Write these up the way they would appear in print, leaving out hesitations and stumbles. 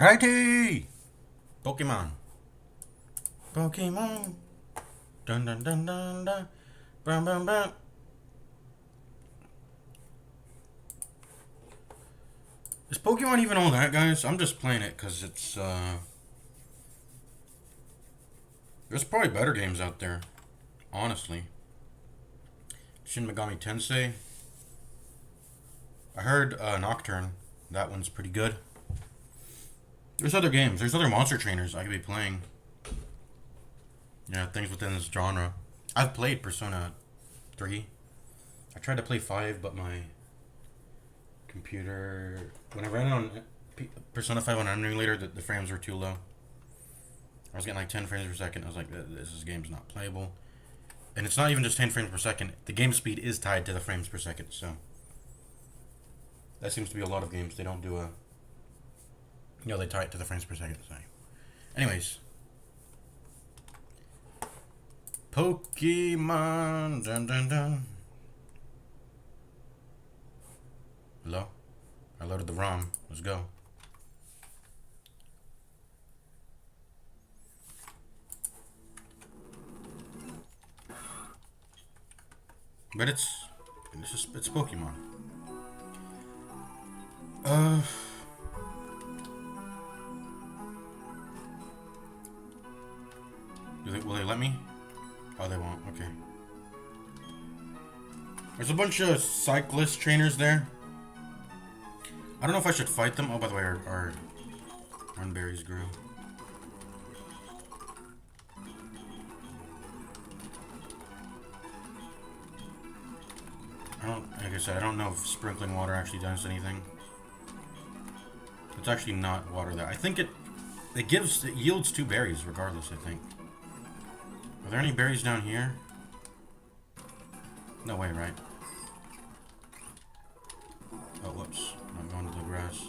Righty! Pokemon. Pokemon. Dun dun dun dun dun. Bum bum bum. Is Pokemon even all that, guys? I'm just playing it because it's, there's probably better games out there. Honestly. Shin Megami Tensei. I heard, Nocturne. That one's pretty good. There's other games. There's other monster trainers I could be playing. Yeah, things within this genre. I've played Persona 3. I tried to play 5, but my computer... When I ran it on Persona 5 on an emulator, the frames were too low. I was getting like 10 frames per second. I was like, this game's not playable. And it's not even just 10 frames per second. The game speed is tied to the frames per second, so... That seems to be a lot of games. They don't do a... You know, they tie it to the frames per second, so... Anyways... Pokemon. Dun dun dun. Hello? I loaded the ROM. Let's go. But it's Pokemon. Will they let me? Oh, they won't. Okay. There's a bunch of cyclist trainers there. I don't know if I should fight them. Oh, by the way, our runberries grew. Like I said, I don't know if sprinkling water actually does anything. It's actually not water there. I think it yields 2 berries regardless, I think. Are there any berries down here? No way, right? Oh, whoops. I'm going to the grass.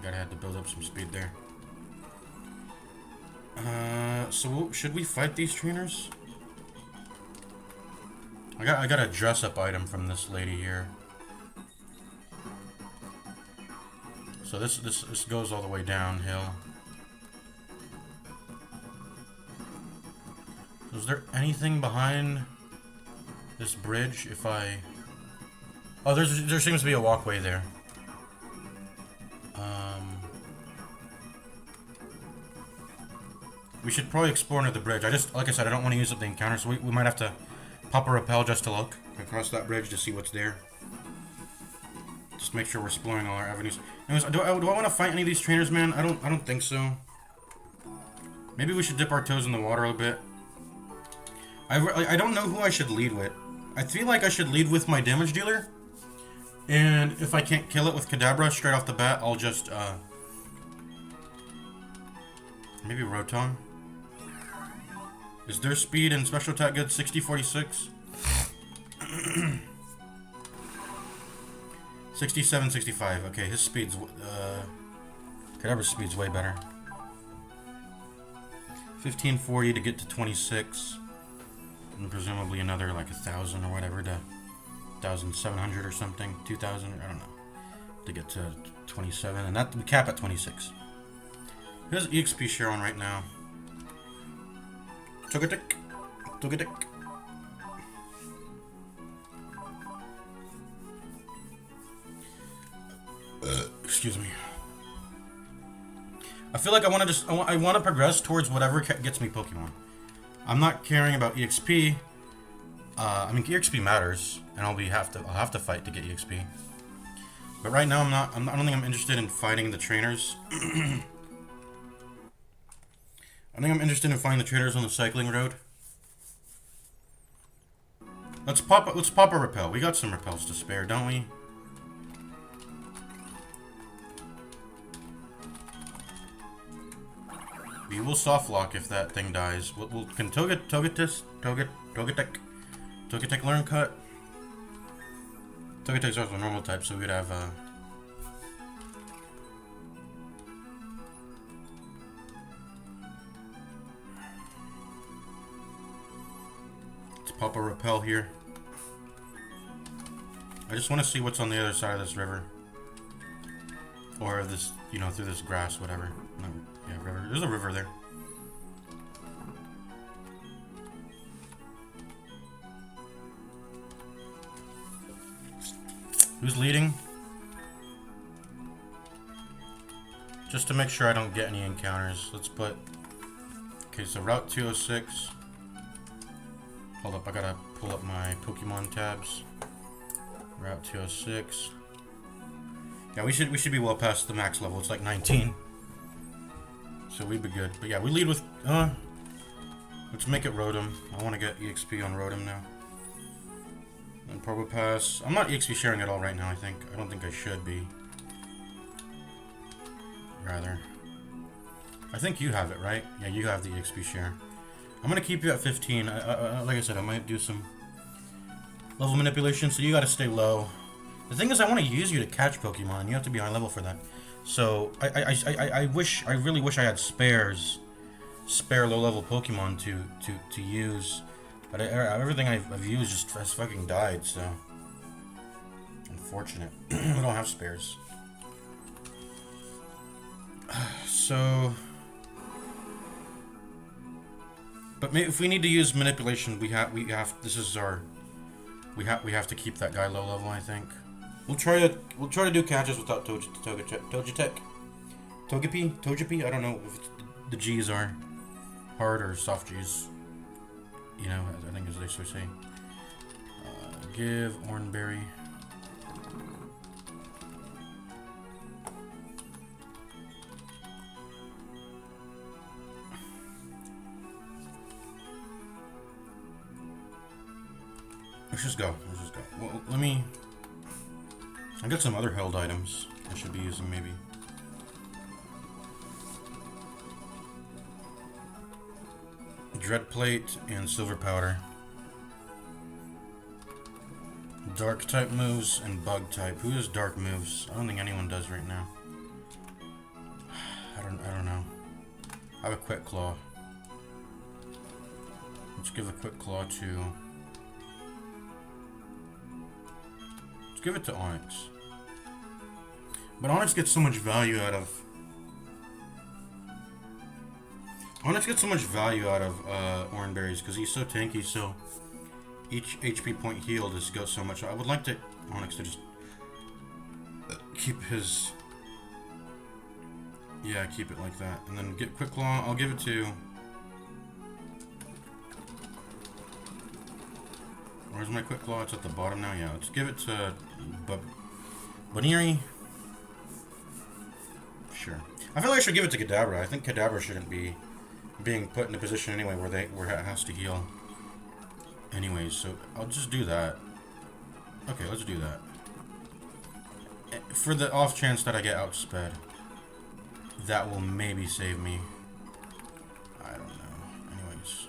Gotta have to build up some speed there. So should we fight these trainers? I got a dress-up item from this lady here. So this goes all the way downhill. Is there anything behind this bridge? If I... Oh, there seems to be a walkway there. We should probably explore under the bridge. Like I said, I don't want to use up the encounter, so we might have to pop a rappel just to look across that bridge to see what's there. Just make sure we're exploring all our avenues. Anyways, do I want to fight any of these trainers, man? I don't think so. Maybe we should dip our toes in the water a bit. I don't know who I should lead with. I feel like I should lead with my damage dealer. And if I can't kill it with Kadabra straight off the bat, I'll just, maybe Rotom. Is their speed and special attack good? 60, 46? 67, 65. Okay, his speed's, Kadabra's speed's way better. 1540 to get to 26. And presumably another like 1,000 or whatever to 1,700 or something, 2,000, I don't know, to get to 27, and that we cap at 26. Who's EXP share on right now? Togetic. Excuse me. I feel like I want to progress towards whatever gets me Pokemon. I'm not caring about EXP. I mean, EXP matters, and I'll have to fight to get EXP. But right now, I don't think I'm interested in fighting the trainers. I think I'm interested in finding the trainers on the cycling road. Let's pop a repel. We got some repels to spare, don't we? We will soft lock if that thing dies. Can Togetic learn cut? Togetic's also a normal type, so we'd have let's pop a repel here. I just want to see what's on the other side of this river. Or this, you know, through this grass, whatever. No, yeah, river. There's a river there. Who's leading? Just to make sure I don't get any encounters. Let's put... Okay, so Route 206. Hold up, I gotta pull up my Pokemon tabs. Route 206. Yeah, we should be well past the max level. It's like 19. So we'd be good. But yeah, we lead with... let's make it Rotom. I want to get EXP on Rotom now. And Probopass. I'm not EXP sharing at all right now, I think. I don't think I should be. Rather. I think you have it, right? Yeah, you have the EXP share. I'm going to keep you at 15. Like I said, I might do some level manipulation, so you got to stay low. The thing is, I want to use you to catch Pokemon. You have to be high level for that. So, I really wish I had spare low level Pokemon to use. But everything I've used just has fucking died, so... Unfortunate. We don't have spares. So... But maybe if we need to use manipulation, we have this is our... We have to keep that guy low level, I think. We'll try to do catches without Togetic. Togepi? I don't know if the G's are hard or soft G's. You know, I think as they so say. Give Oranberry. Let's just go. Well, let me... I got some other held items I should be using, maybe. Dread Plate and Silver Powder. Dark type moves and Bug type. Who does dark moves? I don't think anyone does right now. I don't know. I have a Quick Claw. Let's give a Quick Claw to... Let's give it to Onyx. But Onyx gets so much value out of... Oranberries because he's so tanky, so each HP point healed just goes so much. I would like to Onyx to just keep his... Yeah, keep it like that. And then get Quick Claw. I'll give it to... Where's my Quick Claw? It's at the bottom now. Yeah, let's give it to Baniri. Sure. I feel like I should give it to Kadabra. I think Kadabra shouldn't be being put in a position anyway where it has to heal. Anyways, so I'll just do that. Okay, let's do that. For the off chance that I get outsped, that will maybe save me. I don't know. Anyways.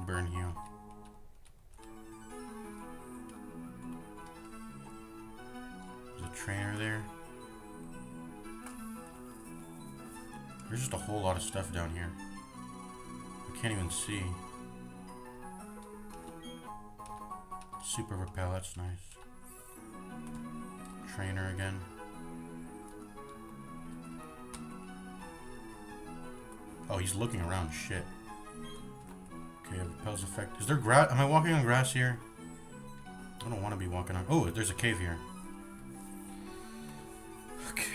Burn heal. There's a trainer there. There's just a whole lot of stuff down here. I can't even see. Super repel, that's nice. Trainer again. Oh, he's looking around. Shit. Okay, repels effect. Is there grass? Am I walking on grass here? I don't want to be walking on... Oh, there's a cave here. Okay.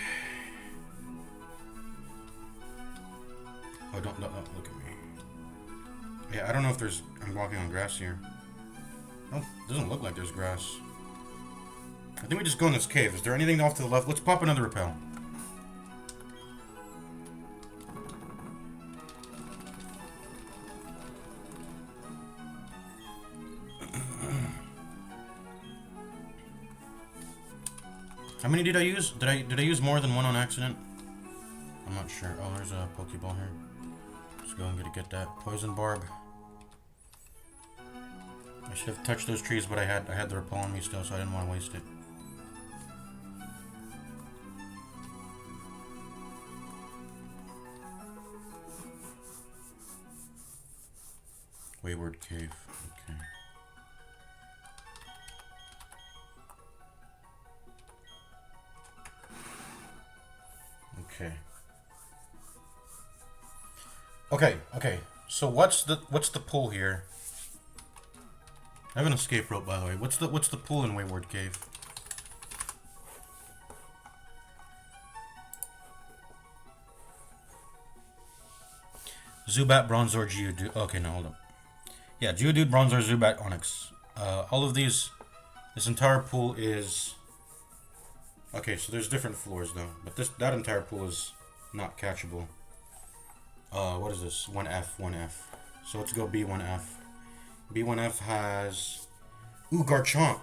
Oh, don't look at me. Yeah, I don't know if there's... I'm walking on grass here. Oh, it doesn't look like there's grass. I think we just go in this cave. Is there anything off to the left? Let's pop another repel. How many did I use? Did I use more than one on accident? I'm not sure. Oh, there's a Pokeball here. Let's go and get that Poison Barb. I should have touched those trees, but I had the repel on me still, so I didn't want to waste it. Wayward Cave. Okay. Okay. Okay. So what's the pull here? I have an escape rope, by the way. What's the pull in Wayward Cave? Zubat, Bronzor, Geodude. Okay, no, hold up. Yeah, Geodude, Bronzor, Zubat, Onyx. All of these, this entire pool is... Okay, so there's different floors though, but that entire pool is not catchable. What is this? 1F, 1F. So let's go B1F. B1F has... Ooh, Garchomp.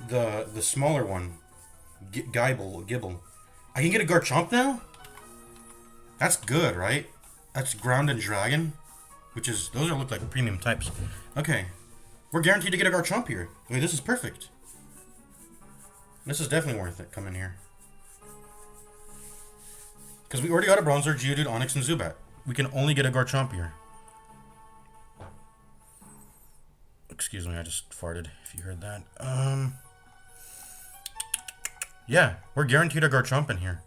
The smaller one. Gibble. I can get a Garchomp now? That's good, right? That's Ground and Dragon. Which is... Those look like premium types. Okay. We're guaranteed to get a Garchomp here. Wait, this is perfect. This is definitely worth it, coming here. Because we already got a Bronzor, Geodude, Onyx, and Zubat. We can only get a Garchomp here. Excuse me, I just farted, if you heard that. Yeah, we're guaranteed a Garchomp in here.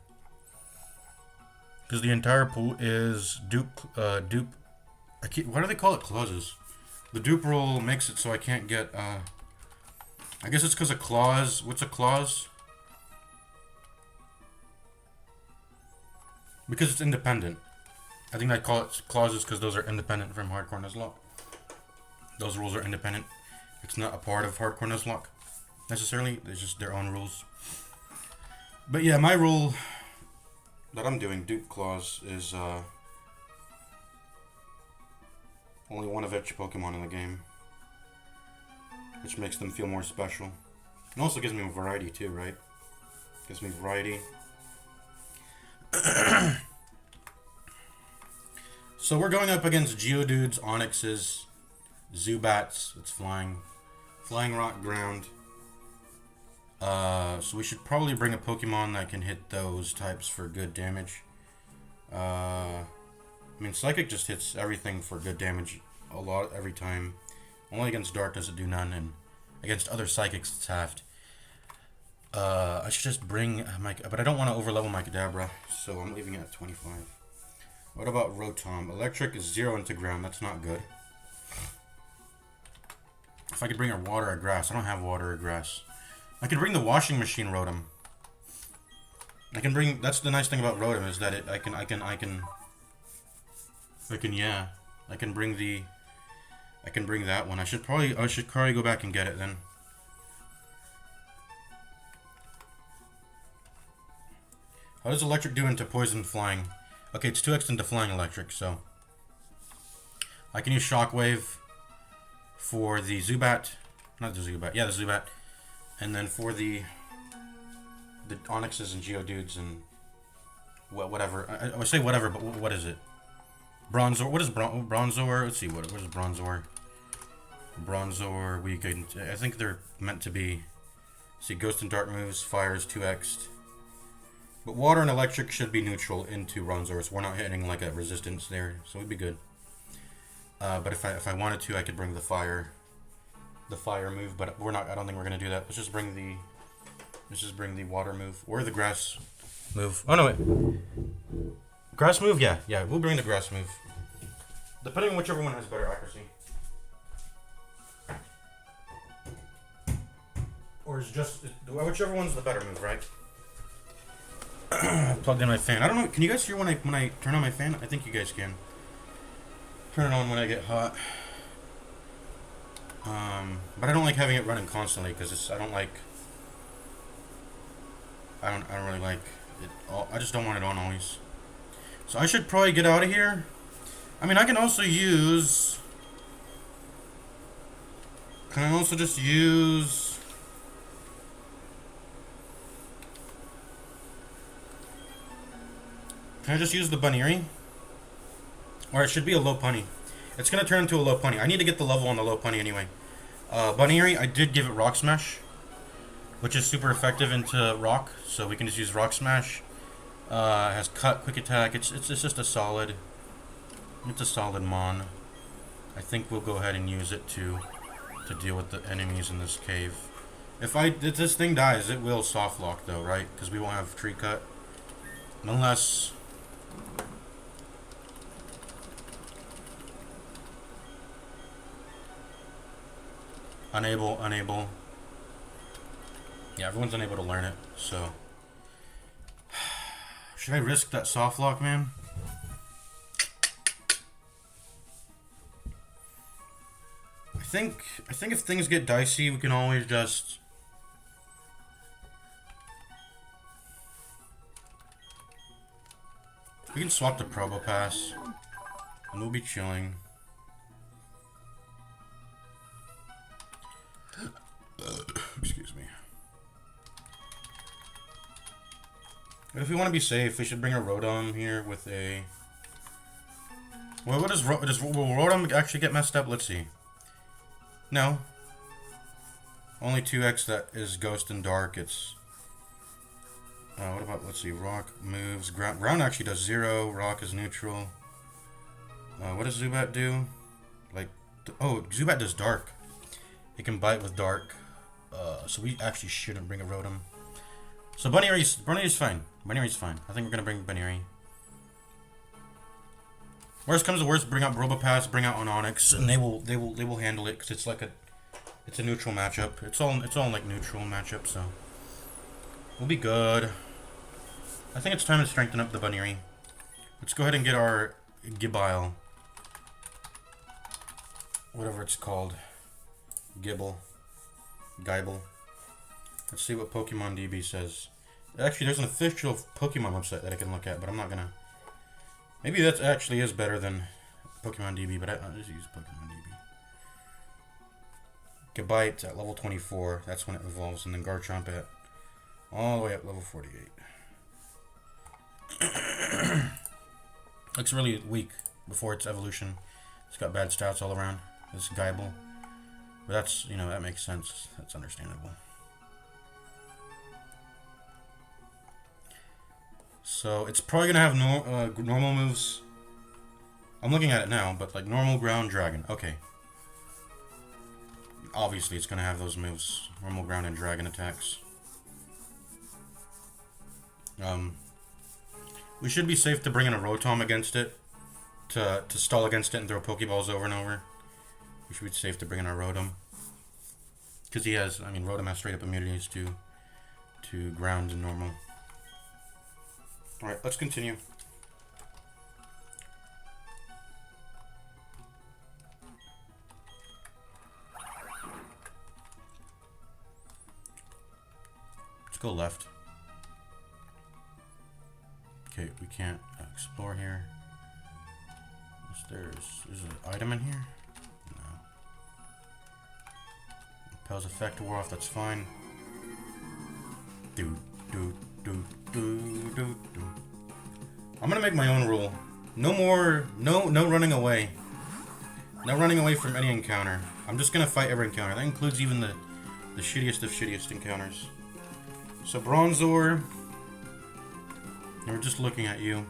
Because the entire pool is dupe... why do they call it clauses? The dupe rule makes it so I can't get... I guess it's because of clause. What's a clause? Because it's independent. I think I call it clauses because those are independent from Hardcore Nuzlocke. Those rules are independent. It's not a part of Hardcore Nuzlocke necessarily. It's just their own rules. But yeah, my rule that I'm doing, dupe clause, is only one of each Pokemon in the game. Which makes them feel more special. And also gives me variety too, right? Gives me variety. So we're going up against Geodudes, Onyxes, Zubats. It's flying. Flying Rock Ground. So we should probably bring a Pokemon that can hit those types for good damage. I mean, Psychic just hits everything for good damage a lot every time. Only against Dark does it do none, and against other Psychics it's halved. I should just bring but I don't want to overlevel my Kadabra, so I'm leaving it at 25. What about Rotom? Electric is 0 into ground, that's not good. If I could bring her water or grass, I don't have water or grass. I could bring the washing machine Rotom. I can bring, that's the nice thing about Rotom, is that I can bring that one. I should probably go back and get it then. How does electric do into poison flying? Okay, it's 2x into flying electric, so I can use shockwave for the Zubat, not the Zubat, yeah, the Zubat, and then for the Onyxes and Geodudes and whatever. I would say whatever, but what is it? Bronzor. What is Bronzor? Let's see. What is Bronzor? Bronzor. I think they're meant to be. See, Ghost and Dark moves. Fire is 2x'd. But water and electric should be neutral into Bronzor, so we're not hitting like a resistance there, so we'd be good. But if I wanted to, I could bring the fire move. But we're not. I don't think we're gonna do that. Let's just bring the water move or the grass move. Oh no, wait. Grass move? Yeah, we'll bring the grass move. Depending on whichever one has better accuracy. Or is just whichever one's the better move, right? I plugged in my fan. I don't know. Can you guys hear when I turn on my fan? I think you guys can. Turn it on when I get hot. But I don't like having it running constantly because I don't really like it. I just don't want it on always. So I should probably get out of here. I mean, I can also use... Can I also just use... Can I just use the Bunnery? Or it should be a Lopunny. It's going to turn into a Lopunny. I need to get the level on the Lopunny anyway. Bunnery, I did give it Rock Smash, which is super effective into Rock. So we can just use Rock Smash. Has cut, quick attack. It's just a solid. It's a solid mon. I think we'll go ahead and use it to deal with the enemies in this cave. If this thing dies, it will soft lock though, right? Because we won't have tree cut. Unless... Unable. Yeah, everyone's unable to learn it, so... Should I risk that soft lock, man? I think if things get dicey, we can always just... We can swap the Probo Pass, and we'll be chilling. Excuse me. But if we want to be safe, we should bring a Rotom here with a... Well, will Rotom actually get messed up? Let's see. No. Only 2x that is Ghost and Dark. It's... what about, let's see, Rock moves. Ground actually does 0. Rock is neutral. What does Zubat do? Like, oh, Zubat does Dark. It can bite with Dark. So we actually shouldn't bring a Rotom. So Bunnyree's fine. Bunnyree's fine. I think we're gonna bring Bunnyree. Worst comes to worst, bring out Probopass, bring out Ononix, and they will handle it because it's like it's a neutral matchup. It's all like neutral matchup, so we'll be good. I think it's time to strengthen up the Bunnyree. Let's go ahead and get our Gible. Whatever it's called. Gibble. Let's see what Pokemon DB says. Actually, there's an official Pokemon website that I can look at, but I'm not gonna. Maybe that actually is better than Pokemon DB, but I'll just use Pokemon DB. Gabite at level 24, that's when it evolves, and then Garchomp at all the way up level 48. Looks really weak before its evolution. It's got bad stats all around. This Gible. But that's, you know, that makes sense. That's understandable. So it's probably gonna have normal moves. I'm looking at it now, but like normal, ground, dragon. Okay. Obviously, it's gonna have those moves: normal, ground, and dragon attacks. We should be safe to bring in a Rotom against it, to stall against it and throw Pokeballs over and over. We should be safe to bring in our Rotom, because he has, I mean, Rotom has straight up immunities to ground and normal. Alright, let's continue. Let's go left. Okay, we can't explore here. There's an item in here? No. Repel's effect wore off, that's fine. I'm gonna make my own rule. No running away. No running away from any encounter. I'm just gonna fight every encounter. That includes even the shittiest of shittiest encounters. So Bronzor, we're just looking at you.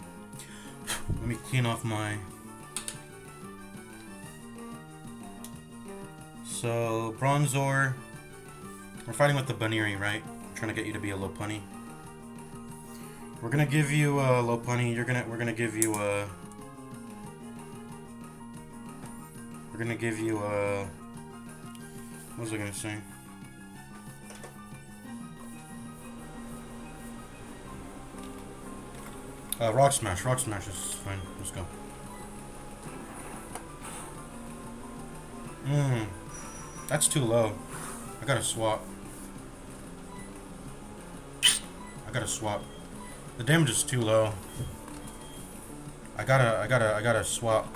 Let me clean off my... So Bronzor, we're fighting with the Bunnyree, right? Trying to get you to be a Lopunny. We're gonna give you a Lopunny. We're gonna give you a. What was I gonna say? Rock Smash. Rock Smash is fine. Let's go. That's too low. I gotta swap. The damage is too low. I gotta swap.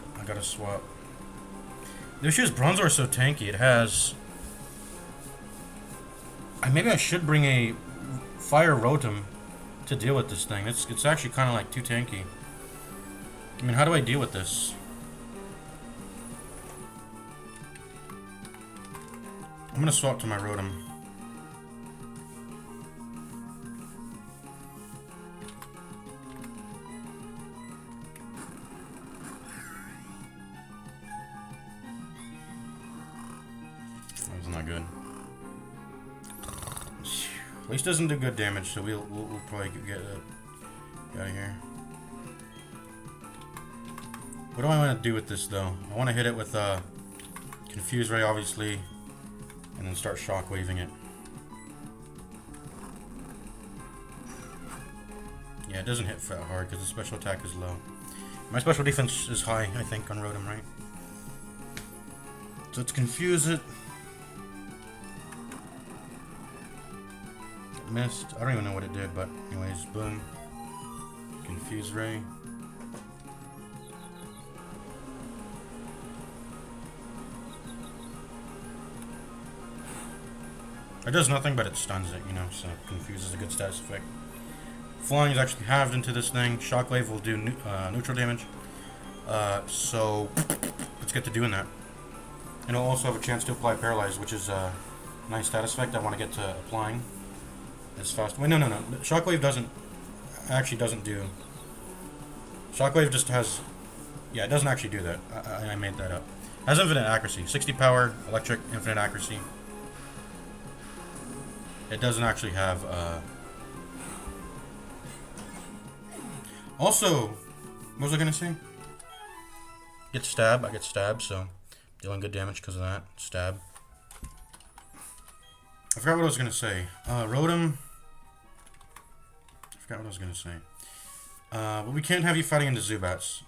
The issue is Bronzor is so tanky. It has... maybe I should bring a Fire Rotom to deal with this thing. It's actually kind of like too tanky. I mean, how do I deal with this? I'm gonna swap to my Rotom. He's not good. At least doesn't do good damage, so we'll probably get out of here. What do I want to do with this, though? I want to hit it with Confuse Ray, obviously, and then start shockwaving it. Yeah, it doesn't hit that hard because the special attack is low. My special defense is high, I think, on Rotom, right? So let's confuse it. It missed. I don't even know what it did, but anyways, boom. Confuse Ray. It does nothing, but it stuns it, you know, so Confuse is a good status effect. Flying is actually halved into this thing. Shockwave will do neutral damage. So let's get to doing that. And it'll also have a chance to apply Paralyze, which is a nice status effect I want to get to applying as fast. Wait, no. Shockwave actually doesn't do. Shockwave just has. Yeah, it doesn't actually do that. I made that up. It has infinite accuracy. 60 power, electric, infinite accuracy. It doesn't actually have. Also, what was I gonna say? Get stab. I get stabbed, so dealing good damage because of that. Stab. I forgot what I was gonna say. Rotom. I forgot what I was gonna say. But we can't have you fighting into Zubats.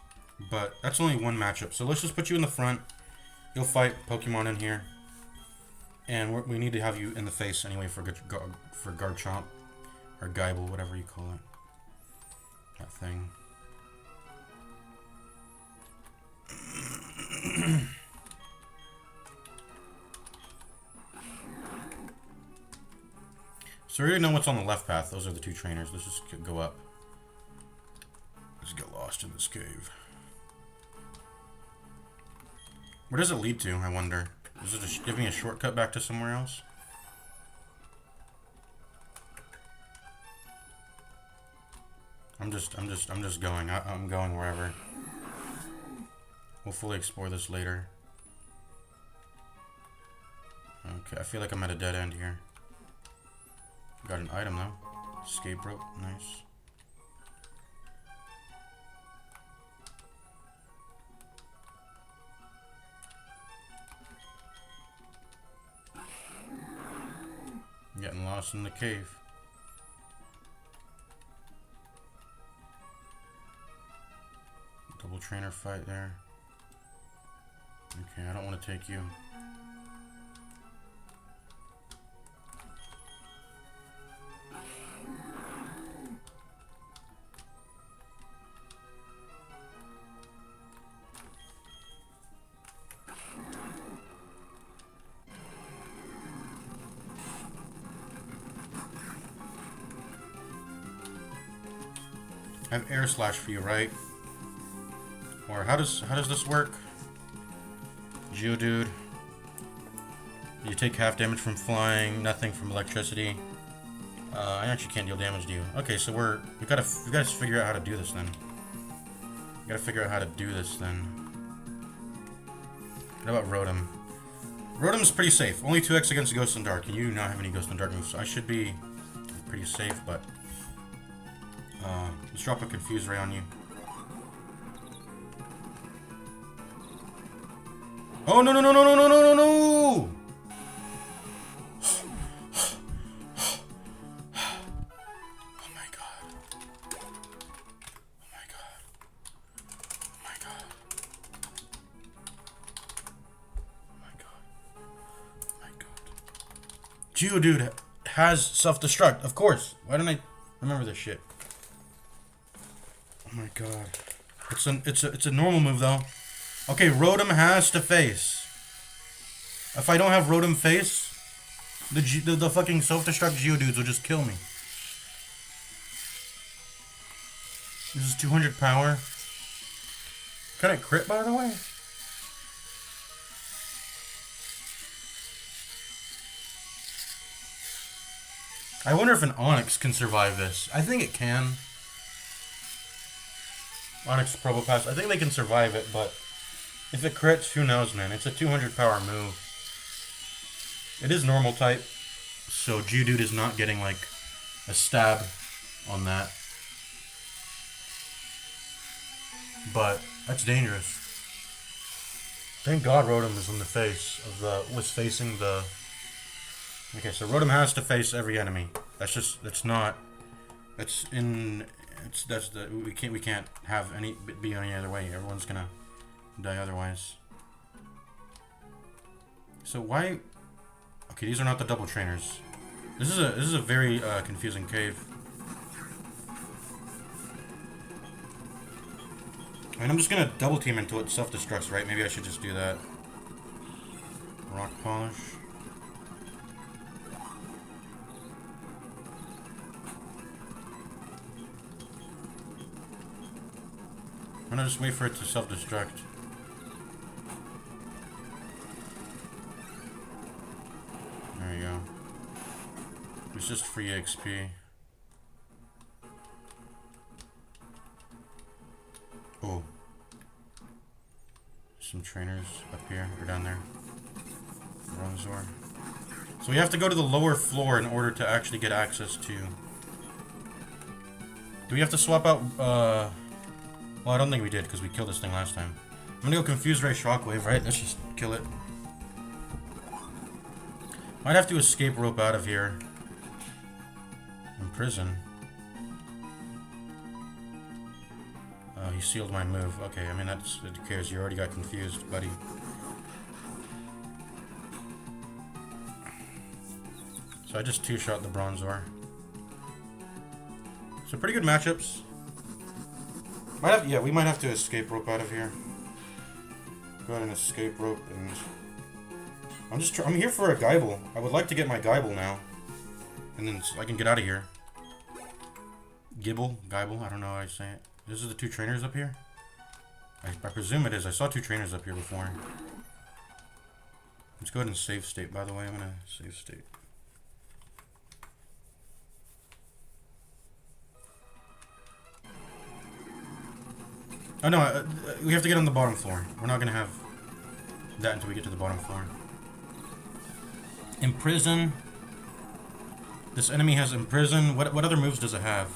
But that's only one matchup. So let's just put you in the front. You'll fight Pokemon in here. And we need to have you in the face anyway for Garchomp. Or Geibel, whatever you call it. That thing. So we already know what's on the left path. Those are the two trainers. Let's just go up. Let's get lost in this cave. Where does it lead to, I wonder? Is it just giving me a shortcut back to somewhere else? I'm just going. I'm going wherever. We'll fully explore this later. Okay, I feel like I'm at a dead end here. Got an item though. Escape rope, nice. Getting lost in the cave. Double trainer fight there. Okay, I don't want to take you. I have Air Slash for you, right? Or how does this work? Geodude. You take half damage from flying, nothing from electricity. I actually can't deal damage to you. Okay, so we gotta figure out how to do this then. We gotta figure out how to do this then. What about Rotom? Rotom's pretty safe. Only 2x against Ghost and Dark, and you do not have any Ghost and Dark moves, so I should be pretty safe, but let's drop a Confuse Ray on you. Oh no! Oh my god. Geodude has self-destruct, of course. Why don't I remember this shit? Oh my god. It's a normal move though. Okay, Rotom has to face. If I don't have Rotom face, the fucking self-destruct Geodudes will just kill me. This is 200 power. Can it crit, by the way? I wonder if an Onix can survive this. I think it can. Onix Probopass. I think they can survive it, but if it crits, who knows, man? It's a 200 power move. It is normal type, so Geodude is not getting like a stab on that. But that's dangerous. Thank God Rotom is on the face of the was facing the. Okay, so Rotom has to face every enemy. That's not. That's in. That's the we can't have any be any other way. Everyone's gonna die otherwise. So why? Okay, these are not the double trainers. This is a very confusing cave. I mean, I'm just gonna double team until it self-destructs, right? Maybe I should just do that. Rock polish. I'm gonna just wait for it to self-destruct. There you go. It's just free XP. Oh. Some trainers up here, or down there. Bronzor. So we have to go to the lower floor in order to actually get access to... Do we have to swap out, Well, I don't think we did, because we killed this thing last time. I'm gonna go Confuse Ray Shockwave, right? Let's just kill it. Might have to escape rope out of here. Imprison. Oh, he sealed my move. Okay, I mean, that's... Who cares? You already got confused, buddy. So I just two-shot the Bronzor. So pretty good matchups. Yeah, we might have to escape rope out of here. Go ahead and escape rope, and... I'm here for a Geibel. I would like to get my Geibel now. And then I can get out of here. Geibel, I don't know how I say it. This is the two trainers up here? I presume it is. I saw two trainers up here before. Let's go ahead and save state, by the way. I'm gonna save state. Oh no, we have to get on the bottom floor. We're not gonna have that until we get to the bottom floor. Imprison. This enemy has Imprison. What other moves does it have?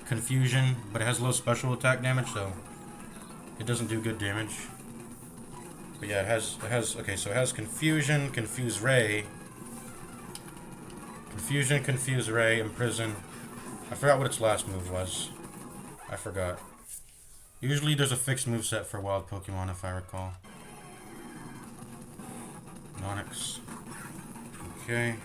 Confusion, but it has low special attack damage, so it doesn't do good damage. But yeah, it has okay, so it has Confusion, Confuse Ray. Confusion, Confuse Ray, Imprison. I forgot what its last move was. I forgot. Usually there's a fixed moveset for wild Pokemon, if I recall. Onix. Okay.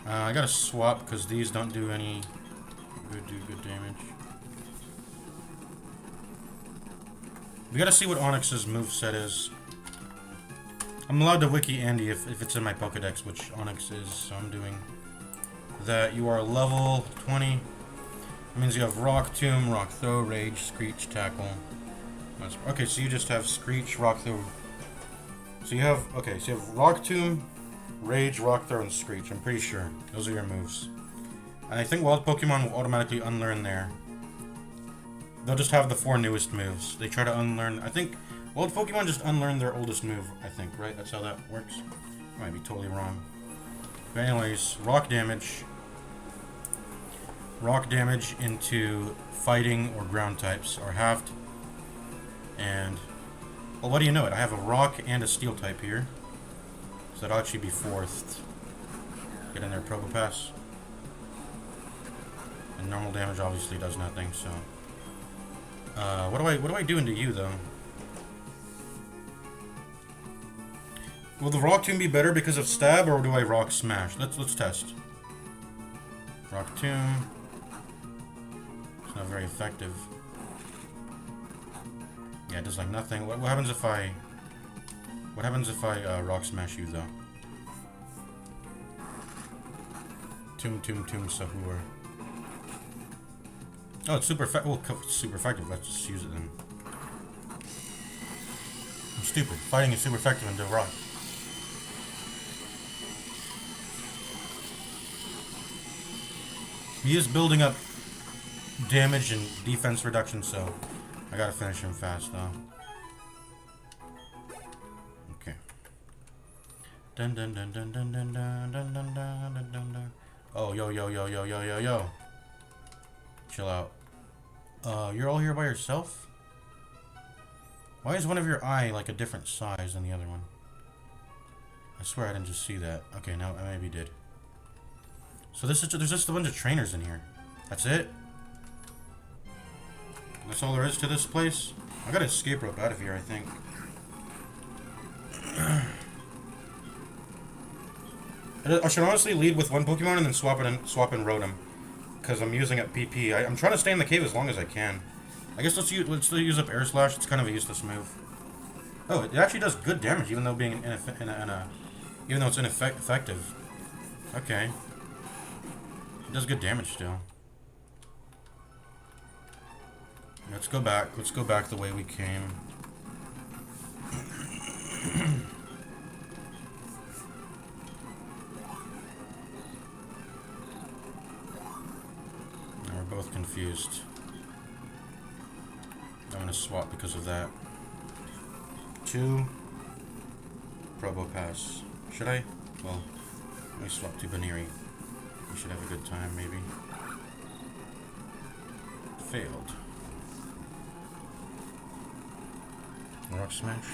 I gotta swap because these don't do any good damage. We gotta see what Onix's moveset is. I'm allowed to wiki Andy if it's in my Pokedex, which Onix is, so I'm doing that. You are level 20. That means you have Rock Tomb, Rock Throw, Rage, Screech, Tackle. Okay, so you just have Screech, Rock Throw. So you have, okay, so you have Rock Tomb, Rage, Rock Throw, and Screech. I'm pretty sure. Those are your moves. And I think wild Pokemon will automatically unlearn there. They'll just have the 4 newest moves. They try to unlearn... I think wild Pokemon just unlearn their oldest move, I think, right? That's how that works. I might be totally wrong. But anyways, rock damage. Rock damage into fighting or ground types are halved. And... well, what do you know it? I have a rock and a steel type here. So that'll actually be 4th. Get in there, Probopass. And normal damage obviously does nothing, so... what do I do into you, though? Will the Rock Tomb be better because of Stab, or do I Rock Smash? Let's test. Rock Tomb. It's not very effective. Yeah, it does like nothing. What happens if I... what happens if I Rock Smash you, though? Tomb, Sahur. Oh, it's super effective. Well, it's super effective. Let's just use it then. I'm stupid. Fighting is super effective into rock. He is building up damage and defense reduction, so I gotta finish him fast, though. Okay. Dun dun dun dun dun dun dun dun dun dun dun dun. Oh, yo, yo, yo, yo, yo, yo, yo. Chill out. You're all here by yourself? Why is one of your eye like a different size than the other one? I swear I didn't just see that. Okay, now I maybe did. So there's just a bunch of trainers in here. That's it? That's all there is to this place? I got an escape rope out of here, I think. I should honestly lead with one Pokemon and then swap and Rotom. Because I'm using up PP. I'm trying to stay in the cave as long as I can. I guess let's use up Air Slash. It's kind of a useless move. Oh, it actually does good damage, even though being even though it's ineffective. Okay. It does good damage still. Let's go back. Let's go back the way we came. Now we're both confused. I'm gonna swap because of that. 2 Probopass. Should I? Well, let me swap to Baneri. We should have a good time, maybe. Failed. Rock Smash.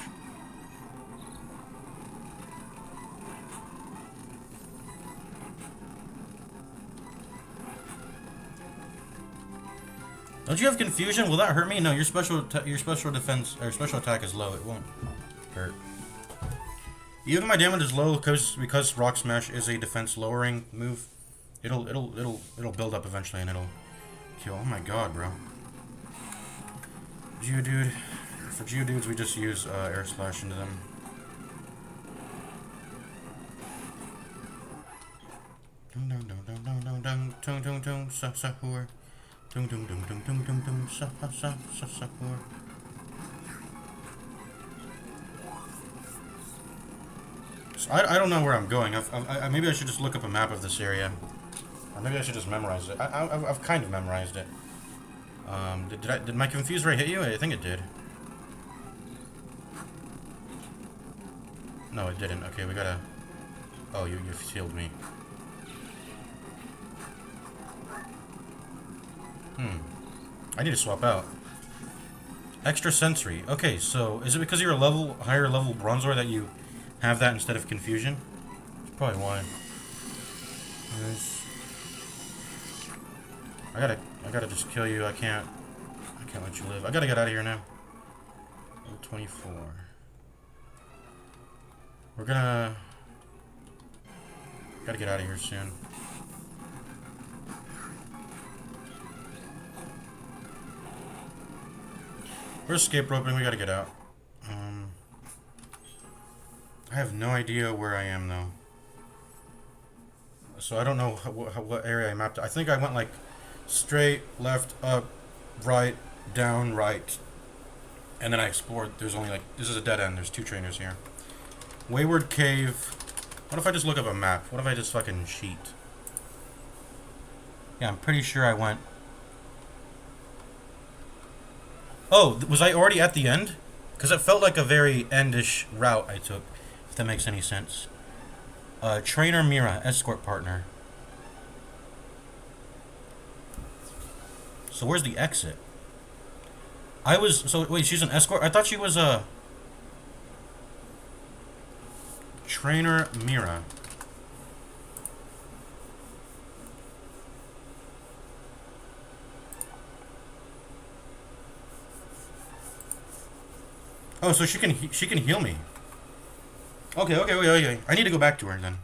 Don't you have confusion? Will that hurt me? No, your special defense or special attack is low. It won't hurt. Even my damage is low because Rock Smash is a defense lowering move. It'll build up eventually and it'll kill. Oh my god, bro. Geodude. For Geodudes, we just use Air Slash into them. Dun dun dun dun dun dun dun dun dun dun Sahur. Dun dun dun dun dun dun dun Sahur. So I don't know where I'm going. Maybe I should just look up a map of this area, or maybe I should just memorize it. I've kind of memorized it. Did my confuse ray hit you? I think it did. No, it didn't. Okay, we gotta... Oh, you healed me. I need to swap out. Extra sensory. Okay, so is it because you're a higher level Bronzor that you have that instead of confusion? That's probably why. I gotta just kill you. I can't let you live. I gotta get out of here now. 24. We're gotta get out of here soon. We're escape roping. We gotta get out. I have no idea where I am though. So I don't know what area I mapped. I think I went like straight, left, up, right, down, right, and then I explored. There's only like this is a dead end. There's 2 trainers here. Wayward Cave. What if I just look up a map? What if I just fucking cheat? Yeah, I'm pretty sure I went... Oh, was I already at the end? Because it felt like a very endish route I took, if that makes any sense. Trainer Mira, escort partner. So where's the exit? So wait, she's an escort? I thought she was a... Trainer Mira. Oh, so she can heal me. Okay. I need to go back to her then.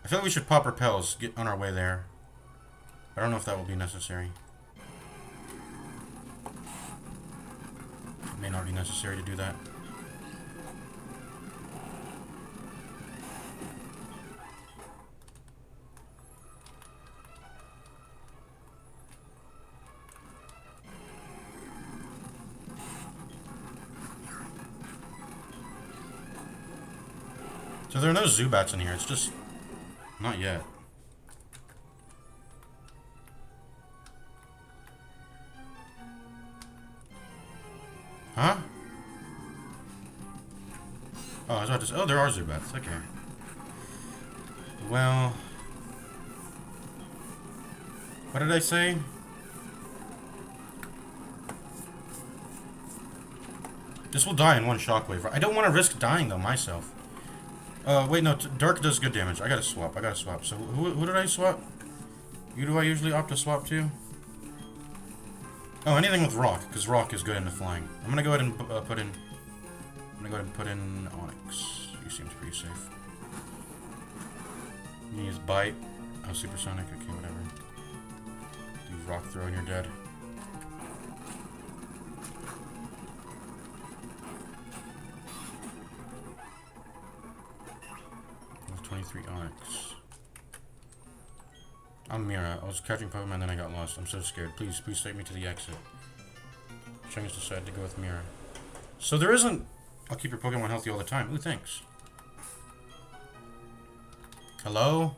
I feel like we should pop repels, get on our way there. I don't know if that will be necessary. It may not be necessary to do that. So there are no Zubats in here, it's just... Not yet. Huh? Oh, I was about to say, oh, there are Zubats. Okay. Well, what did I say? This will die in one shockwave. I don't want to risk dying, though, myself. Wait, no, Dark does good damage. I gotta swap. So, who did I swap? Who do I usually opt to swap to? Oh, anything with Rock, because Rock is good into flying. I'm gonna go ahead and put in... Onyx. He seems pretty safe. You use Bite. Oh, Supersonic. Okay, whatever. Do Rock Throw and you're dead. 23 Onyx. I'm Mira. I was catching Pokemon, then I got lost. I'm so scared. Please take me to the exit. Chang's decided to go with Mira. So there isn't... I'll keep your Pokemon healthy all the time. Ooh, thanks. Hello?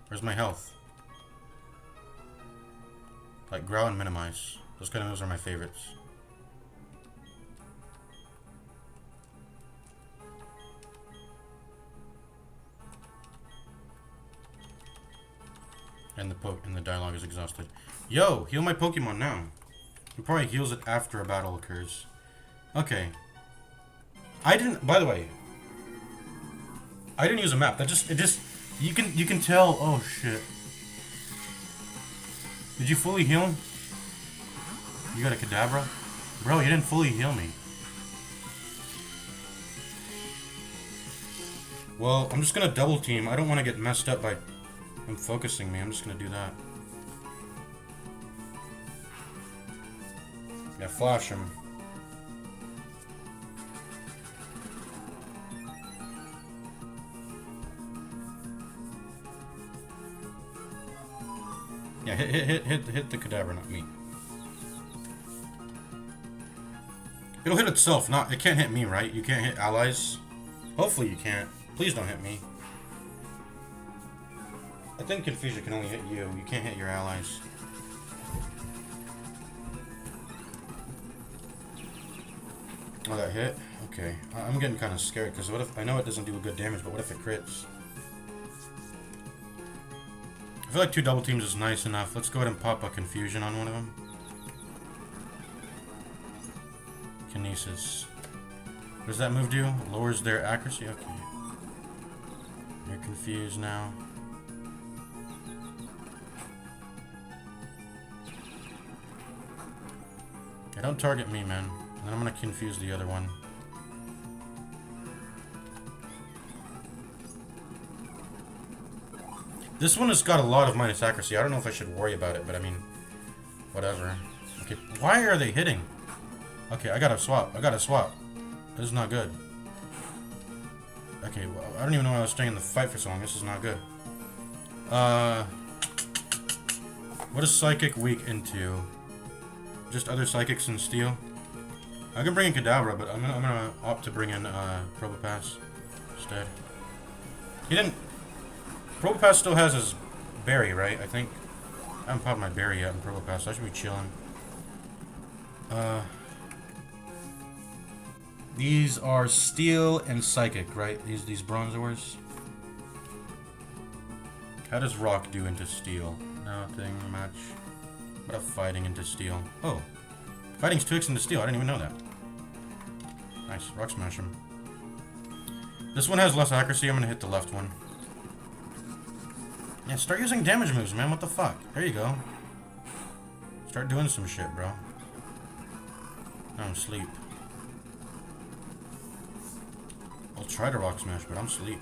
Where's my health? Like, Growl and Minimize. Those kind of moves are my favorites. And the dialogue is exhausted. Yo, heal my Pokemon now. It probably heals it after a battle occurs. Okay. By the way, I didn't use a map. You can tell. Oh shit. Did you fully heal him? You got a Kadabra? Bro, you didn't fully heal me. Well, I'm just gonna double team. I don't want to get messed up by him focusing me. I'm just gonna do that. Yeah, flash him. Yeah, hit the Kadabra, not me. It'll hit itself, it can't hit me, right? You can't hit allies? Hopefully you can't. Please don't hit me. I think Confusion can only hit you. You can't hit your allies. Oh, that hit? Okay. I'm getting kind of scared, because what if... I know it doesn't do good damage, but what if it crits? I feel like 2 double teams is nice enough. Let's go ahead and pop a Confusion on one of them. Kinesis. What does that move do? Lowers their accuracy? Okay. You're confused now. Okay, don't target me, man. And then I'm gonna confuse the other one. This one has got a lot of minus accuracy. I don't know if I should worry about it, but I mean, whatever. Okay, why are they hitting? Okay, I gotta swap. This is not good. Okay, well, I don't even know why I was staying in the fight for so long. This is not good. What is Psychic weak into? Just other Psychics and Steel? I can bring in Kadabra, but I'm gonna opt to bring in Probopass instead. He didn't... Probopass still has his berry, right? I think. I haven't popped my berry yet in Probopass, so I should be chilling. These are Steel and Psychic, right? These Bronzors. How does Rock do into Steel? Nothing much. What about Fighting into Steel? Oh. Fighting's 2x into Steel. I didn't even know that. Nice. Rock Smash him. This one has less accuracy. I'm gonna hit the left one. Yeah, start using damage moves, man. What the fuck? There you go. Start doing some shit, bro. I'm asleep. I'll try to Rock Smash, but I'm asleep.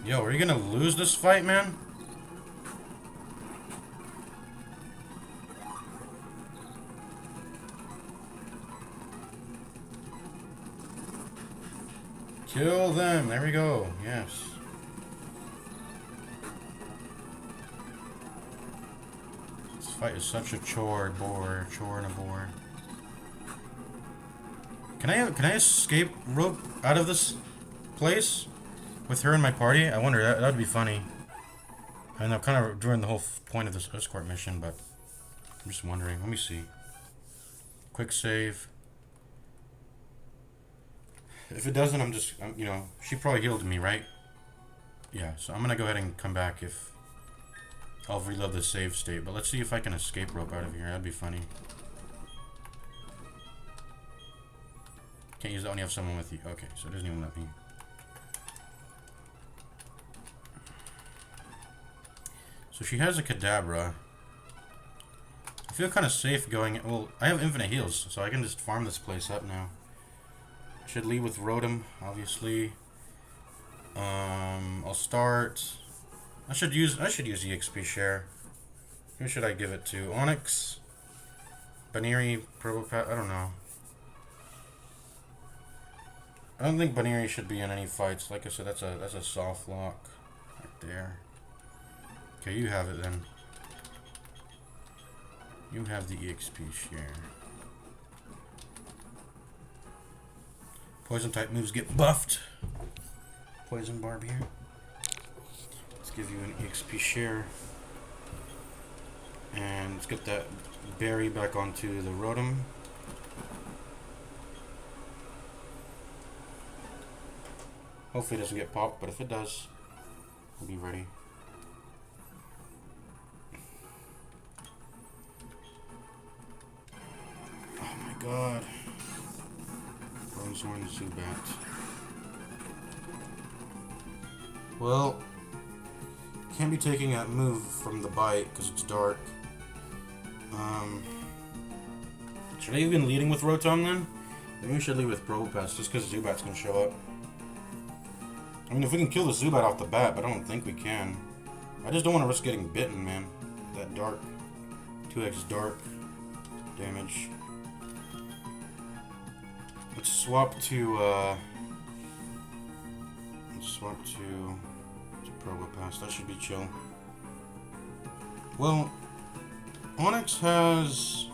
Yo, are you gonna lose this fight, man? Kill them. There we go. Yes. This fight is such a chore and a bore. Can I escape rope out of this place with her in my party? I wonder. That would be funny. I know, kind of during the whole point of this escort mission, but I'm just wondering. Let me see. Quick save. If it doesn't, you know, she probably healed me, right? Yeah, so I'm gonna go ahead and come back if I'll reload the save state. But let's see if I can escape rope out of here. That'd be funny. Can't use that when you have someone with you. Okay, so it doesn't even let me. So she has a Kadabra. I feel kind of safe going. Well, I have infinite heals, so I can just farm this place up now. I should lead with Rotom, obviously. I'll start. I should use EXP share. Who should I give it to? Onyx, Baneri, Probopass. I don't know. I don't think Baneri should be in any fights. Like I said, that's a soft lock right there. Okay, you have it then. You have the EXP share. Poison type moves get buffed. Poison Barb here. Let's give you an EXP share. And let's get that berry back onto the Rotom. Hopefully it doesn't get popped, but if it does, we'll be ready. Oh my god. Bronzehorn Zubat. Well, can't be taking that move from the bite because it's dark. Should I have been leading with Rotom then? Maybe we should lead with Probopass just because Zubat's gonna show up. I mean, if we can kill the Zubat off the bat, but I don't think we can. I just don't want to risk getting bitten, man. That dark, 2x dark damage. Let's swap to Probopass. That should be chill. Well, Onyx has.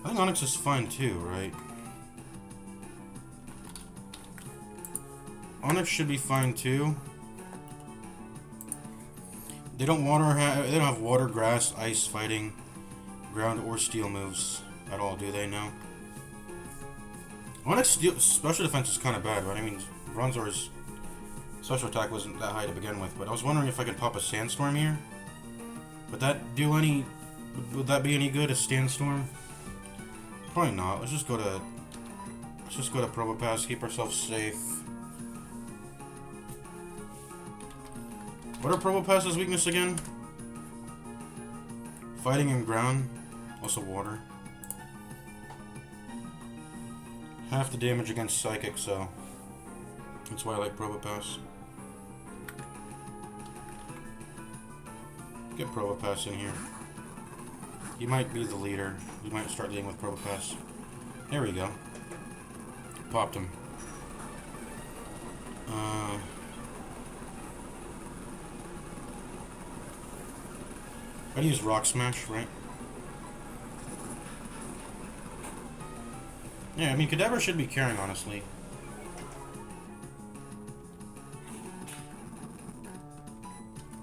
I think Onyx is fine too, right? Onyx should be fine too. They don't have water, grass, ice, fighting, ground, or steel moves at all, do they? No. Onyx special defense is kind of bad, but I mean, Bronzor's special attack wasn't that high to begin with. But I was wondering if I could pop a Sandstorm here. Would that do any? Would that be any good? A Sandstorm? Probably not. Let's just go to Probopass. Keep ourselves safe. What are Probopass's weakness again? Fighting and ground. Also water. Half the damage against Psychic, so that's why I like Probopass. Get Probopass in here. He might be the leader. We might start leading with Probopass. There we go. Popped him. I'd use Rock Smash, right? Yeah, I mean, Kadabra should be carrying, honestly.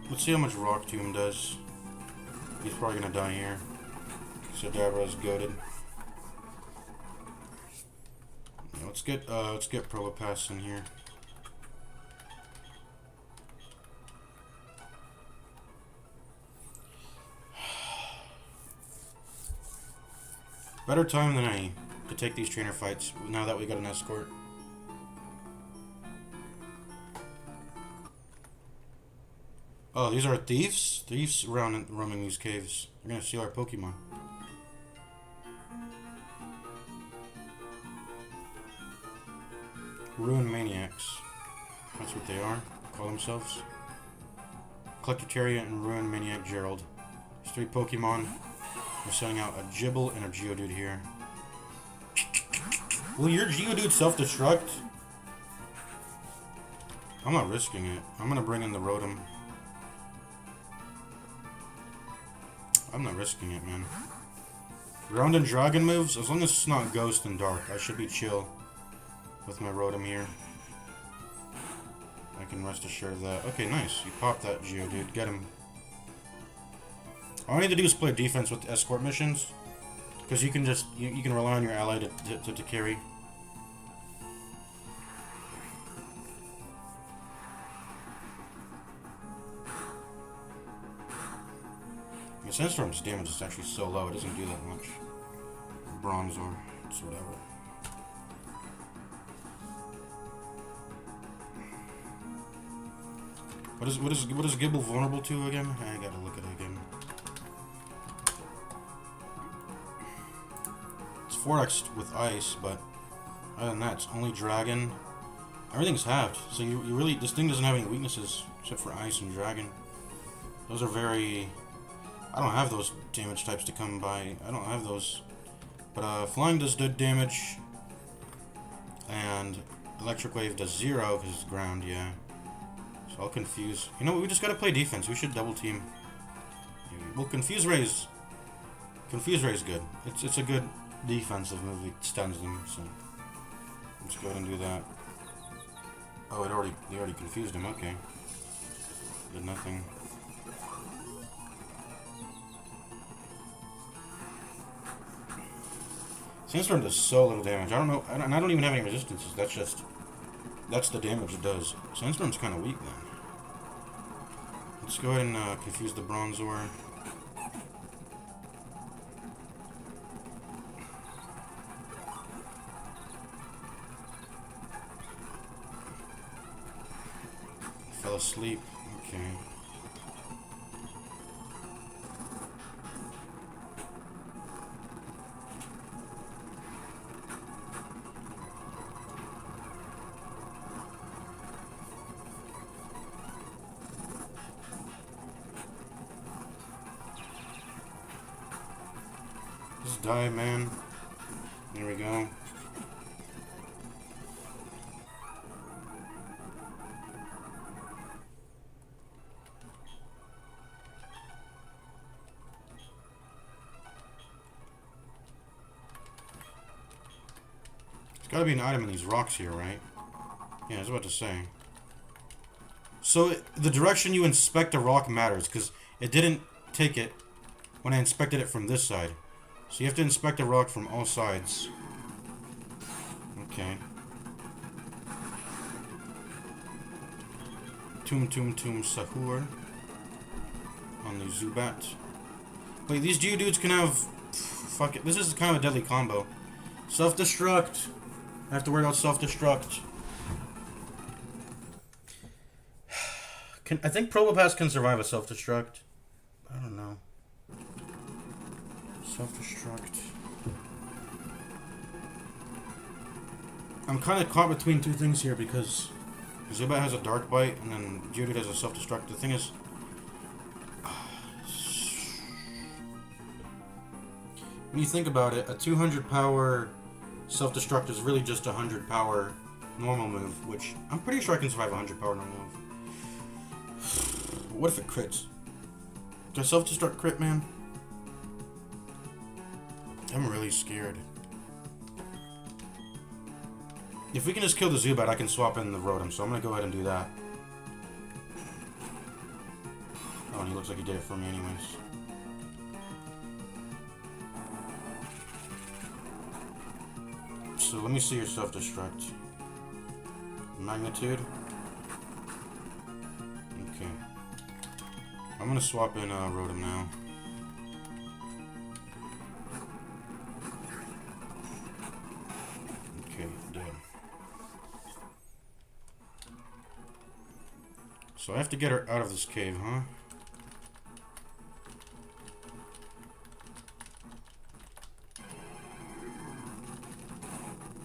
Let's see how much Rock Tomb does. He's probably gonna die here. Kadabra's goated. Yeah, let's get Probopass in here. Better time than any to take these trainer fights now that we got an escort. Oh, these are thieves? Thieves roaming these caves. They're gonna steal our Pokemon. Ruin Maniacs. That's what they are. Call themselves. Collectoteria and Ruin Maniac Gerald. There's 3 Pokemon. We're sending out a Gibble and a Geodude here. Will your Geodude self-destruct? I'm not risking it. I'm gonna bring in the Rotom. I'm not risking it, man. Ground and dragon moves, as long as it's not ghost and dark, I should be chill with my Rotom here. I can rest assured of that. Okay, nice. You popped that Geodude. Get him. All I need to do is play defense with escort missions, because you can just you can rely on your ally to carry. The Sandstorm's damage is actually so low, it doesn't do that much. Bronzor, it's whatever. What is Gibble vulnerable to again? I gotta look at it again. It's 4x with ice, but other than that, it's only dragon. Everything's halved, so you really, this thing doesn't have any weaknesses except for ice and dragon. Those are very, I don't have those damage types to come by. I don't have those. But flying does good damage, and electric wave does 0 because it's ground, yeah. So I'll confuse. You know what, we just gotta play defense. We should double team. Well, confuse raise. Confuse raise good. It's a good defensive move. It stuns them, so let's go ahead and do that. Oh, they already confused him. Okay, did nothing. Sandstorm does so little damage. I don't know, and I don't even have any resistances. That's the damage it does. Sandstorm's kind of weak then. Let's go ahead and confuse the Bronzor. Fell asleep. Okay. Just die, man. There we go. There's gotta be an item in these rocks here, right? Yeah, I was about to say. So, the direction you inspect a rock matters, because it didn't take it when I inspected it from this side. So you have to inspect a rock from all sides. Okay. Tum Sahur on the Zubat. Wait, these Geodudes can have... Fuck it. This is kind of a deadly combo. Self-destruct. I have to worry about self-destruct. I think Probopass can survive a self-destruct. I don't know. Self-destruct. I'm kind of caught between two things here because Zubat has a Dark Bite and then Geodude has a self-destruct. The thing is, when you think about it, a 200 power self-destruct is really just a 100 power normal move, which I'm pretty sure I can survive a 100 power normal move. What if it crits? Can I self-destruct crit, man? I'm really scared. If we can just kill the Zubat, I can swap in the Rotom, so I'm gonna go ahead and do that. Oh, and he looks like he did it for me anyways. So let me see your self-destruct. Magnitude. Okay. I'm gonna swap in Rotom now. Okay, dead. So I have to get her out of this cave, huh?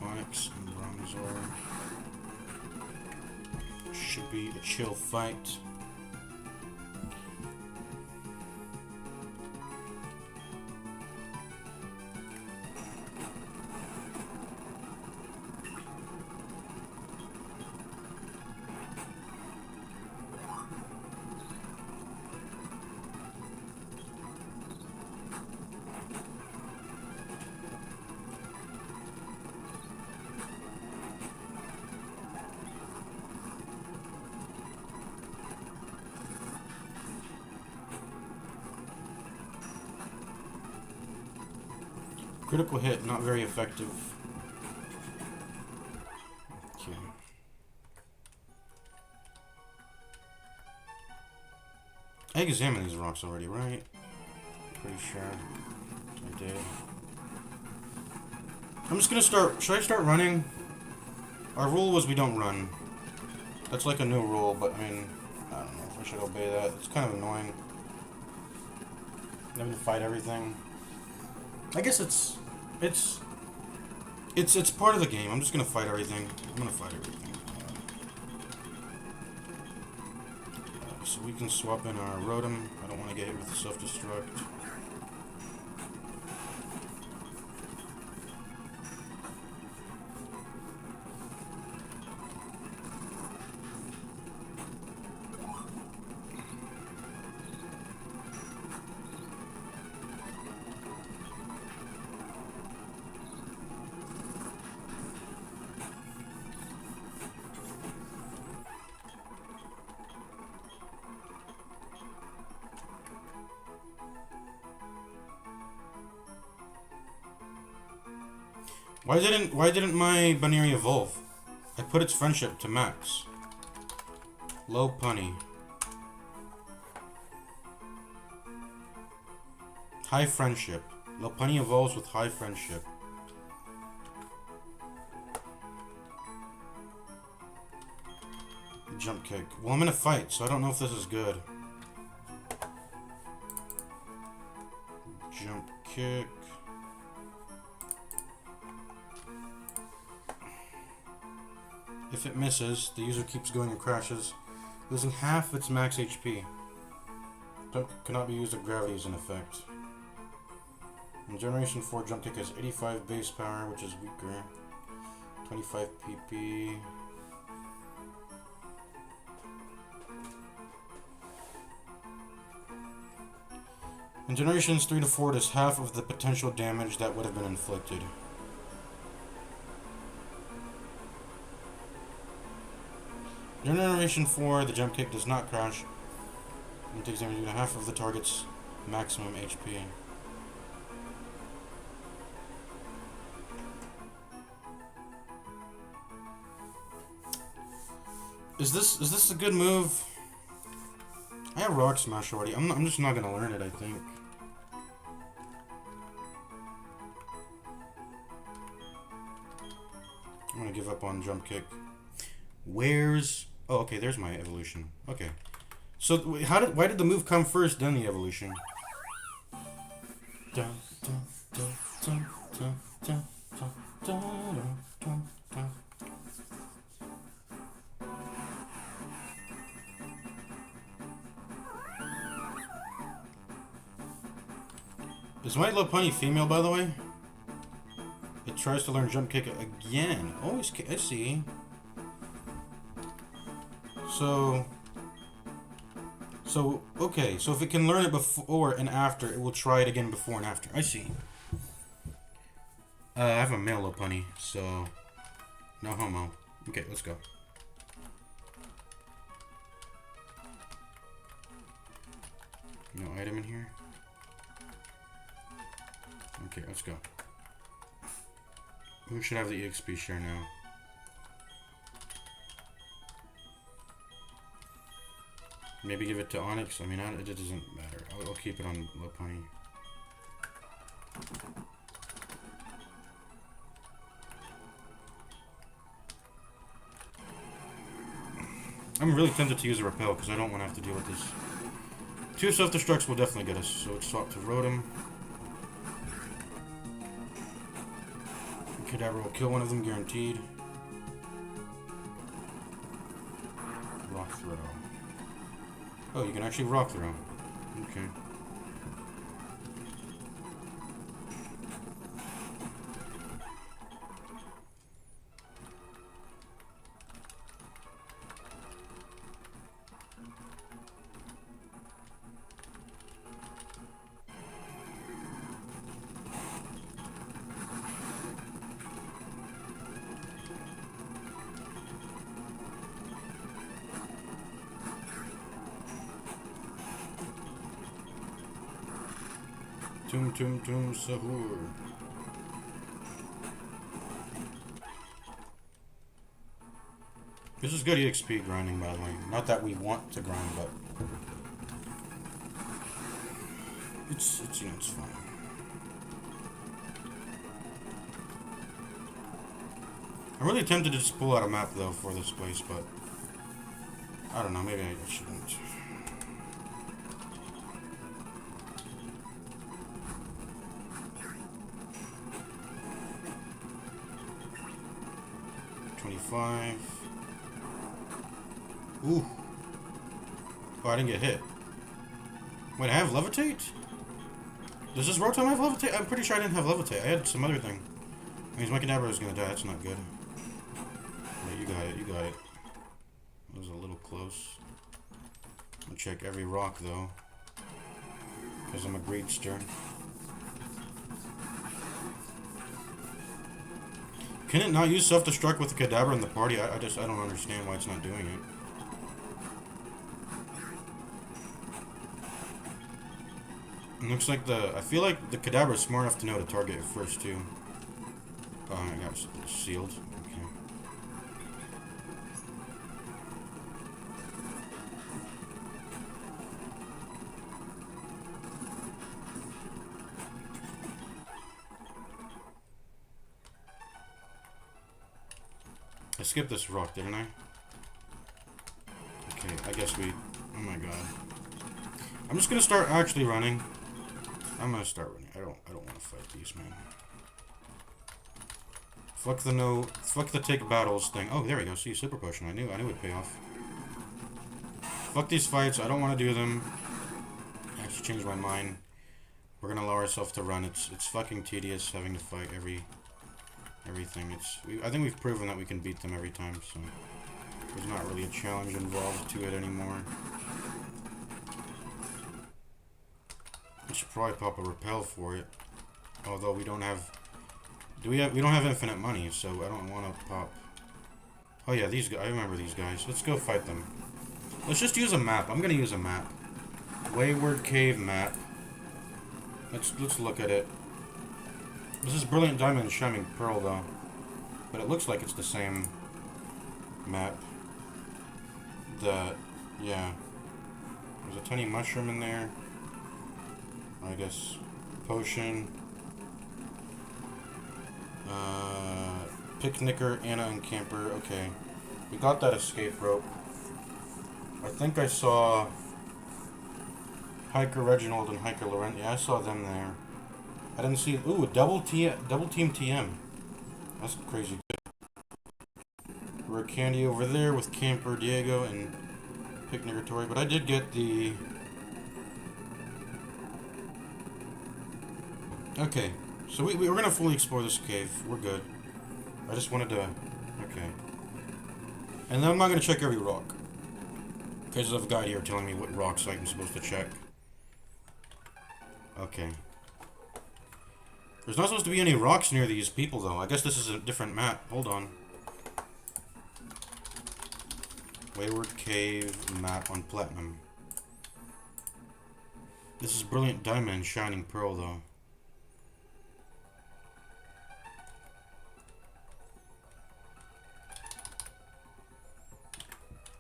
Onyx and Bronzor. Should be a chill fight. Critical hit, not very effective. Okay. I examined these rocks already, right? Pretty sure I did. I'm just gonna start. Should I start running? Our rule was we don't run. That's like a new rule, but I mean, I don't know if I should obey that. It's kind of annoying. Having to fight everything. I guess it's part of the game. I'm just gonna fight everything. I'm gonna fight everything. So we can swap in our Rotom. I don't want to get hit with the self-destruct. Why didn't my Baneri evolve? I put its friendship to max. Low punny. High friendship. Low punny evolves with high friendship. Jump kick. Well, I'm in a fight, so I don't know if this is good. Jump kick. If it misses, the user keeps going and crashes, losing half its max HP. Cannot be used if gravity is in effect. In Generation 4, Jump Kick has 85 base power, which is weaker. 25 PP. In Generations 3 to 4, it is half of the potential damage that would have been inflicted. In Generation 4, the Jump Kick does not crash and takes damage to half of the target's maximum HP. Is this a good move? I have Rock Smash already. I'm just not gonna learn it, I think. I'm gonna give up on Jump Kick. Where's... Oh, okay, there's my evolution. Okay. So, why did the move come first, then the evolution? Is my Lopunny female, by the way? It tries to learn Jump Kick again. Oh, I see. So, okay. So if it can learn it before and after, it will try it again before and after. I see. I have a male Lopunny, so... No homo. Okay, let's go. No item in here? Okay, let's go. Who should have the EXP share now? Maybe give it to Onyx. I mean, it doesn't matter. I'll keep it on Lopunny. I'm really tempted to use a Repel because I don't want to have to deal with this. 2 self-destructs will definitely get us. So let's swap to Rotom. Kadabra will kill one of them, guaranteed. Rock Throw. Oh, you can actually Rock Throw. Okay. Tum Tum Tum Sahur. This is good EXP grinding, by the way. Not that we want to grind, but it's you know, it's fine. I'm really tempted to just pull out a map though for this place, but I don't know. Maybe I shouldn't. Ooh. Oh, I didn't get hit. Wait, I have levitate? Does this rotom have levitate? I'm pretty sure I didn't have levitate. I had some other thing. That means my Kadabra is gonna die. That's not good. Wait, you got it. You got it. That was a little close. I'm gonna check every rock though, because I'm a greedster. Can it not use self-destruct with the Kadabra in the party? I don't understand why it's not doing it. It looks like I feel like the Kadabra is smart enough to know to target it first too. Oh, I got sealed. Okay. I skipped this rock, didn't I? Okay, I guess we... Oh my god. I'm just gonna start actually running. I'm gonna start running. I don't want to fight these, man. Fuck the take battles thing. Oh, there we go. See, super potion. I knew it'd pay off. Fuck these fights. I don't want to do them. I actually changed my mind. We're gonna allow ourselves to run. It's fucking tedious having to fight everything. I think we've proven that we can beat them every time, so there's not really a challenge involved to it anymore. I should probably pop a repel for it. Although we don't have... we don't have infinite money, so I don't want to pop... Oh yeah, these guys. I remember these guys. Let's go fight them. Let's just use a map. I'm gonna use a map. Wayward Cave map. Let's look at it. This is Brilliant Diamond and Shining Pearl, though. But it looks like it's the same map. Yeah. There's a tiny mushroom in there. I guess potion. Picnicker, Anna, and Camper. Okay. We got that escape rope. I think I saw Hiker Reginald and Hiker Laurent. Yeah, I saw them there. I didn't see... Ooh, double team TM. That's crazy good. We're Candy over there with Camper, Diego, and Picnicker Tori. But I did get the... Okay, so we're going to fully explore this cave. We're good. I just wanted to... Okay. And then I'm not going to check every rock. Because there's a guide here telling me what rocks I'm supposed to check. Okay. There's not supposed to be any rocks near these people, though. I guess this is a different map. Hold on. Wayward Cave map on Platinum. This is Brilliant Diamond, Shining Pearl, though.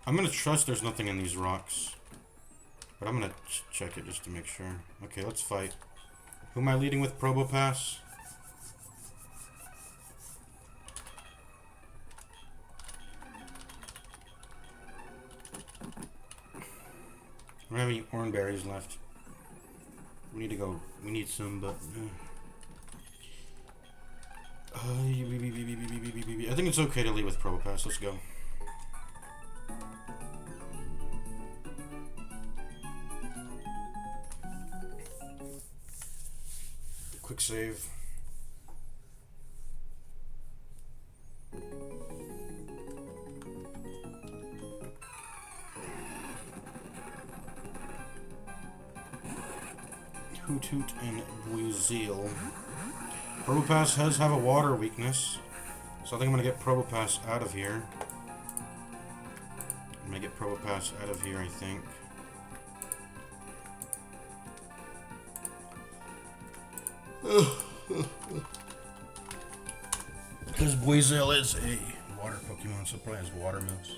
I'm gonna trust there's nothing in these rocks. But I'm gonna check it just to make sure. Okay, let's fight. Who am I leading with? Probopass? I don't have any oranberries left. We need to go. We need some, but... I think it's okay to lead with Probopass. Let's go. Quick save. Hoot Hoot and Buizel. Probopass does have a water weakness, so I think I'm gonna get Probopass out of here. I'm gonna get Probopass out of here, I think. Because Buizel is a water Pokemon, so it probably has water moves.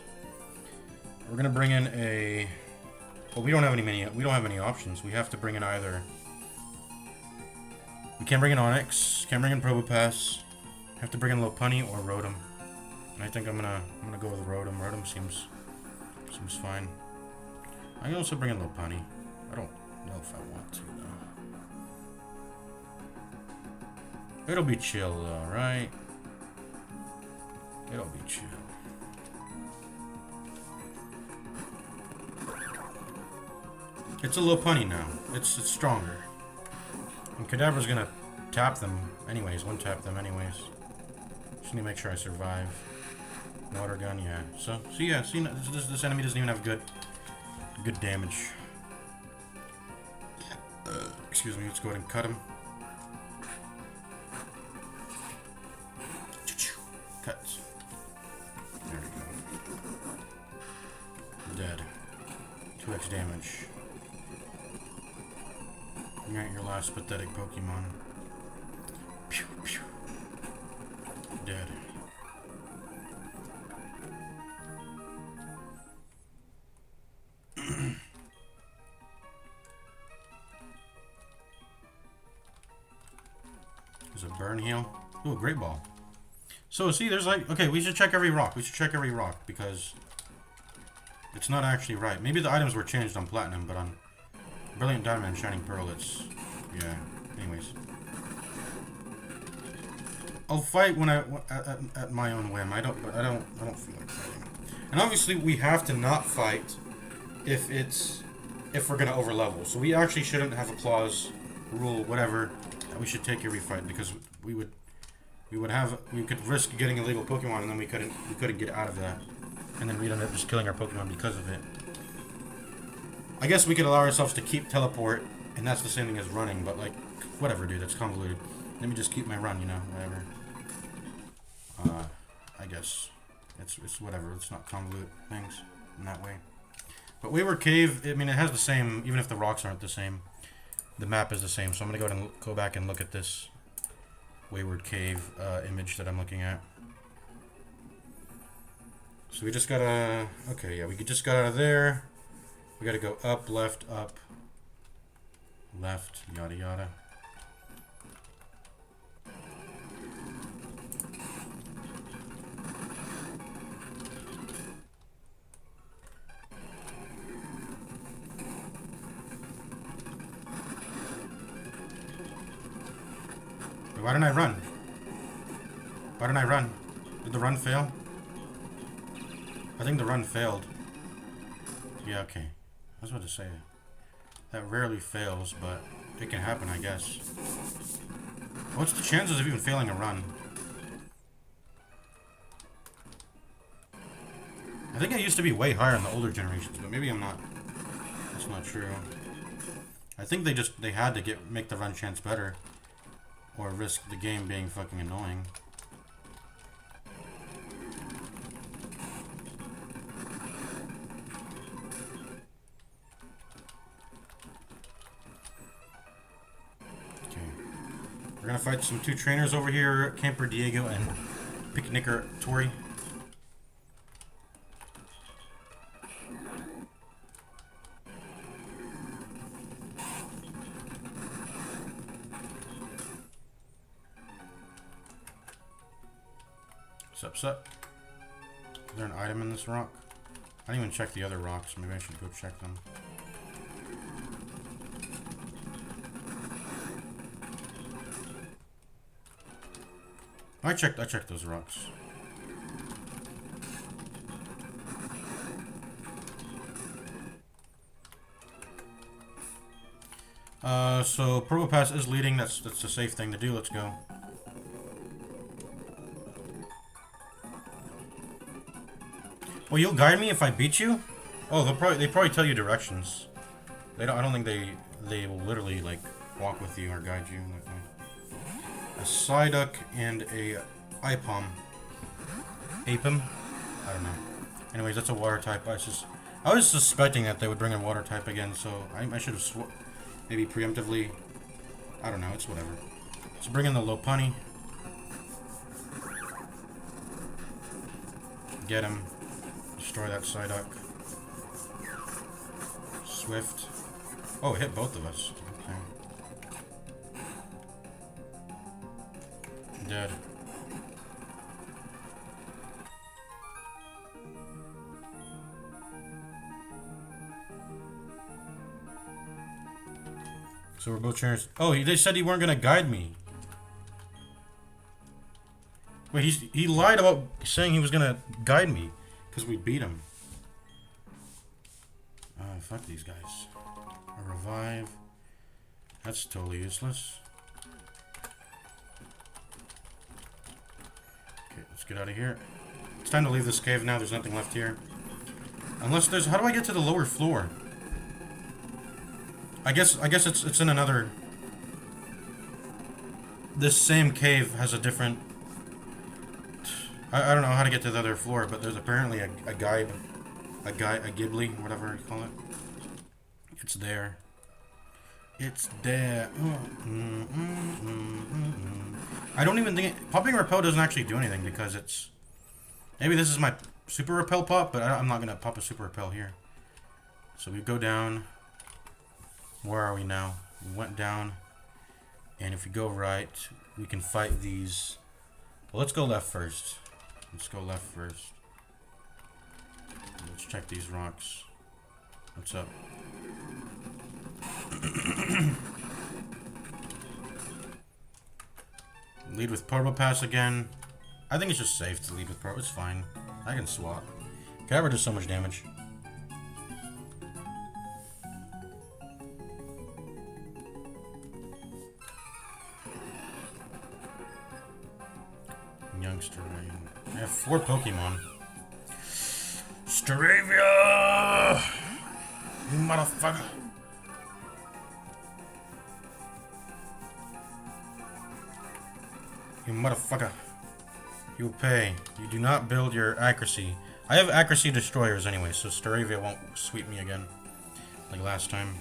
we're gonna bring in a. Well, we don't have any options. We have to bring in either. We can't bring in Onyx. Can't bring in Probopass. Have to bring in Lopunny or Rotom. And I think I'm gonna go with Rotom. Rotom seems fine. I can also bring in Lopunny. I don't know if I want to though. It'll be chill though, right? It'll be chill. It's a Lopunny now. It's stronger. And Kadabra's gonna tap them anyways, one tap them anyways. Just need to make sure I survive. Water gun, yeah. So yeah, see, this enemy doesn't even have good damage. Excuse me, let's go ahead and cut him. Cut. There we go. Dead. 2x damage. Alright, your last pathetic Pokemon. Pew, pew. Dead. There's a burn heal. Ooh, a great ball. So see, there's like, okay, we should check every rock. We should check every rock because it's not actually right. Maybe the items were changed on Platinum, but on Brilliant Diamond and Shining Pearl, it's, yeah. Anyways, I'll fight when at my own whim. I don't feel like fighting. And obviously, we have to not fight if we're gonna overlevel. So we actually shouldn't have a clause, rule, whatever, that we should take every fight because we could risk getting illegal Pokemon and then we couldn't get out of that, and then we'd end up just killing our Pokemon because of it. I guess we could allow ourselves to keep teleport, and that's the same thing as running, but like, whatever, dude, that's convoluted. Let me just keep my run, you know, whatever. I guess it's whatever. Let's not convolute things in that way. But Wayward Cave, I mean, it has the same, even if the rocks aren't the same, the map is the same. So I'm gonna go back and look at this Wayward Cave image that I'm looking at. So we just gotta, okay, yeah, we just got out of there. We gotta go up, left, yada yada. Why didn't I run? Why didn't I run? Did the run fail? I think the run failed. Yeah, okay. I was about to say, that rarely fails, but it can happen, I guess. What's the chances of even failing a run? I think it used to be way higher in the older generations, but maybe I'm not. That's not true. I think they had to make the run chance better, or risk the game being fucking annoying. We're gonna fight some two trainers over here, Camper Diego and Picnicker Tori. Sup. Is there an item in this rock? I didn't even check the other rocks. Maybe I should go check them. I checked those rocks. So Probopass is leading. That's a safe thing to do. Let's go. Well, you'll guide me if I beat you? Oh, they probably tell you directions. I don't think they will literally like walk with you or guide you. A Psyduck and a Ipom. Apom? I don't know. Anyways, that's a water type. I was suspecting that they would bring a water type again, so I should have maybe preemptively. I don't know. It's whatever. Let's bring in the Lopunny. Get him. Destroy that Psyduck. Swift. Oh, it hit both of us. Okay. Dead. So we're both chairs. Oh, they said he weren't gonna guide me. Wait, he lied about saying he was gonna guide me because we beat him. Fuck these guys. A revive. That's totally useless. Okay, let's get out of here. It's time to leave this cave now. There's nothing left here. Unless there's... How do I get to the lower floor? I guess it's in another... This same cave has a different... I don't know how to get to the other floor, but there's apparently a guide... A ghibli, whatever you call it. It's there. It's there. I don't even think... Popping repel doesn't actually do anything because it's... Maybe this is my super repel pop, but I'm not going to pop a super repel here. So we go down. Where are we now? We went down. And if we go right, we can fight these. Well, let's go left first. Let's go left first. Let's check these rocks. What's up? Lead with Purple Pass again. I think it's just safe to lead with Purple. It's fine. I can swap. Cadabra does so much damage. Youngster. I have 4 Pokemon. Staravia! You motherfucker! You motherfucker. You pay. You do not build your accuracy. I have accuracy destroyers anyway, so Staravia won't sweep me again. Like last time.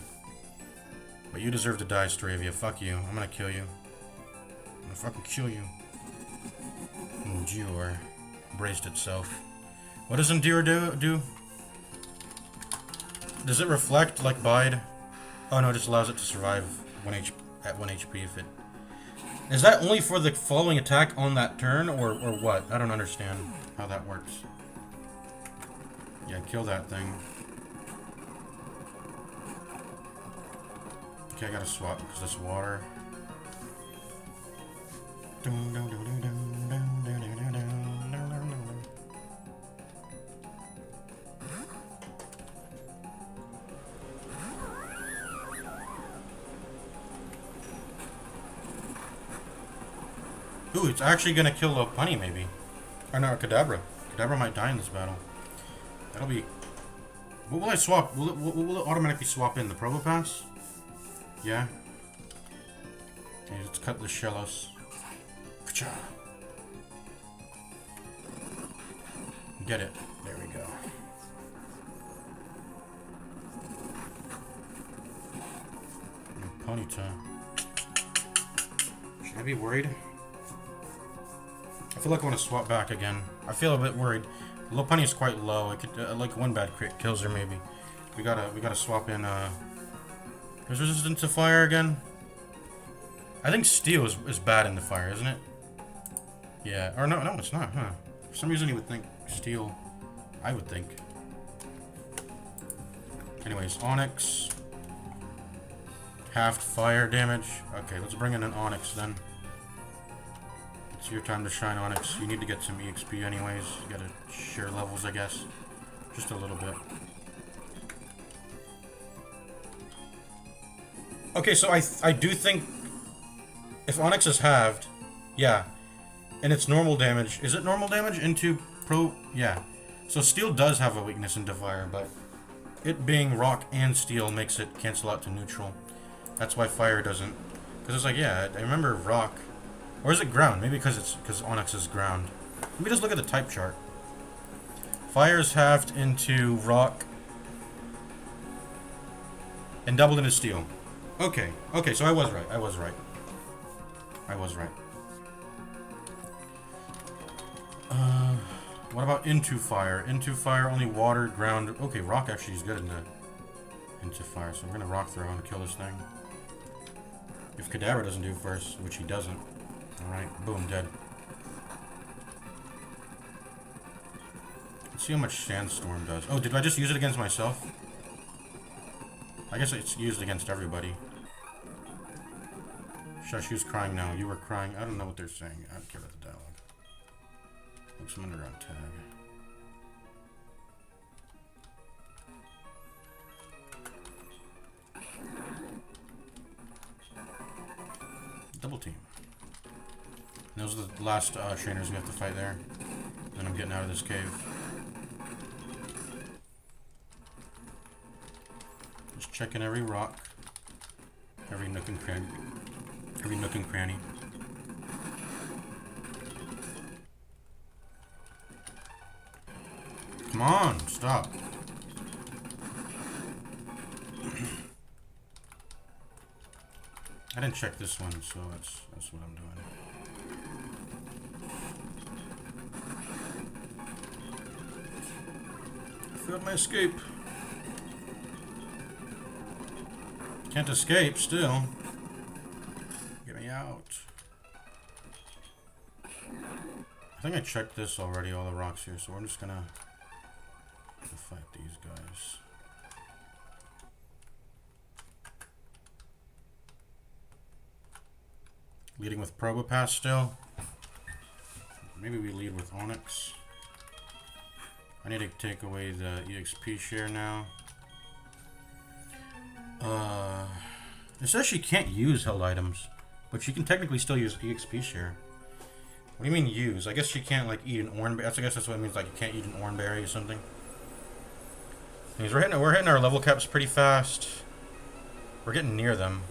But you deserve to die, Staravia. Fuck you. I'm gonna kill you. I'm gonna fucking kill you. Endure. Braced itself. What does Endure do? Does it reflect like Bide? Oh no, it just allows it to survive at 1 HP if it... Is that only for the following attack on that turn, or what? I don't understand how that works. Yeah, kill that thing. Okay, I gotta swap because that's water. Ooh, it's actually gonna kill Lopunny, maybe. Or no, Kadabra. Kadabra might die in this battle. That'll be... What will I swap? Will it automatically swap in? The Probopass? Yeah. Okay, let's cut the Shellos. Get it. There we go. Ponyta. Should I be worried? I feel like I want to swap back again. I feel a bit worried. Lopunny is quite low. It could like one bad crit kills her maybe. We gotta swap in. Is resistant to fire again? I think steel is bad in the fire, isn't it? Yeah. Or no, it's not. Huh? For some reason you would think steel. I would think. Anyways, Onyx. Halved fire damage. Okay, let's bring in an Onyx then. It's your time to shine, Onyx. You need to get some EXP anyways. You gotta share levels, I guess. Just a little bit. Okay, so I do think if Onyx is halved, yeah, and it's normal damage. Is it normal damage into pro? Yeah. So steel does have a weakness into fire, but it being rock and steel makes it cancel out to neutral. That's why fire doesn't. Because it's like, yeah, I remember rock. Or is it ground? Maybe because Onyx is ground. Let me just look at the type chart. Fire is halved into rock and doubled into steel. Okay, so I was right. I was right. What about into fire? Into fire, only water, ground. Okay, rock actually is good into fire. So I'm gonna rock throw and kill this thing. If Cadaver doesn't do first, which he doesn't. Alright, boom, dead. Let's see how much Sandstorm does. Oh, did I just use it against myself? I guess it's used against everybody. Shush, who's crying now? You were crying. I don't know what they're saying. I don't care about the dialogue. Looks some underground tag. Double team. And those are the last trainers we have to fight there. Then I'm getting out of this cave. Just checking every rock, every nook and cranny, Come on, stop. I didn't check this one, so that's what I'm doing. I failed my escape. Can't escape still. Get me out. I think I checked this already, all the rocks here, so we're just gonna fight these guys. Leading with Probopass still. Maybe we lead with Onyx. I need to take away the EXP share now. It says she can't use held items, but she can technically still use EXP share. What do you mean use? I guess she can't like eat an orange berry. I guess that's what it means, like you can't eat an orange berry or something. Anyways, we're hitting our level caps pretty fast. We're getting near them.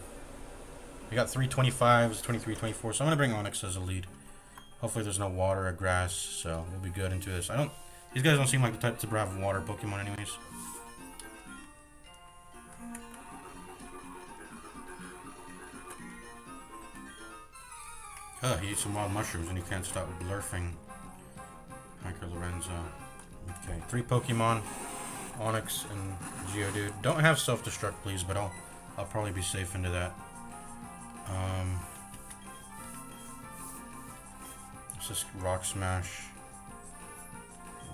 We got 325s, 23, 24, so I'm gonna bring Onyx as a lead. Hopefully there's no water or grass, so we'll be good into this. These guys don't seem like the type to have water Pokemon anyways. He eats some wild mushrooms and he can't stop blurfing. Hacker Lorenzo. Okay, 3 Pokemon. Onyx and Geodude. Don't have self-destruct, please, but I'll probably be safe into that. Let's just Rock Smash.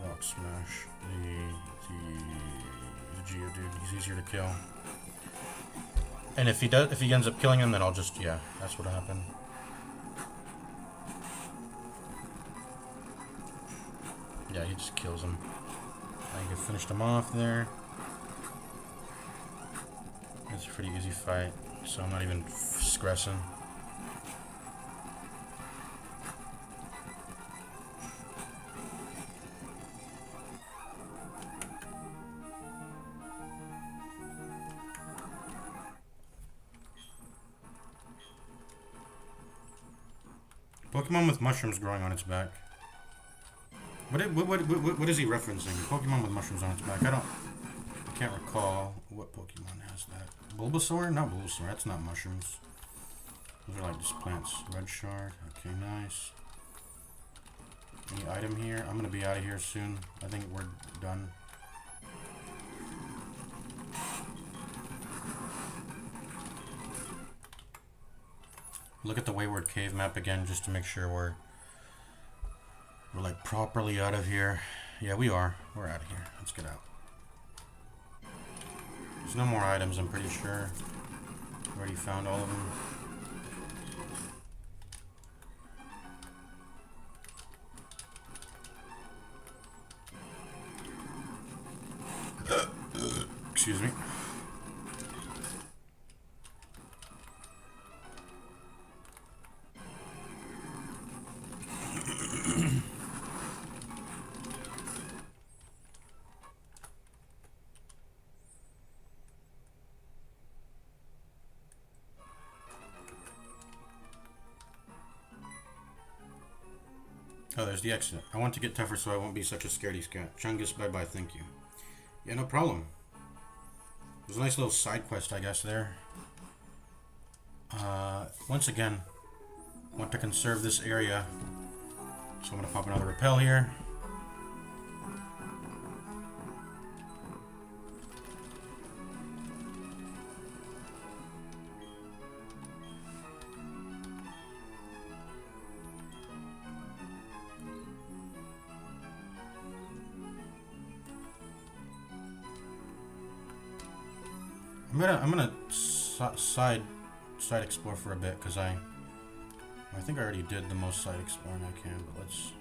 Rock Smash the Geodude. He's easier to kill. And if he ends up killing him, then I'll just, yeah, that's what'll happen. Yeah, he just kills him. I can finish him off there. It's a pretty easy fight, so I'm not even stressing. Pokemon with mushrooms growing on its back. What is he referencing? Pokemon with mushrooms on its back. I can't recall what Pokemon has that. Bulbasaur? Not Bulbasaur. That's not mushrooms. Those are like just plants. Red Shard. Okay, nice. Any item here? I'm gonna be out of here soon. I think we're done. Look at the Wayward Cave map again, just to make sure we're like properly out of here. Yeah, we are. We're out of here. Let's get out. There's no more items, I'm pretty sure. Already found all of them. Excuse me. Oh, there's the exit. I want to get tougher so I won't be such a scaredy scat. Chungus, bye-bye, thank you. Yeah, no problem. There's a nice little side quest, I guess, there. Once again, I want to conserve this area. So I'm going to pop another repel here. I'm gonna side explore for a bit because I think I already did the most side exploring I can, but let's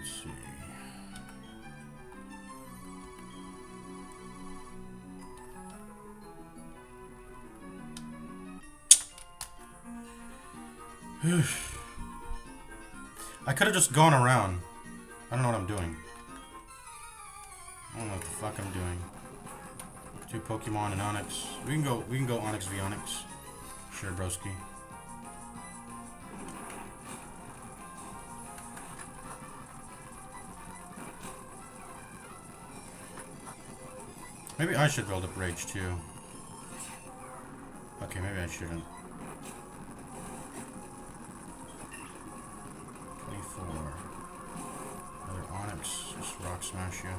see. I could have just gone around. I don't know what I'm doing. I don't know what the fuck I'm doing. 2 Pokemon and Onyx. We can go Onyx v Onyx. Sure, broski. Maybe I should build up Rage too. Okay, maybe I shouldn't. 24. Another Onyx. Just rock smash you.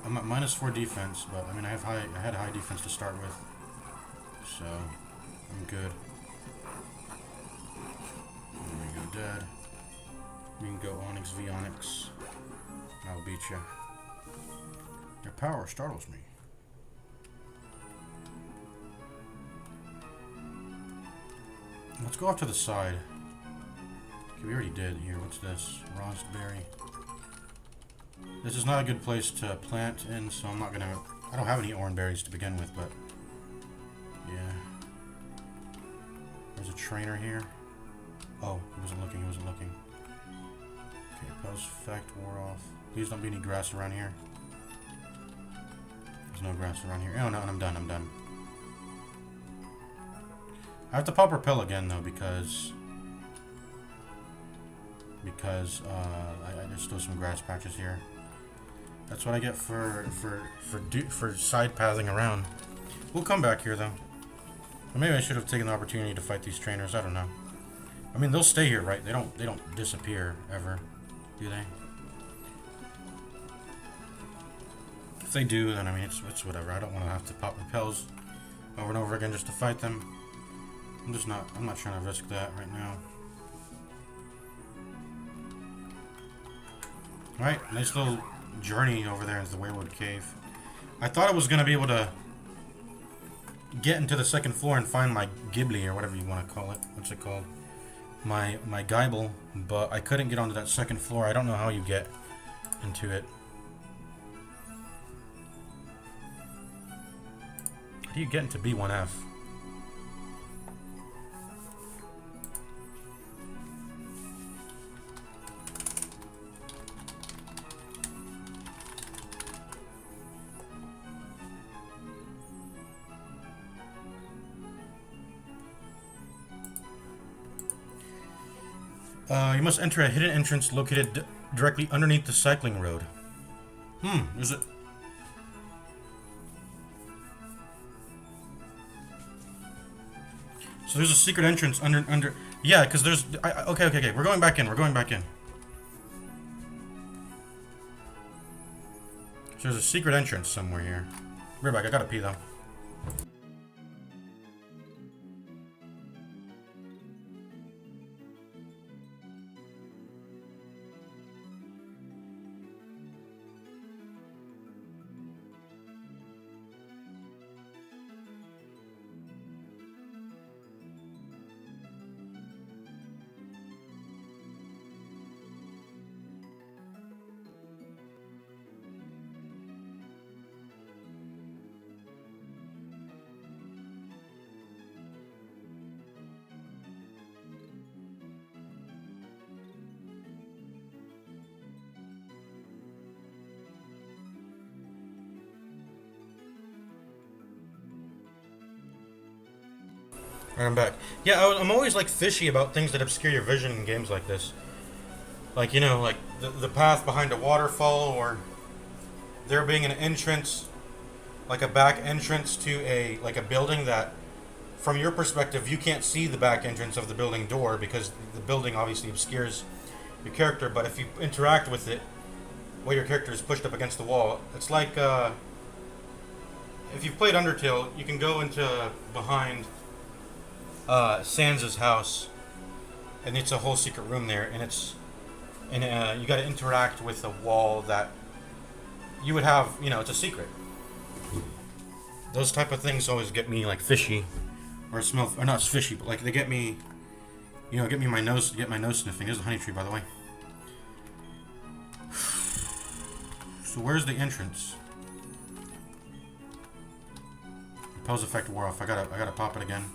I'm at -4 defense, but I mean I had high defense to start with, so I'm good. There we go, dead. We can go Onyx v Onyx. I'll beat you. Your power startles me. Let's go off to the side. Okay, we already did here. What's this? Raspberry. This is not a good place to plant in, so I'm not gonna... I don't have any orange berries to begin with, but... Yeah. There's a trainer here. Oh, he wasn't looking, he wasn't looking. Okay, post effect wore off. Please don't be any grass around here. There's no grass around here. Oh no, I'm done, I'm done. I have to pop repel again though, because there's still some grass patches here. That's what I get for side pathing around. We'll come back here though. Or maybe I should have taken the opportunity to fight these trainers. I don't know. I mean, they'll stay here, right? They don't disappear ever, do they? If they do, then I mean it's whatever. I don't want to have to pop repels over and over again just to fight them. I'm not trying to risk that right now. Alright, nice little journey over there into the Wayward Cave. I thought I was going to be able to get into the second floor and find my Ghibli, or whatever you want to call it. What's it called? My Geibel, but I couldn't get onto that second floor. I don't know how you get into it. How do you get into B1F? You must enter a hidden entrance located directly underneath the cycling road. Is it? So there's a secret entrance under. Yeah, because there's. Okay. We're going back in. So there's a secret entrance somewhere here. We're back. I gotta pee though. Alright, I'm back. Yeah, I'm always like fishy about things that obscure your vision in games like this. Like, you know, like the path behind a waterfall, or there being an entrance, like a back entrance to a building that, from your perspective, you can't see the back entrance of the building door because the building obviously obscures your character. But if you interact with it, while your character is pushed up against the wall, it's like if you've played Undertale, you can go into behind Sans' house, and it's a whole secret room there, and you got to interact with a wall that you would have, you know, it's a secret. Those type of things always get me like fishy, or smell, or not fishy, but like they get me, you know, get my nose sniffing. There's a honey tree, by the way. So where's the entrance? Repels effect wore off. I gotta pop it again.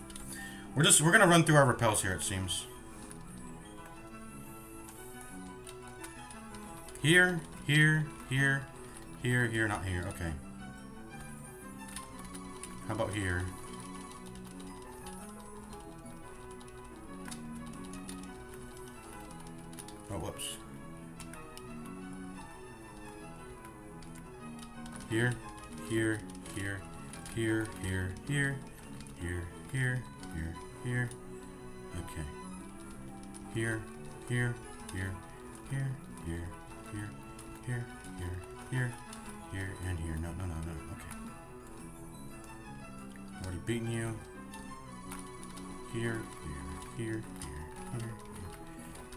We're gonna run through our repels here, it seems. Here, here, here, here, here, not here. Okay. How about here? Oh, whoops. Here, here, here, here, here, here, here, here, here, here. Okay. Here, here, here, here, here, here, here, here, here, here, and here. No, no, no, no. Okay. Already beaten you. Here, here, here, here,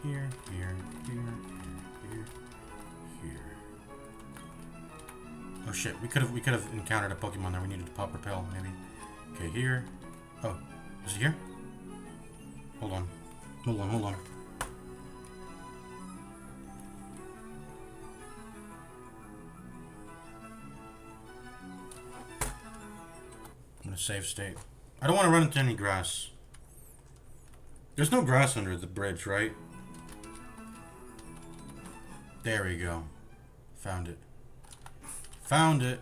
here, here, here, here, here. Oh shit! We could have encountered a Pokemon there. We needed to pop repel, maybe. Okay, here. Oh, is it here? Hold on. Hold on. Hold on. I'm gonna save state. I don't want to run into any grass. There's no grass under the bridge, right? There we go. Found it. Found it.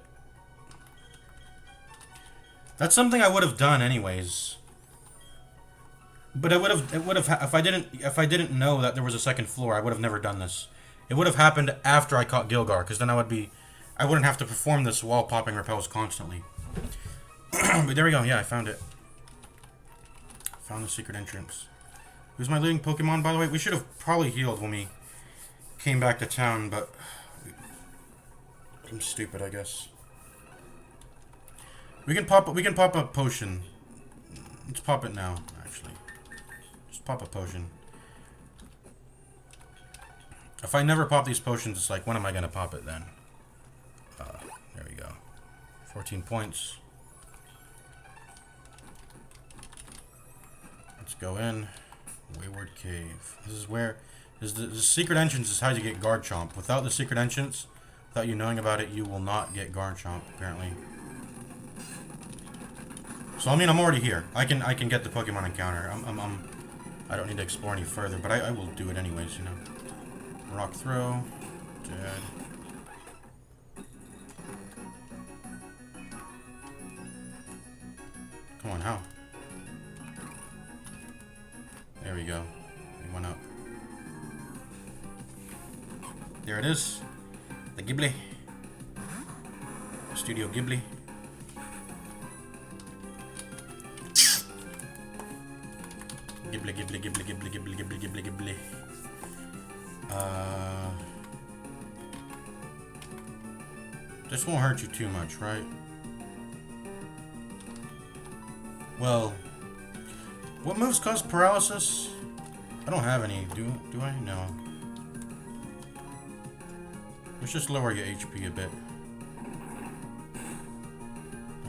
That's something I would have done anyways. But it would have if I didn't know that there was a second floor, I would have never done this. It would have happened after I caught Gilgar, because then I wouldn't have to perform this wall popping repels constantly. But there we go. Yeah, I found it. Found the secret entrance. Who's my leading Pokemon, by the way? We should have probably healed when we came back to town, but I'm stupid, I guess. We can pop a potion. Let's pop it now, actually. Just pop a potion. If I never pop these potions, it's like, when am I gonna pop it then? There we go. 14 points. Let's go in. Wayward Cave. This is where... the secret entrance is how you get Garchomp. Without the secret entrance, without you knowing about it, you will not get Garchomp, apparently. So I mean, I'm already here. I can get the Pokemon encounter. I don't need to explore any further, but I will do it anyways, you know. Rock throw. Dead. Come on, how? There we go. We went up. There it is. The Ghibli. Studio Ghibli. Ghibli, Ghibli, Ghibli, Ghibli, Ghibli, Ghibli, Ghibli, Ghibli. This won't hurt you too much, right? Well, what moves cause paralysis? I don't have any. Do I? No. Let's just lower your HP a bit.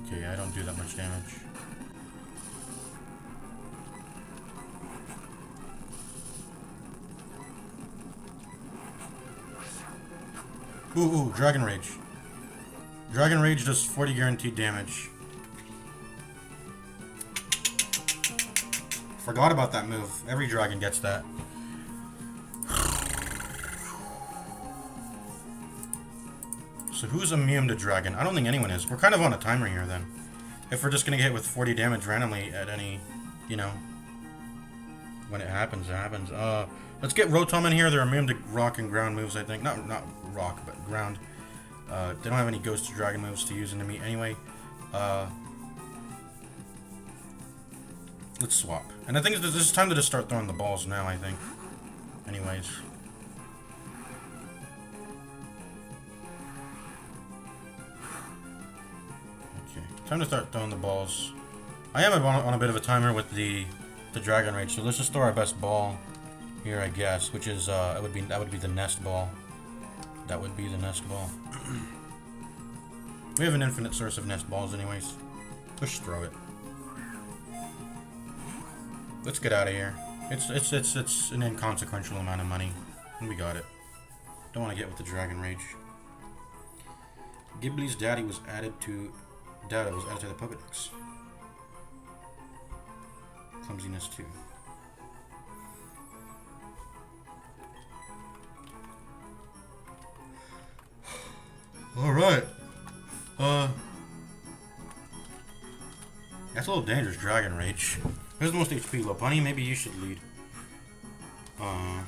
Okay, I don't do that much damage. Ooh, Dragon Rage. Dragon Rage does 40 guaranteed damage. Forgot about that move. Every dragon gets that. So who's immune to dragon? I don't think anyone is. We're kind of on a timer here then. If we're just gonna get hit with 40 damage randomly at any, you know, when it happens, it happens. Let's get Rotom in here. They're immune to rock and ground moves, I think. Not rock, but ground. They don't have any ghost dragon moves to use into me anyway. Let's swap. And I think this is time to just start throwing the balls now, I think. Anyways. Okay, time to start throwing the balls. I am on a bit of a timer with the Dragon Rage, so let's just throw our best ball here, I guess, which is that would be the nest ball. That would be the nest ball. We have an infinite source of nest balls anyways. Let's just throw it. Let's get out of here. It's an inconsequential amount of money. And we got it. Don't want to get with the Dragon Rage. Ghibli's data was added to the puppet decks. Clumsiness too. Alright. That's a little dangerous, Dragon Rage. Who's the most HP low? Bunny, maybe you should lead. I'm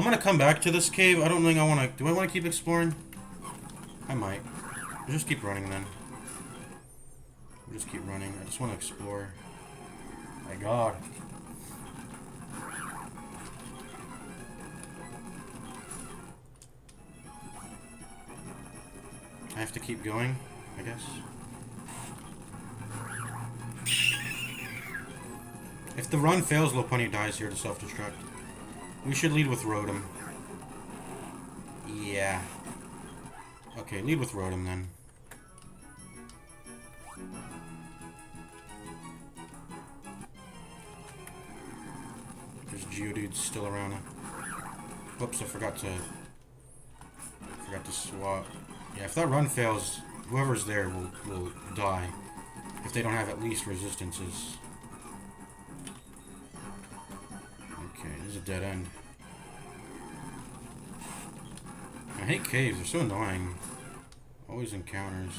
gonna come back to this cave. I don't think I wanna... Do I wanna keep exploring? I might. We'll just keep running then. We'll just keep running. I just wanna explore. My god. I have to keep going, I guess. If the run fails, Lopunny dies here to self-destruct. We should lead with Rotom. Yeah. Okay, lead with Rotom then. There's Geodudes still around. Whoops, I forgot to swap. Yeah, if that run fails, whoever's there will die. If they don't have at least resistances. Okay, this is a dead end. I hate caves, they're so annoying. Always encounters.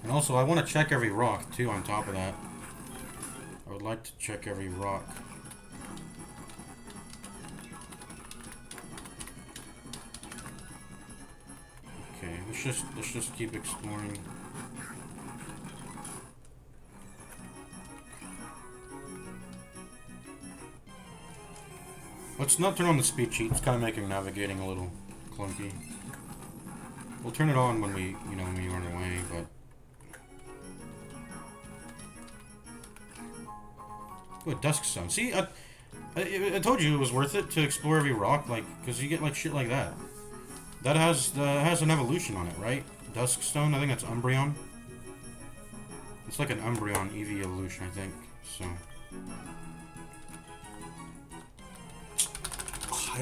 And also, I want to check every rock, too, on top of that. I would like to check every rock. Okay, let's just keep exploring. Let's not turn on the speed cheat. It's kind of making navigating a little clunky. We'll turn it on when we run away, but... Ooh, a Duskstone. See, I told you it was worth it to explore every rock, like, because you get, like, shit like that. That has an evolution on it, right? Duskstone, I think that's Umbreon. It's like an Umbreon EV evolution, I think, so...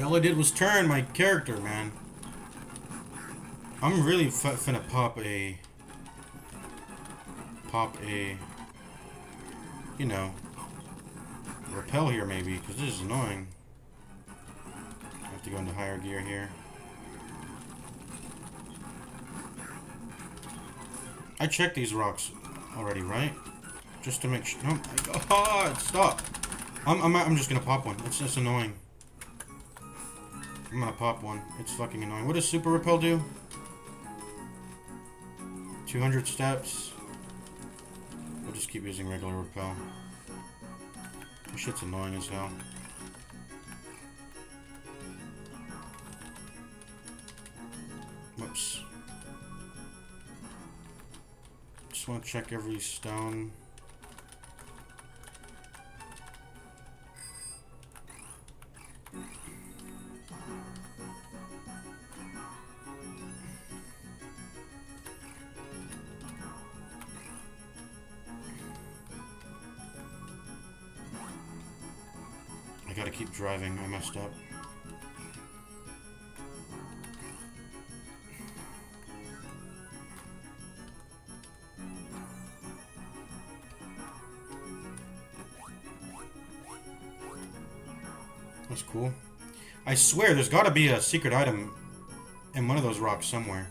All I did was turn my character, man. I'm really finna pop a, you know, repel here maybe, because this is annoying. I have to go into higher gear here. I checked these rocks already, right? Just to make sure. Oh my god, stop! I'm just gonna pop one. It's just annoying. I'm gonna pop one. It's fucking annoying. What does Super Repel do? 200 steps. We'll just keep using regular Repel. This shit's annoying as hell. Whoops. Just want to check every stone. I gotta keep driving, I messed up. That's cool. I swear there's gotta be a secret item in one of those rocks somewhere.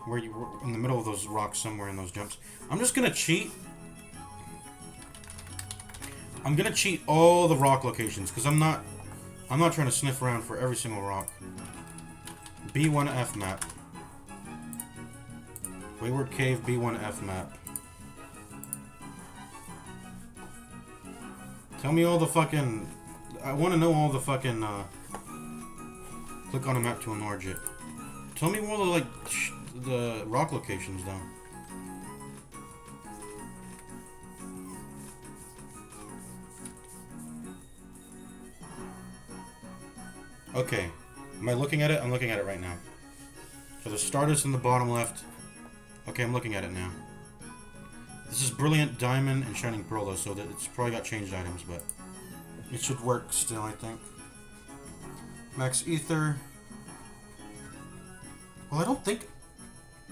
Where you were in the middle of those rocks somewhere in those jumps. I'm just gonna cheat. I'm gonna cheat all the rock locations because I'm not trying to sniff around for every single rock. B1F map. Wayward Cave B1F map. Tell me all the fucking... I want to know all the fucking... click on a map to enlarge it. Tell me all the, like, the rock locations, though. Okay. Am I looking at it? I'm looking at it right now. So the Stardust in the bottom left. Okay, I'm looking at it now. This is Brilliant Diamond and Shining Pearl, though, so that it's probably got changed items, but it should work still, I think. Max Ether. Well, I don't think...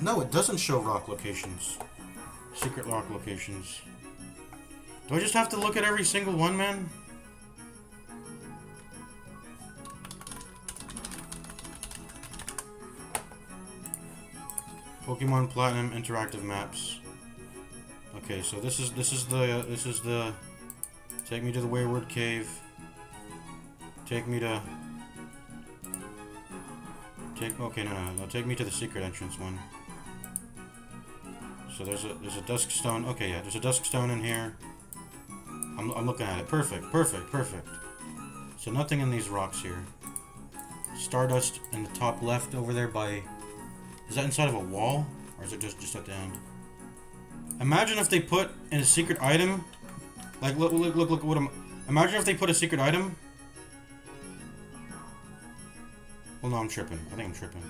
No, it doesn't show rock locations. Secret rock locations. Do I just have to look at every single one, man? Pokemon Platinum interactive maps. Okay, so this is the take me to the Wayward Cave. Take me to no, take me to the secret entrance one. So there's a dusk stone. Okay, yeah, there's a dusk stone in here. I'm looking at it. Perfect, perfect, perfect. So nothing in these rocks here. Stardust in the top left over there by... Is that inside of a wall? Or is it just at the end? Imagine if they put in a secret item... Like, look what I'm... Imagine if they put a secret item... Well, no, I'm tripping. I think I'm tripping.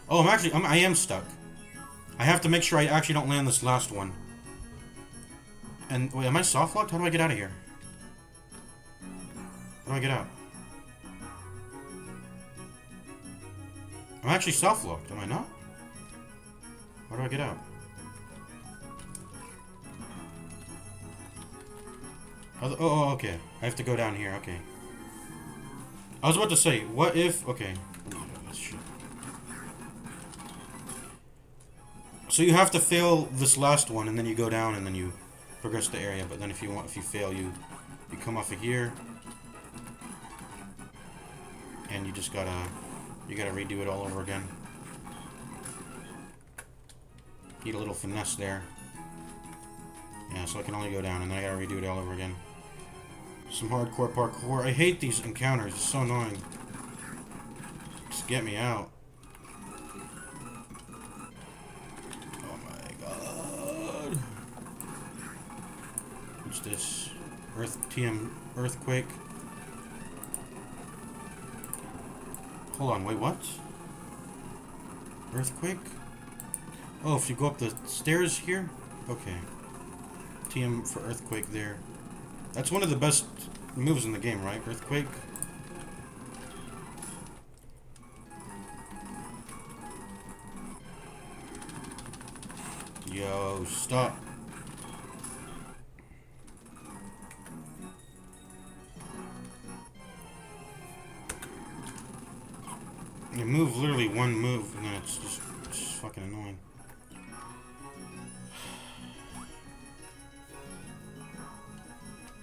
Oh, I am stuck. I have to make sure I actually don't land this last one. And, wait, am I soft locked? How do I get out of here? How do I get out? I'm actually soft locked, am I not? How do I get out? Oh, okay. I have to go down here, okay. I was about to say, what if... Okay. So you have to fail this last one, and then you go down, and then you progress the area. But then if you fail, you come off of here, and you just gotta redo it all over again. Need a little finesse there. Yeah, so I can only go down, and then I gotta redo it all over again. Some hardcore parkour. I hate these encounters. It's so annoying. Just get me out. Oh my god. What's this? Earthquake. Hold on, wait, what? Earthquake? Oh, if you go up the stairs here? Okay. TM for Earthquake there. That's one of the best moves in the game, right? Earthquake. Yo, stop. You move literally one move, and then it's just fucking annoying.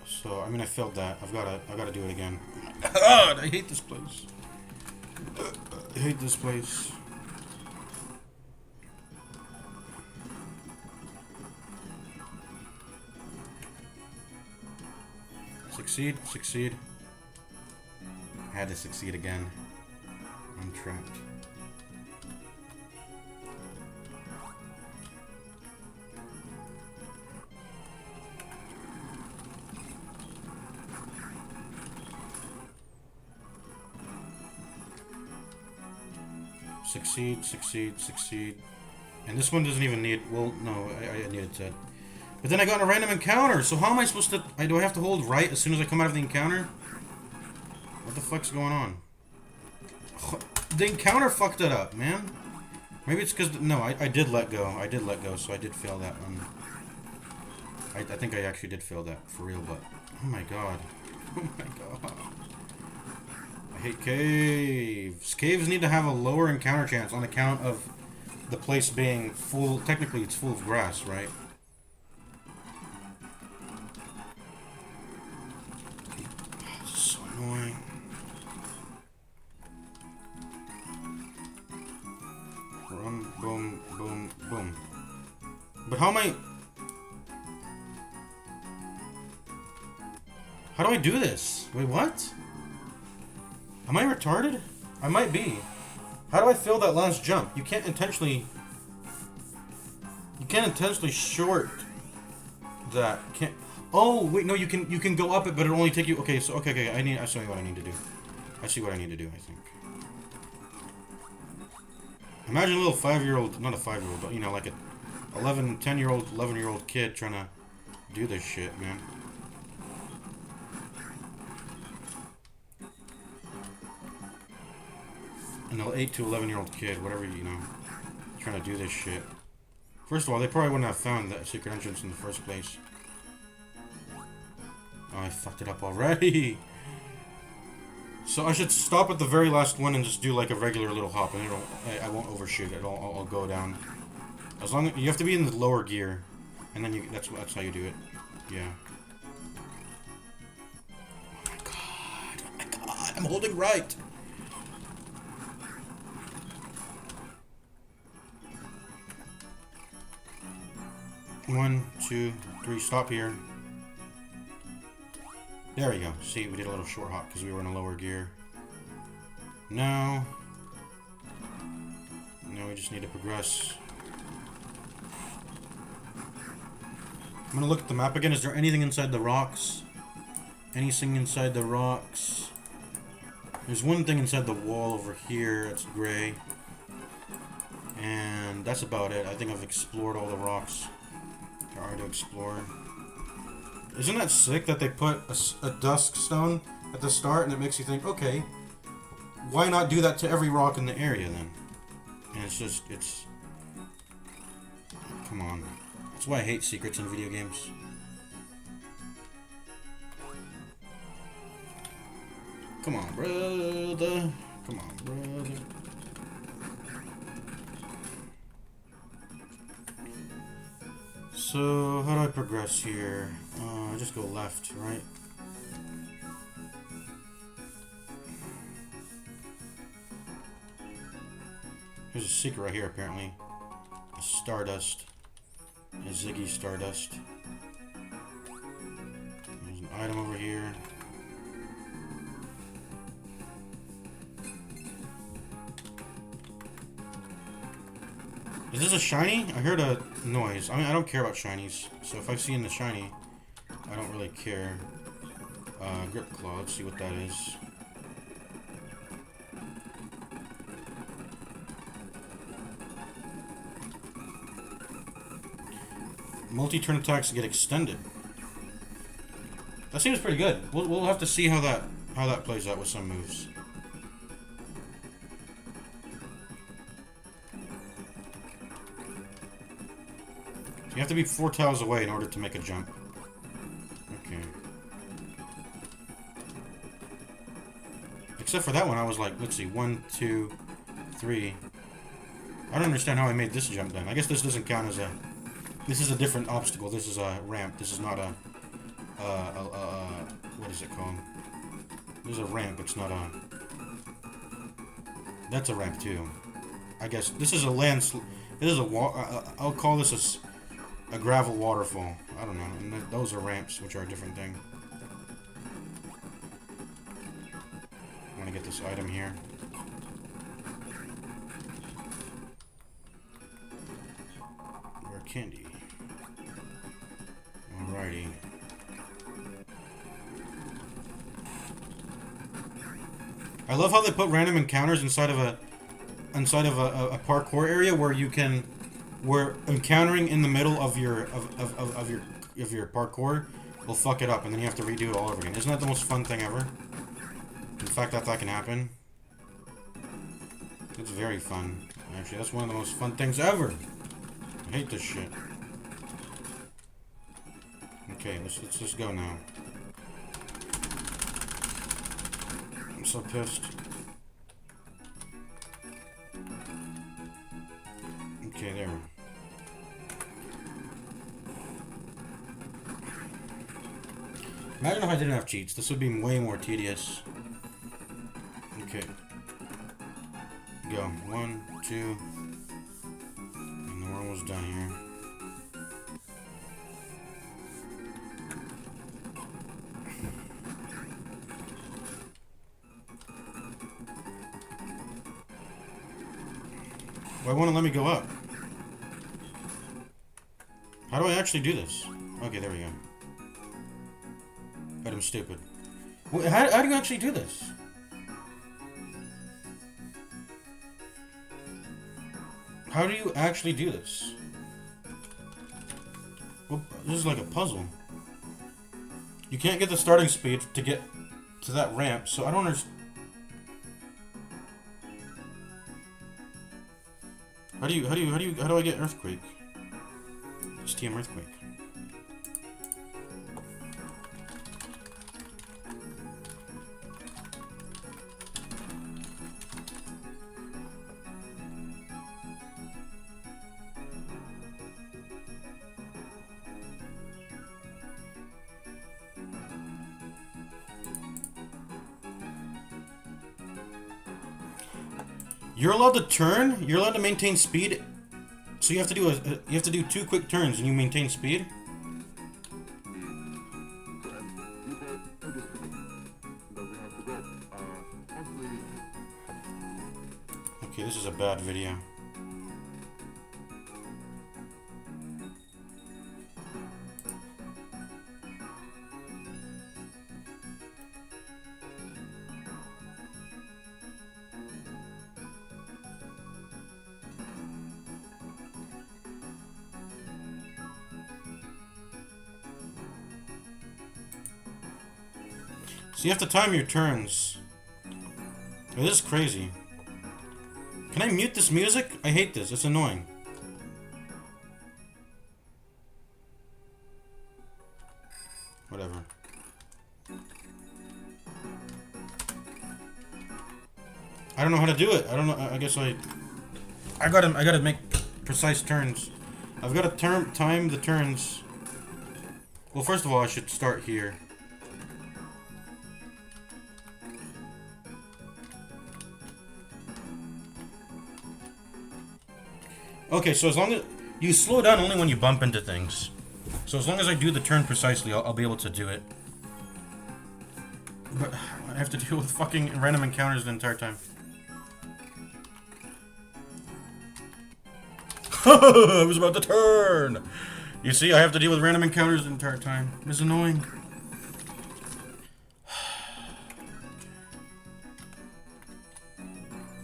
So, I mean, I failed that. I gotta do it again. God, I hate this place. I hate this place. Succeed, succeed. I had to succeed again. I'm trapped. Succeed, succeed, succeed. And this one doesn't even need... Well, no, I needed to... But then I got a random encounter, so how am I supposed to... Do I have to hold right as soon as I come out of the encounter? What the fuck's going on? The encounter fucked it up, man. Maybe it's because... No, I did let go. I did let go, so I did fail that one. I think I actually did fail that, for real, but... Oh my god. Oh my god. I hate caves. Caves need to have a lower encounter chance on account of the place being full... Technically, it's full of grass, right? This is so annoying. Boom, boom, boom, boom. But how am I... How do I do this? Wait, what? Am I retarded? I might be. How do I fail that last jump? You can't intentionally... You can't intentionally short that. Can't... Oh wait, no, you can go up it, but it'll only take you. Okay, so okay. I show you what I need to do. I see what I need to do. I think. Imagine a little 5-year-old, not a 5-year-old, but you know, like a 10-year-old, 11-year-old kid trying to do this shit, man. An 8 to 11-year-old kid, whatever, you know, trying to do this shit. First of all, they probably wouldn't have found that secret entrance in the first place. Oh, I fucked it up already. So I should stop at the very last one and just do like a regular little hop, and I won't overshoot it. I'll go down. As long as you have to be in the lower gear, and then that's how you do it. Yeah. Oh my god! Oh my god! I'm holding right. One, two, three. Stop here. There we go. See, we did a little short hop because we were in a lower gear. No. No, we just need to progress. I'm gonna look at the map again. Is there anything inside the rocks? Anything inside the rocks? There's one thing inside the wall over here. It's gray. And that's about it. I think I've explored all the rocks there are to explore. Isn't that sick that they put a dusk stone at the start and it makes you think, okay, why not do that to every rock in the area then? And it's... Come on. That's why I hate secrets in video games. Come on, brother. Come on, brother. So, how do I progress here? Just go left, right? There's a secret right here, apparently. A Stardust. A Ziggy Stardust. There's an item over here. Is this a shiny? I heard a noise. I mean, I don't care about shinies. So if I've seen the shiny, I don't really care. Grip Claw. Let's see what that is. Multi-turn attacks get extended. That seems pretty good. We'll have to see how that plays out with some moves. You have to be 4 tiles away in order to make a jump. Okay. Except for that one, I was like, let's see, 1, 2, 3. I don't understand how I made this jump then. I guess this doesn't count as a... This is a different obstacle. This is a ramp. This is not a... what is it called? This is a ramp. It's not a... That's a ramp too. I guess this is a This is a I'll call this a gravel waterfall. I don't know. And those are ramps, which are a different thing. I want to get this item here. Rare candy. Alrighty. I love how they put random encounters inside of a parkour area where you can, where encountering in the middle of your parkour will fuck it up, and then you have to redo it all over again. Isn't that the most fun thing ever? The fact that can happen. It's very fun. Actually, that's one of the most fun things ever. I hate this shit. Okay, let's just go now. I'm so pissed. Okay, there. Imagine if I didn't have cheats. This would be way more tedious. Okay. Go. 1, 2. And we're almost done here. Why won't it let me go up? How do I actually do this? Okay, there we go. God, I'm stupid. Wait, how do you actually do this? How do you actually do this? Well, this is like a puzzle. You can't get the starting speed to get to that ramp, so I don't understand. How do I get earthquake? STM earthquake. You're allowed to turn. You're allowed to maintain speed. So you have to do 2 quick turns and you maintain speed. Okay, this is a bad video. So you have to time your turns. Oh, this is crazy. Can I mute this music? I hate this. It's annoying. Whatever. I don't know how to do it. I don't know. I guess I gotta make precise turns. I've got to time the turns. Well, first of all, I should start here. Okay, so as long as you slow down only when you bump into things. So as long as I do the turn precisely, I'll be able to do it. But I have to deal with fucking random encounters the entire time. I was about to turn! You see, I have to deal with random encounters the entire time. It's annoying.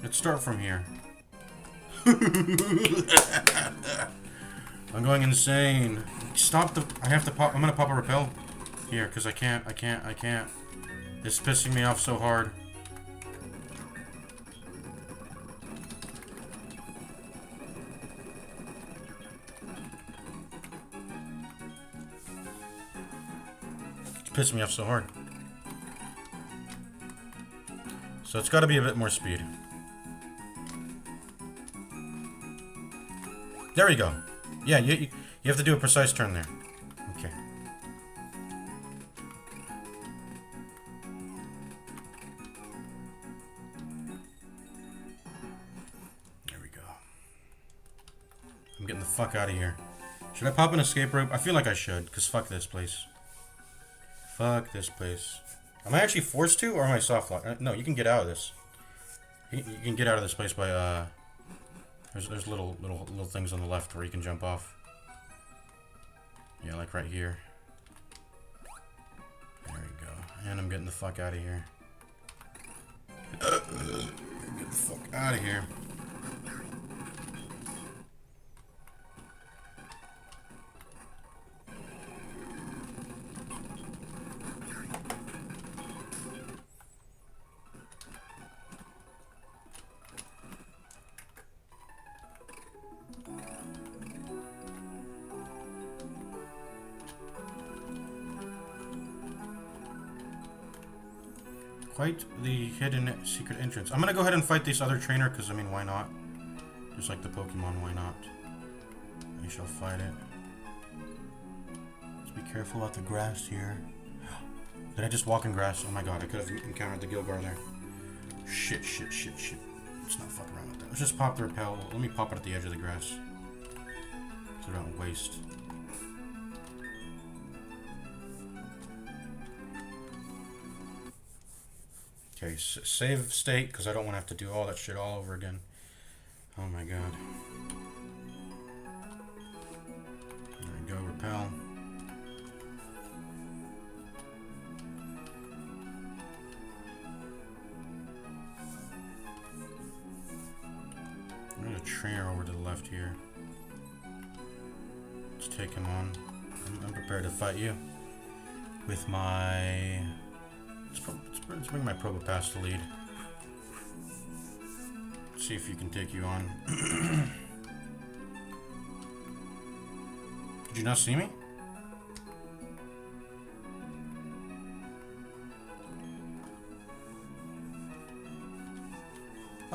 Let's start from here. I'm going insane. Stop the... I have to pop... I'm gonna pop a repel here, because I can't. It's pissing me off so hard. It's pissing me off so hard. So it's got to be a bit more speed. There we go. Yeah, you have to do a precise turn there. Okay. There we go. I'm getting the fuck out of here. Should I pop an escape rope? I feel like I should, because fuck this place. Fuck this place. Am I actually forced to, or am I soft lock? No, you can get out of this. You can get out of this place by, There's little things on the left where you can jump off. Yeah, like right here. There we go. And I'm getting the fuck out of here. Get the fuck out of here. Quite the hidden secret entrance. I'm gonna go ahead and fight this other trainer, because, I mean, why not? Just like the Pokemon, why not? We shall fight it. Let's be careful about the grass here. Did I just walk in grass? Oh my god, I could have encountered the Gilgar there. Shit. Let's not fuck around with that. Let's just pop the repel. Let me pop it at the edge of the grass. So I don't waste. Okay, save state, because I don't want to have to do all that shit all over again. Oh my god. There we go, repel. trainer over to the left here. Let's take him on. I'm prepared to fight you. With my... Let's bring my Probopass to lead. See if you can take you on. Did you not see me?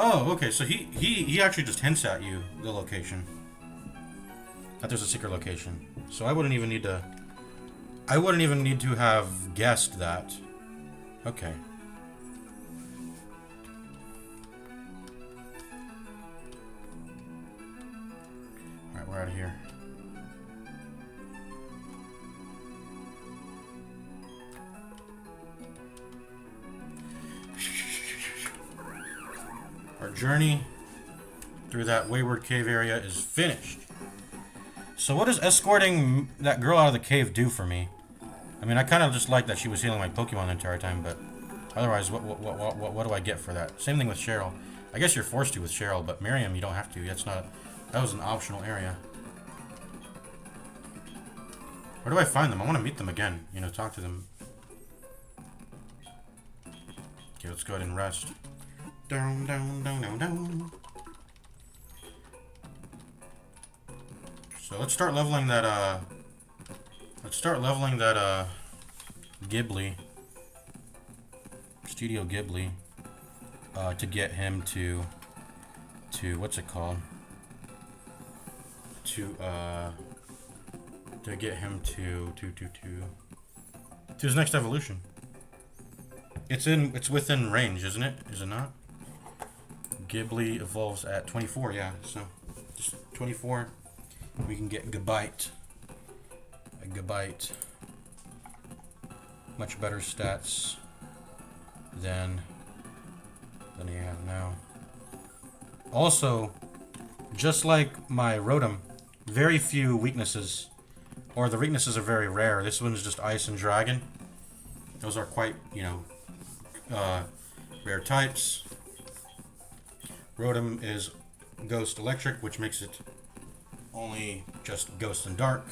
Oh, okay, so he actually just hints at you the location. That there's a secret location. So I wouldn't even need to have guessed that. Okay. Alright, we're out of here. Our journey through that wayward cave area is finished. So what does escorting that girl out of the cave do for me? I mean, I kind of just like that she was healing my Pokemon the entire time, but otherwise, what do I get for that? Same thing with Cheryl. I guess you're forced to with Cheryl, but Miriam, you don't have to. That was an optional area. Where do I find them? I want to meet them again. You know, talk to them. Okay, let's go ahead and rest. Down, down, down, down, down. So let's start leveling that, Ghibli. Studio Ghibli. To get him to what's it called? To get him to his next evolution. It's within range, isn't it? Is it not? Ghibli evolves at 24, yeah. So just 24. We can get Gabite. A Gabite. Much better stats than you have now. Also, just like my Rotom, very few weaknesses. Or the weaknesses are very rare. This one's just Ice and Dragon. Those are quite, you know, rare types. Rotom is Ghost Electric, which makes it only just Ghost and Dark.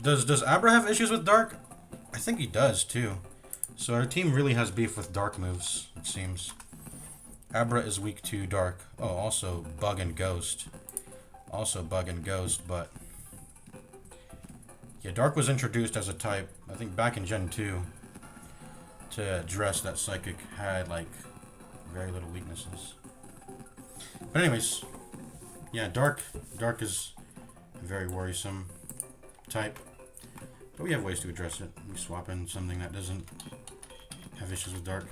Does Abra have issues with Dark? I think he does too. So our team really has beef with Dark moves, it seems. Abra is weak to Dark. Oh, also Bug and Ghost. Also Bug and Ghost, but... yeah, Dark was introduced as a type, I think back in Gen 2, to address that Psychic had, like, very little weaknesses. But anyways, yeah, Dark is a very worrisome type. But we have ways to address it. We swap in something that doesn't have issues with Dark.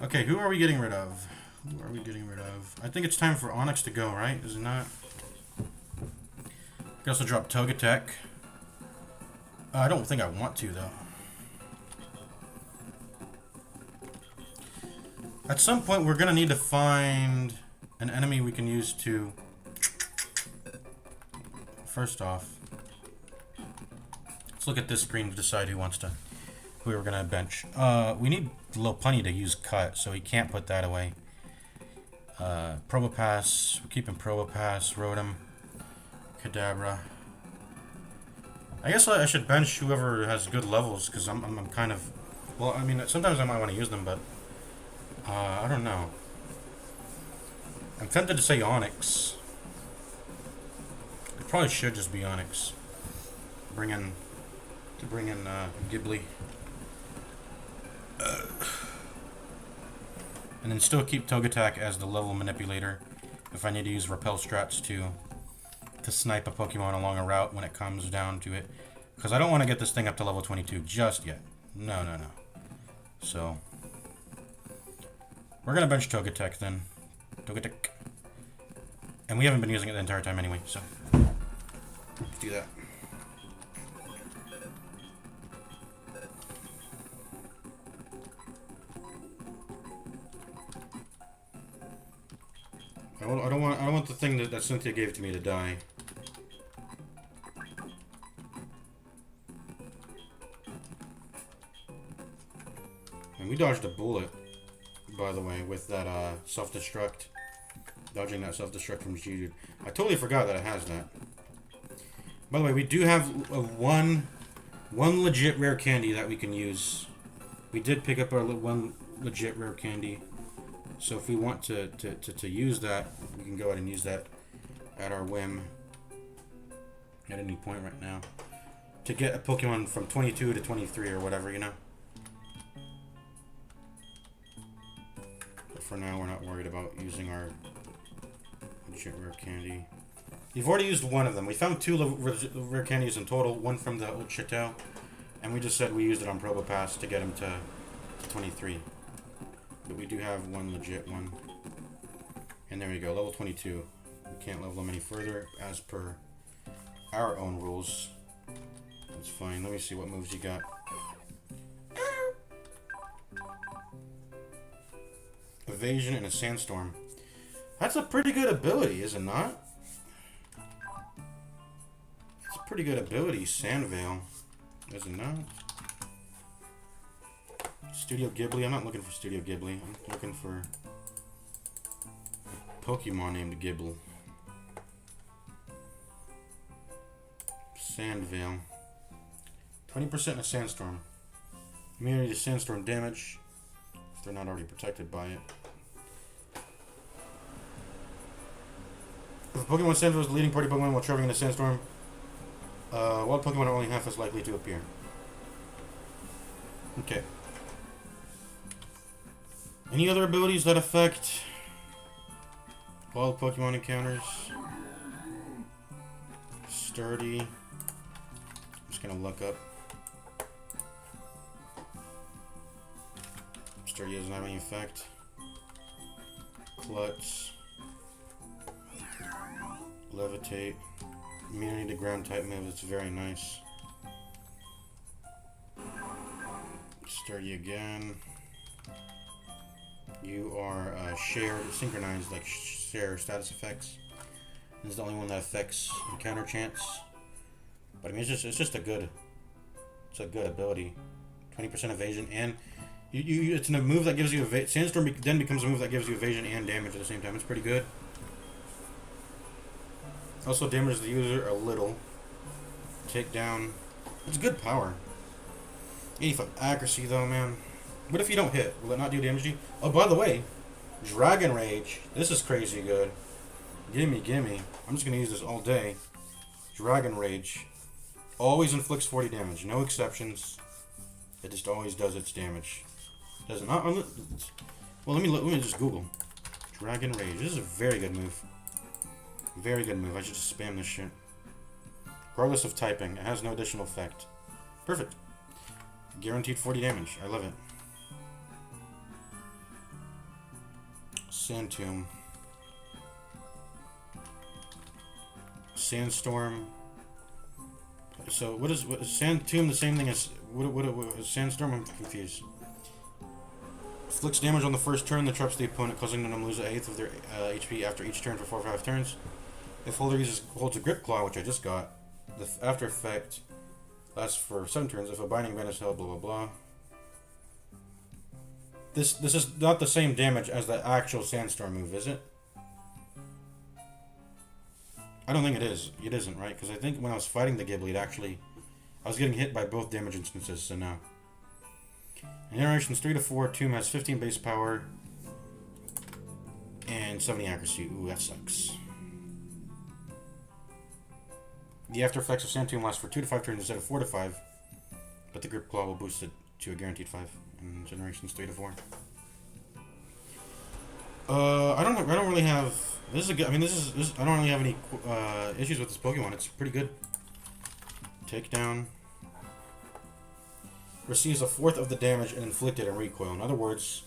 Okay, who are we getting rid of? Who are we getting rid of? I think it's time for Onyx to go, right? Is it not? I can also drop Togetic. I don't think I want to, though. At some point, we're going to need to find an enemy we can use to... First off, let's look at this screen to decide who we're going to bench. We need Lopunny to use Cut, so he can't put that away. Probopass, we're keeping Probopass, Rotom, Kadabra. I guess I should bench whoever has good levels, because I'm kind of... Well, I mean, sometimes I might want to use them, but... I don't know. I'm tempted to say Onyx. It probably should just be Onyx. Bring in Ghibli. And then still keep Togetic as the level manipulator if I need to use repel strats to snipe a Pokemon along a route when it comes down to it. Because I don't want to get this thing up to level 22 just yet. No. So, we're going to bench Togetic then. Togetic. And we haven't been using it the entire time anyway, so let's do that. I don't want the thing that Cynthia gave to me to die. And we dodged a bullet, by the way, with that self-destruct. Dodging that self-destruct from G-Dude. I totally forgot that it has that. By the way, we do have one legit rare candy that we can use. We did pick up our one legit rare candy. So if we want to use that, we can go ahead and use that at our whim. At any point right now. To get a Pokemon from 22 to 23 or whatever, you know? But for now, we're not worried about using our legit rare candy. We've already used one of them. We found 2 rare candies in total. One from the old Chateau. And we just said we used it on Probopass to get him to 23. But we do have one legit one. And there we go, level 22. We can't level him any further as per our own rules. That's fine. Let me see what moves you got. Evasion and a Sandstorm. That's a pretty good ability, is it not? It's a pretty good ability, Sandvale. Is it not? Studio Ghibli. I'm not looking for Studio Ghibli. I'm looking for a Pokemon named Gibble. Sandvale. 20% in a Sandstorm. Immunity to Sandstorm damage if they're not already protected by it. If a Pokemon Sandvale is the leading party Pokemon while traveling in a Sandstorm, wild Pokemon are only half as likely to appear. Okay. Any other abilities that affect wild Pokemon encounters? Sturdy. I'm just gonna look up. Sturdy doesn't have any effect. Klutz. Levitate. Immunity to ground type moves. It's very nice. Sturdy again. You are shared, synchronized, like share status effects. This is the only one that affects encounter chance. But I mean, it's just a good ability. 20% evasion, and it's a move that gives you Sandstorm then becomes a move that gives you evasion and damage at the same time. It's pretty good. Also damages the user a little. Takedown. It's good power. 85 accuracy though, man. What if you don't hit? Will it not do damage to you? Oh, by the way, Dragon Rage. This is crazy good. Gimme, gimme. I'm just gonna use this all day. Dragon Rage. Always inflicts 40 damage. No exceptions. It just always does its damage. Does it not? Well, let me just Google. Dragon Rage. This is a very good move. Very good move. I should just spam this shit. Regardless of typing, it has no additional effect. Perfect. Guaranteed 40 damage. I love it. Sand Tomb. Sandstorm. So what is Sand Tomb the same thing as what is Sandstorm? I'm confused. Inflicts damage on the first turn that traps the opponent, causing them to lose an eighth of their HP after each turn for 4 or 5 turns. If holder holds a Grip Claw, which I just got, the after effect lasts for 7 turns. If a Binding Ban is held, blah blah blah. This is not the same damage as the actual Sandstorm move, is it? I don't think it is. It isn't, right? Because I think when I was fighting the Ghibli, I was getting hit by both damage instances, so no. In generations 3 to 4, Tomb has 15 base power and 70 accuracy. Ooh, that sucks. The after effects of Sand Tomb last for 2 to 5 turns instead of 4 to 5, but the Grip Claw will boost it to a guaranteed 5 in generations 3 to 4. I don't really have. This is a good. I mean, this. I don't really have any issues with this Pokemon. It's pretty good. Takedown. Receives a fourth of the damage and inflicted in recoil. In other words,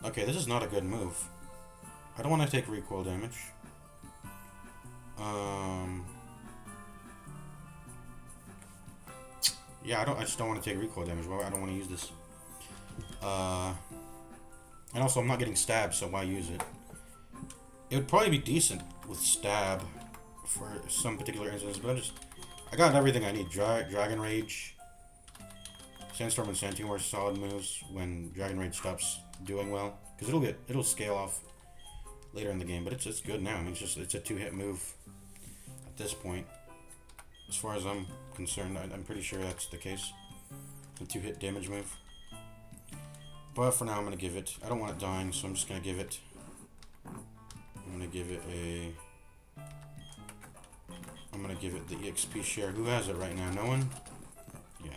okay, this is not a good move. I don't want to take recoil damage. Yeah, I just don't want to take recoil damage. Well, I don't want to use this. And also, I'm not getting stabbed, so why use it? It would probably be decent with stab for some particular instances, but I got everything I need. Dragon Rage. Sandstorm and Sand Tomb are solid moves when Dragon Rage stops doing well, because it'll scale off later in the game, but it's good now. I mean, it's a 2-hit move at this point. As far as I'm concerned, I'm pretty sure that's the case. A 2-hit damage move. But for now, I'm gonna give it. I don't want it dying, so I'm just gonna give it. I'm gonna give it the EXP share. Who has it right now? No one? Yeah.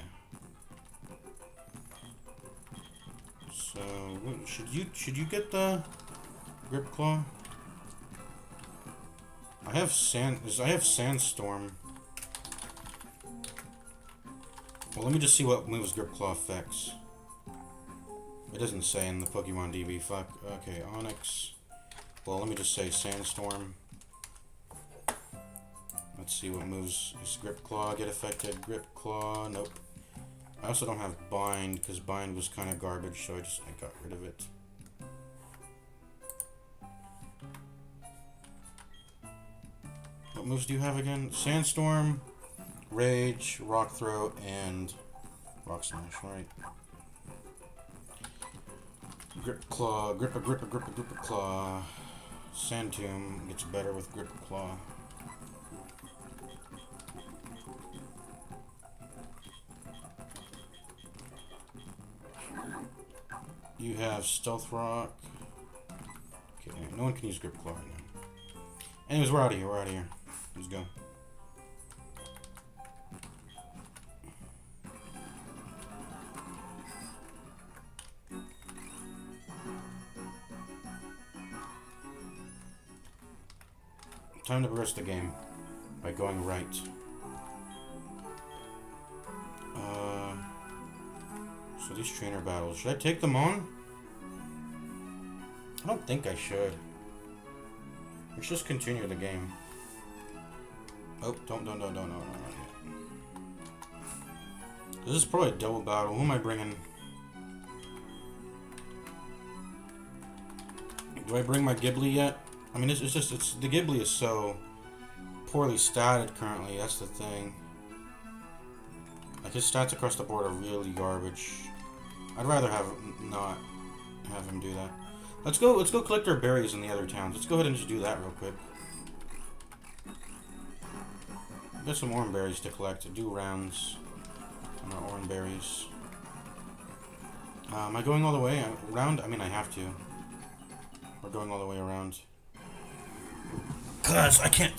So should you get the Grip Claw? I have Sandstorm. Well, let me just see what moves Grip Claw affects. It doesn't say in the Pokemon DB. Fuck. Okay, Onyx. Well, let me just say Sandstorm. Let's see what moves. Does Grip Claw get affected? Grip Claw, nope. I also don't have Bind, because Bind was kind of garbage, so I got rid of it. What moves do you have again? Sandstorm, Rage, Rock Throw, and Rock Smash, right? Grip Claw, Grippa Claw. Sand Tomb gets better with Grip Claw. You have Stealth Rock. Okay, no one can use Grip Claw right now. Anyways, we're out of here. Let's go. Time to progress the game by going right. So these trainer battles, should I take them on? I don't think I should. Let's just continue the game. Oh, don't. This is probably a double battle. Who am I bringing? Do I bring my Ghibli yet? I mean, it's the Ghibli is so poorly statted currently. That's the thing. Like, his stats across the board are really garbage. I'd rather not have him do that. Let's go collect our berries in the other towns. Let's go ahead and just do that real quick. Got some orange berries to collect. Do rounds on our orange berries. Am I going all the way around? I mean, I have to. We're going all the way around. Cause I can't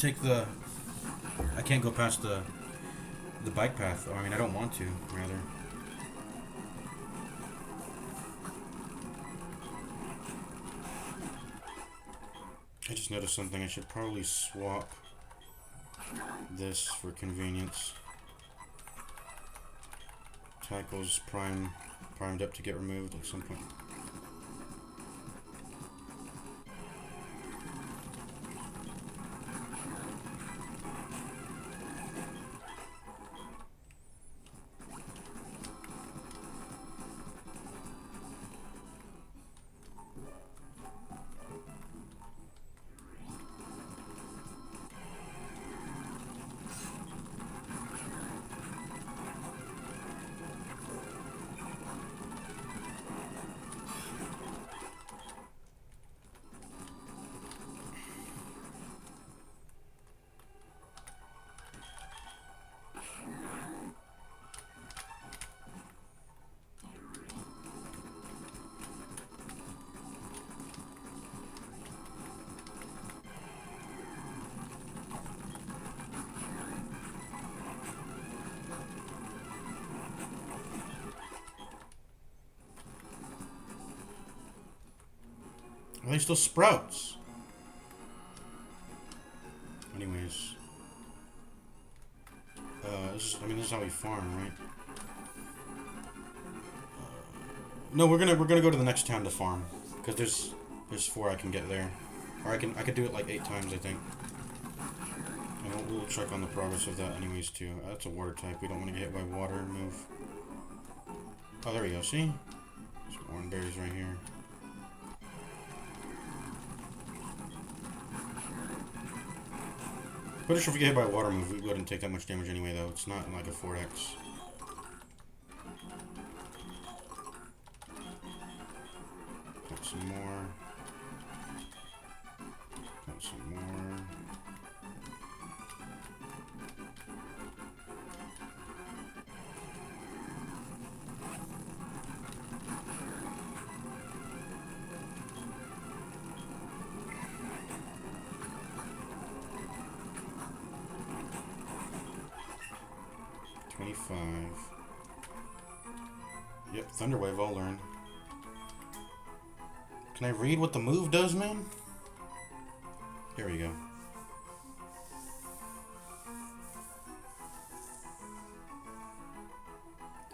go past the bike path. I mean, I don't want to, rather. I just noticed something. I should probably swap this for convenience. Tackle's primed up to get removed at some point. Are they still sprouts? Anyways. This is how we farm, right? No, we're gonna go to the next town to farm. Because there's 4 I can get there. Or I could do it like 8 times, I think. And we'll check on the progress of that anyways too. That's a water type. We don't want to get hit by water. Move. Oh, there we go. See? Some orange berries right here. Pretty sure if we get hit by a water move, we wouldn't take that much damage anyway, though. It's not like a 4x. some more. Plant some more. Yep, Thunderwave, I'll learn. Can I read what the move does, man? Here we go.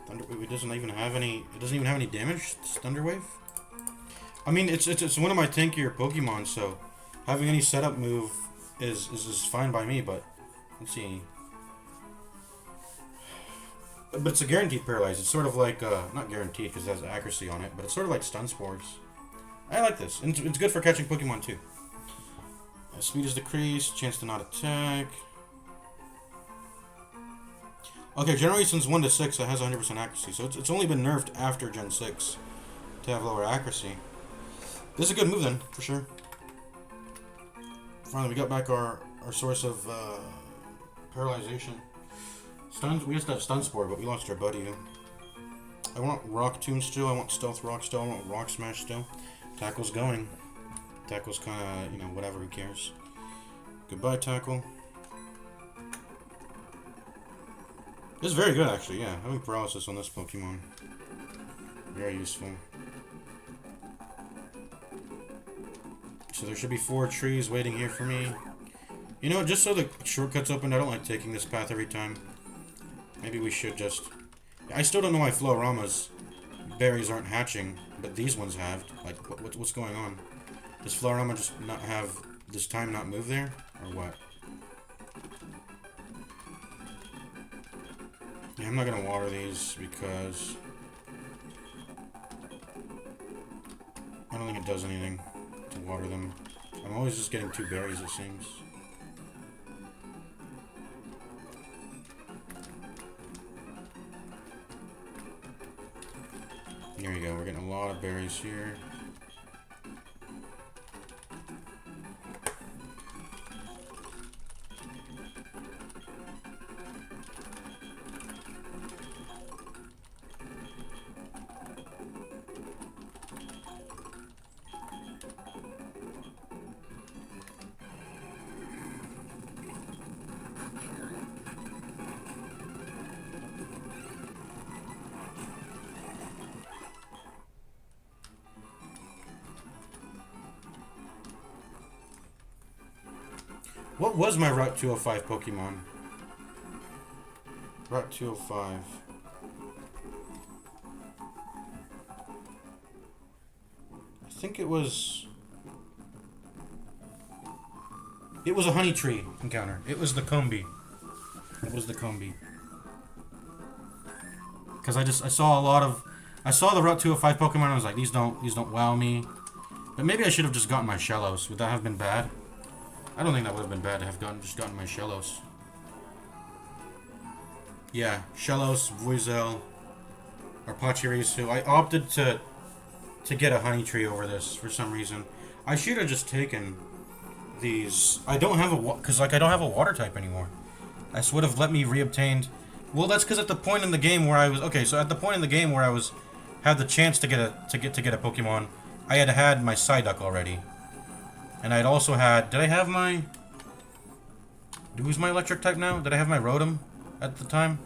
Thunderwave, it doesn't even have any damage, this Thunderwave? I mean, it's one of my tankier Pokemon, so having any setup move is fine by me, but let's see. But it's a guaranteed paralyze. It's sort of like, not guaranteed because it has accuracy on it, but it's sort of like stun spores. I like this. And it's good for catching Pokemon too. Speed is decreased, chance to not attack. Okay, generations 1 to 6 it has 100% accuracy, so it's only been nerfed after Gen 6 to have lower accuracy. This is a good move then, for sure. Finally, we got back our source of paralyzation. Stuns, we used to have Stun Spore, but we lost our buddy. I want Rock Tomb still, I want Stealth Rock still, I want Rock Smash still. Tackle's going. Tackle's kinda, you know, whatever, who cares. Goodbye, Tackle. This is very good, actually, yeah. Having paralysis on this Pokemon. Very useful. So there should be 4 trees waiting here for me. You know, just so the shortcut's open, I don't like taking this path every time. Maybe we should just... I still don't know why Florama's berries aren't hatching, but these ones have. Like, what's going on? Does Florama just not have... this time not move there? Or what? Yeah, I'm not gonna water these because... I don't think it does anything to water them. I'm always just getting 2 berries, it seems. Here we go, we're getting a lot of berries here. What was my Route 205 Pokemon? Route 205. I think it was... It was a Honey Tree encounter. It was the Combi. It was the Combi. Because I saw a lot of... I saw the Route 205 Pokemon and I was like, these don't wow me. But maybe I should have just gotten my Shellos. Would that have been bad? I don't think that would have been bad to have just gotten my Shellos. Yeah, Shellos, Vuizel, or Pachirisu. I opted to get a Honey Tree over this for some reason. I should have just taken these. I don't have a because I don't have a water type anymore. This would have let me reobtained. Well, that's because at the point in the game where I was so at the point in the game where I had the chance to get a Pokemon, I had my Psyduck already. And I'd also had... Did I have my... Who's my electric type now? Did I have my Rotom at the time?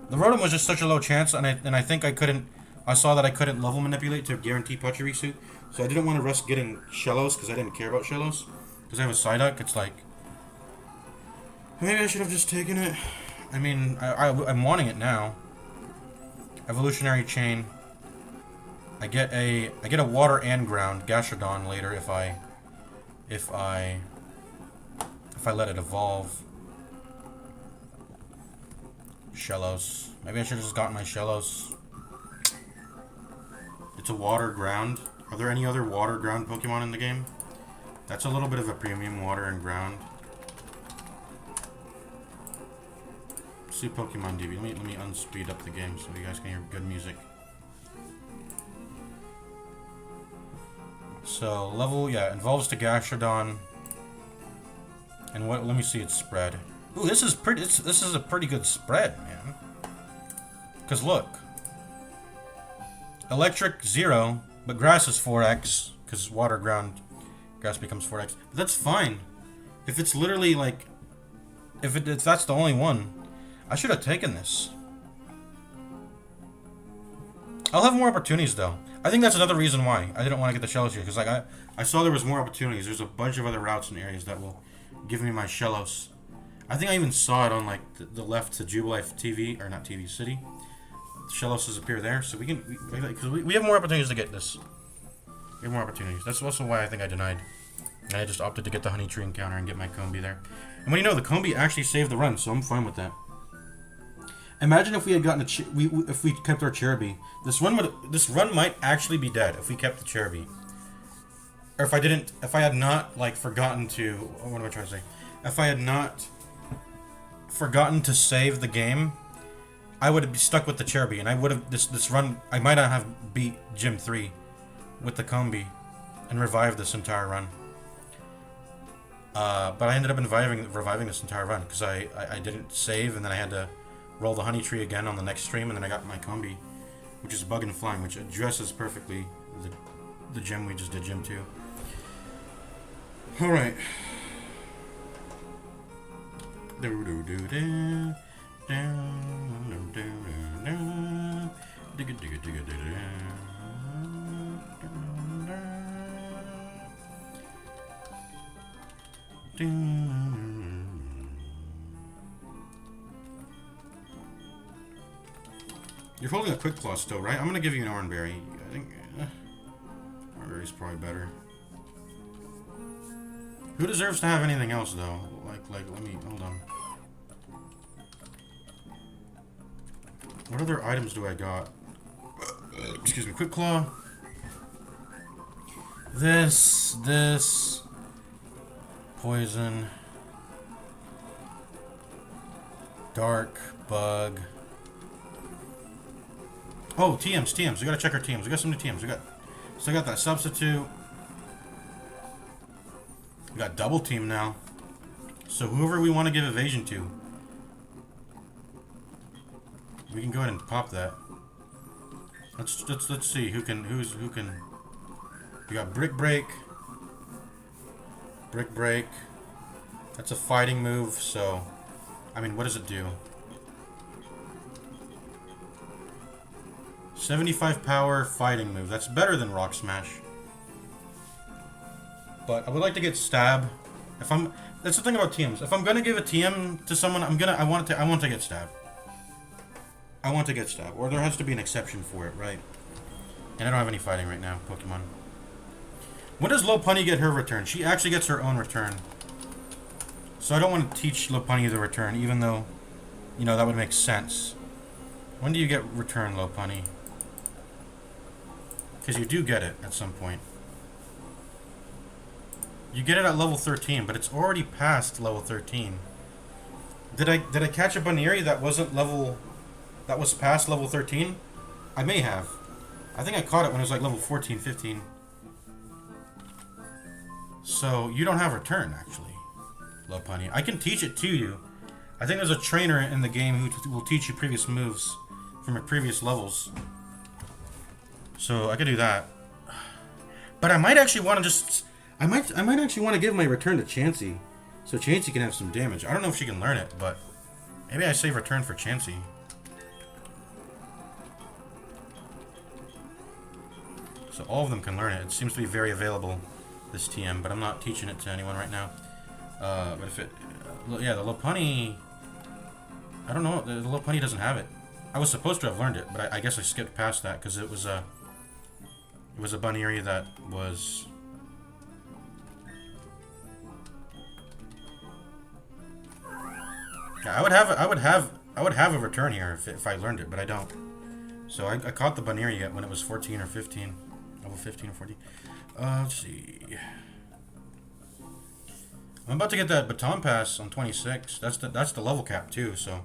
The Rotom was just such a low chance, and I think I couldn't... I saw that I couldn't level manipulate to guarantee Pachirisu, so I didn't want to risk getting Shellos, because I didn't care about Shellos. Because I have a Psyduck, it's like... Maybe I should have just taken it. I mean, I'm wanting it now. Evolutionary Chain... I get a water and ground Gastrodon later if I let it evolve. Shellos. Maybe I should have just gotten my Shellos. It's a water ground. Are there any other water ground Pokemon in the game? That's a little bit of a premium, water and ground. Let's see Pokemon DB. Let me unspeed up the game so you guys can hear good music. So level, yeah, involves to Gastrodon. And what? Let me see its spread. Ooh, this is pretty. This is a pretty good spread, man. Cause look, electric 0, but grass is 4x. Cause water, ground, grass becomes 4x. But that's fine. If it's literally like, if that's the only one, I should have taken this. I'll have more opportunities though. I think that's another reason why I didn't want to get the Shellos here, because like I saw there was more opportunities. There's a bunch of other routes and areas that will give me my Shellos. I think I even saw it on like the left to Jubilife TV, or not TV City. Shellos appear there, so we can, because we have more opportunities to get this. We have more opportunities. That's also why I think I denied. And I just opted to get the Honey Tree encounter and get my Combi there. And when you know, the Combi actually saved the run, so I'm fine with that. Imagine if we had gotten if we kept our Cherubi. This run might actually be dead if we kept the Cherubi. Or if I had not like forgotten to, what am I trying to say? If I had not forgotten to save the game, I would have been stuck with the Cherubi, and I would have this run. I might not have beat Gym 3 with the Combi and revived this entire run. But I ended up reviving this entire run because I didn't save, and then I had to roll the Honey Tree again on the next stream, and then I got my Combi, which is Bug and Flying, which addresses perfectly the gym we just did, Gym 2. Alright. You're holding a Quick Claw still, right? I'm gonna give you an Oranberry. I think Oranberry's probably better. Who deserves to have anything else though? Like let me hold on. What other items do I got? Excuse me, Quick Claw. This Poison. Dark, Bug. Oh, TMs. We gotta check our TMs. We got some new TMs. So I got that Substitute. We got Double Team now. So whoever we want to give Evasion to, we can go ahead and pop that. Let's see who can. We got Brick Break. That's a fighting move. So, I mean, what does it do? 75 power fighting move. That's better than Rock Smash. But I would like to get Stab. That's the thing about TMs. If I'm gonna give a TM to someone, I want to get Stab. I want to get Stab, or there has to be an exception for it, right? And I don't have any fighting right now, Pokemon. When does Lopunny get her return? She actually gets her own return. So I don't want to teach Lopunny the return, even though, you know, that would make sense. When do you get return, Lopunny? Because you do get it at some point. You get it at level 13, but it's already past level 13. Did I catch a Baneri that wasn't level... that was past level 13? I may have. I think I caught it when it was like level 14, 15. So, you don't have return, actually, Lopunny. I can teach it to you. I think there's a trainer in the game who will teach you previous moves from your previous levels. So, I could do that. But I might actually want to just... I might actually want to give my return to Chansey, so Chansey can have some damage. I don't know if she can learn it, but maybe I save return for Chansey. So all of them can learn it. It seems to be very available, this TM, but I'm not teaching it to anyone right now. But if it... yeah, the Lopunny... I don't know, the Lopunny doesn't have it. I was supposed to have learned it, but I guess I skipped past that, because it was a Baneri that was... Yeah, I would have a return here if I learned it, but I don't. So I caught the Baneri yet when it was 14 or 15, level 15 or 14. Let's see. I'm about to get that Baton Pass on 26. That's the level cap too. So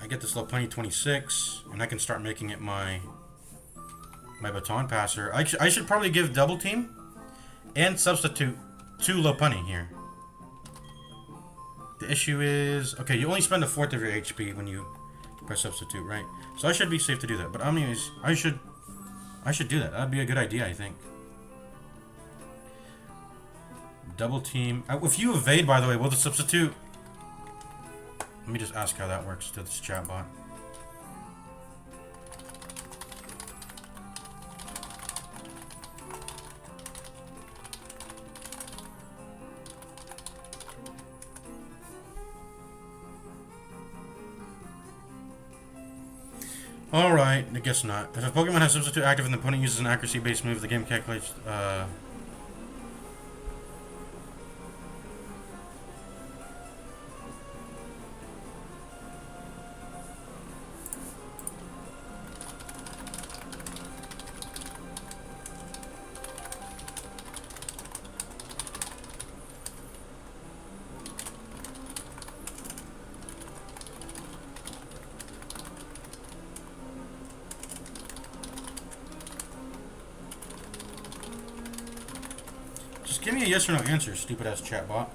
I get this Lopunny 26, and I can start making it my my baton passer. I should probably give double team and substitute to Lopunny here. The issue is, okay, you only spend a fourth of your HP when you press substitute, right? So I should be safe to do that. But anyways, I should do that. That'd be a good idea, I think. Double team. If you evade, by the way, will the substitute... Let me just ask how that works to this chat bot. Alright, I guess not. If a Pokemon has substitute active and the opponent uses an accuracy-based move, the game calculates... Just give me a yes or no answer, stupid-ass chatbot.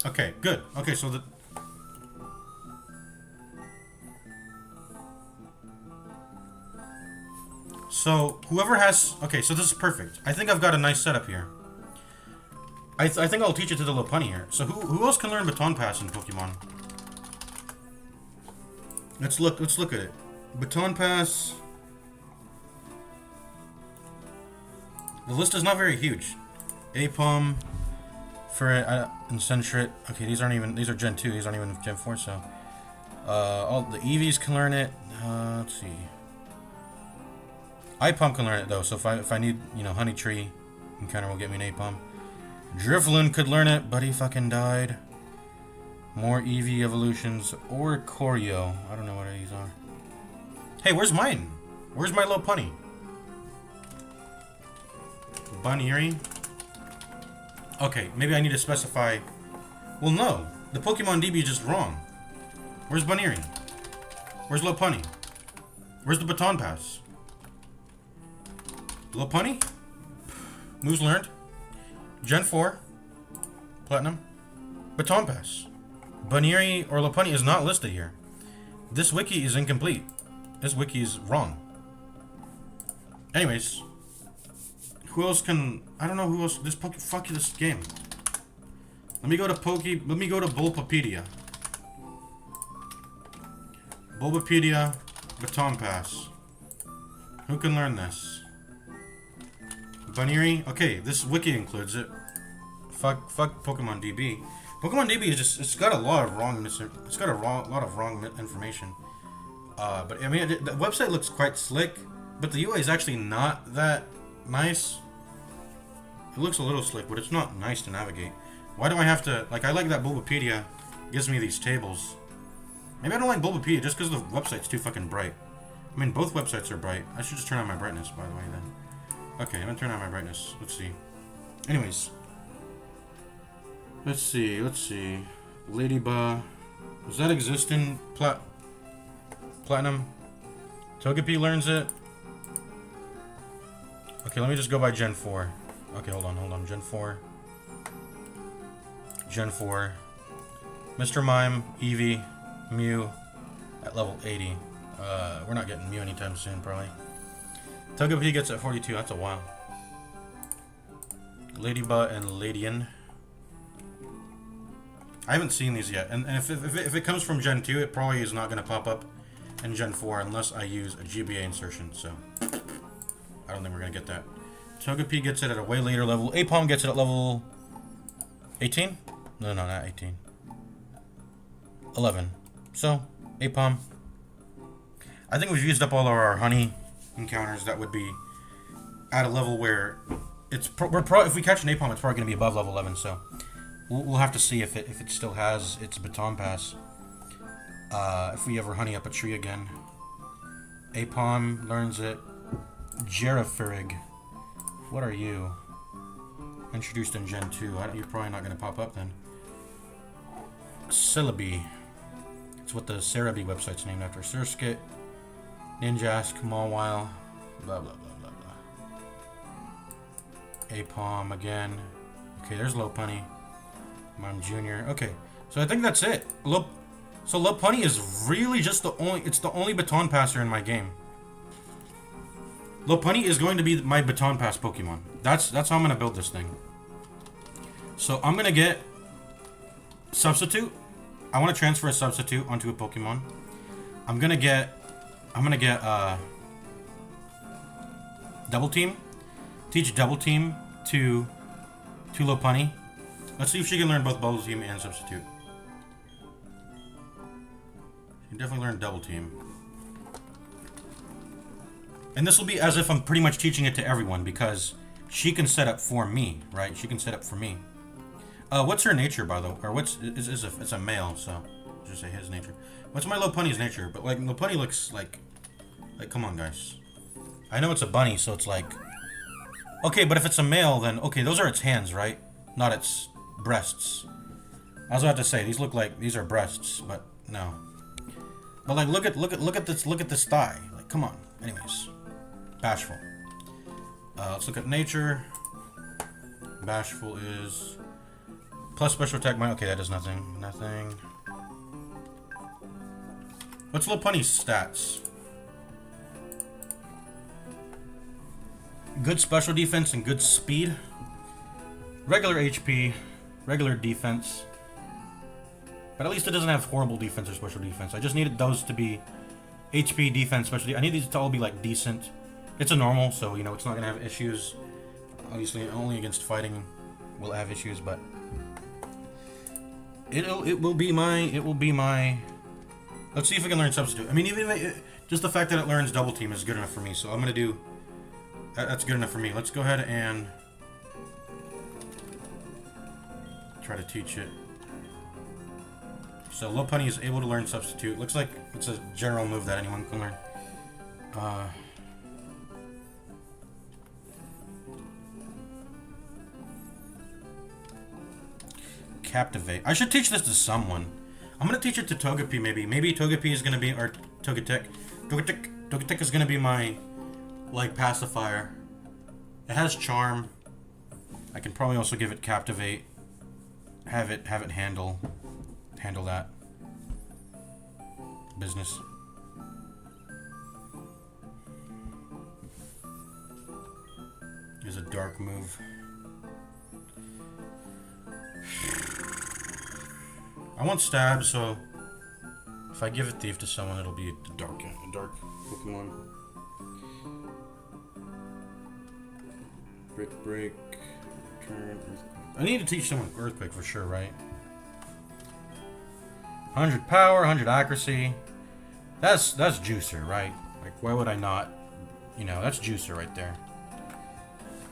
Okay, good. Okay, so the... So, whoever has... Okay, so this is perfect. I think I've got a nice setup here. I think I'll teach it to the Lopunny here. So who else can learn Baton Pass in Pokemon? Let's look at it. Baton Pass. The list is not very huge. Apom, Ferret, Incentrit. Okay, these are Gen 2. These aren't even Gen 4. So all the EVs can learn it. Let's see. Ipom can learn it though. So if I need, you know, Honey Tree encounter will get me an Apom. Drifloon could learn it, but he fucking died. More EV evolutions or Choreo. I don't know what these are. Hey, where's mine? Where's my Lopunny? Bunnery. Okay, maybe I need to specify. Well, no. The Pokemon DB is just wrong. Where's Bunnery? Where's Lopunny? Where's the Baton Pass? Lopunny? Moves learned. Gen 4, Platinum, Baton Pass. Bunnery or Lopunny is not listed here. This wiki is incomplete. This wiki is wrong. Anyways, who else can... I don't know who else... Fuck this game. Let me go to Bulbapedia. Bulbapedia, Baton Pass. Who can learn this? Bunnery? Okay, this wiki includes it. Fuck Pokemon DB. Pokemon DB is just, it's got a lot of wrong information. But I mean, the website looks quite slick, but the UI is actually not that nice. It looks a little slick, but it's not nice to navigate. Why do I have to, like, I like that Bulbapedia gives me these tables. Maybe I don't like Bulbapedia just because the website's too fucking bright. I mean, both websites are bright. I should just turn on my brightness, by the way, then. Okay, I'm gonna turn on my brightness. Let's see. Anyways. Let's see. Ladybug. Does that exist in Platinum? Togepi learns it. Okay, let me just go by Gen 4. Okay, hold on. Gen 4. Mr. Mime, Eevee, Mew at level 80. We're not getting Mew anytime soon, probably. Togepi gets at 42, that's a while. Ladybug and Ladian. I haven't seen these yet, and if it comes from Gen 2, it probably is not going to pop up in Gen 4 unless I use a GBA insertion, so I don't think we're going to get that. Togepi gets it at a way later level. Apom gets it at level 18? No, not 18. 11. So, Apom. I think we've used up all of our honey encounters that would be at a level where it's if we catch an Apom, it's probably going to be above level 11, so we'll have to see if it still has its Baton Pass. If we ever honey up a tree again. Apom learns it. Girafarig. What are you? Introduced in Gen 2. You're probably not going to pop up then. Syllabi. It's what the Cerebi website's named after. Surskit, Ninjask, Mawile, blah blah blah blah blah. Apom again. Okay, there's Lopunny. Mom Junior. Okay, so I think that's it. So Lopunny is really just the only baton passer in my game. Lopunny is going to be my baton pass Pokemon. That's how I'm gonna build this thing. So I'm gonna get Substitute. I want to transfer a Substitute onto a Pokemon. I'm gonna get Double Team. Teach Double Team to Lopunny. Let's see if she can learn both Double Team and Substitute. She can definitely learn Double Team. And this will be as if I'm pretty much teaching it to everyone, because she can set up for me, right? She can set up for me. What's her nature, by the way? Or it's a male, so just say his nature. What's my Lopunny's nature? But like Lopunny looks like come on, guys. I know it's a bunny, so it's like, okay, but if it's a male, then okay, those are its hands, right? Not its breasts. I was about to say these look like these are breasts, but no. But like, look at this thigh. Like, come on. Anyways, Bashful. Let's look at nature. Bashful is plus special attack. Okay, that does nothing. Nothing. What's Lopunny's stats? Good special defense and good speed. Regular HP, regular defense. But at least it doesn't have horrible defense or special defense. I just needed those to be HP, defense, special. I need these to all be like decent. It's a normal, so you know it's not gonna have issues. Obviously, only against fighting will have issues, but it will be my. Let's see if we can learn Substitute. I mean, even just the fact that it learns Double Team is good enough for me. So I'm gonna do. That's good enough for me. Let's go ahead and try to teach it. So Lopunny is able to learn Substitute. Looks like it's a general move that anyone can learn. Captivate. I should teach this to someone. I'm gonna teach it to Togepi, maybe. Maybe Togepi is gonna be, or Togetic. Togetic is gonna be my, like, pacifier. It has Charm. I can probably also give it Captivate. Have it handle that business. Is a dark move. I want Stab, so if I give a Thief to someone, it'll be a dark Pokemon. Break, turn. I need to teach someone Earthquake for sure, right? 100 power, 100 accuracy. That's Juicer, right? Like, why would I not? You know, that's Juicer right there.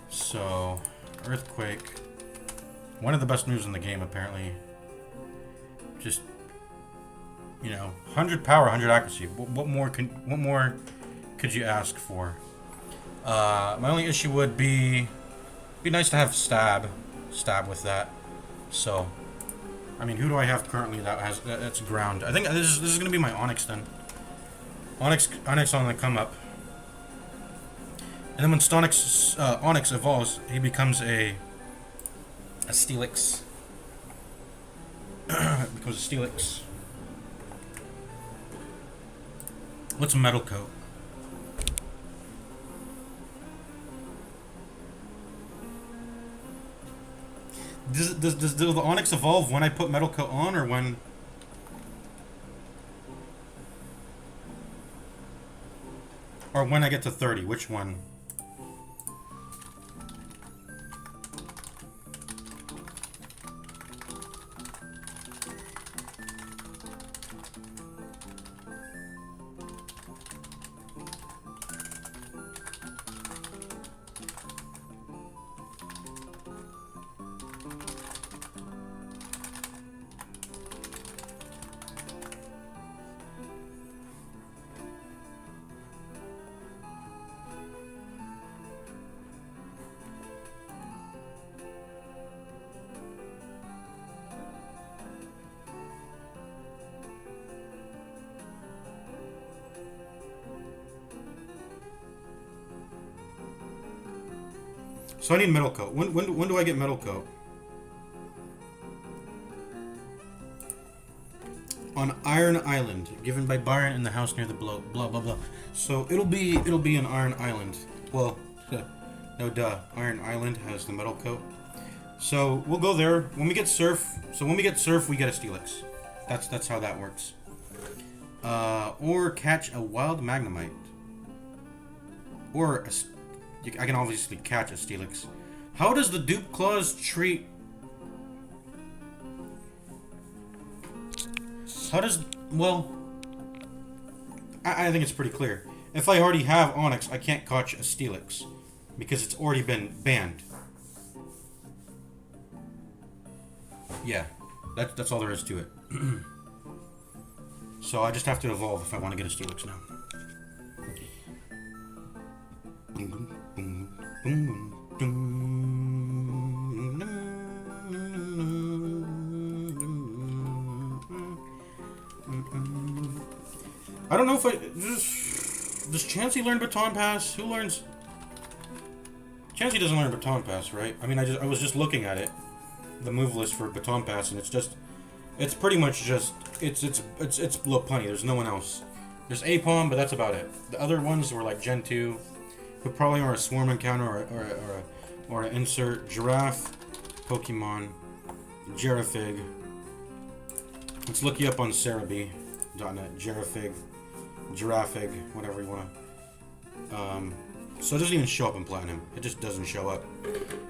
So, Earthquake. One of the best moves in the game, apparently. Just, you know, 100 power, 100 accuracy. What more could you ask for? My only issue would be nice to have Stab with that. So, I mean, who do I have currently that's ground? I think this is gonna be my Onix then. Onix on the come up. And then when Onix evolves, he becomes a Steelix. Becomes a Steelix. What's Metal Coat? Does the Onix evolve when I put Metal Coat on, or when? Or when I get to 30? Which one? So I need metal coat. When do I get metal coat? On Iron Island, given by Byron in the house near the blah blah blah. So it'll be an Iron Island. Well, no duh. Iron Island has the metal coat. So we'll go there when we get surf. So when we get surf, we get a Steelix. That's how that works. Or catch a wild Magnemite. Or I can obviously catch a Steelix. How does the Dupe Claws treat? How does... Well... I think it's pretty clear. If I already have Onyx, I can't catch a Steelix. Because it's already been banned. Yeah. That's all there is to it. So I just have to evolve if I want to get a Steelix now. I don't know if does Chansey learn Baton Pass? Who learns? Chansey doesn't learn Baton Pass, right? I mean, I was just looking at it, the move list for Baton Pass, and it's pretty much just it's Lopunny. There's no one else. There's Apom, but that's about it. The other ones were like Gen 2, who probably are a Swarm encounter or an insert Giraffe, Pokemon, Girafig. Let's look you up on Cerebi.net. Girafig, Girafig, whatever you want to. So it doesn't even show up in Platinum. It just doesn't show up.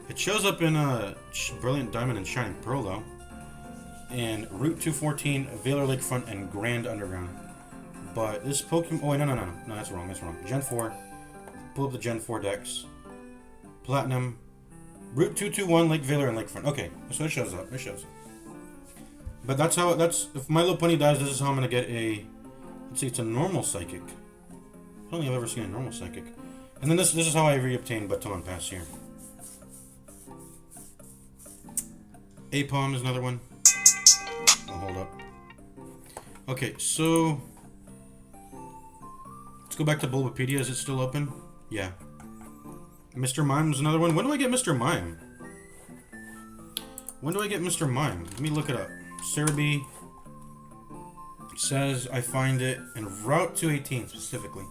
It shows up in Brilliant Diamond and Shining Pearl though. And Route 214, Valor Lakefront, and Grand Underground. But this Pokemon... Oh, wait, no, that's wrong, Gen 4. Pull up the Gen 4 decks. Platinum. Route 221, Lake Valor, and Lakefront. Okay, so it shows up. But that's how... If my Lopunny dies, this is how I'm going to get a... Let's see, it's a normal Psychic. I don't think I've ever seen a normal Psychic. And then this is how I re-obtain Baton Pass here. Apom is another one. I'll hold up. Okay, so... Let's go back to Bulbapedia. Is it still open? Yeah. Mr. Mime is another one. When do I get Mr. Mime? Let me look it up. Cerebi says I find it in Route 218 specifically.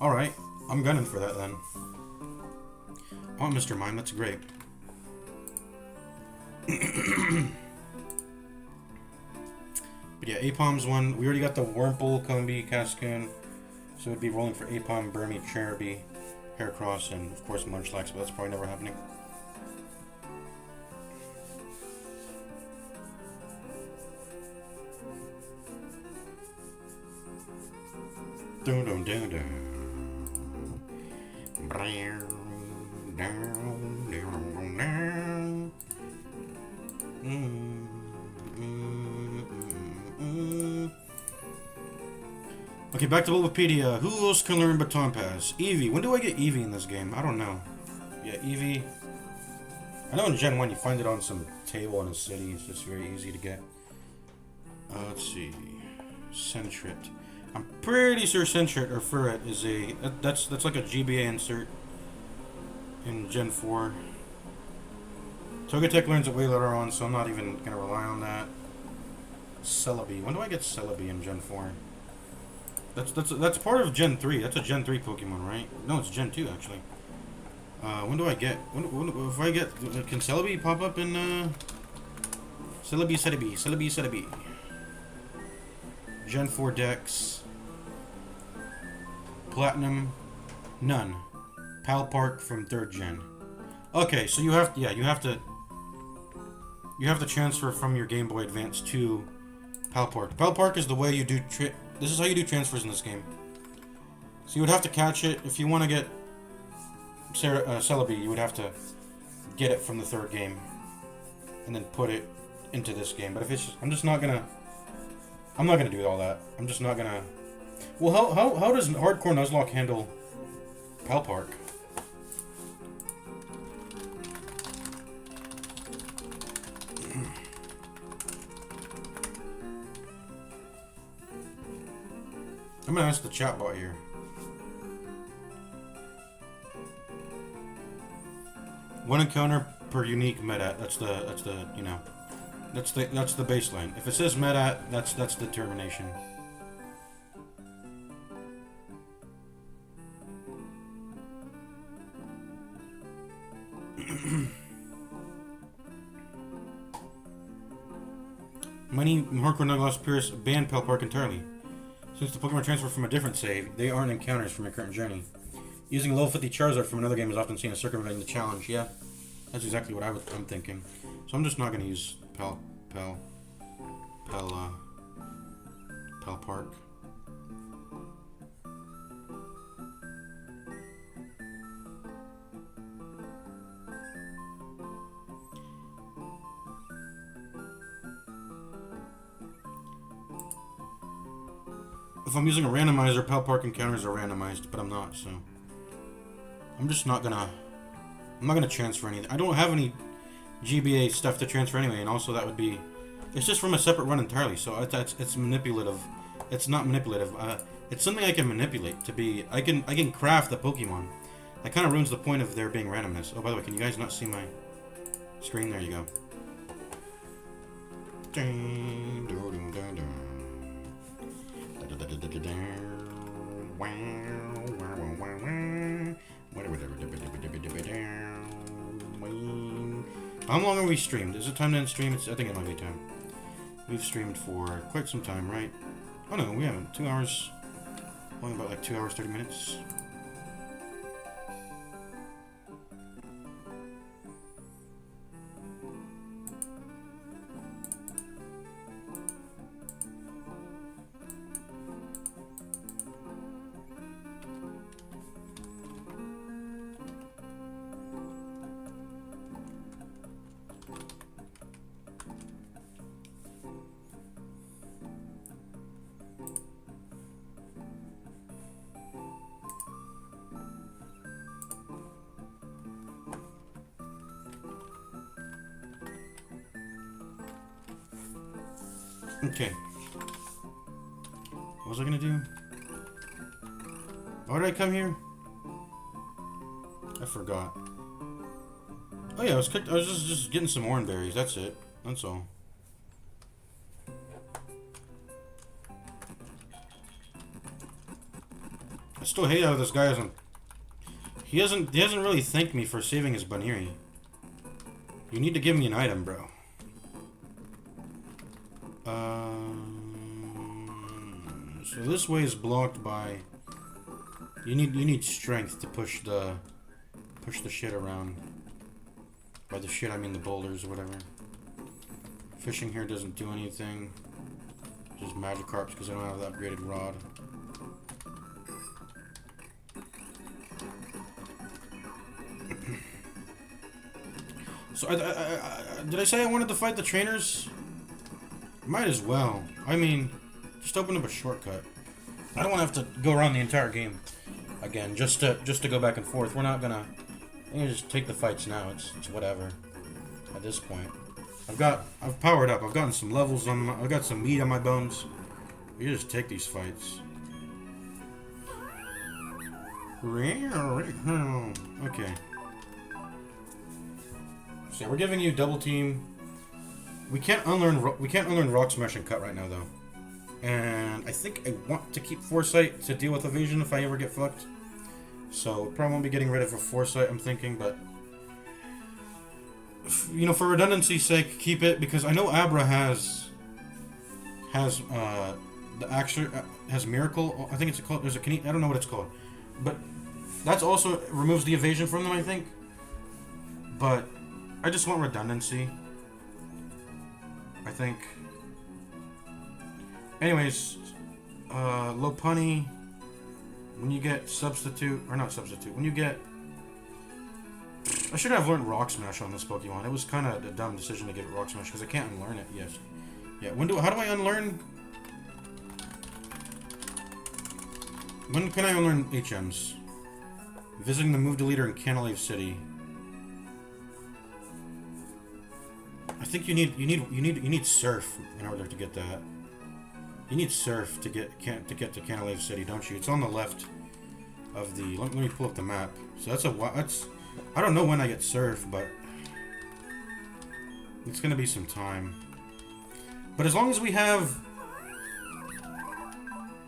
Alright, I'm gunning for that then. I want Mr. Mime, that's great. But yeah, Apom's one. We already got the Wurmple, Combee, Cascoon. So we'd be rolling for Apom, Burmy, Cherubi, Heracross, and of course Munchlax, but that's probably never happening. Dun dun dun dun. Okay, back to Bulbapedia. Who else can learn Baton Pass? Eevee. When do I get Eevee in this game? I don't know. Yeah, Eevee. I know in Gen 1 you find it on some table in a city. It's just very easy to get. Let's see. Sentret. I'm pretty sure Sentret or Furret is a... That's like a GBA insert in Gen 4. Togetic learns it way later on, so I'm not even going to rely on that. Celebi. When do I get Celebi in Gen 4? That's part of Gen 3. That's a Gen 3 Pokemon, right? No, it's Gen 2, actually. When do I get... if I get... Can Celebi pop up in... Celebi. Gen 4 Dex. Platinum. None. Pal Park from 3rd Gen. Okay, so you have... Yeah, you have to transfer from your Game Boy Advance to Pal Park. Pal Park is the way you do... This is how you do transfers in this game. So you would have to catch it. If you want to get Celebi, you would have to get it from the 3rd game. And then put it into this game. But if it's just... I'm not gonna do all that. I'm just not gonna... Well, how does Hardcore Nuzlocke handle Pal Park? I'm gonna ask the chatbot here. One encounter per unique metat. That's the you know, that's the baseline. If it says metat, that's determination. Many hardcore Nuzlocke purists ban Pelpark entirely. Since the Pokemon transfer from a different save, they aren't encounters from your current journey. Using level 50 Charizard from another game is often seen as circumventing the challenge. Yeah, that's exactly what I'm thinking. So I'm just not going to use Pelpark. If I'm using a randomizer, Pelpark encounters are randomized, but I'm not, so I'm just not gonna. I'm not gonna transfer anything. I don't have any GBA stuff to transfer anyway, and also that would be. It's just from a separate run entirely, so it's manipulative. It's not manipulative. It's something I can manipulate to be. I can craft the Pokemon. That kind of ruins the point of there being randomness. Oh, by the way, can you guys not see my screen? There you go. How long are we streamed? Is it time to end stream? I think it might be time. We've streamed for quite some time, right? Oh no, we haven't. 2 hours. Only about like 2 hours, 30 minutes. Okay. What was I gonna do? Why did I come here? I forgot. Oh yeah, I was just getting some oranberries. That's it. That's all. I still hate how this guy hasn't. He hasn't really thanked me for saving his Baniri. You need to give me an item, bro. So this way is blocked by. You need strength to push the shit around. By the shit I mean the boulders or whatever. Fishing here doesn't do anything. Just Magikarps because I don't have the upgraded rod. So did I say I wanted to fight the trainers? Might as well. I mean, just open up a shortcut. I don't want to have to go around the entire game again just to go back and forth. We're not gonna. I'm gonna just take the fights now. It's whatever. At this point, I've powered up. I've gotten some levels on. I've got some meat on my bones. We just take these fights. Okay. So we're giving you double team. We can't unlearn Rock Smash and Cut right now though. And I think I want to keep Foresight to deal with evasion if I ever get fucked. So probably won't be getting rid of a Foresight, I'm thinking, but you know, for redundancy's sake, keep it because I know Abra has the actual has Miracle. I think it's called. There's a I don't know what it's called, but that's also removes the evasion from them. I think, but I just want redundancy. I think. Anyways, Lopunny, when you get substitute, or not substitute, when you get... I should have learned Rock Smash on this Pokemon. It was kind of a dumb decision to give it Rock Smash, because I can't unlearn it, yes. Yeah, how do I unlearn? When can I unlearn HMs? Visiting the move deleter in Canalave City. I think you need Surf in order to get that. You need Surf to get to Canalave City, don't you? It's on the left of the. Let me pull up the map. So that's I don't know when I get Surf, but it's gonna be some time. But as long as we have...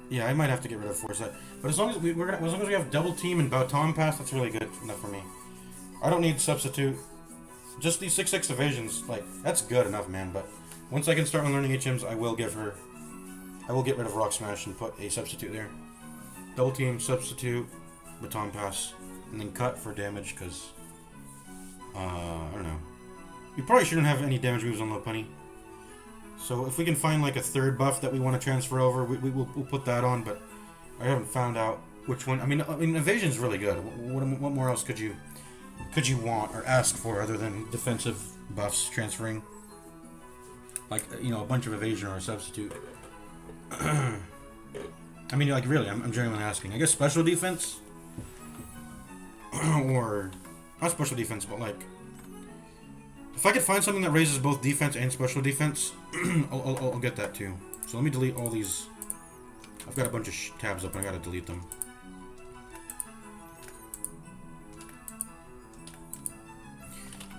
Yeah, I might have to get rid of Foresight. But as long as as long as we have Double Team and Baton Pass, that's really good enough for me. I don't need Substitute. Just these 6/6 evasions, like, that's good enough, man. But once I can start unlearning HMs, I will get rid of Rock Smash and put a Substitute there. Double Team, Substitute, Baton Pass, and then Cut for damage, because, I don't know. You probably shouldn't have any damage moves on Lopunny. So if we can find like a third buff that we want to transfer over, we'll put that on, but I haven't found out which one. I mean evasion's really good. What more else could you want or ask for other than defensive buffs transferring? Like, you know, a bunch of evasion or a substitute. I mean, like, really, I'm genuinely asking. I guess special defense? Or, not special defense, but like, if I could find something that raises both defense and special defense, I'll get that too. So let me delete all these. I've got a bunch of tabs open. I gotta delete them.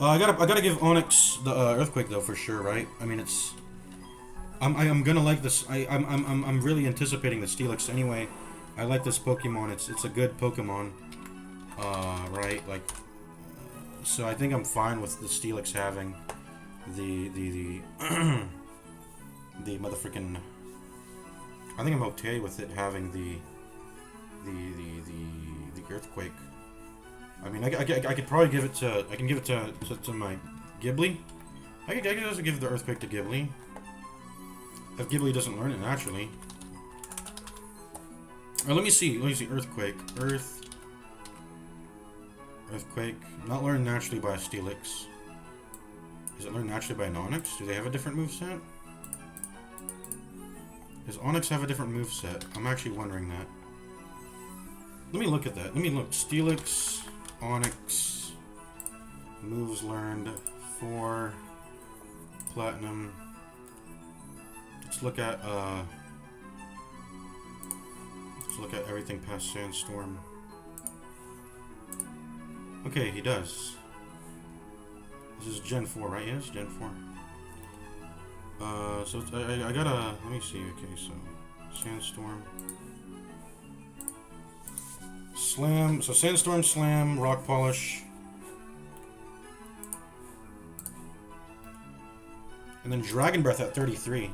I gotta give Onyx the Earthquake though, for sure, right? I mean, it's. I'm gonna like this. I'm really anticipating the Steelix anyway. I like this Pokemon. It's a good Pokemon. Right, like. So I think I'm fine with the Steelix having the the motherfucking. I think I'm okay with it having the Earthquake. I mean, I could probably give it to. I can give it to my Ghibli. I could also give the Earthquake to Ghibli. If Ghibli doesn't learn it naturally. Or let me see. Earthquake. Earthquake. Not learned naturally by a Steelix. Is it learned naturally by an Onyx? Do they have a different moveset? Does Onyx have a different moveset? I'm actually wondering that. Let me look at that. Let me look. Steelix, Onyx, moves learned, 4, Platinum. Let's look at everything past Sandstorm. Okay, he does. This is Gen 4, right? Yes, Gen 4. So it's, I gotta, let me see. Okay, so Sandstorm, Slam. So Sandstorm, Slam, Rock Polish, and then Dragon Breath at 33.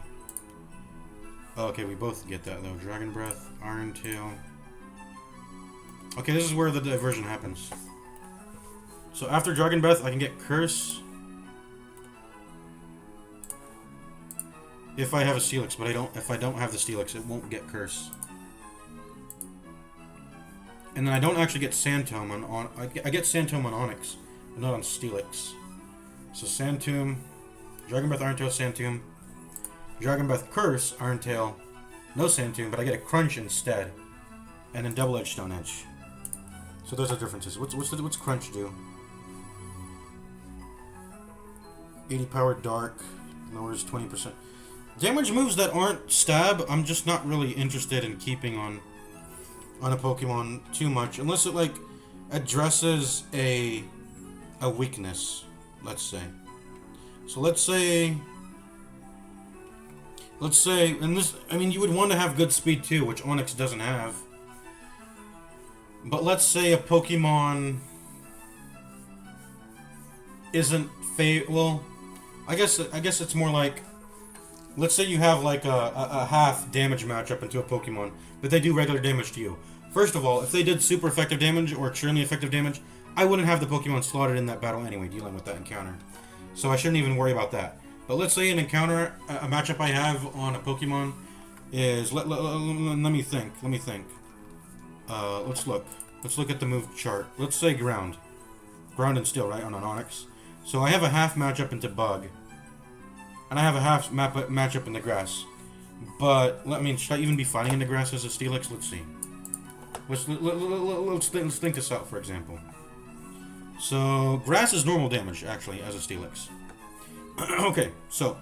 Oh, okay, we both get that though. Dragon Breath, Iron Tail. Okay, this is where the diversion happens. So after Dragon Breath, I can get Curse. If I have a Steelix, but if I don't have the Steelix, it won't get Curse. And then I don't actually get Sandtomb on I get Sandtomb on Onyx, but not on Steelix. So Sandtomb, Dragon Breath, Iron Tail, Sandtomb, Dragon Breath, Curse, Iron Tail, no Sandtomb, but I get a Crunch instead, and then Double Edge, Stone Edge. So those are differences. What's Crunch do? 80 power Dark, lowers 20%. Damage moves that aren't stab, I'm just not really interested in keeping on a Pokemon too much, unless it like addresses a weakness, let's say. So let's say, and this, I mean, you would want to have good speed too, which Onyx doesn't have. But let's say a Pokemon isn't well, I guess it's more like, let's say you have like a half damage matchup into a Pokemon, but they do regular damage to you. First of all, if they did super effective damage or extremely effective damage, I wouldn't have the Pokemon slotted in that battle anyway, dealing with that encounter. So I shouldn't even worry about that. But let's say an encounter, a matchup I have on a Pokemon is, let me think. Let's look at the move chart. Let's say Ground and Steel, right, on an Onyx. So I have a half matchup into Bug, and I have a half matchup in the Grass. But should I even be fighting in the Grass as a Steelix? Let's see. Let's think this out, for example. So Grass is normal damage actually as a Steelix. Okay, so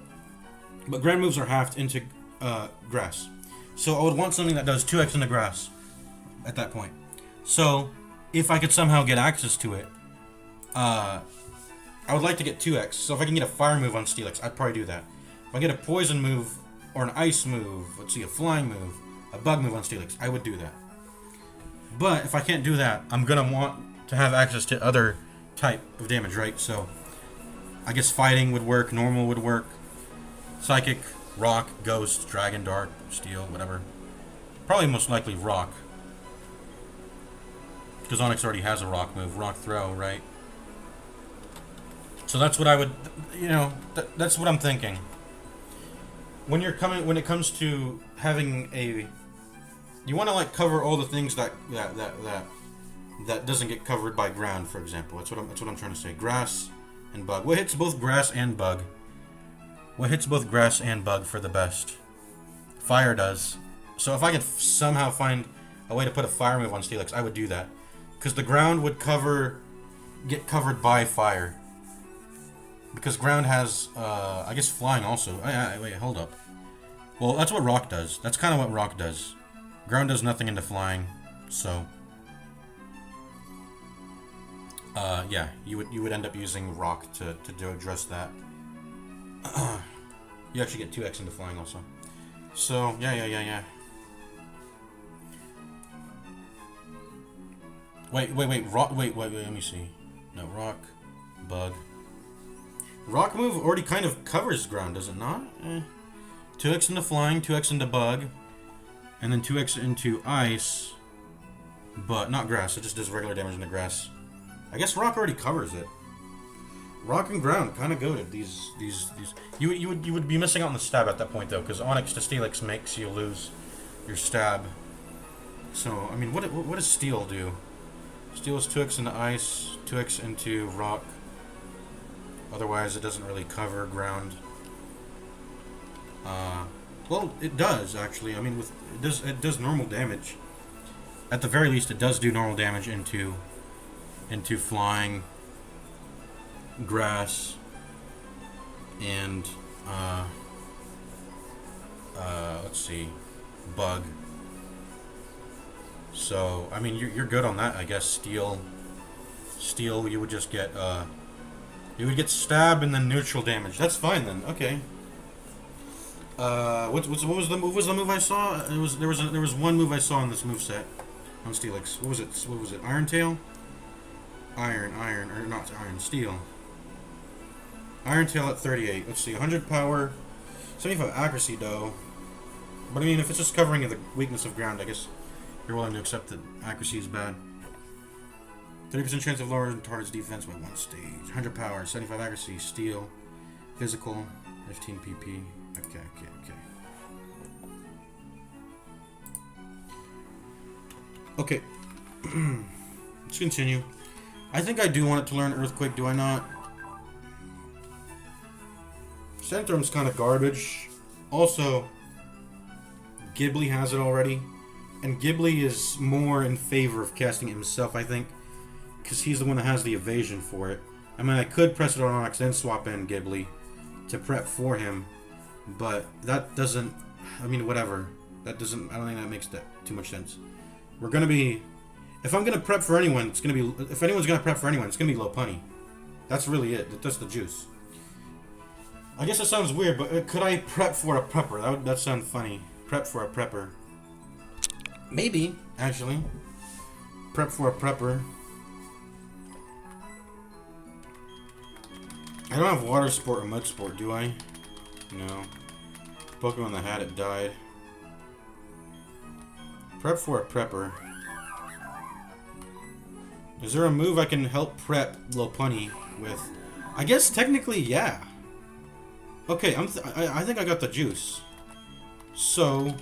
but Grand moves are halved into Grass. So I would want something that does 2x in the Grass at that point. So if I could somehow get access to it, I would like to get 2x. So if I can get a fire move on Steelix, I'd probably do that. If I get a poison move or an ice move, let's see, a flying move, a bug move on Steelix, I would do that. But if I can't do that, I'm gonna want to have access to other type of damage, right? So I guess fighting would work, normal would work, psychic, rock, ghost, dragon, dark, steel, whatever. Probably most likely rock. Because Onyx already has a rock move, rock throw, right? So that's what I would, you know, that's what I'm thinking. When it comes to having a, you want to like cover all the things that doesn't get covered by ground, for example. That's what I'm trying to say. Grass and bug. What hits both grass and bug? What hits both grass and bug for the best? Fire does. So if I could somehow find a way to put a fire move on Steelix, I would do that. Because the ground would get covered by fire. Because ground has, I guess flying also. Wait, hold up. Well, that's what rock does. That's kind of what rock does. Ground does nothing into flying, so yeah, you would end up using rock to address that. You actually get 2x into flying also. So yeah. Wait, rock. Wait. Let me see. No, rock, bug. Rock move already kind of covers ground, does it not? 2x into flying, 2x into bug, and then 2x into ice, but not grass. It just does regular damage into grass. I guess rock already covers it. Rock and ground kind of goated. These. You would be missing out on the stab at that point though, because Onyx to Steelix makes you lose your stab. So I mean, what does Steel do? Steel is 2x into ice, 2x into rock. Otherwise, it doesn't really cover ground. Well, it does actually. I mean, it does normal damage. At the very least, it does do normal damage into flying, grass, and let's see, bug. So I mean, you're good on that, I guess. Steel, you would just get you would get stab and then neutral damage. That's fine then. Okay. What was the move I saw? There was one move I saw in this moveset on Steelix. What was it? Iron Tail? Iron, or not iron, steel. Iron Tail at 38. Let's see, 100 power, 75 accuracy though. But I mean, if it's just covering the weakness of ground, I guess you're willing to accept that accuracy is bad. 30% chance of lowering target's defense by 1 stage. 100 power, 75 accuracy, steel, physical, 15 PP. Okay. Okay. Let's continue. I think I do want it to learn Earthquake, do I not? Centrum's kind of garbage. Also, Ghibli has it already. And Ghibli is more in favor of casting it himself, I think. Because he's the one that has the evasion for it. I mean, I could press it on Onyx, then swap in Ghibli to prep for him. But that doesn't... I mean, whatever. That doesn't... I don't think that makes too much sense. We're going to be... If I'm going to prep for anyone, it's going to be... If anyone's going to prep for anyone, it's going to be Lopunny. That's really it. That's the juice. I guess it sounds weird, but could I prep for a prepper? That sound funny. Prep for a prepper. Maybe, actually. Prep for a prepper. I don't have water sport or mud sport, do I? No. Pokemon that had it died. Prep for a prepper. Is there a move I can help prep Lopunny with? I guess technically, yeah. Okay, I think I got the juice. So,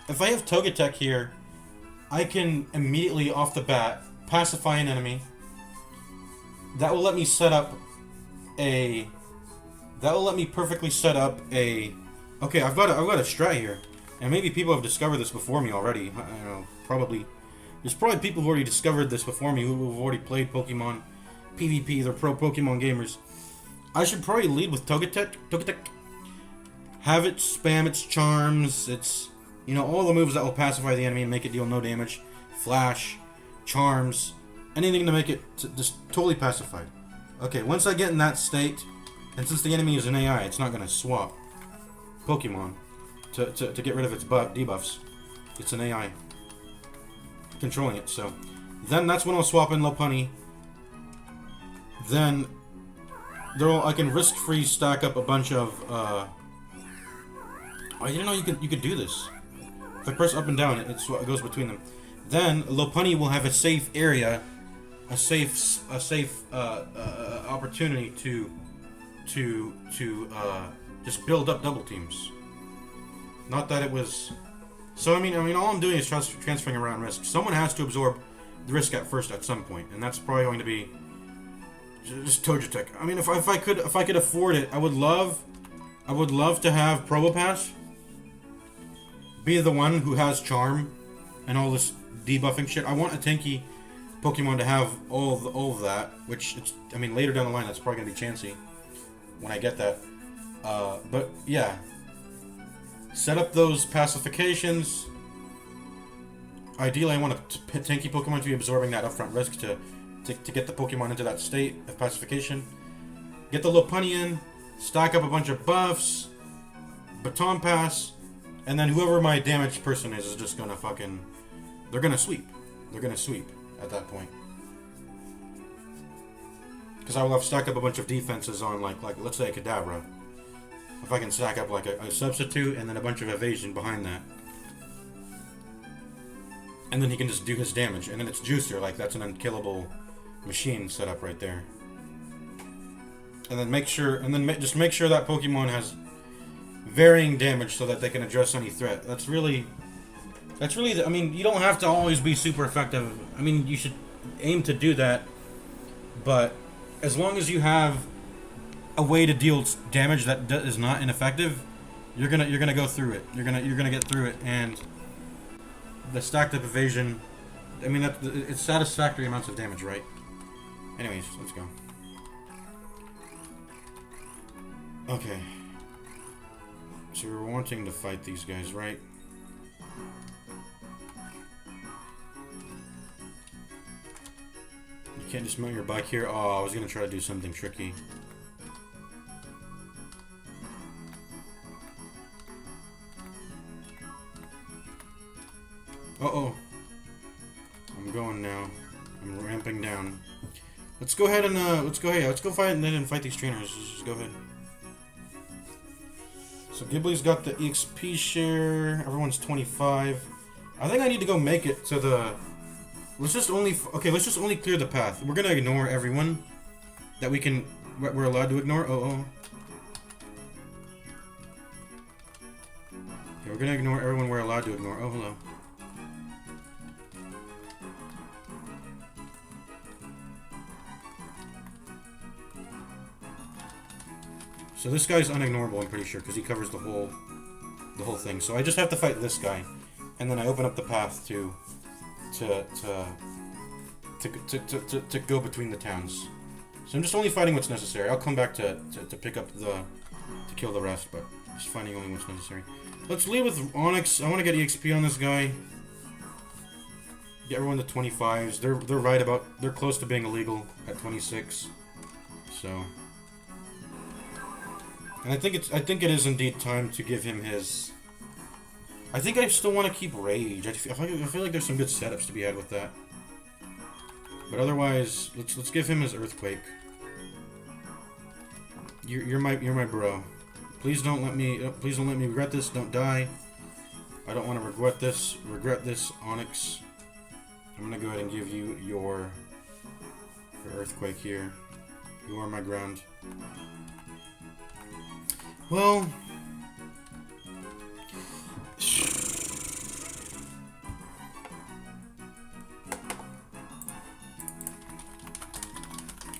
if I have Togetic here, I can immediately off the bat pacify an enemy. That will let me set up a... That will let me perfectly set up a... Okay, I've got a strat here. And maybe people have discovered this before me already. I don't know, probably... There's probably people who already discovered this before me who have already played Pokemon PvP. They're pro Pokemon gamers. I should probably lead with Togetic. Have it spam its charms, its... You know, all the moves that will pacify the enemy and make it deal no damage. Flash, charms, Anything to make it just totally pacified. Okay, once I get in that state, and since the enemy is an AI, it's not going to swap Pokemon to get rid of its debuffs. It's an AI controlling it, so then that's when I'll swap in Lopunny. Then I can risk-free stack up a bunch of I didn't know you could do this. If I press up and down, it goes between them. Then Lopunny will have a safe area, a safe opportunity to just build up double teams. Not that it was. So I mean, all I'm doing is transferring around risk. Someone has to absorb the risk at first at some point, and that's probably going to be just Togetic. I mean, if I could afford it, I would love to have Probopass be the one who has Charm and all this debuffing shit. I want a tanky Pokemon to have all of that, which I mean later down the line that's probably gonna be Chansey when I get that. But yeah, set up those pacifications. Ideally, I want a tanky Pokemon to be absorbing that upfront risk to get the Pokemon into that state of pacification. Get the Lopunny in, stack up a bunch of buffs, Baton Pass, and then whoever my damaged person is just gonna fucking... They're gonna sweep. They're gonna sweep at that point. Because I will have stacked up a bunch of defenses on, like let's say a Kadabra. If I can stack up like a substitute and then a bunch of evasion behind that. And then he can just do his damage. And then it's Juicer, like that's an unkillable machine set up right there. And then just make sure that Pokemon has varying damage so that they can address any threat. That's really I mean, you don't have to always be super effective. I mean, you should aim to do that, but as long as you have a way to deal damage that is not ineffective, you're gonna go through it. You're gonna get through it, and the stacked up evasion. I mean, it's satisfactory amounts of damage, right? Anyways, let's go. Okay. So we're wanting to fight these guys, right? You can't just mount your bike here. Oh, I was gonna try to do something tricky. Uh-oh. I'm going now. I'm ramping down. Let's go ahead and let's go fight and fight these trainers. Let's just go ahead. So Ghibli's got the EXP share. Everyone's 25. I think I need to go make it to the. Let's just only clear the path. We're gonna ignore everyone that we're allowed to ignore. Okay, we're gonna ignore everyone we're allowed to ignore. Oh, hello. So this guy's unignorable, I'm pretty sure, because he covers the whole thing. So I just have to fight this guy, and then I open up the path to go between the towns. So I'm just only fighting what's necessary. I'll come back to pick up to kill the rest, but just fighting only what's necessary. Let's lead with Onyx. I want to get EXP on this guy. Get everyone to 25s. They're close to being illegal at 26. So. And I think it is indeed time to give him his. I think I still want to keep Rage. I feel like there's some good setups to be had with that. But otherwise, let's give him his Earthquake. You're my bro. Please don't let me regret this. Don't die. I don't want to regret this, Onyx. I'm gonna go ahead and give you your Earthquake here. You are my ground. Well,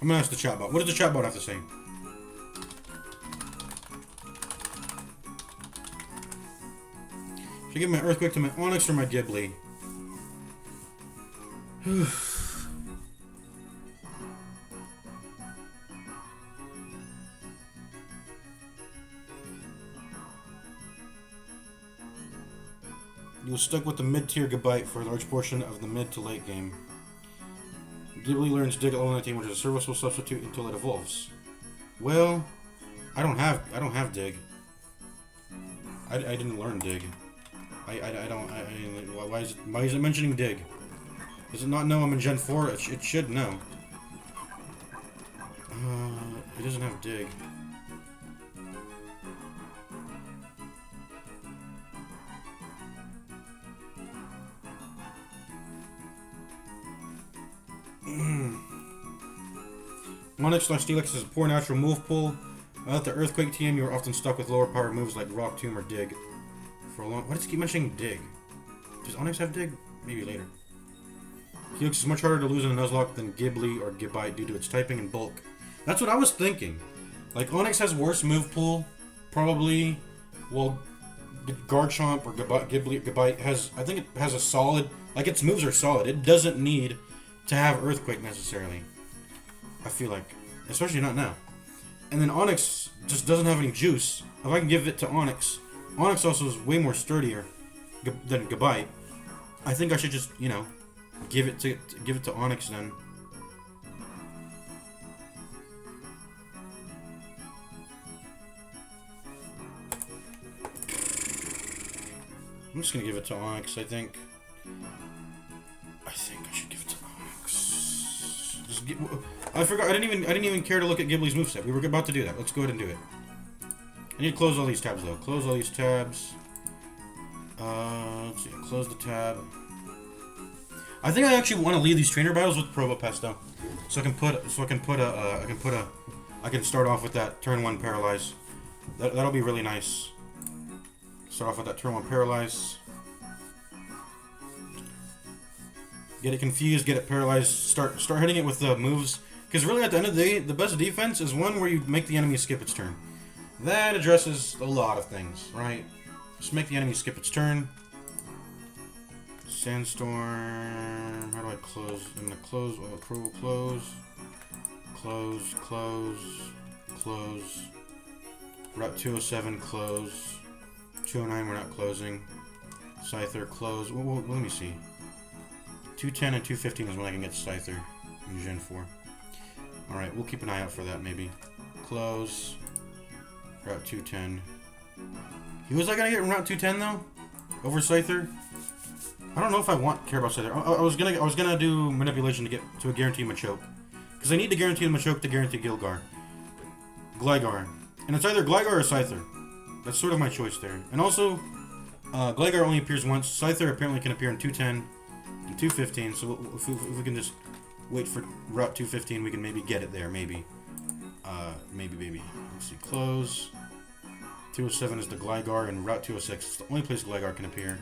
I'm gonna ask the chatbot. What does the chatbot have to say? Should I give my Earthquake to my Onyx or my Ghibli? You were stuck with the mid-tier Gabite for a large portion of the mid to late game. Ghibli learns Dig at level 19, which is a serviceable substitute until it evolves. Well, I don't have Dig. I didn't learn Dig. Why is it mentioning Dig? Does it not know I'm in Gen 4? It should know. It doesn't have Dig. Onyx/Steelix is a poor natural move pool. Without the Earthquake TM, you are often stuck with lower powered moves like Rock Tomb or Dig. For a long... Why does it keep mentioning Dig? Does Onyx have Dig? Maybe later. Helix is much harder to lose in a Nuzlocke than Ghibli or Gibite due to its typing and bulk. That's what I was thinking. Like, Onyx has worse move pool, probably. Well, Garchomp or Gibite has... I think it has a solid... Like, its moves are solid. It doesn't need to have Earthquake necessarily. I feel like. Especially not now. And then Onyx just doesn't have any juice. If I can give it to Onyx... Onyx also is way more sturdier than Gabite. I think I should just, you know, give it to Onyx then. I'm just gonna give it to Onyx, I think. I should give it to Onyx. I forgot. I didn't even care to look at Ghibli's moveset. We were about to do that. Let's go ahead and do it. I need to close all these tabs though. Close all these tabs. Let's see. Close the tab. I think I actually want to leave these trainer battles with Probopesto, so I can start off with that turn 1 paralyze. That'll be really nice. Start off with that turn 1 paralyze. Get it confused, get it paralyzed. Start hitting it with the moves, because really at the end of the day, the best defense is one where you make the enemy skip its turn. That addresses a lot of things, right? Just make the enemy skip its turn. Sandstorm. How do I close? I'm gonna close. Approval. Close. Close. Close. Close. Route 207. Close. 209. We're not closing. Scyther. Close. Well, let me see. 210 and 215 is when I can get Scyther in Gen 4. All right, we'll keep an eye out for that. Maybe. Close. Route 210. Who was I gonna get in Route 210 though? Over Scyther? I don't know if I care about Scyther. I was gonna do manipulation to get to a guarantee Machoke, because I need to guarantee the Machoke to guarantee Gligar. And it's either Gligar or Scyther. That's sort of my choice there. And also, Gligar only appears once. Scyther apparently can appear in 210 and 215. So if we can just wait for Route 215, we can maybe get it there. Maybe. Maybe. Let's see. Close. 207 is the Gligar, and Route 206 is the only place Gligar can appear.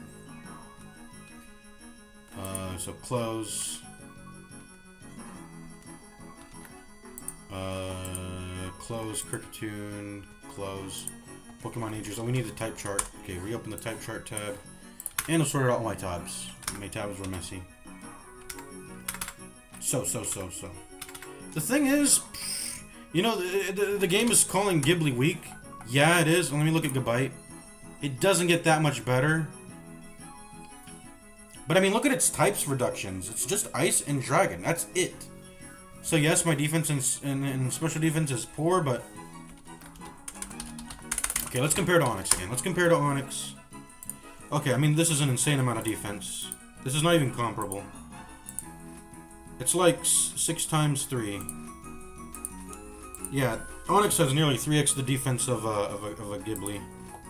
So close. Close. Cricketune. Close. Pokemon Agers. Oh, we need the type chart. Okay, reopen the type chart tab. And I'll sort out all my tabs. My tabs were messy. So. The thing is, you know, the game is calling Ghibli weak. Yeah, it is. Let me look at Gabite. It doesn't get that much better. But I mean, look at its types reductions. It's just Ice and Dragon. That's it. So yes, my defense and special defense is poor, but... Okay, let's compare to Onyx again. Let's compare to Onyx. Okay, I mean, this is an insane amount of defense. This is not even comparable. It's like 6 times 3. Yeah, Onyx has nearly 3x the defense of a Ghibli.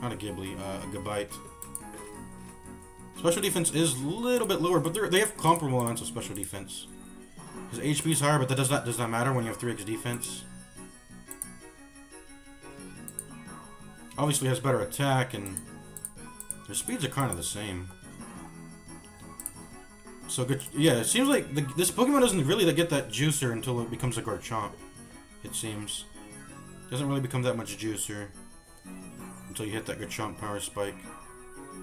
Not a Ghibli, a Gabite. Special defense is a little bit lower, but they have comparable amounts of special defense. His HP is higher, but that does not matter when you have 3x defense. Obviously has better attack, and their speeds are kind of the same. So good. Yeah, it seems like this Pokemon doesn't really get that juicer until it becomes a Garchomp. It seems. Doesn't really become that much juicer until you hit that Garchomp power spike.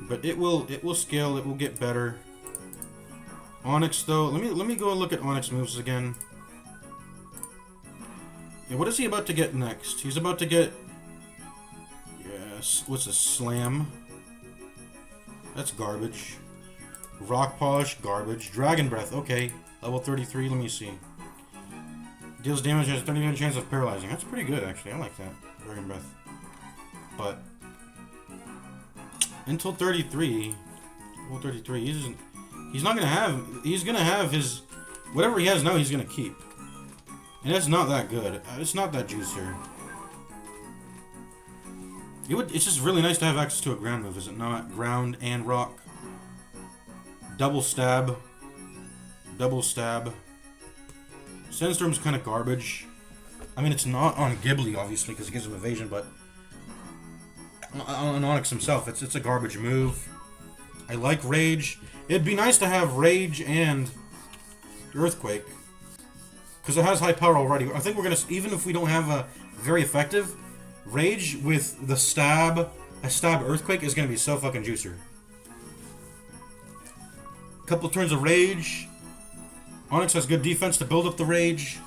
But it will scale. It will get better. Onyx though, let me go and look at Onyx moves again. Yeah, what is he about to get next? He's about to get, yes, what's a Slam? That's garbage. Rock Polish, garbage. Dragon Breath, okay. Level 33, let me see. Deals damage and has a 30% chance of paralyzing. That's pretty good, actually. I like that. Dragon Breath. But until 33, well, 33, he's not gonna have. He's gonna have his whatever he has now. He's gonna keep, and it's not that good. It's not that juicer. It's just really nice to have access to a ground move, is it not? Ground and rock. Double stab. Double stab. Sandstorm's kind of garbage. I mean, it's not on Ghibli, obviously, because it gives him evasion, but on Onyx himself, it's a garbage move. I like Rage. It'd be nice to have Rage and Earthquake, because it has high power already. I think we're going to, even if we don't have a very effective, Rage with the stab, a stab Earthquake is going to be so fucking juicer. Couple turns of Rage. Onyx has good defense to build up the Rage.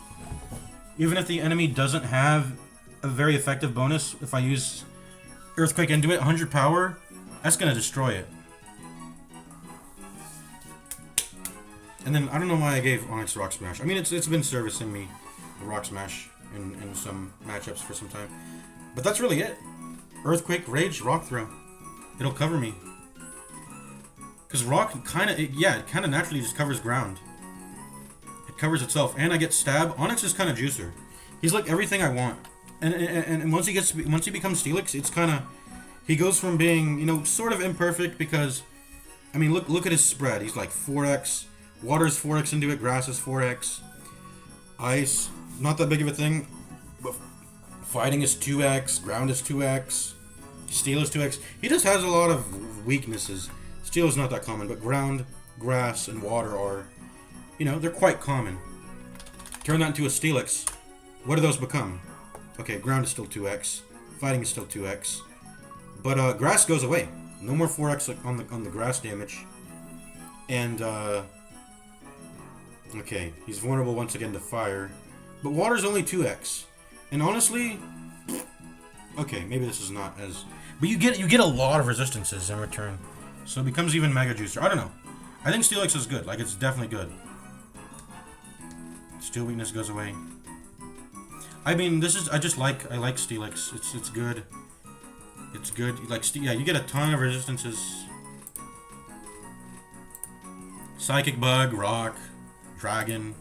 Even if the enemy doesn't have a very effective bonus, if I use Earthquake into it, 100 power, that's going to destroy it. And then, I don't know why I gave Onyx Rock Smash. I mean, it's been servicing me, the Rock Smash, in some matchups for some time. But that's really it. Earthquake, Rage, Rock Throw. It'll cover me. Because Rock kind of, it kind of naturally just covers ground. Covers itself, and I get stab. Onyx is kind of juicer. He's like everything I want, and once he becomes Steelix, it's kind of, he goes from being, you know, sort of imperfect, because I mean, look at his spread. He's like 4x, water's 4x into it, grass is 4x, ice not that big of a thing, but fighting is 2x, ground is 2x, steel is 2x. He just has a lot of weaknesses. Steel is not that common, but ground, grass, and water are, you know, they're quite common. Turn that into a Steelix. What do those become? Okay, ground is still 2x. Fighting is still 2x. But grass goes away. No more 4x on the grass damage. And okay, he's vulnerable once again to fire. But water's only 2x. And honestly, okay, maybe this is not as, but you get a lot of resistances in return. So it becomes even mega juicer. I don't know. I think Steelix is good. Like, it's definitely good. Steel weakness goes away. I mean, I like Steelix. It's good. It's good. Like, yeah, you get a ton of resistances. Psychic Bug, Rock, Dragon.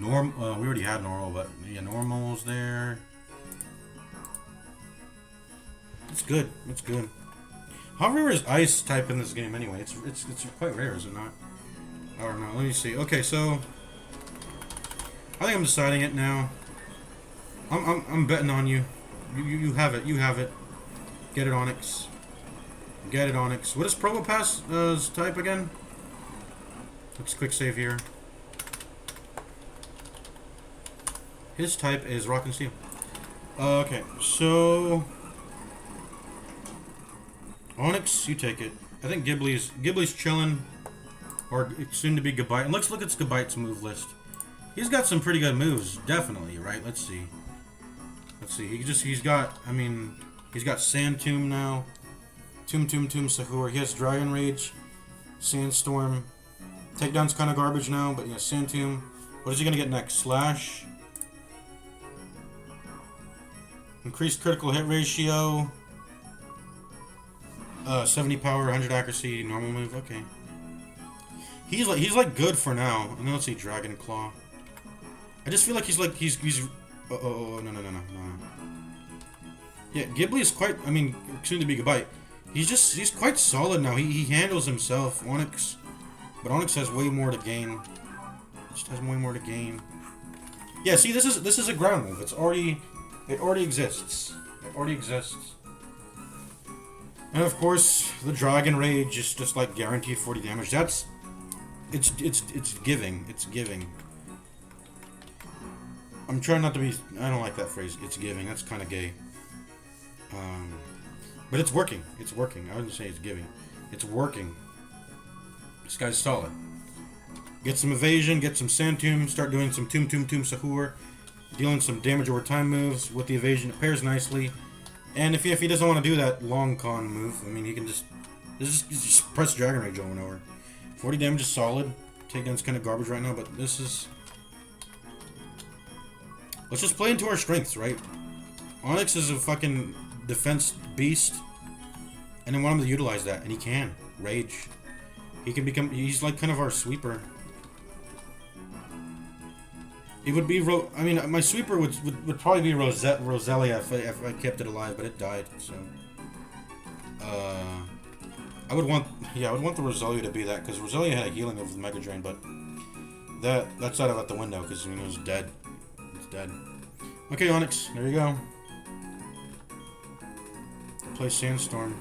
We already had normal, but yeah, normal's there. It's good. It's good. How rare is Ice type in this game anyway? It's quite rare, is it not? I don't know. Let me see. Okay, so I think I'm deciding it now. I'm betting on you. You have it. You have it. Get it, Onyx. Get it, Onyx. What is Probopass's type again? Let's quick save here. His type is Rock and Steel. Okay, so Onyx, you take it. I think Ghibli's chilling. Or soon to be Gabite. And let's look at Gabite's move list. He's got some pretty good moves, definitely, right? Let's see. Let's see. He's got Sand Tomb now. Tomb Sahur. He has Dragon Rage, Sandstorm. Takedown's kind of garbage now, but yeah, Sand Tomb. What is he gonna get next? Slash. Increased critical hit ratio. 70 power, 100 accuracy, normal move. Okay. He's like good for now. And then let's see, Dragon Claw. I just feel like he's oh no. Yeah, Ghibli is quite, I mean, soon to be Gabite. He's quite solid now. He handles himself. Onyx, but Onyx has way more to gain. Just has way more to gain. Yeah, see, this is a ground move. It already exists. It already exists. And of course, the Dragon Rage is just like guaranteed 40 damage. It's giving. It's giving. I'm trying not to be. I don't like that phrase. It's giving. That's kind of gay. But it's working. It's working. I wouldn't say it's giving. It's working. This guy's solid. Get some evasion. Get some Sand Tomb. Start doing some Tomb Sahur. Dealing some damage over time moves with the evasion. It pairs nicely. And if he doesn't want to do that long con move, I mean, he can just press Dragon Rage over and over. 40 damage is solid. Takedown's kind of garbage right now, but this is... Let's just play into our strengths, right? Onyx is a fucking defense beast, and I want him to utilize that, and he can. Rage. He can become... He's like kind of our sweeper. It would be... I mean, my sweeper would probably be Roselia if I kept it alive, but it died, so... I would want the Roselia to be that, because Roselia had a healing of the Mega Drain, but that's out the window, because it was dead. It's dead. Okay, Onyx, there you go. Play Sandstorm.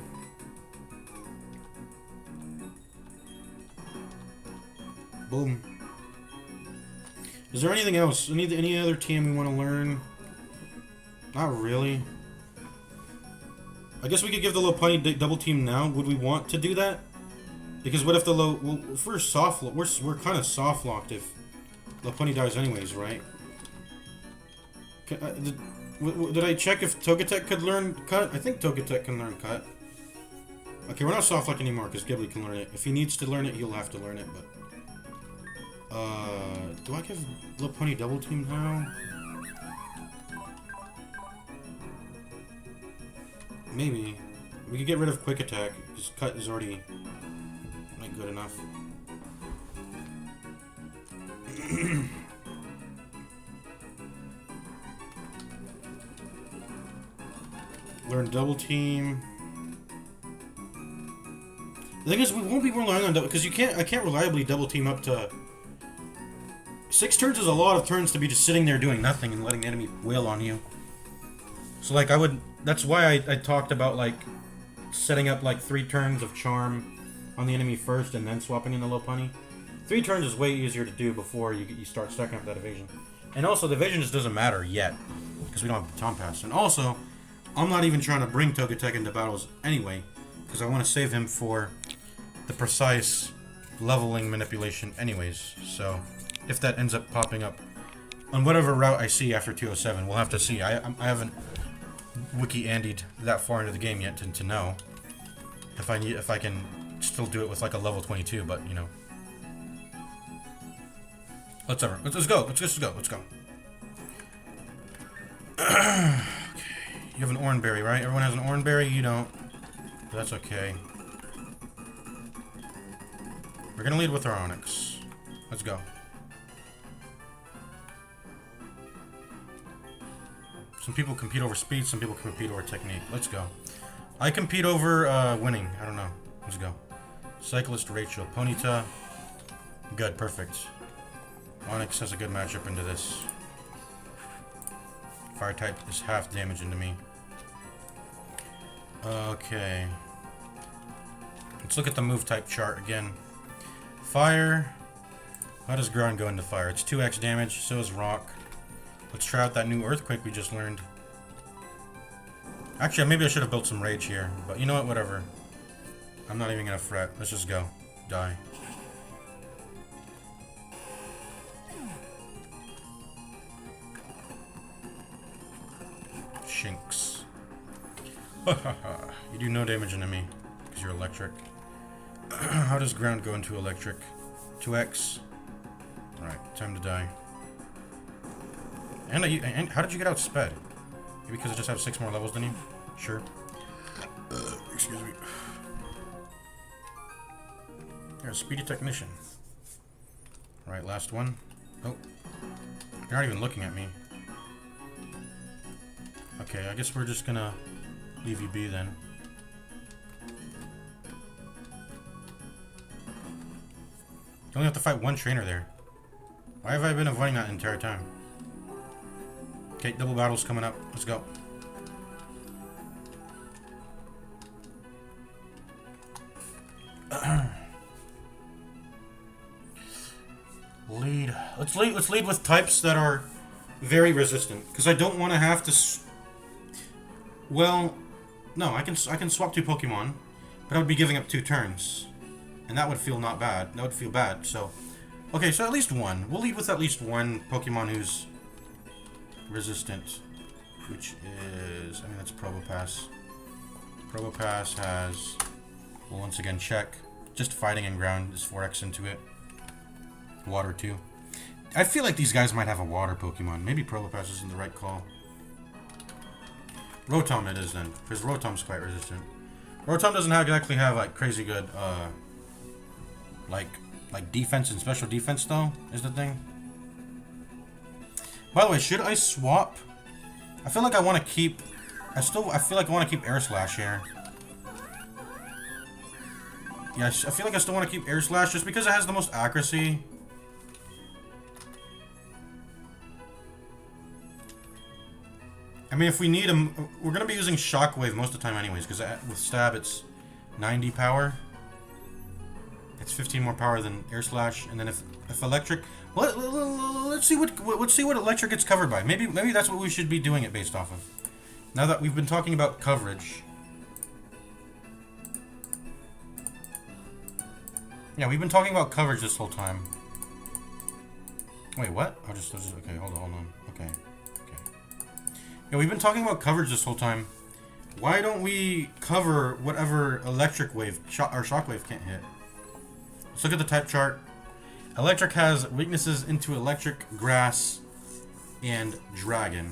Boom. Is there anything else? Any other team we want to learn? Not really. I guess we could give the Lopunny double team now. Would we want to do that? Because what if the well, if we're soft, we're kind of soft locked if Lopunny dies anyways, right? Did I check if Togetic could learn cut? I think Togetic can learn cut. Okay, we're not soft locked anymore because Ghibli can learn it. If he needs to learn it, he'll have to learn it. But do I give Lopunny double team now? Maybe. We could get rid of Quick Attack, because Cut is already not good enough. Learn Double Team. The thing is, we won't be relying on double, because I can't reliably double team up to... 6 turns is a lot of turns to be just sitting there doing nothing and letting the enemy wail on you. So, like, that's why I talked about, like, setting up, like, 3 turns of Charm on the enemy first and then swapping in the Lopunny. 3 turns is way easier to do before you start stacking up that evasion. And also, the evasion just doesn't matter yet, because we don't have the Tom Pass. And also, I'm not even trying to bring Togetic into battles anyway, because I want to save him for the precise leveling manipulation anyways. So, if that ends up popping up on whatever route I see after 207, we'll have to see. I haven't wiki-andied that far into the game yet to know if I can still do it with like a level 22, but you know. Let's go. Let's go. Okay. You have an Oranberry, right? Everyone has an Oranberry. You don't. But that's okay. We're gonna lead with our Onyx. Let's go. Some people compete over speed, some people compete over technique. Let's go. I compete over winning. I don't know. Let's go. Cyclist Rachel. Ponyta. Good, perfect. Onyx has a good matchup into this. Fire type is half damage into me. Okay. Let's look at the move type chart again. Fire. How does ground go into fire? It's 2x damage, so is rock. Let's try out that new earthquake we just learned. Actually, maybe I should have built some rage here, but you know what, whatever. I'm not even gonna fret. Let's just go. Die. Shinx. You do no damage into me, because you're electric. How does ground go into electric? 2x. Alright, time to die. And how did you get outsped? Maybe because I just have 6 more levels than you? Sure. Excuse me. You're a speedy technician. Right, last one. Oh. You're not even looking at me. Okay, I guess we're just gonna leave you be then. You only have to fight 1 trainer there. Why have I been avoiding that the entire time? Okay, double battle's coming up. Let's go. Lead. Let's lead with types that are very resistant, because I don't want to have to. Well, no, I can swap 2 Pokemon, but I would be giving up 2 turns, and that would feel not bad. That would feel bad. So, okay, so at least 1. We'll lead with at least 1 Pokemon who's resistant, which is, I mean, that's Probopass. Probopass has, well, once again, check. Just fighting and ground is 4x into it. Water too. I feel like these guys might have a water Pokemon. Maybe Probopass isn't the right call. Rotom it is then, because Rotom's quite resistant. Rotom doesn't exactly have like crazy good like defense and special defense though, is the thing. By the way, should I swap? I feel like I want to keep I feel like I want to keep Air Slash here. Yeah, I feel like I still want to keep Air Slash just because it has the most accuracy. I mean, if we need him, we're going to be using Shockwave most of the time anyways, because with Stab it's 90 power. It's 15 more power than Air Slash, and then if Electric... let's see what Electric gets covered by. Maybe that's what we should be doing it based off of. Now that we've been talking about coverage... Yeah, we've been talking about coverage this whole time. Wait, what? I'll just okay, hold on. Okay. Yeah, we've been talking about coverage this whole time. Why don't we cover whatever Electric Wave or Shockwave can't hit? Let's look at the type chart. Electric has weaknesses into Electric, Grass, and Dragon.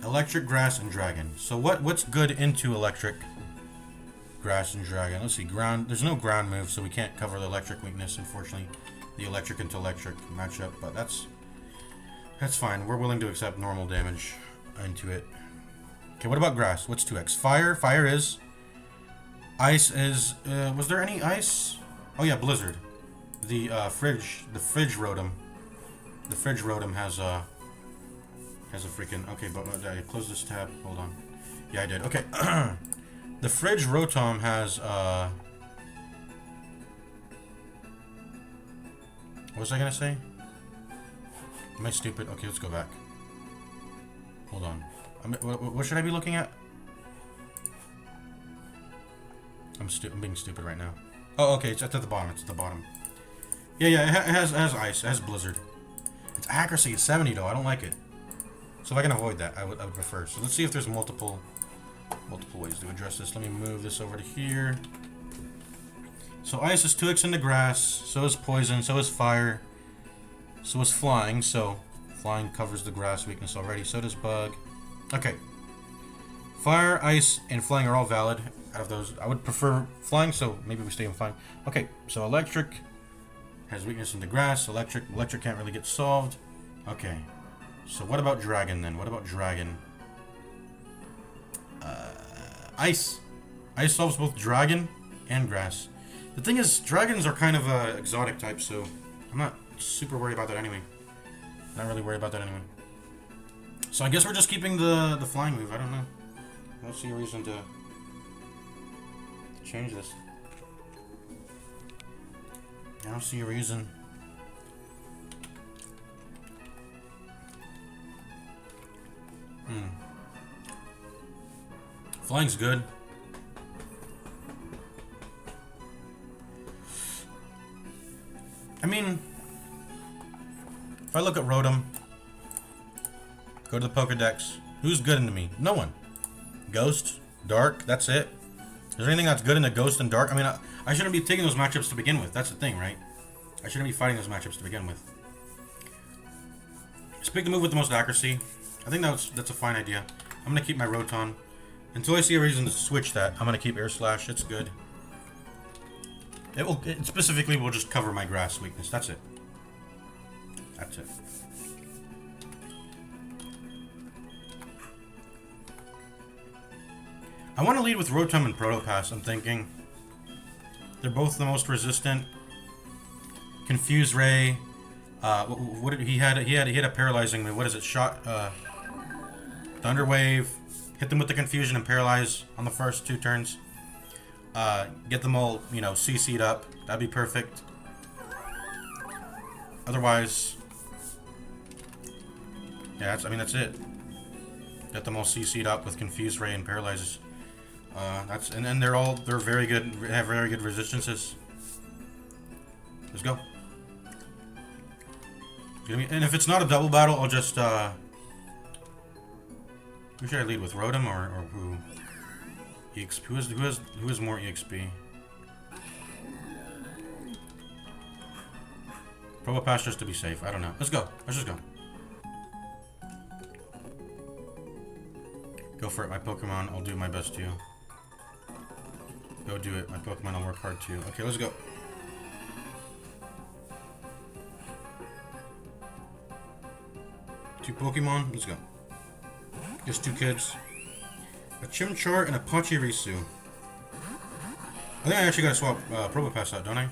Electric, Grass, and Dragon. So what's good into Electric, Grass, and Dragon? Let's see, ground. There's no ground move, so we can't cover the Electric weakness, unfortunately. The Electric into Electric matchup, but that's fine. We're willing to accept normal damage into it. Okay, what about Grass? What's 2x? Fire. Fire is. Ice is. Was there any ice? Oh yeah, Blizzard. The Fridge Rotom. The Fridge Rotom has a freaking. Okay, but did I close this tab? Hold on. Yeah, I did. Okay. The Fridge Rotom has. What was I gonna say? Am I stupid? Okay, let's go back. Hold on. What should I be looking at? I'm being stupid right now. Oh, okay, it's at the bottom. It's at the bottom. Yeah, it has ice. It has Blizzard. Its accuracy is 70 though. I don't like it. So if I can avoid that, I would prefer. So let's see if there's multiple ways to address this. Let me move this over to here. So ice is 2x into grass. So is poison. So is fire. So is flying. So flying covers the grass weakness already. So does bug. Okay. Fire, ice, and flying are all valid. Out of those, I would prefer flying, so maybe we stay in flying. Okay, so electric has weakness in the grass. Electric can't really get solved. Okay, so what about dragon then? What about dragon? Ice. Ice solves both dragon and grass. The thing is, dragons are kind of a exotic type, so I'm not super worried about that anyway. Not really worried about that anyway. So I guess we're just keeping the flying move. I don't know. I don't see a reason to change this. I don't see a reason. Flying's good. I mean, if I look at Rotom, go to the Pokedex, who's good into me? No one. Ghost, Dark, that's it. Is there anything that's good in the Ghost and Dark? I mean, I shouldn't be taking those matchups to begin with. That's the thing, right? I shouldn't be fighting those matchups to begin with. Just pick the move with the most accuracy. I think that's a fine idea. I'm going to keep my Rotom. Until I see a reason to switch that, I'm going to keep Air Slash. It's good. It specifically will just cover my grass weakness. That's it. That's it. I want to lead with Rotom and Probopass, I'm thinking. They're both the most resistant. Confuse Ray. What did he had a paralyzing move. What is it? Thunder Wave. Hit them with the confusion and paralyze on the first 2 turns. Get them all, CC'd up. That'd be perfect. Otherwise, yeah, that's it. Get them all CC'd up with Confuse Ray and paralyzes. And then they're very good. Have very good resistances. Let's go. And if it's not a double battle, I'll just who should I lead with? Rotom or who? EXP. Who has more EXP? Probopass just to be safe. I don't know. Let's go. Let's just go. Go for it, my Pokemon. I'll do my best to you. Go do it. My Pokemon will work hard too. Okay, let's go. Two Pokemon. Let's go. Just two kids. A Chimchar and a Pachirisu. I think I actually gotta swap Probopass out, don't I?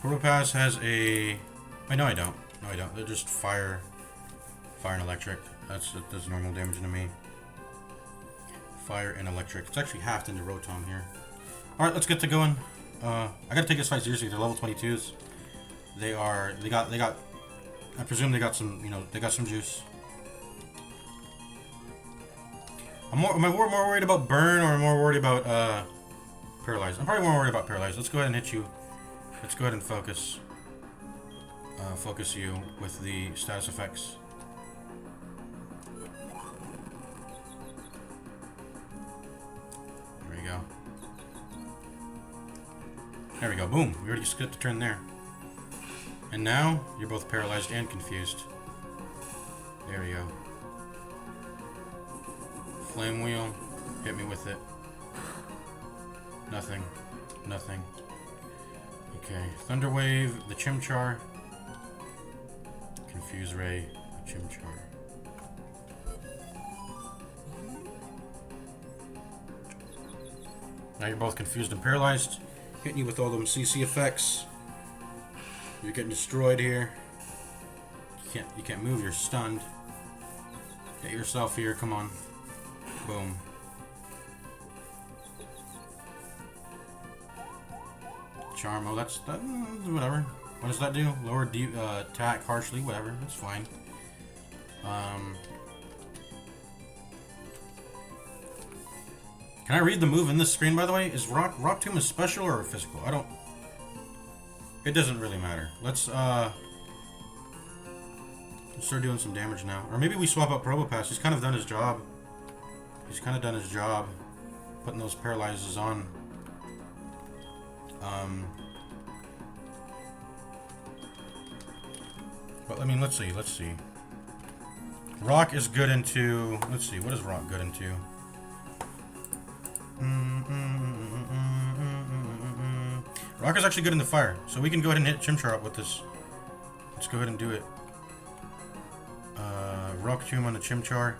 Probopass has a... Wait, no I don't. No I don't. They're just fire and electric. That does normal damage to me. Fire and electric. It's actually halved into Rotom here. Alright, let's get to going. I gotta take this fight seriously. They're level 22s. They got I presume they got some, they got some juice. Am I more worried about burn or more worried about paralyze? I'm probably more worried about paralyze. Let's go ahead and hit you. Let's go ahead and focus. Focus you with the status effects. There we go. There we go. Boom. We already skipped a turn there. And now you're both paralyzed and confused. There we go. Flame Wheel. Hit me with it. Nothing. Nothing. Okay. Thunder Wave, the Chimchar. Confuse Ray, the Chimchar. Now you're both confused and paralyzed. Hitting you with all them CC effects. You're getting destroyed here. You can't move, you're stunned. Get yourself here, come on. Boom. Charm, oh that's whatever. What does that do? Lower attack harshly, whatever, that's fine. Can I read the move in this screen, by the way? Is Rock Tomb a special or a physical? I don't... It doesn't really matter. Let's start doing some damage now. Or maybe we swap out Probopass. He's kind of done his job. Putting those paralyzes on. But I mean, let's see. Rock is good into... Let's see, what is Rock good into? Rock is actually good in the fire, so we can go ahead and hit Chimchar up with this. Let's go ahead and do it. Rock Tomb on the Chimchar.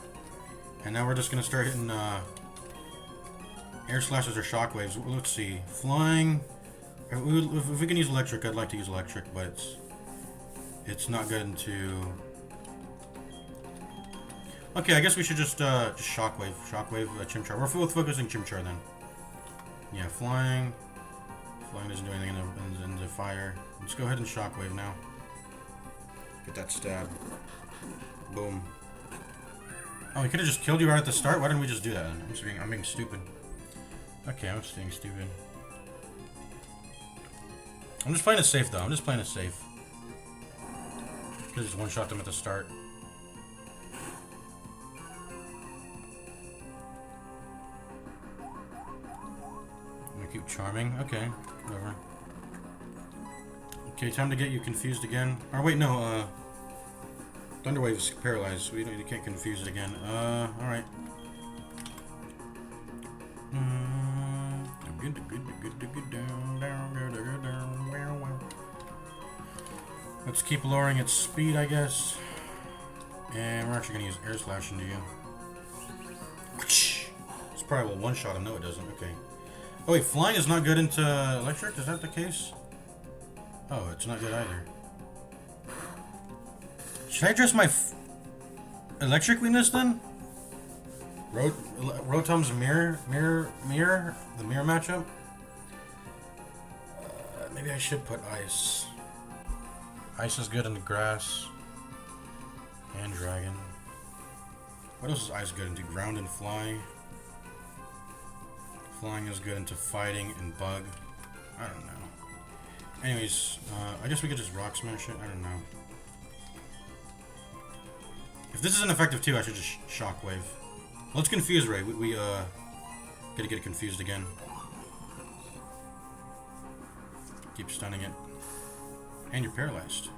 And now we're just going to start hitting Air Slashes or Shockwaves. Let's see. Flying. If we can use Electric, I'd like to use Electric, but it's not good into... Okay, I guess we should just Shockwave. Shockwave Chimchar. We're focusing Chimchar then. Yeah, Flying. Flying doesn't do anything in the fire. Let's go ahead and Shockwave now. Get that stab. Boom. Oh, we could have just killed you right at the start. Why didn't we just do that? I'm being stupid. Okay, I'm just being stupid. I'm just playing it safe, though. I'm just playing it safe. Could just one-shot them at the start. I'm gonna keep charming. Okay, whatever. Okay, time to get you confused again. Or wait, no. Thunderwave is paralyzed, so you can't confuse it again. Alright. Let's keep lowering its speed, I guess. And we're actually going to use Air Slash into you. This probably will one-shot him. No, it doesn't. Okay. Oh, wait. Flying is not good into Electric? Is that the case? Oh, it's not good either. Should I address my electric weakness then? Rotom's mirror, the mirror matchup. Maybe I should put Ice. Ice is good in the grass and Dragon. What else is Ice good into? Ground and Fly. Flying is good into Fighting and Bug. I don't know. Anyways, I guess we could just Rock Smash it. I don't know. If this isn't effective too, I should just Shockwave. Let's confuse Ray. We gotta get it confused again. keep stunning it. And you're paralyzed.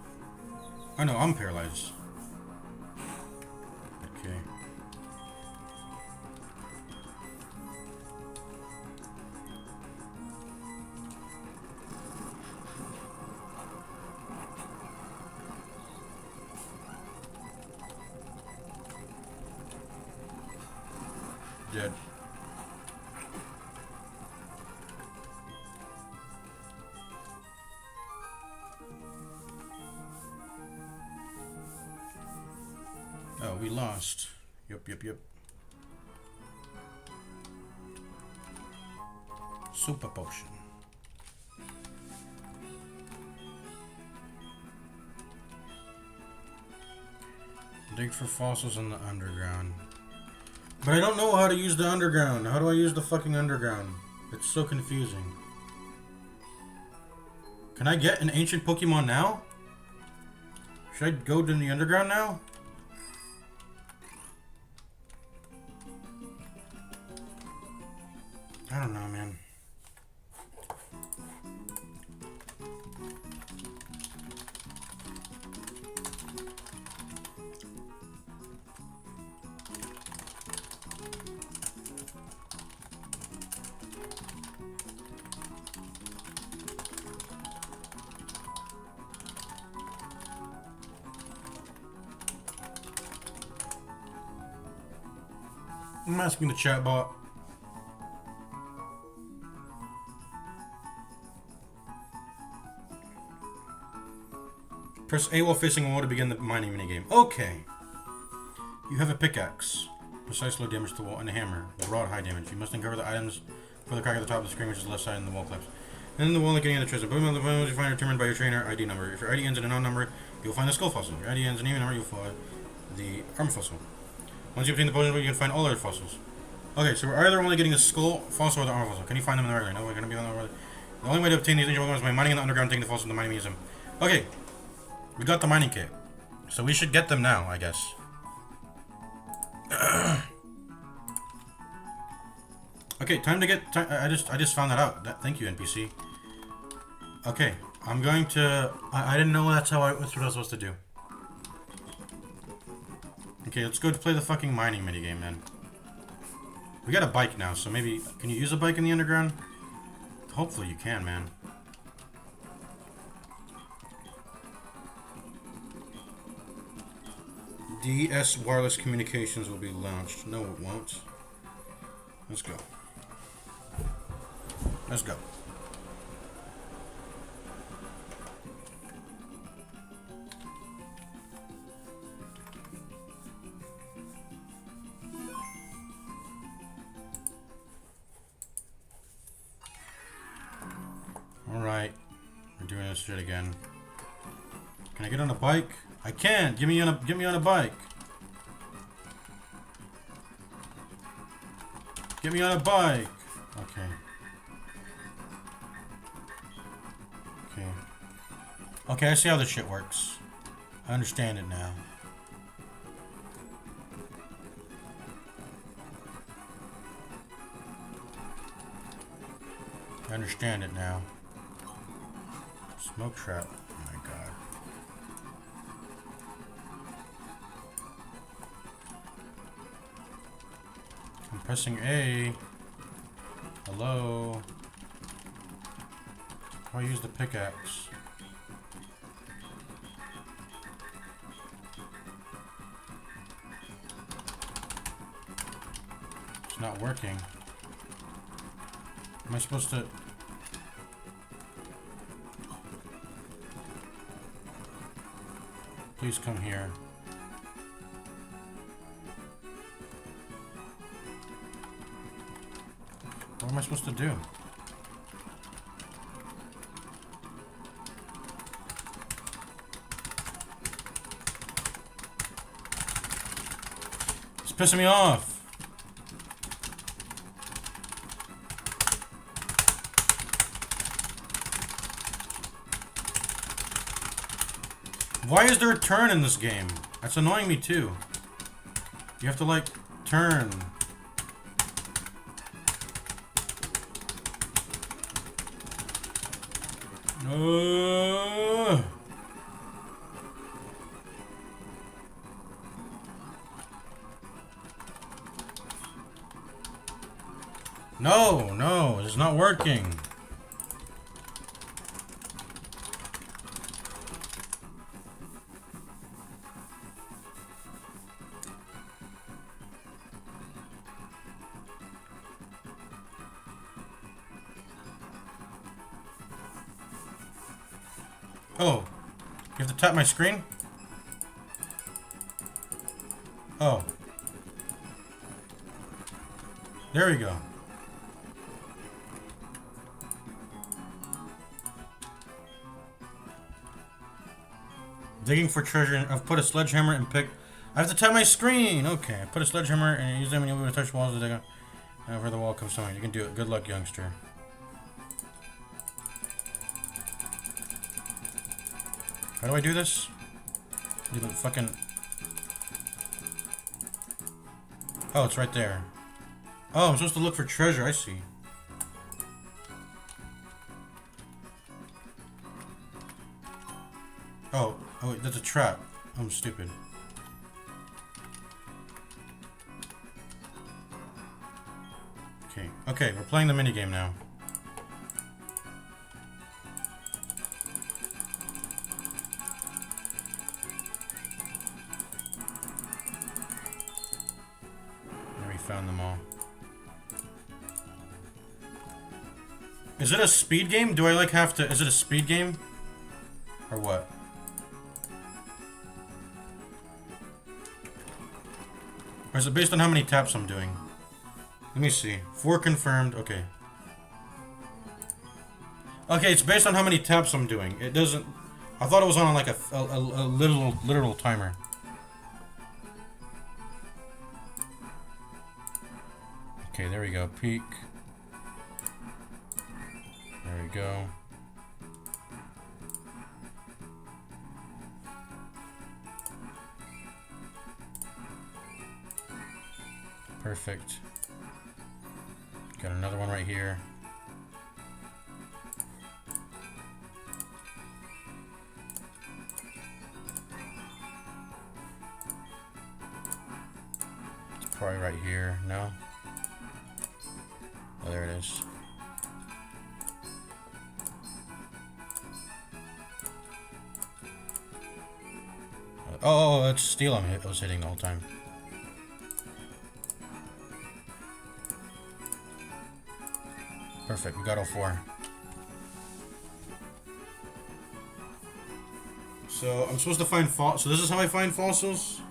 Oh no, I'm paralyzed. Okay. Dead. Oh, we lost. Yep. Super potion. Dig for fossils in the underground. But I don't know how to use the underground. How do I use the fucking underground? It's so confusing. Can I get an ancient Pokemon now? Should I go to the underground now? I don't know, man. I'm asking the chat bot. Press A while facing a wall to begin the mining minigame. Okay. You have a pickaxe. Precise low damage to the wall and a hammer. The rod high damage. You must uncover the items for the crack at the top of the screen, which is the left side in the wall collapse. And then the wall getting in the treasure. Boom on the phone, you find determined by your trainer ID number. If your ID ends in a non-number, you'll find the skull fossil. If your ID ends in an even number, you'll find the arm fossil. Once you obtain the potion, you can find all other fossils. Okay, so we're either only getting the skull fossil or the armor fossil. Can you find them in the right way? No, we're gonna be on the right way. The only way to obtain these ancient Pokemon is by mining in the underground, taking the fossils to the mining museum. Okay, we got the mining kit, so we should get them now, I guess. Okay, time to get. I just found that out. Thank you, NPC. Okay, I'm going to. I didn't know that's what I was supposed to do. Okay, let's go to play the fucking mining minigame then. We got a bike now, so maybe... Can you use a bike in the underground? Hopefully you can, man. DS wireless communications will be launched. No, it won't. Let's go. Let's go. Alright, we're doing this shit again. Can I get on a bike? I can! Get me on a bike! Get me on a bike! Okay. Okay. Okay, I see how this shit works. I understand it now. I understand it now. Smoke trap. Oh my god. I'm pressing A. Hello. How do I use the pickaxe? It's not working. Am I supposed to... Please come here. What am I supposed to do? It's pissing me off. Why is there a turn in this game? That's annoying me too. You have to like turn. No. No, no, it's not working. Oh, you have to tap my screen? Oh. There we go. Digging for treasure. I've put a sledgehammer and pick. I have to tap my screen. Okay, I put a sledgehammer and use them and you'll be able to touch walls to dig up. Where the wall comes from. You can do it. Good luck, youngster. How do I do this? You fucking. Oh, it's right there. Oh, I'm supposed to look for treasure. I see. Oh, wait, that's a trap. I'm stupid. Okay, we're playing the minigame now. There we found them all. Is it a speed game? Do I like have to... Is it a speed game? Or what? Or is it based on how many taps I'm doing? Let me see. 4 confirmed. Okay. Okay, it's based on how many taps I'm doing. It doesn't... I thought it was on like a literal timer. Okay, there we go. Peak. There we go. Perfect. Got another one right here. It's probably right here. No? Oh, there it is. Oh, that's steel I was hitting the whole time. Perfect, we got all 4. So, I'm supposed to find fossils. So this is how I find fossils?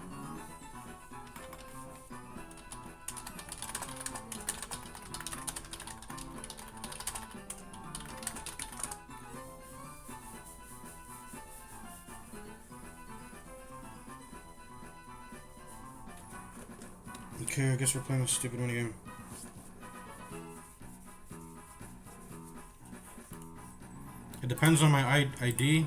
Okay, I guess we're playing this stupid minigame. It depends on my ID.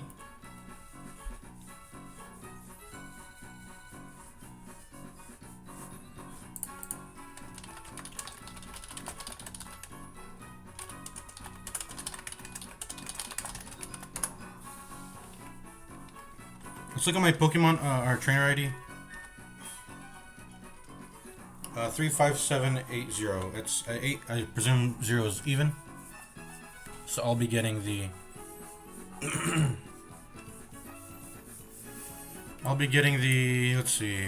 Let's look at my Pokemon, our trainer ID. 35780. It's 8. I presume 0 is even. So I'll be getting the. I'll be getting the. Let's see.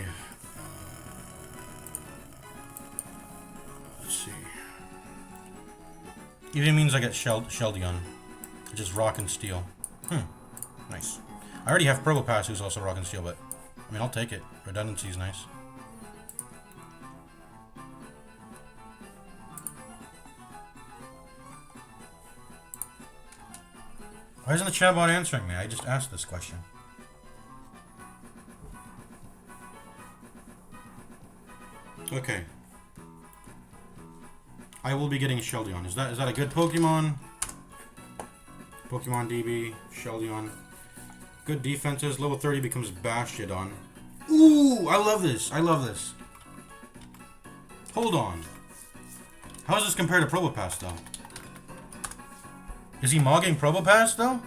Let's see. Even means I get Sheldion, which is rock and steel. Nice. I already have Probopass, who's also rock and steel, but I mean, I'll take it. Redundancy is nice. Why isn't the chatbot answering me? I just asked this question. Okay. I will be getting Sheldion. Is that a good Pokemon? Pokemon DB, Sheldion. Good defenses. Level 30 becomes Bastiodon. Ooh, I love this. I love this. Hold on. How does this compare to Probopass, though? Is he mogging Probopass, though?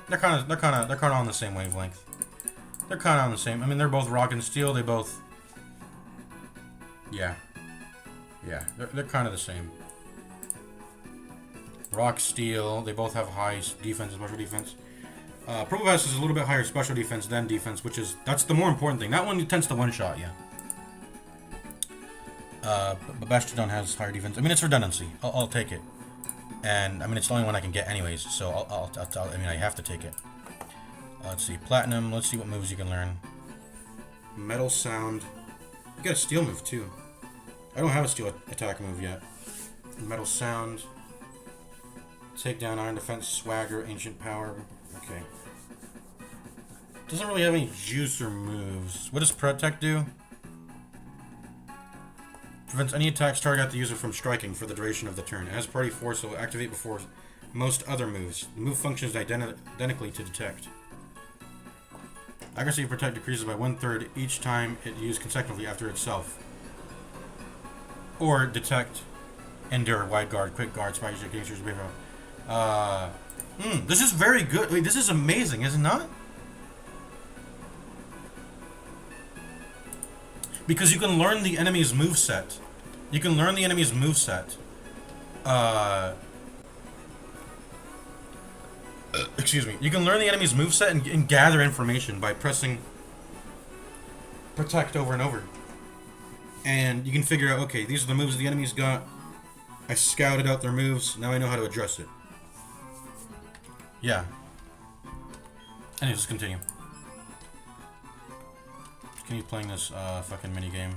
They're kind of on the same wavelength. They're kind of on the same. I mean, they're both rock and steel. They both. Yeah. Yeah, they're kind of the same. Rock, steel. They both have high defense and special defense. Purple Vest is a little bit higher special defense than defense, that's the more important thing. That one tends to one-shot you. But Bastardon has higher defense. I mean, it's redundancy. I'll take it. And I mean, it's the only one I can get anyways, so I mean, I have to take it. Let's see, Platinum. Let's see what moves you can learn. Metal Sound. You got a steel move too. I don't have a steel attack move yet. Metal Sound. Takedown, Iron Defense, Swagger, Ancient Power. Okay. Doesn't really have any juice or moves. What does Protect do? Prevents any attacks target the user from striking for the duration of the turn. As party force, it will activate before most other moves. The move functions identically to Detect. Accuracy of Protect decreases by 1/3 each time it used consecutively after itself. Or Detect, Endure, Wide Guard, Quick Guard, Spike, Gangsters, this is very good. Wait, this is amazing, is it not? Because you can learn the enemy's moveset. You can learn the enemy's moveset. Excuse me. You can learn the enemy's moveset and gather information by pressing Protect over and over. And you can figure out, okay, these are the moves the enemy's got. I scouted out their moves. Now I know how to address it. Yeah. Anyways, let's continue. Continue playing this fucking minigame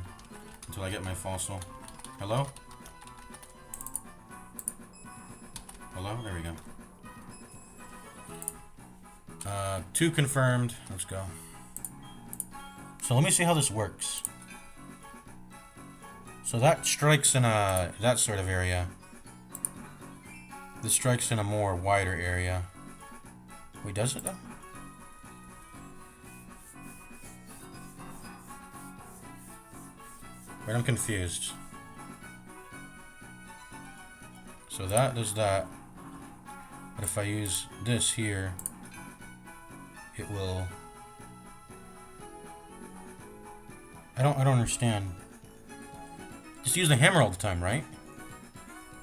until I get my fossil. Hello? Hello? There we go. 2 confirmed. Let's go. So let me see how this works. So that strikes in that sort of area. This strikes in a more wider area. Wait, does it though? Wait, I'm confused. So that does that. But if I use this here, it will. I don't understand. Just use the hammer all the time, right?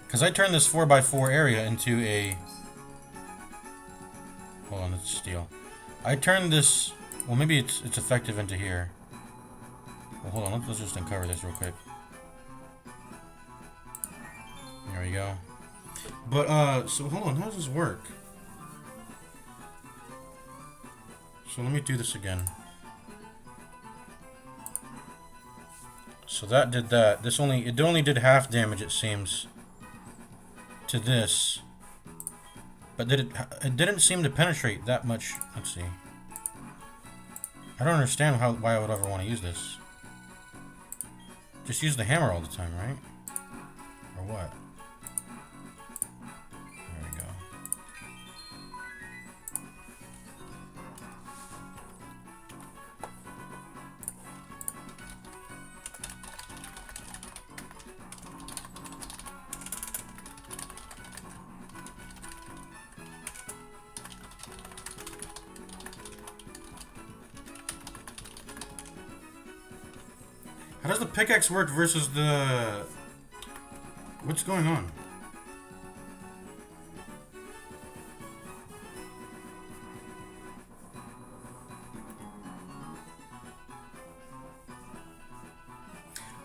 Because I turned this 4x4 area into a... Hold on, it's steel. I turned this... Well, maybe it's effective into here. Well, hold on, let's just uncover this real quick. There we go. But, so hold on, how does this work? So let me do this again. So that did that. It only did half damage, it seems, to this. But it didn't seem to penetrate that much. Let's see. I don't understand why I would ever want to use this. Just use the hammer all the time, right? Or what? There we go. How does the pickaxe work versus the... What's going on?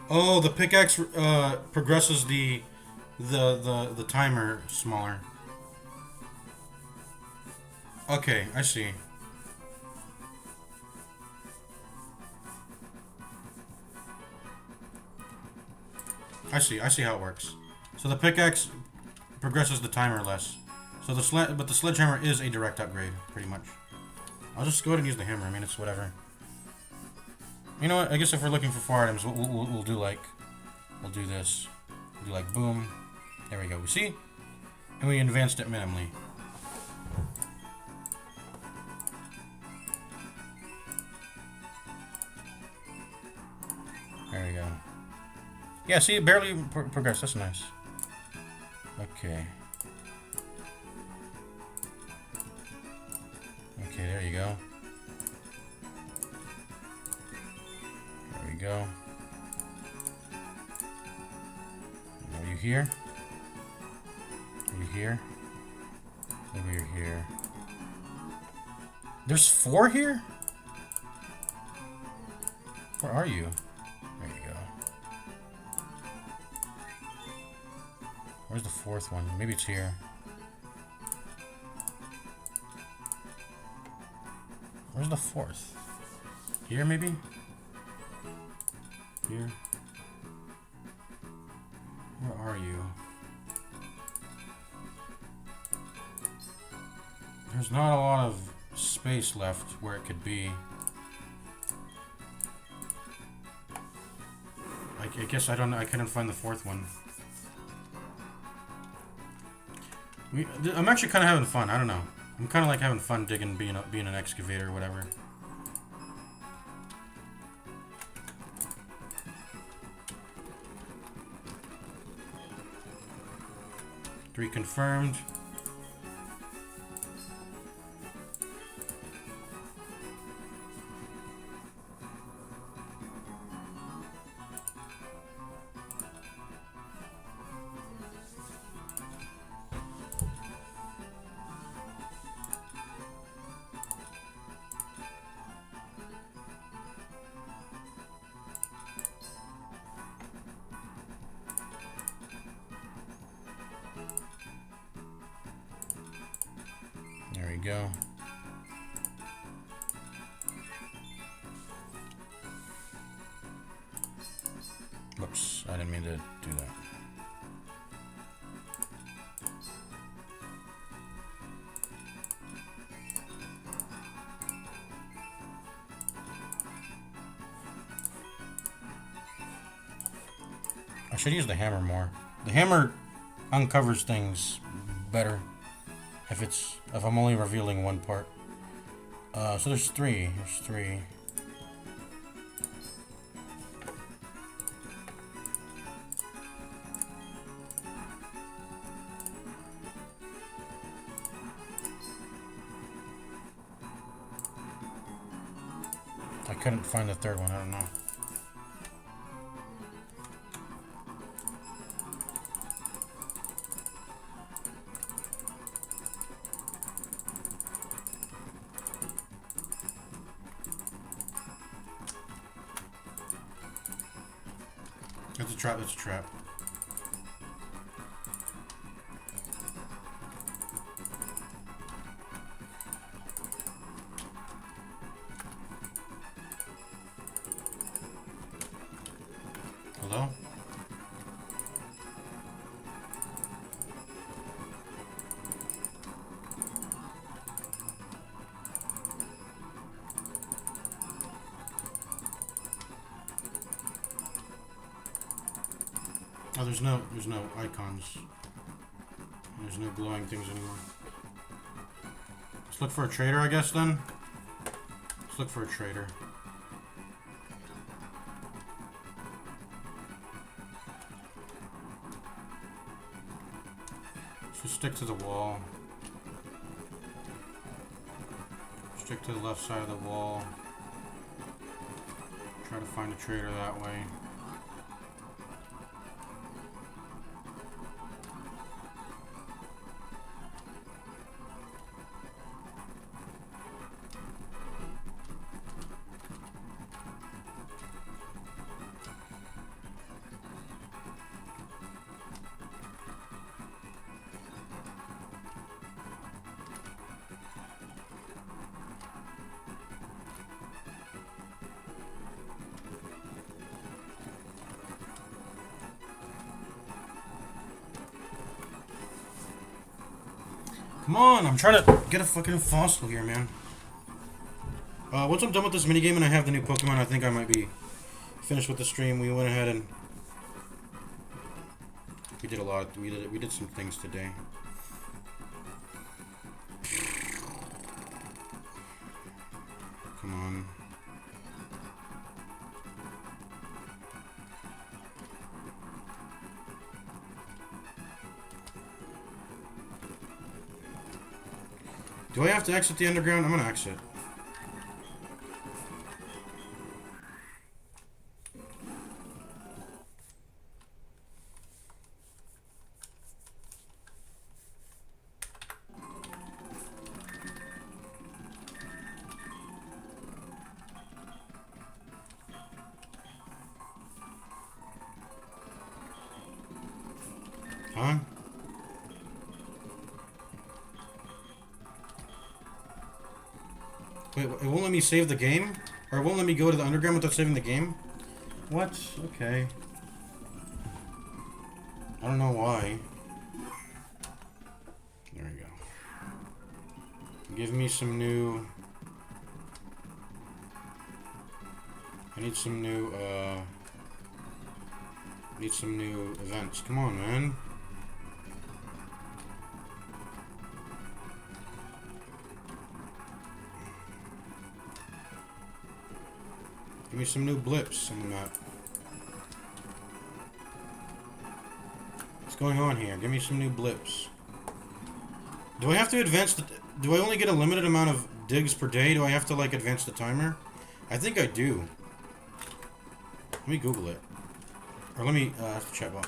Oh, the pickaxe progresses the timer smaller. Okay, I see. I see how it works. So the pickaxe progresses the timer less. So but the sledgehammer is a direct upgrade, pretty much. I'll just go ahead and use the hammer. I mean, it's whatever. You know what? I guess if we're looking for 4 items, we'll do like, we'll do this. We'll do like boom. There we go. We see? And we advanced it minimally. There we go. Yeah, see, it barely progressed. That's nice. Okay. go. Are you here? Are you here? Maybe you're here. There's 4 here? Where are you? There you go. Where's the 4th one? Maybe it's here. Where's the 4th? Here, maybe? Here? Where are you? There's not a lot of space left where it could be. I guess I don't know. I couldn't find the 4th one. I'm actually kind of having fun. I don't know. I'm kind of like having fun digging, being an excavator or whatever. Three confirmed. There we go. Whoops, I didn't mean to do that. I should use the hammer more. The hammer uncovers things better if I'm only revealing one part. So there's 3. There's 3. I couldn't find the 3rd one. I don't know. That's a trap, that's a trap. Hello? Oh, there's no icons. There's no glowing things anymore. Let's look for a trader, I guess, then. Let's look for a trader. Let's just stick to the wall. Stick to the left side of the wall. Try to find a trader that way. Come on, I'm trying to get a fucking fossil here, man. Once I'm done with this minigame and I have the new Pokemon, I think I might be finished with the stream. We went ahead and we did a lot. We did some things today. Come on. Do I have to exit the underground? I'm gonna exit. Wait, it won't let me save the game? Or it won't let me go to the underground without saving the game? What? Okay. I don't know why. There we go. Give me some new... I need some new, need some new events. Come on, man. Give me some new blips on the map. What's going on here? Give me some new blips. Do I have to advance the... Do I only get a limited amount of digs per day? Do I have to, like, advance the timer? I think I do. Let me Google it. Or let me, ask the chatbot.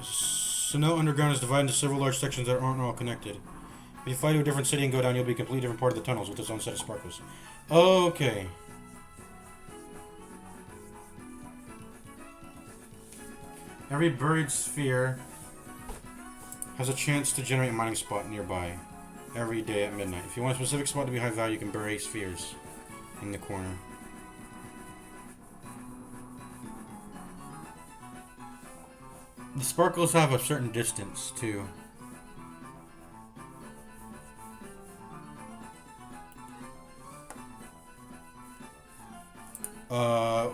Sinnoh Underground is divided into several large sections that aren't all connected. If you fly to a different city and go down, you'll be a completely different part of the tunnels with its own set of sparkles. Okay. Every buried sphere has a chance to generate a mining spot nearby every day at midnight. If you want a specific spot to be high value, you can bury spheres in the corner. The sparkles have a certain distance, too.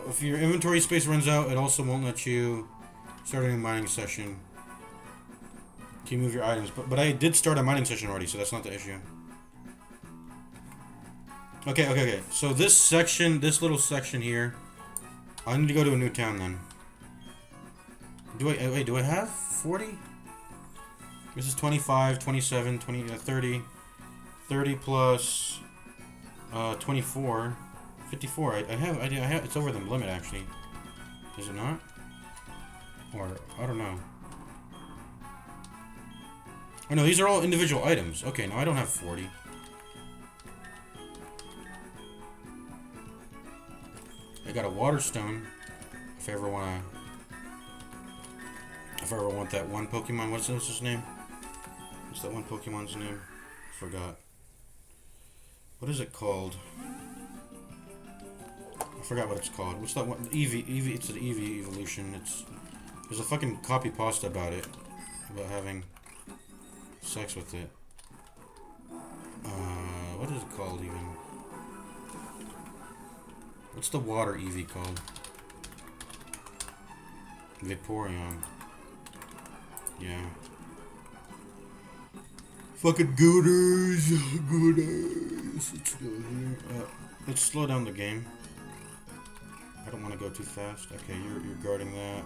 If your inventory space runs out, it also won't let you start a new mining session. Can you move your items? But I did start a mining session already, so that's not the issue. Okay. So this section, this little section here, I need to go to a new town then. Wait, do I have 40? This is 25, 27, 20, 30. 30 plus 24. 54. I have, it's over the limit actually. Is it not? Or, I don't know. Oh no, these are all individual items. Okay, no, I don't have 40. I got a water stone. If I ever want that one Pokemon, what's his name? What's that one Pokemon's name? Forgot. What is it called? I forgot what it's called. What's that one? Eevee. It's an Eevee evolution. There's a fucking copy pasta about it. About having sex with it. What is it called even? What's the water Eevee called? Vaporeon. Yeah. Fucking gooders. Let's go here. Let's slow down the game. I don't want to go too fast. Okay, you're guarding that.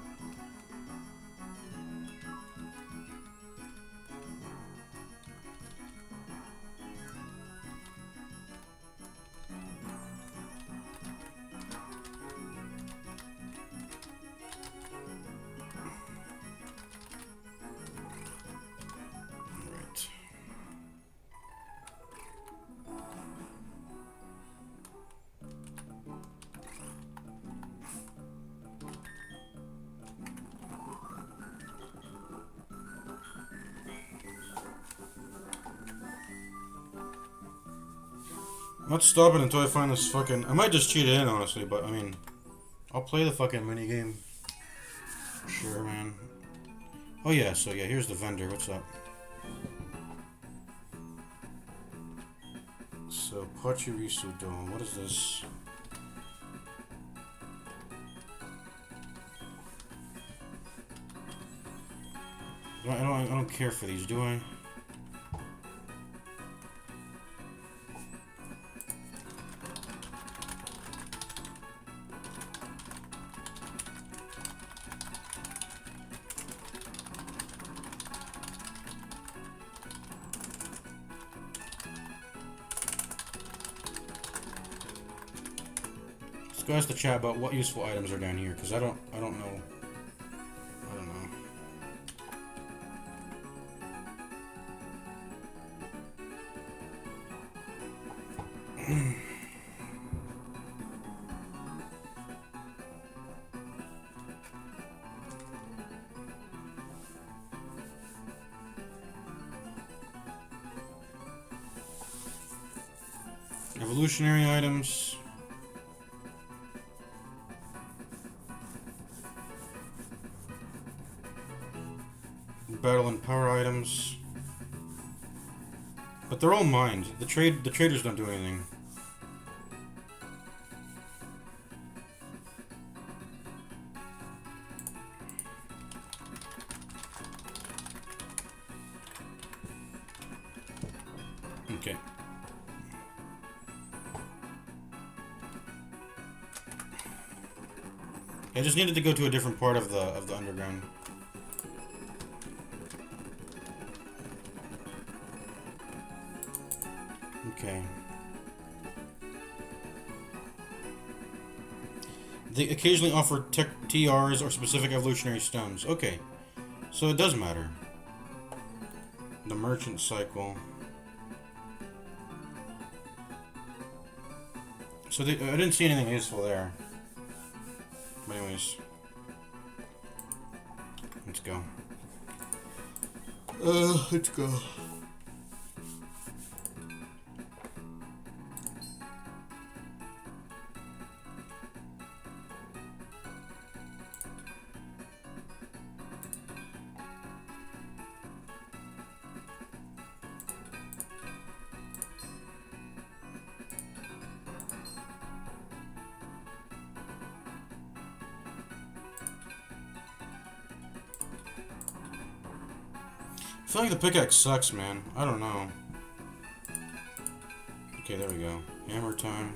I'm not stopping until I find this fucking... I might just cheat it in, honestly, but, I mean... I'll play the fucking minigame. Sure, man. Oh, yeah, so, yeah, here's the vendor. What's up? So, Pachirisu Dome. What is this? I don't care for these, do I? Let's go ask the chat about what useful items are down here, because I don't know. I don't know. Evolutionary items. Battle and power items. But they're all mined. The traders don't do anything. Okay. I just needed to go to a different part of the underground. Okay. They occasionally offer TRs or specific evolutionary stones. Okay. So it does matter. The merchant cycle. So I didn't see anything useful there. But anyways. Let's go. Let's go. I feel like the pickaxe sucks, man. I don't know. Okay, there we go. Hammer time.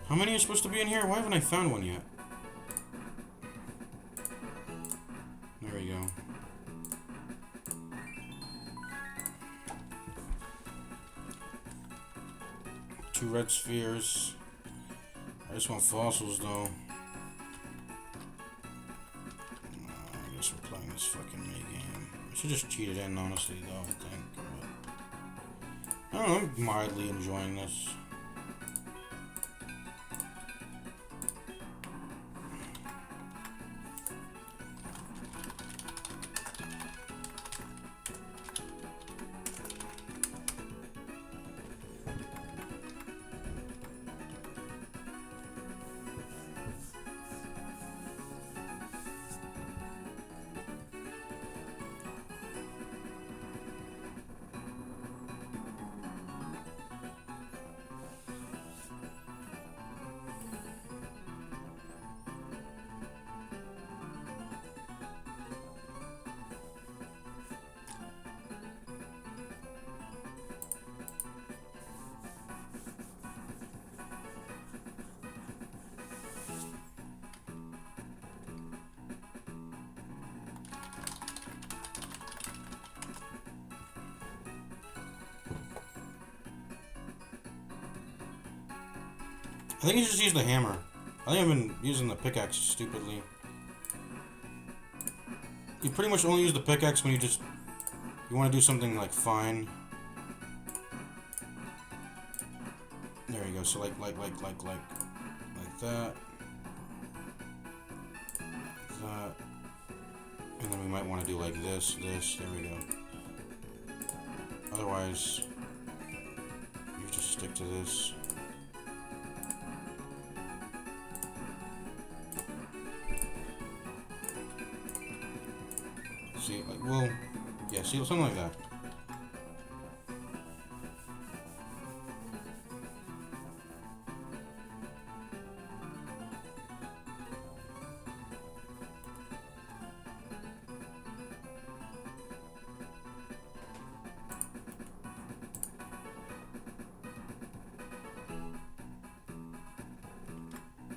How many are supposed to be in here? Why haven't I found one yet? There we go. Two red spheres. I just want fossils though. I guess we're playing this fucking minigame. I should just cheat it in, honestly, though, I think. But I don't know, I'm mildly enjoying this. I think you just use the hammer. I think I've been using the pickaxe stupidly. You pretty much only use the pickaxe when you want to do something like fine. There you go. So like that. That. And then we might want to do like this. There we go. Otherwise, you just stick to this. See, like, well, yeah, see, something like that.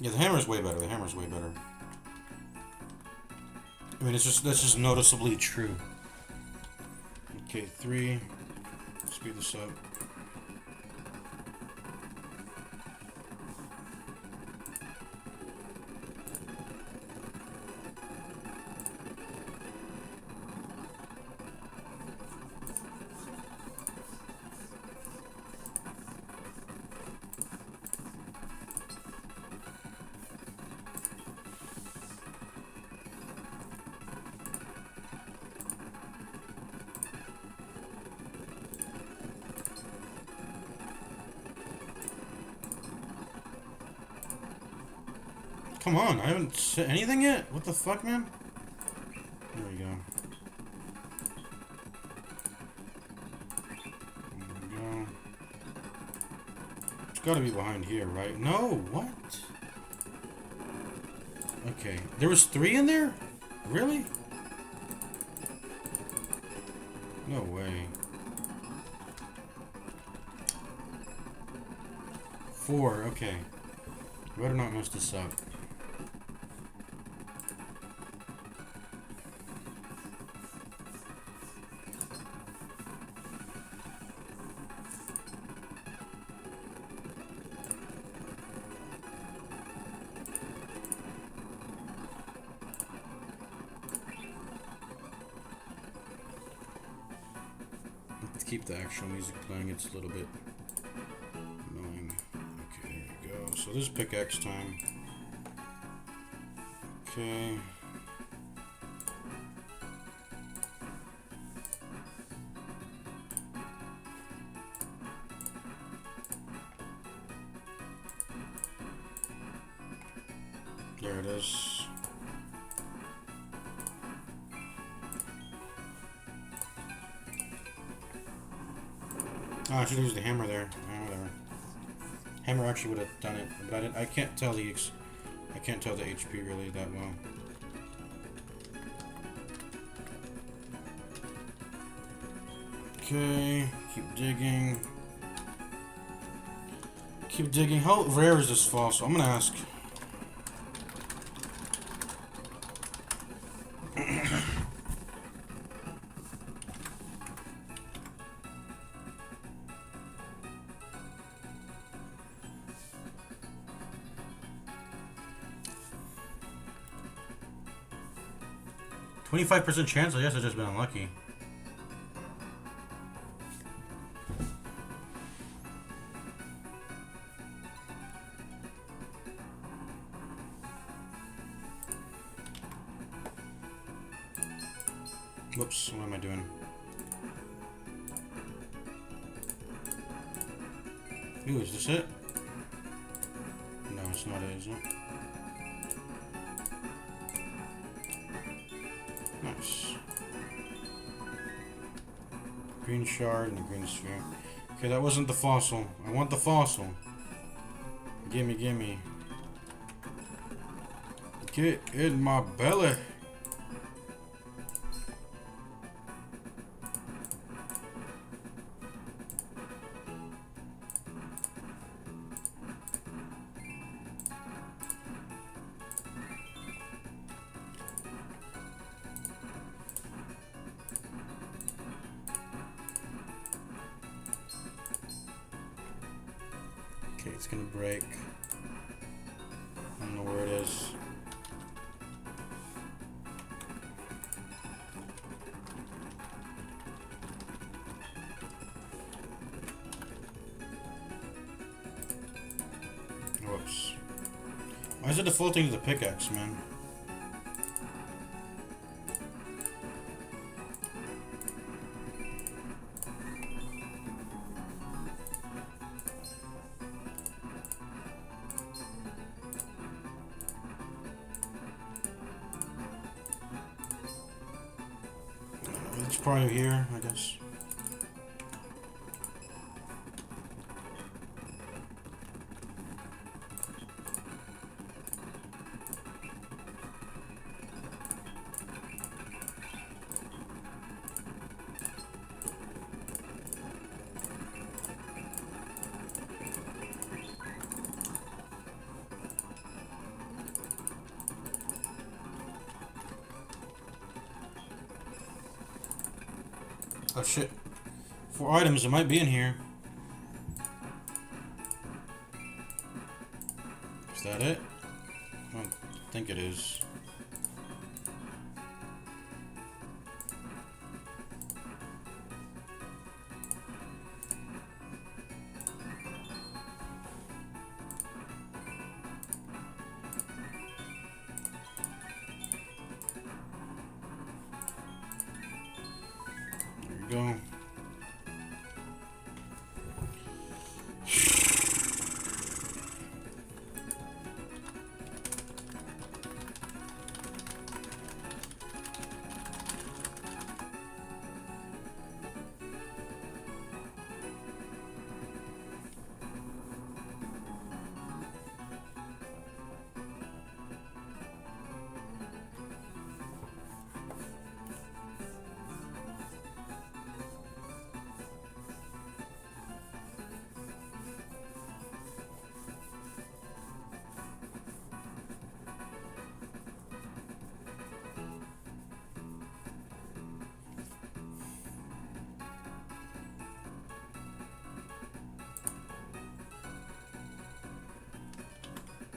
Yeah, the hammer's way better. The hammer's way better. I mean, that's just noticeably true. Okay, 3. Speed this up. Come on, I haven't said anything yet? What the fuck, man? There we go. There we go. It's gotta be behind here, right? No, what? Okay, there was 3 in there? Really? No way. 4, okay. Better not mess this up. Let's keep the actual music playing, it's a little bit annoying. Okay, there we go. So this is pickaxe time. Okay. There it is. Oh, I should have used the hammer there. Oh, whatever. Hammer actually would have done it, but I can't tell the HP really that well. Okay, keep digging. Keep digging. How rare is this fossil? I'm gonna ask. 25% chance? I guess I've just been unlucky. Whoops, what am I doing? Ooh, is this it? No, it's not it, is it? Nice. Green shard and the green sphere. Okay, that wasn't the fossil. I want the fossil. Gimme, gimme. Get in my belly. Okay, it's gonna break. I don't know where it is. Whoops. Why is it defaulting to the pickaxe, man? It's probably here, I guess. Oh shit. 4 items, it might be in here. Is that it? I don't think it is. There we go.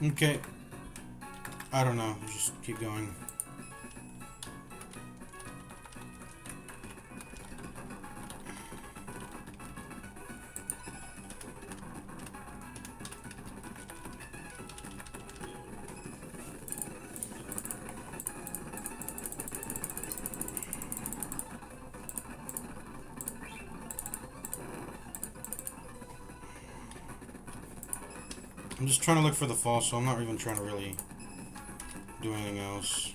Okay. I don't know. Just keep going. I'm just trying to look for the fall, so I'm not even trying to really do anything else.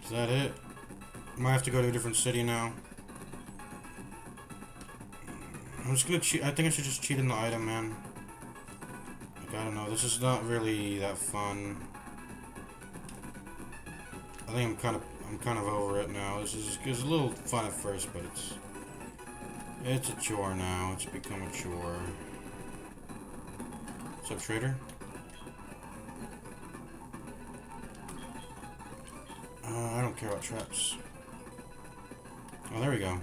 Is that it? Might have to go to a different city now. I'm just gonna cheat. I think I should just cheat in the item, man. Like, I don't know. This is not really that fun. I think I'm kind of over it now. This is, it was a little fun at first, but it's a chore now. It's become a chore. What's up, trader? I don't care about traps. Oh, there we go.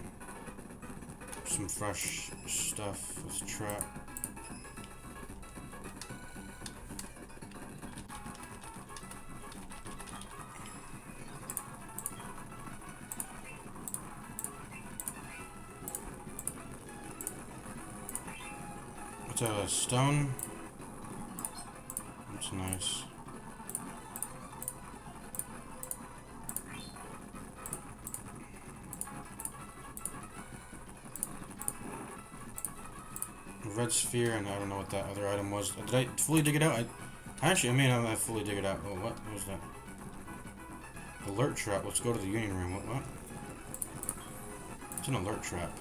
Some fresh stuff. Let's trap. What's a stone? That's nice. Red sphere, and I don't know what that other item was. Did I fully dig it out? I may not have fully dig it out. Oh, what was that? Alert trap. Let's go to the union room. What? It's an alert trap.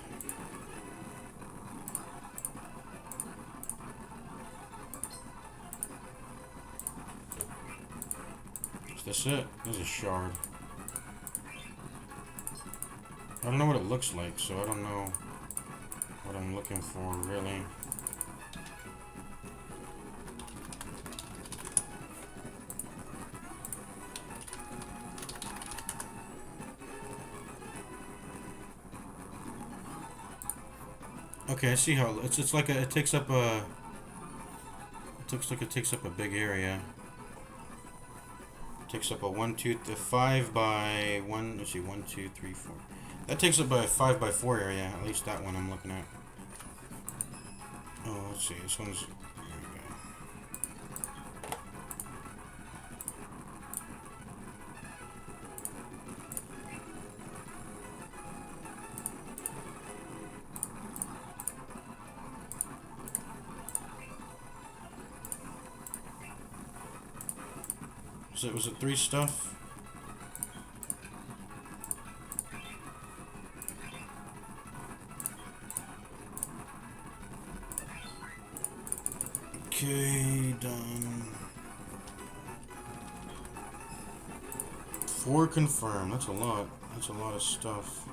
Is this it? This is a shard. I don't know what it looks like, so I don't know what I'm looking for, really. Okay, I see how it's like it takes up a. It looks like it takes up a big area. It takes up a 5 by 1. Let's see, 1, 2, 3, 4. That takes up a 5 by 4 area. At least that one I'm looking at. Oh, let's see. This one's. Was it 3 stuff? Okay, done. 4 confirmed. That's a lot. That's a lot of stuff.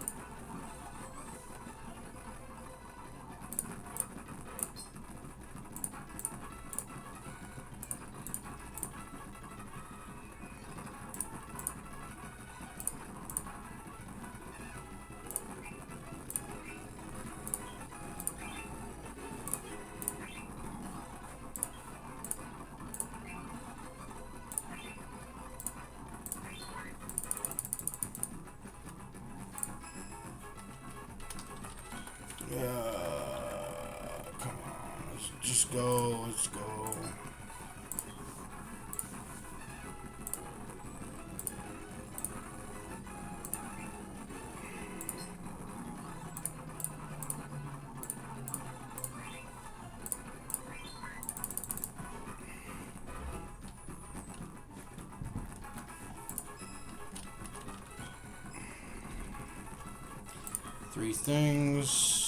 Come on, let's just go, let's go. Three things.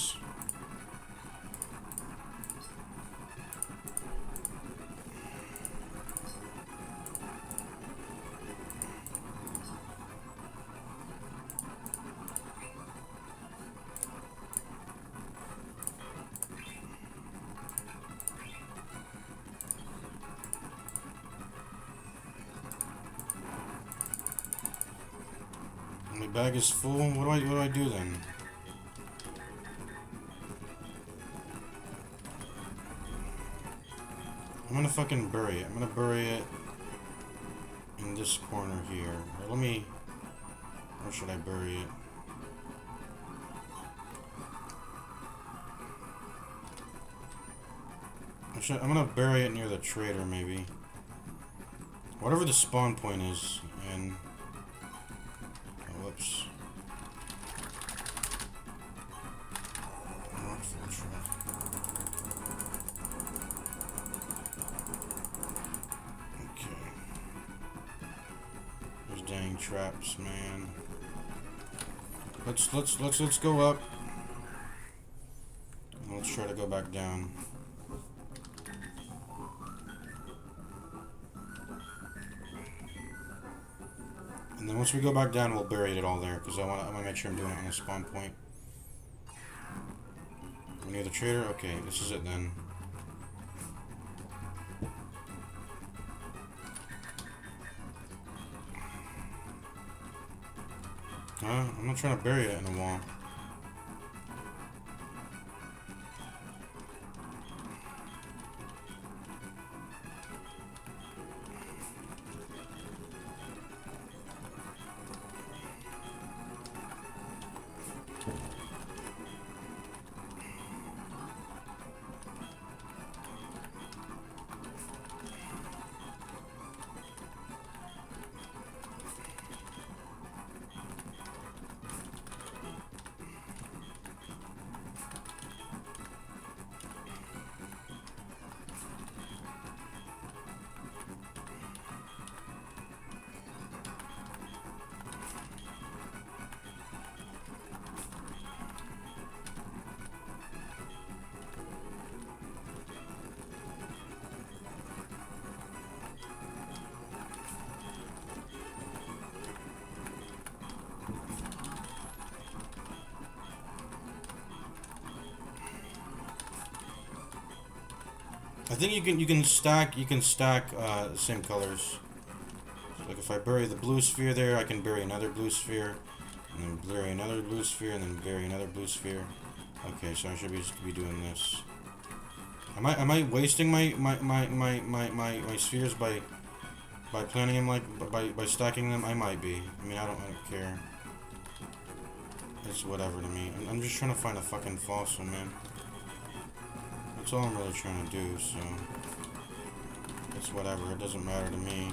My bag is full. What do I do then? I'm gonna fucking bury it. I'm gonna bury it in this corner here. Or let me... Where should I bury it? I'm gonna bury it near the trader, maybe. Whatever the spawn point is, and... Oh, whoops. Okay. Those dang traps, man. Let's go up. And let's try to go back down. And then once we go back down, we'll bury it all there, because I want to make sure I'm doing it on the spawn point. We're near the trader? Okay, this is it then. I'm not trying to bury it in a wall. I think you can stack the same colors. So like if I bury the blue sphere there, I can bury another blue sphere, and then bury another blue sphere, and then bury another blue sphere. Okay, so I should be doing this. Am I wasting my spheres by planting them, like by stacking them? I might be. I mean, I don't care. It's whatever to me. I'm just trying to find a fucking fossil, man. That's all I'm really trying to do, so it's whatever, it doesn't matter to me.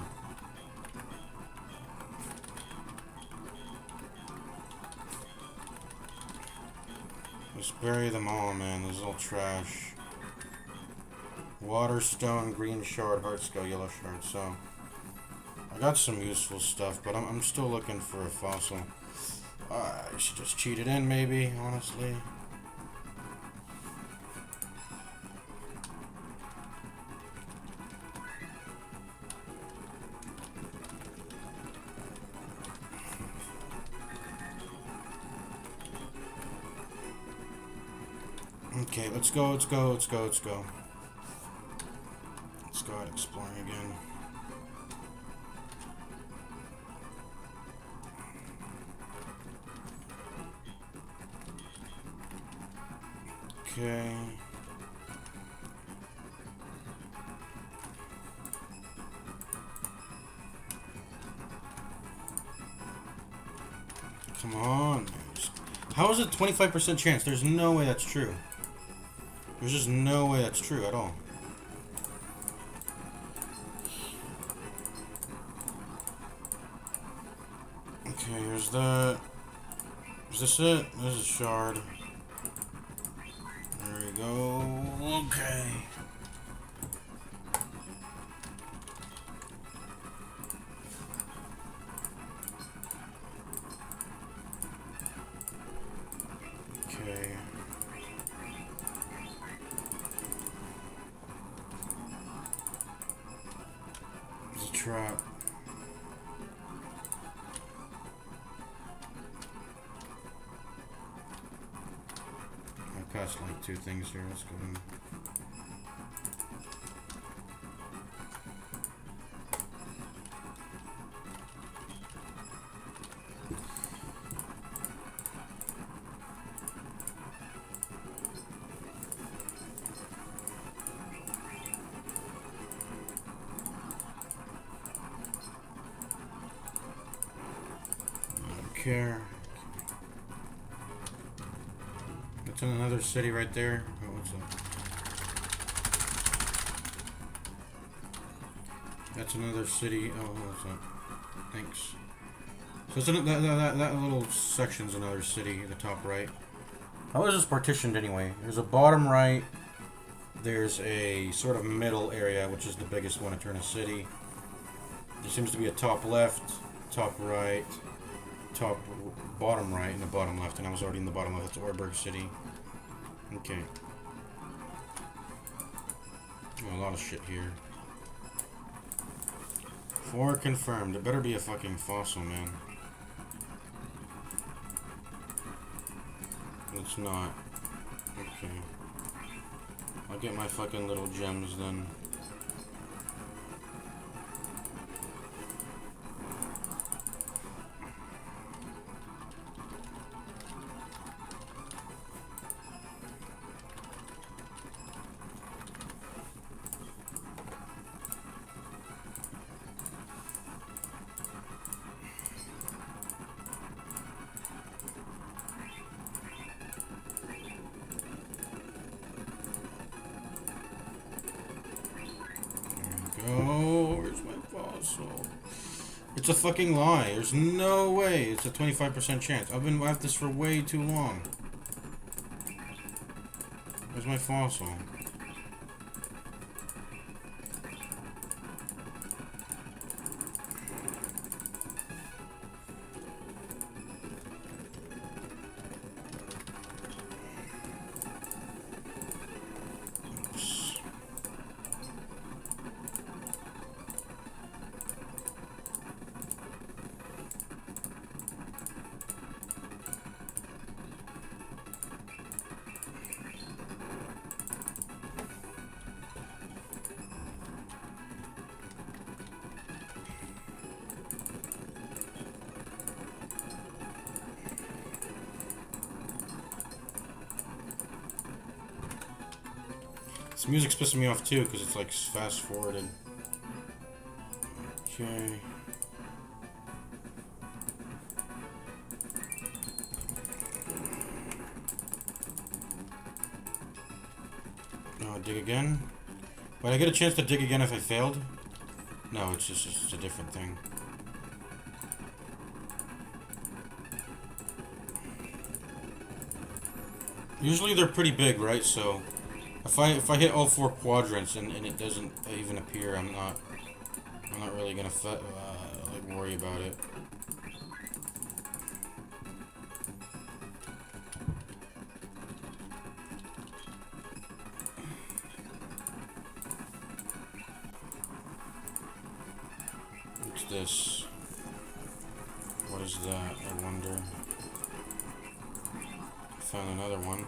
Just bury them all, man. This is all trash. Water, stone, green shard, heart skull, yellow shard. So I got some useful stuff, but I'm still looking for a fossil. I should just cheat it in, maybe, honestly. Okay, let's go, let's go, let's go, let's go. Let's go out exploring again. Okay. Come on. How is it 25% chance? There's no way that's true. There's just no way that's true at all. Okay, here's that. Is this it? This is shard. There we go. Okay. Okay. There's a trap. I passed like 2 things here. Let's go in. Care. That's in another city right there. Oh, what's that? That's another city. Oh, what's that? Thanks. So it's that little section's another city, the top right. How is this partitioned anyway? There's a bottom right. There's a sort of middle area, which is the biggest one to turn a city. There seems to be a top left, top right, top bottom right, and the bottom left, and I was already in the bottom left. That's Orberg City. Okay. Oh, a lot of shit here. 4 confirmed. It better be a fucking fossil, man. It's not. Okay. I'll get my fucking little gems then. Oh, where's my fossil? It's a fucking lie. There's no way. It's a 25% chance. I've been at this for way too long. Where's my fossil? This music's pissing me off too, because it's like fast forwarded. Okay. No, dig again? Would I get a chance to dig again if I failed? No, it's just a different thing. Usually they're pretty big, right? So if I hit all 4 quadrants and it doesn't even appear, I'm not really gonna like worry about it. What's this? What is that? I wonder. Found another one.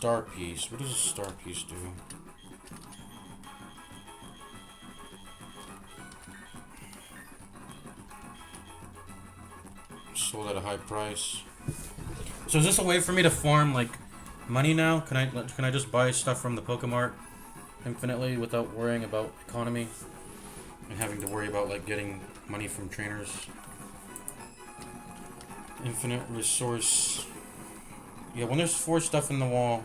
star piece. What does a star piece do? Sold at a high price. So is this a way for me to farm like money now? Can I just buy stuff from the Pokemart infinitely without worrying about economy and having to worry about like getting money from trainers? Infinite resource. Yeah, when there's 4 stuff in the wall.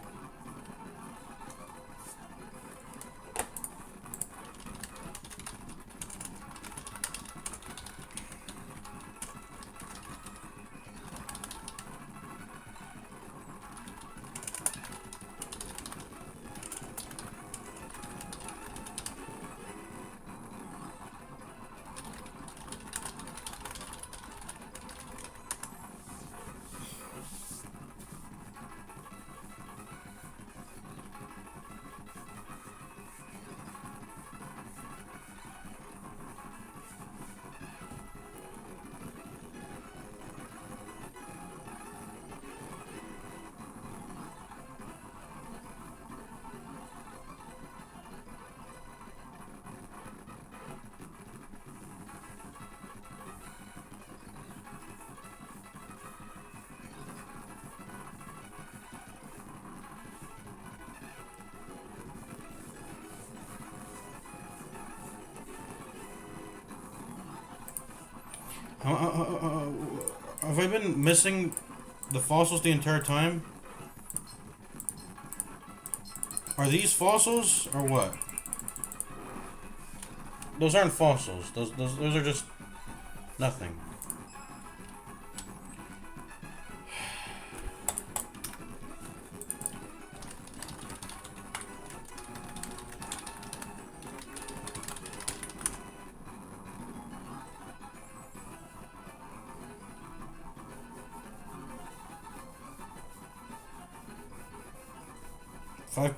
Have I been missing the fossils the entire time? Are these fossils or what? Those aren't fossils. Those are just nothing.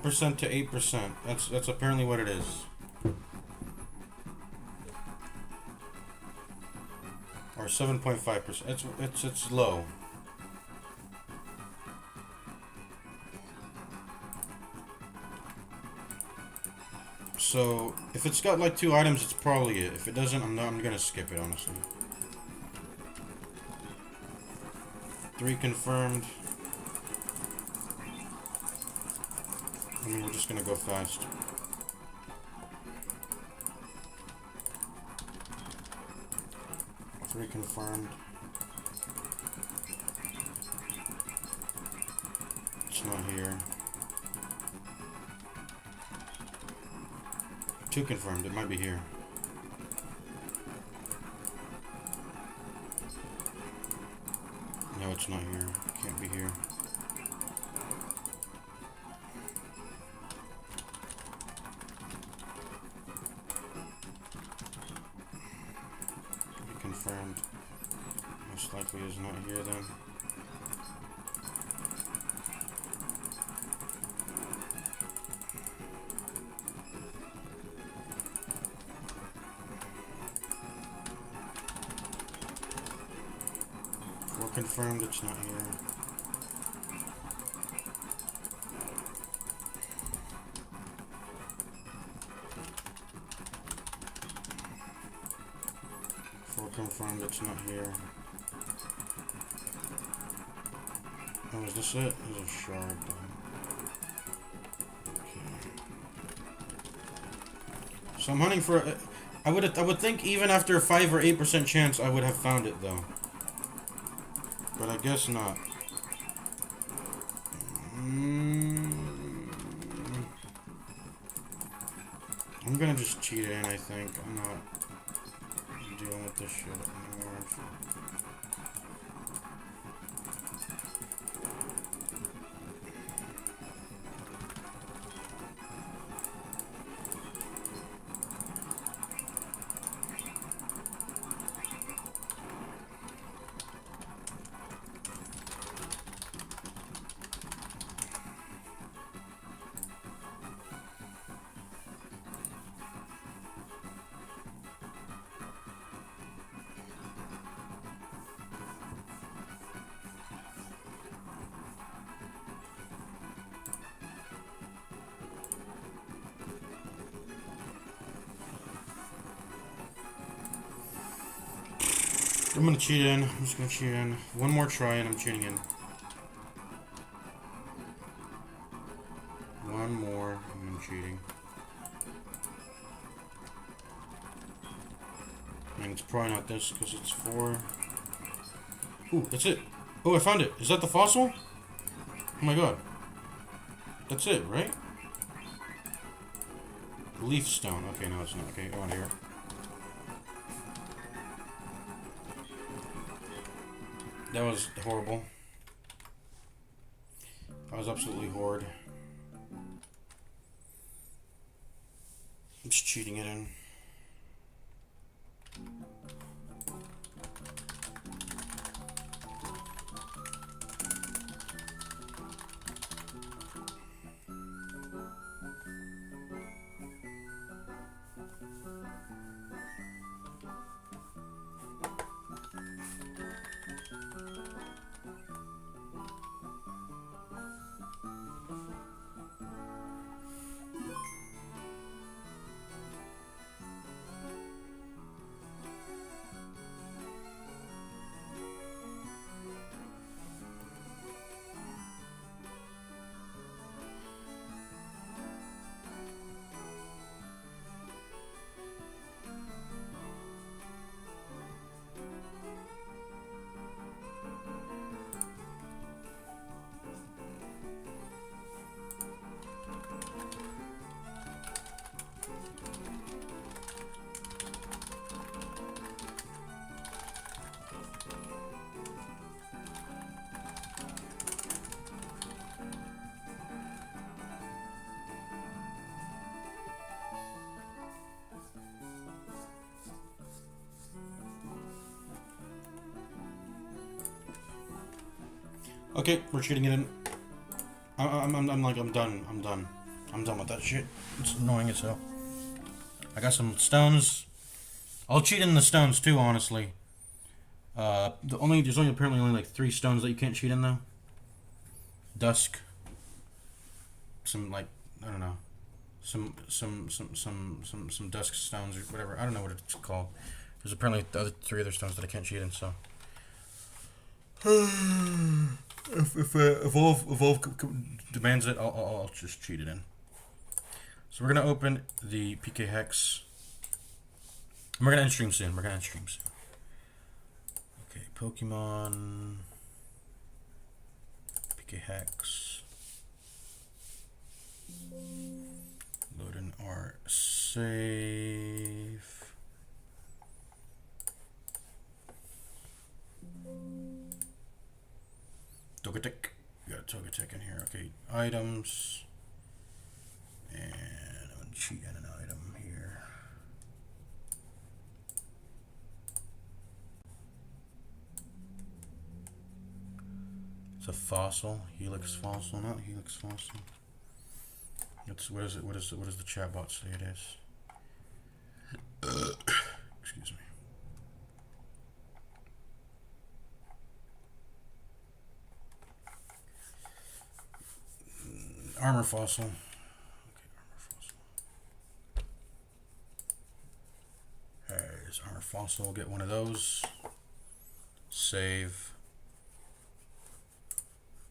%5 to 8%. That's apparently what it is. Or 7.5%. It's low. So if it's got like 2 items, it's probably it. If it doesn't, I'm gonna skip it, honestly. 3 confirmed. I mean, we're just gonna go fast. Three confirmed. It's not here. 2 confirmed. It might be here. No, it's not here. Can't be here. Confirmed. Most likely is not here then. We're confirmed it's not here. Confirmed it's not here. Oh, is this it? There's a shard though. Okay. So I'm hunting for. I would think even after a 5 or 8% chance I would have found it though. But I guess not. I'm gonna just cheat it in, I think. I'm not dealing with this shit anymore. I'm gonna cheat in. I'm just gonna cheat in. One more try and I'm cheating in. One more and I'm cheating. And it's probably not this because it's 4. Ooh, that's it. Oh, I found it. Is that the fossil? Oh my god. That's it, right? Leaf stone. Okay, no, it's not. Okay, go on here. That was horrible. That was absolutely horrid. I'm just cheating it in. Okay, we're cheating it in. I'm done. I'm done with that shit. It's annoying as hell. I got some stones. I'll cheat in the stones too, honestly. There's only apparently only like 3 stones that you can't cheat in though. Dusk. Some like I don't know. Some dusk stones or whatever. I don't know what it's called. There's apparently the other 3 other stones that I can't cheat in. So. If evolve demands it, I'll just cheat it in. So we're gonna open the PK hex. And we're gonna end stream soon. Okay, Pokemon PK hex. Load in our save. Togetic. We got a Togetic in here. Okay, items. And I'm gonna cheat in an item here. It's a fossil. Helix fossil, not Helix fossil. What is it? What does the chatbot say it is? Excuse me. Armor fossil. Okay, armor fossil. There's armor fossil. We'll get one of those. Save.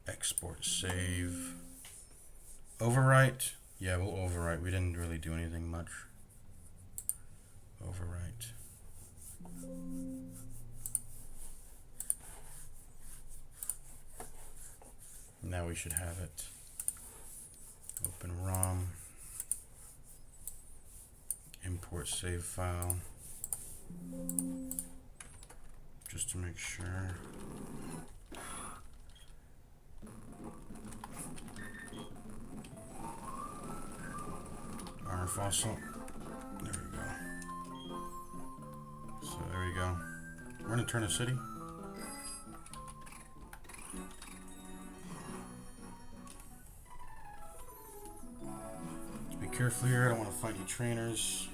Export save. Overwrite. Yeah, we'll overwrite. We didn't really do anything much. Overwrite. Now we should have it. Open ROM. Import save file. Just to make sure. Armor fossil. There we go. So there we go. We're in Eterna City. Let's be careful here. I don't want to fight any trainers.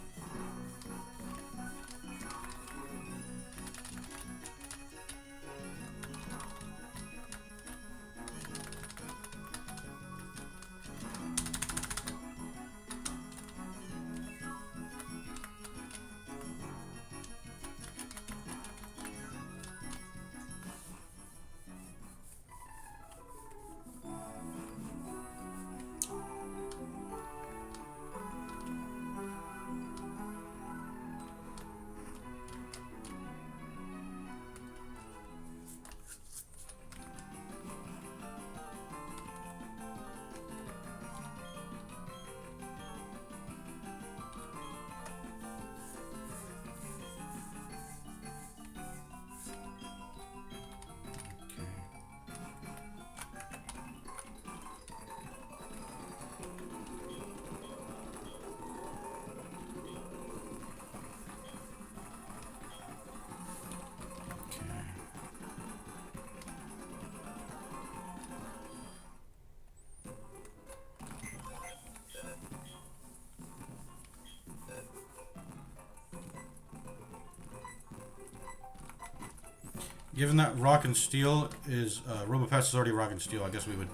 Given that Rock and Steel is... Robopass is already Rock and Steel, I guess we would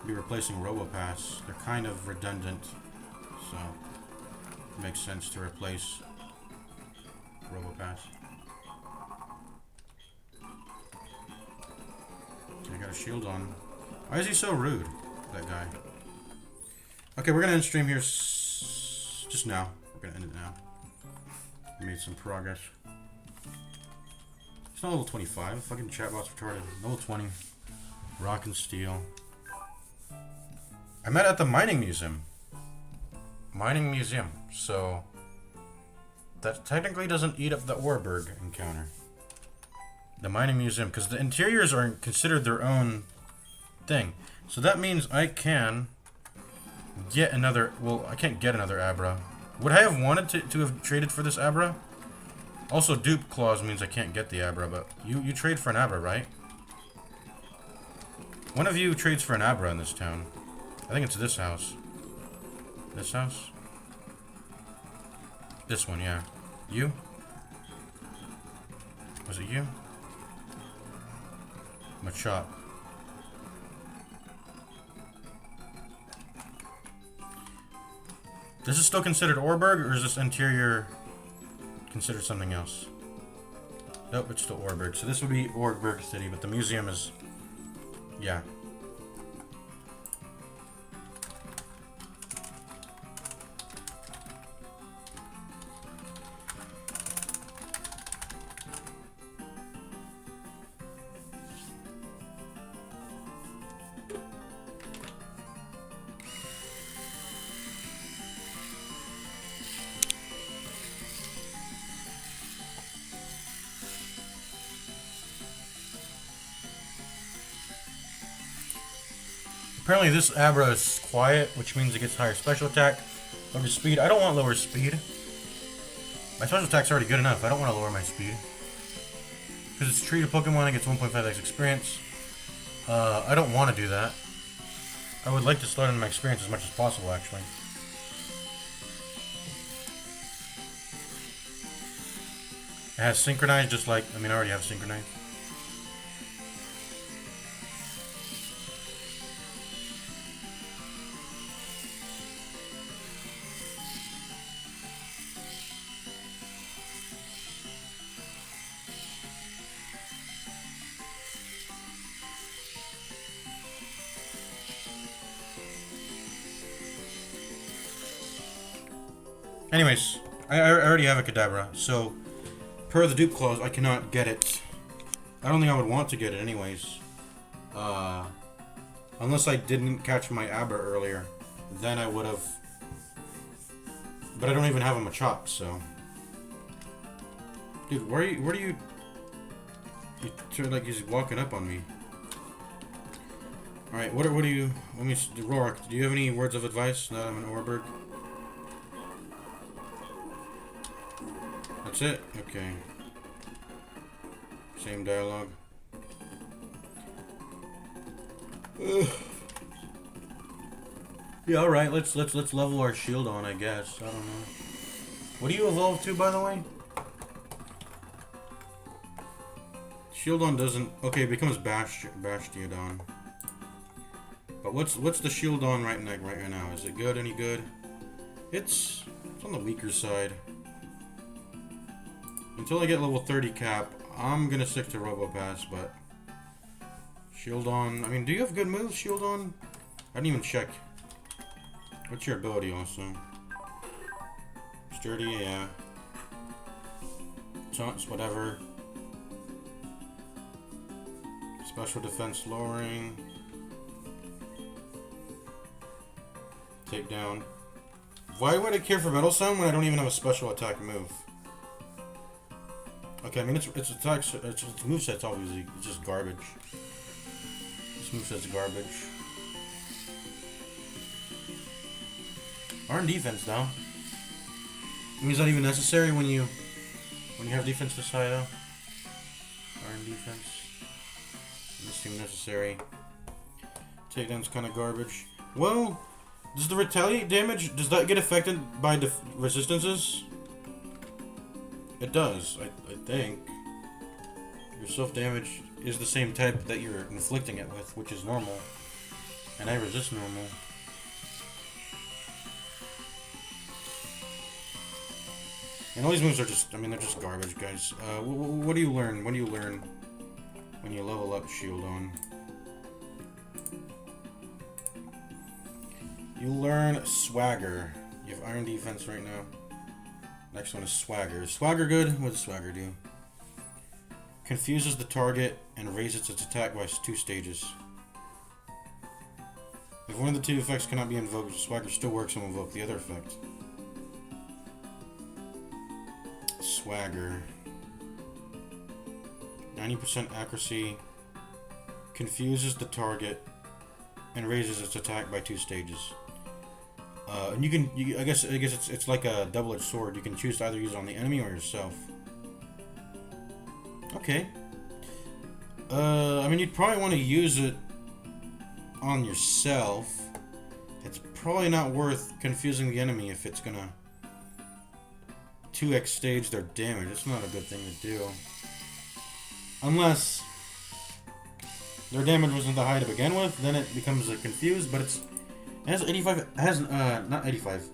be replacing Robopass. They're kind of redundant, so it makes sense to replace Robopass. I got a shield on. Why is he so rude, that guy? Okay, we're gonna end stream here just now. We're gonna end it now. We made some progress. It's not level 25. Fucking chatbot's retarded. Level 20. Rock and Steel. I met at the mining museum. Mining museum. So that technically doesn't eat up the Orberg encounter. The mining museum, because the interiors are considered their own thing. So that means I can get another... Well, I can't get another Abra. Would I have wanted to have traded for this Abra? Also, dupe clause means I can't get the Abra, but you trade for an Abra, right? One of you trades for an Abra in this town. I think it's this house. This house? This one, yeah. You? Was it you? Machop. This is still considered Orberg, or is this interior considered something else? Nope, it's still Orberg. So this would be Orberg City, but the museum is... Yeah. Apparently this Abra is quiet, which means it gets higher special attack, lower speed. I don't want lower speed. My special attack's already good enough. I don't want to lower my speed. Because it's treated Pokemon, it gets 1.5x experience. I don't want to do that. I would like to slow down my experience as much as possible, actually. It has synchronized, just like... I mean, I already have synchronized. Anyways, I already have a Kadabra, so per the dupe clause, I cannot get it. I don't think I would want to get it anyways. Unless I didn't catch my Abra earlier, then I would have. But I don't even have a Machop, so. Dude, where do you... You turn like he's walking up on me. Alright, what do you... Let me... Rorik, do you have any words of advice now that I'm an Orberg? That's it? Okay. Same dialogue. Ugh. Yeah, alright, let's level our shield on, I guess. I don't know. What do you evolve to, by the way? Shieldon doesn't... Okay, it becomes Bastiodon. But what's the Shieldon right now? Is it good? Any good? It's on the weaker side. Until I get level 30 cap, I'm gonna stick to Robopass, but... Shieldon... I mean, do you have good moves, Shieldon? I didn't even check. What's your ability, also? Sturdy, yeah. Taunts, whatever. Special defense lowering. Takedown. Why would I care for Metal Sound when I don't even have a special attack move? Okay, I mean its moveset's obviously just garbage. This moveset's garbage. Aren't defense though. I mean, is that even necessary when you have defense this high though? Aren't defense. Doesn't seem necessary. Takedown's kind of garbage. Well, does the retaliate damage, does that get affected by resistances? It does, I think. Your self-damage is the same type that you're inflicting it with, which is normal. And I resist normal. And all these moves are just, I mean, they're just garbage, guys. What do you learn? What do you learn when you level up Shield on? You learn Swagger. You have Iron Defense right now. Next one is Swagger. Is Swagger good? What does Swagger do? Confuses the target and raises its attack by 2 stages. If one of the 2 effects cannot be invoked, Swagger still works and will invoke the other effect. Swagger. 90% accuracy. Confuses the target and raises its attack by 2 stages. And you can, I guess it's like a double-edged sword. You can choose to either use it on the enemy or yourself. Okay. I mean, you'd probably want to use it on yourself. It's probably not worth confusing the enemy if it's gonna 2x stage their damage. It's not a good thing to do. Unless their damage wasn't that high to begin with, then it becomes confused, but it has 85, it has, not 85.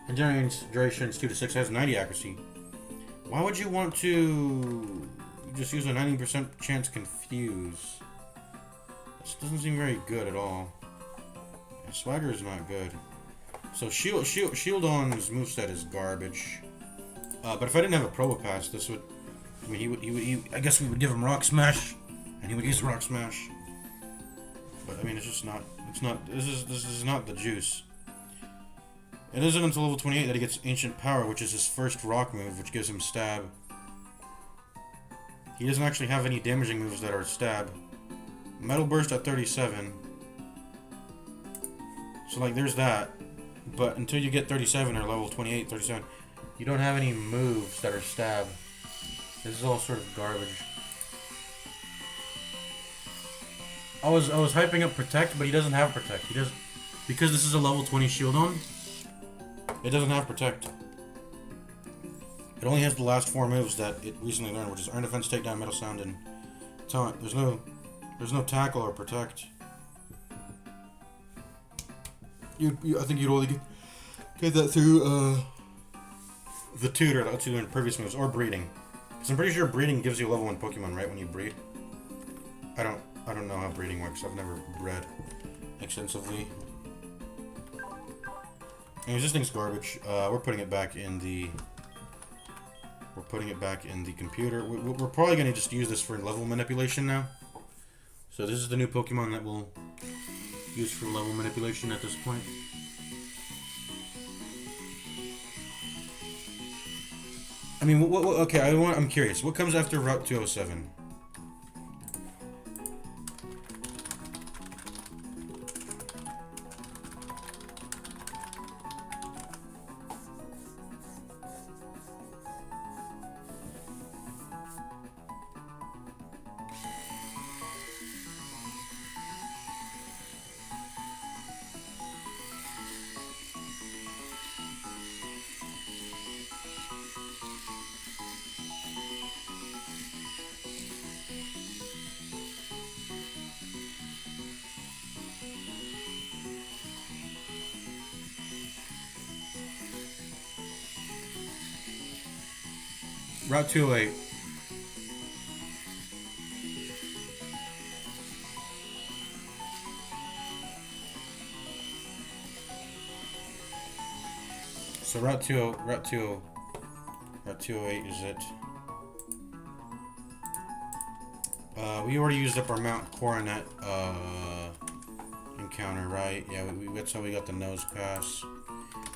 Endurance duration is 2 to 6, it has 90 accuracy. Why would you want to just use a 90% chance confuse? This doesn't seem very good at all. Yeah, Swagger is not good. So Shield On's moveset is garbage. But if I didn't have a Probo Pass, this would, I mean, he I guess we would give him Rock Smash, and he would use Rock Smash. But I mean, it's just not. It's not. This is not the juice. It isn't until level 28 that he gets Ancient Power, which is his first rock move, which gives him stab. He doesn't actually have any damaging moves that are stab. Metal Burst at 37. So like, there's that. But until you get 37 or level 28, 37, you don't have any moves that are stab. This is all sort of garbage. I was hyping up Protect, but he doesn't have Protect. He does, because this is a level 20 shield on. It doesn't have Protect. It only has the last 4 moves that it recently learned, which is Iron Defense, Takedown, Metal Sound, and Taunt. There's no Tackle or Protect. I think you'd only get that through the tutor that lets you learn previous moves, or breeding. Because I'm pretty sure breeding gives you a level 1 Pokemon, right, when you breed? I don't know how breeding works. I've never bred extensively. Anyways, this thing's garbage. We're putting it back in the... We're putting it back in the computer. We're probably going to just use this for level manipulation now. So this is the new Pokemon that we'll use for level manipulation at this point. I mean, okay, I'm curious. What comes after Route 207? Route 208. So Route 208 is it. We already used up our Mount Coronet encounter, right? Yeah, that's how we got the Nose Pass.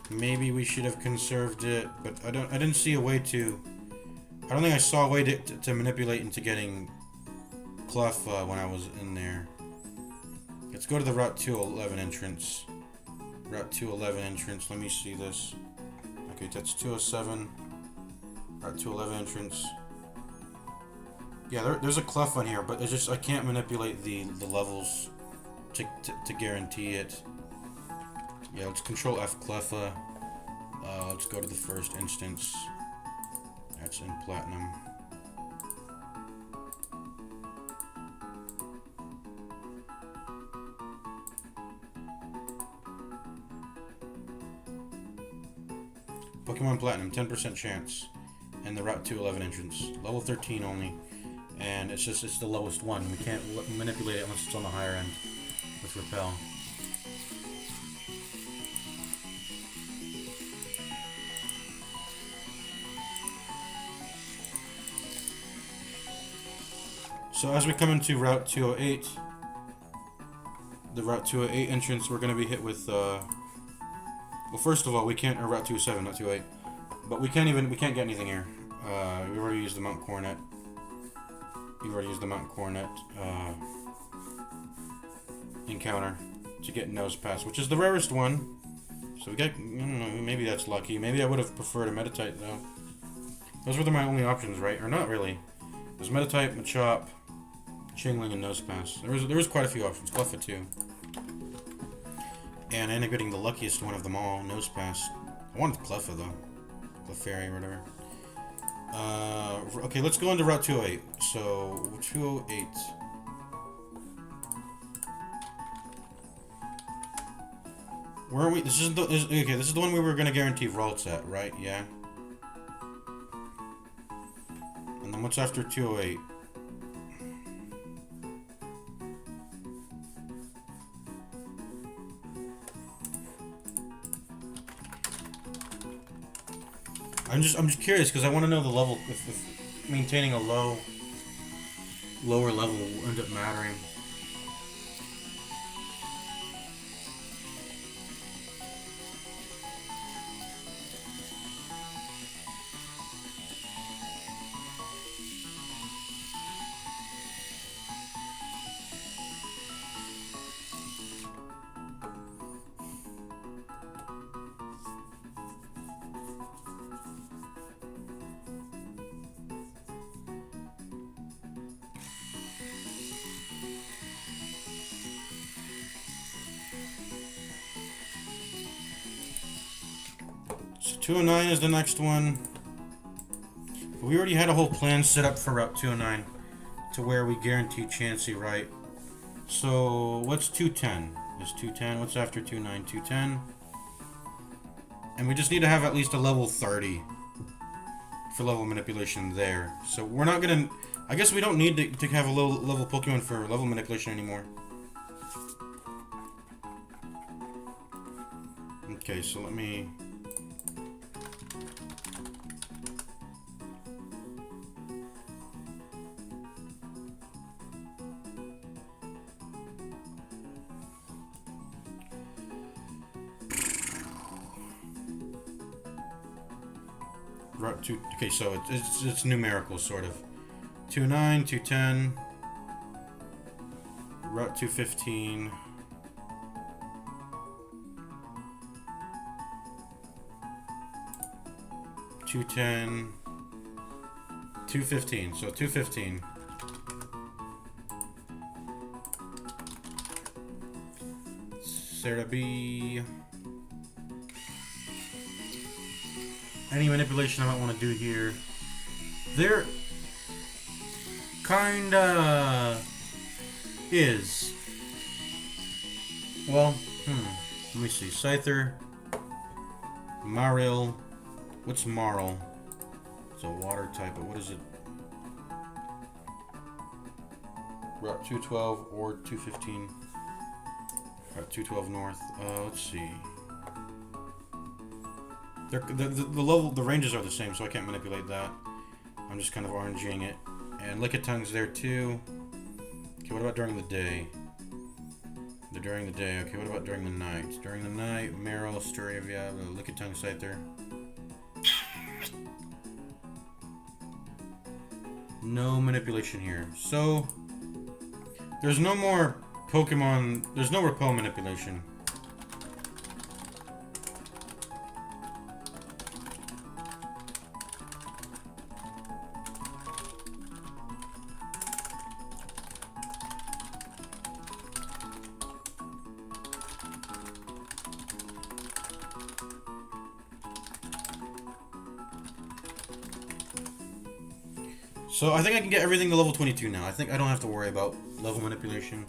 Maybe we should have conserved it, but I didn't see a way to. I don't think I saw a way to manipulate into getting Clef when I was in there. Let's go to the Route 211 entrance. Route 211 entrance. Let me see this. Okay, that's 207. Route 211 entrance. Yeah, there's a Clef on here, but it's just I can't manipulate the levels to guarantee it. Yeah, let's Control F Cleffa. Let's go to the first instance. That's in Platinum. Pokemon Platinum, 10% chance. And the Route 211 entrance. Level 13 only. And it's the lowest one. We can't manipulate it unless it's on the higher end with Repel. So as we come into Route 208, the Route 208 entrance, we're going to be hit with, well, first of all, we can't, or Route 207, not 208, but we can't get anything here. We already used the Mount Coronet. Encounter to get Nose Pass, which is the rarest one. So we got, I don't know, maybe that's lucky. Maybe I would have preferred a Meditite, though. Those were my only options, right? Or not really. There's Meditite, Machop, Chingling, and Nose Pass. There was quite a few options. Cleffa, too. And I ended up getting the luckiest one of them all, Nose Pass. I wanted Cleffa, though. Clefairy, or whatever. Okay, let's go into Route 208. So, 208. Where are we? This is the one we were gonna guarantee vaults at, right? Yeah. And then what's after 208? I'm just curious because I want to know the level. If maintaining a lower level will end up mattering. So 209 is the next one. We already had a whole plan set up for Route 209 to where we guarantee Chansey, right? So what's 210? Is 210? What's after 29? 210. And we just need to have at least a level 30 for level manipulation there. So we're not gonna. I guess we don't need to have a low level Pokemon for level manipulation anymore. Okay, so let me. Route 2. Okay, so it's numerical, sort of. 209, 210. Route 215. $210, $215. So $215. Sarah B. Any manipulation I might want to do here. There kinda is. Well, let me see. Scyther, Marill. What's Marl? It's a water type, but what is it? Route 212 or 215. Route 212 north. Let's see. The ranges are the same, so I can't manipulate that. I'm just kind of RNGing it. And Lickitungue's there too. Okay, what about during the day? During the day. Okay, what about during the night? During the night, Marill, Staravia, Lickitungue, Scyther. No manipulation here. So, there's no more Pokemon. There's no repel manipulation. So I think I can get everything to level 22 now. I think I don't have to worry about level manipulation.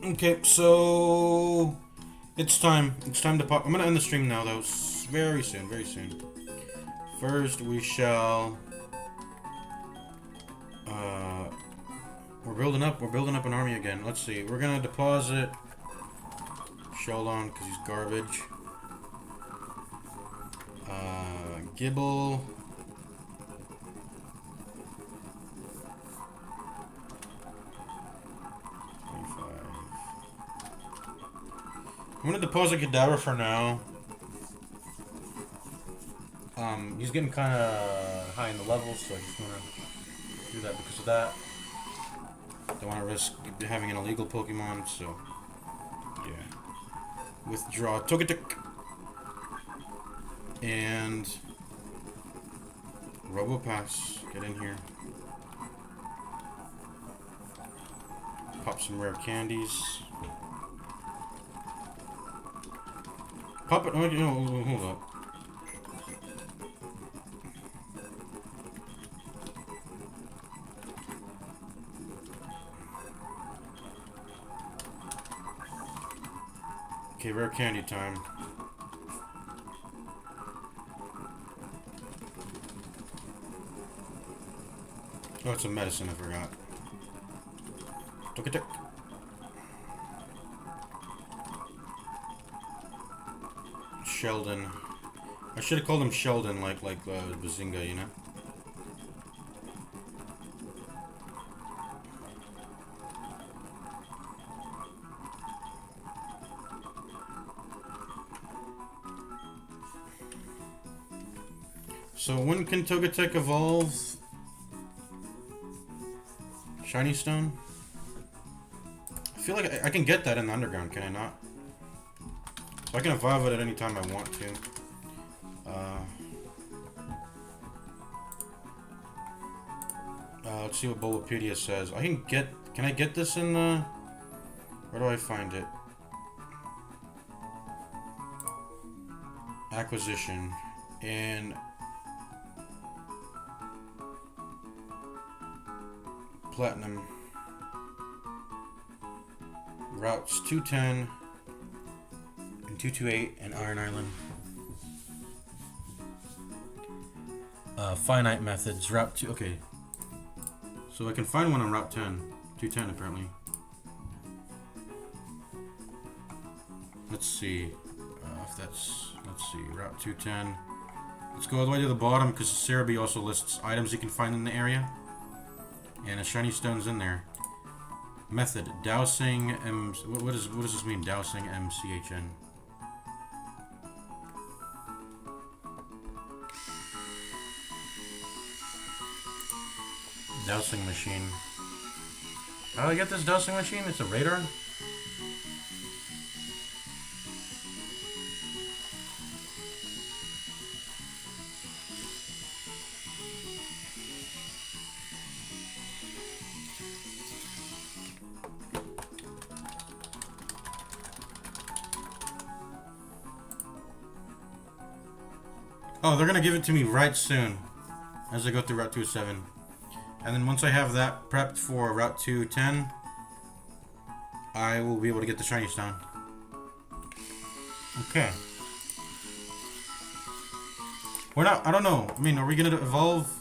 Okay, so it's time. It's time to pop. I'm gonna end the stream now, though. Very soon, very soon. First, we shall. We're building up. We're building up an army again. Let's see. We're gonna deposit Sheldon because he's garbage. Gibble. I'm gonna deposit Cadaver for now. He's getting kind of high in the levels, so I just wanna do that because of that. Don't want to risk having an illegal Pokemon, so yeah. Withdraw Togetic and Robopass. Get in here. Pop some rare candies. Pop it. Oh, no, hold up. Okay, rare candy time. Oh, it's a medicine, I forgot. Togetic. Sheldon. I should have called him Sheldon, like Bazinga, you know? So when can Togetic evolve? Shiny Stone? I feel like I can get that in the underground, can I not? So I can evolve it at any time I want to. Let's see what Bulbapedia says. Can I get this in the... Where do I find it? Acquisition. And... Platinum. Routes 210 and 228 and Iron Island. Finite methods. Route 2. Okay. So I can find one on Route 10. 210 apparently. Let's see. If that's... Let's see. Route 210. Let's go all the way to the bottom because Cerebi also lists items you can find in the area. And a shiny stone's in there. Method: dousing M. What does this mean? Dousing MCHN. Dousing machine. How do I get this dousing machine? It's a radar. Oh, they're gonna give it to me right soon, as I go through Route 207. And then once I have that prepped for Route 210, I will be able to get the shiny stone. Okay. We're not, I don't know. I mean, are we gonna evolve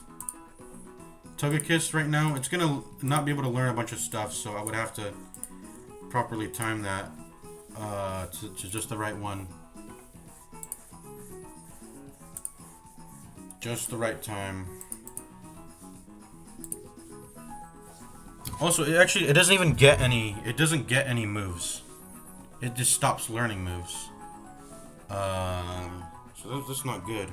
Togekiss right now? It's gonna not be able to learn a bunch of stuff, so I would have to properly time that to just the right one. Just the right time. Also, it doesn't even get any. It doesn't get any moves. It just stops learning moves. So that's not good.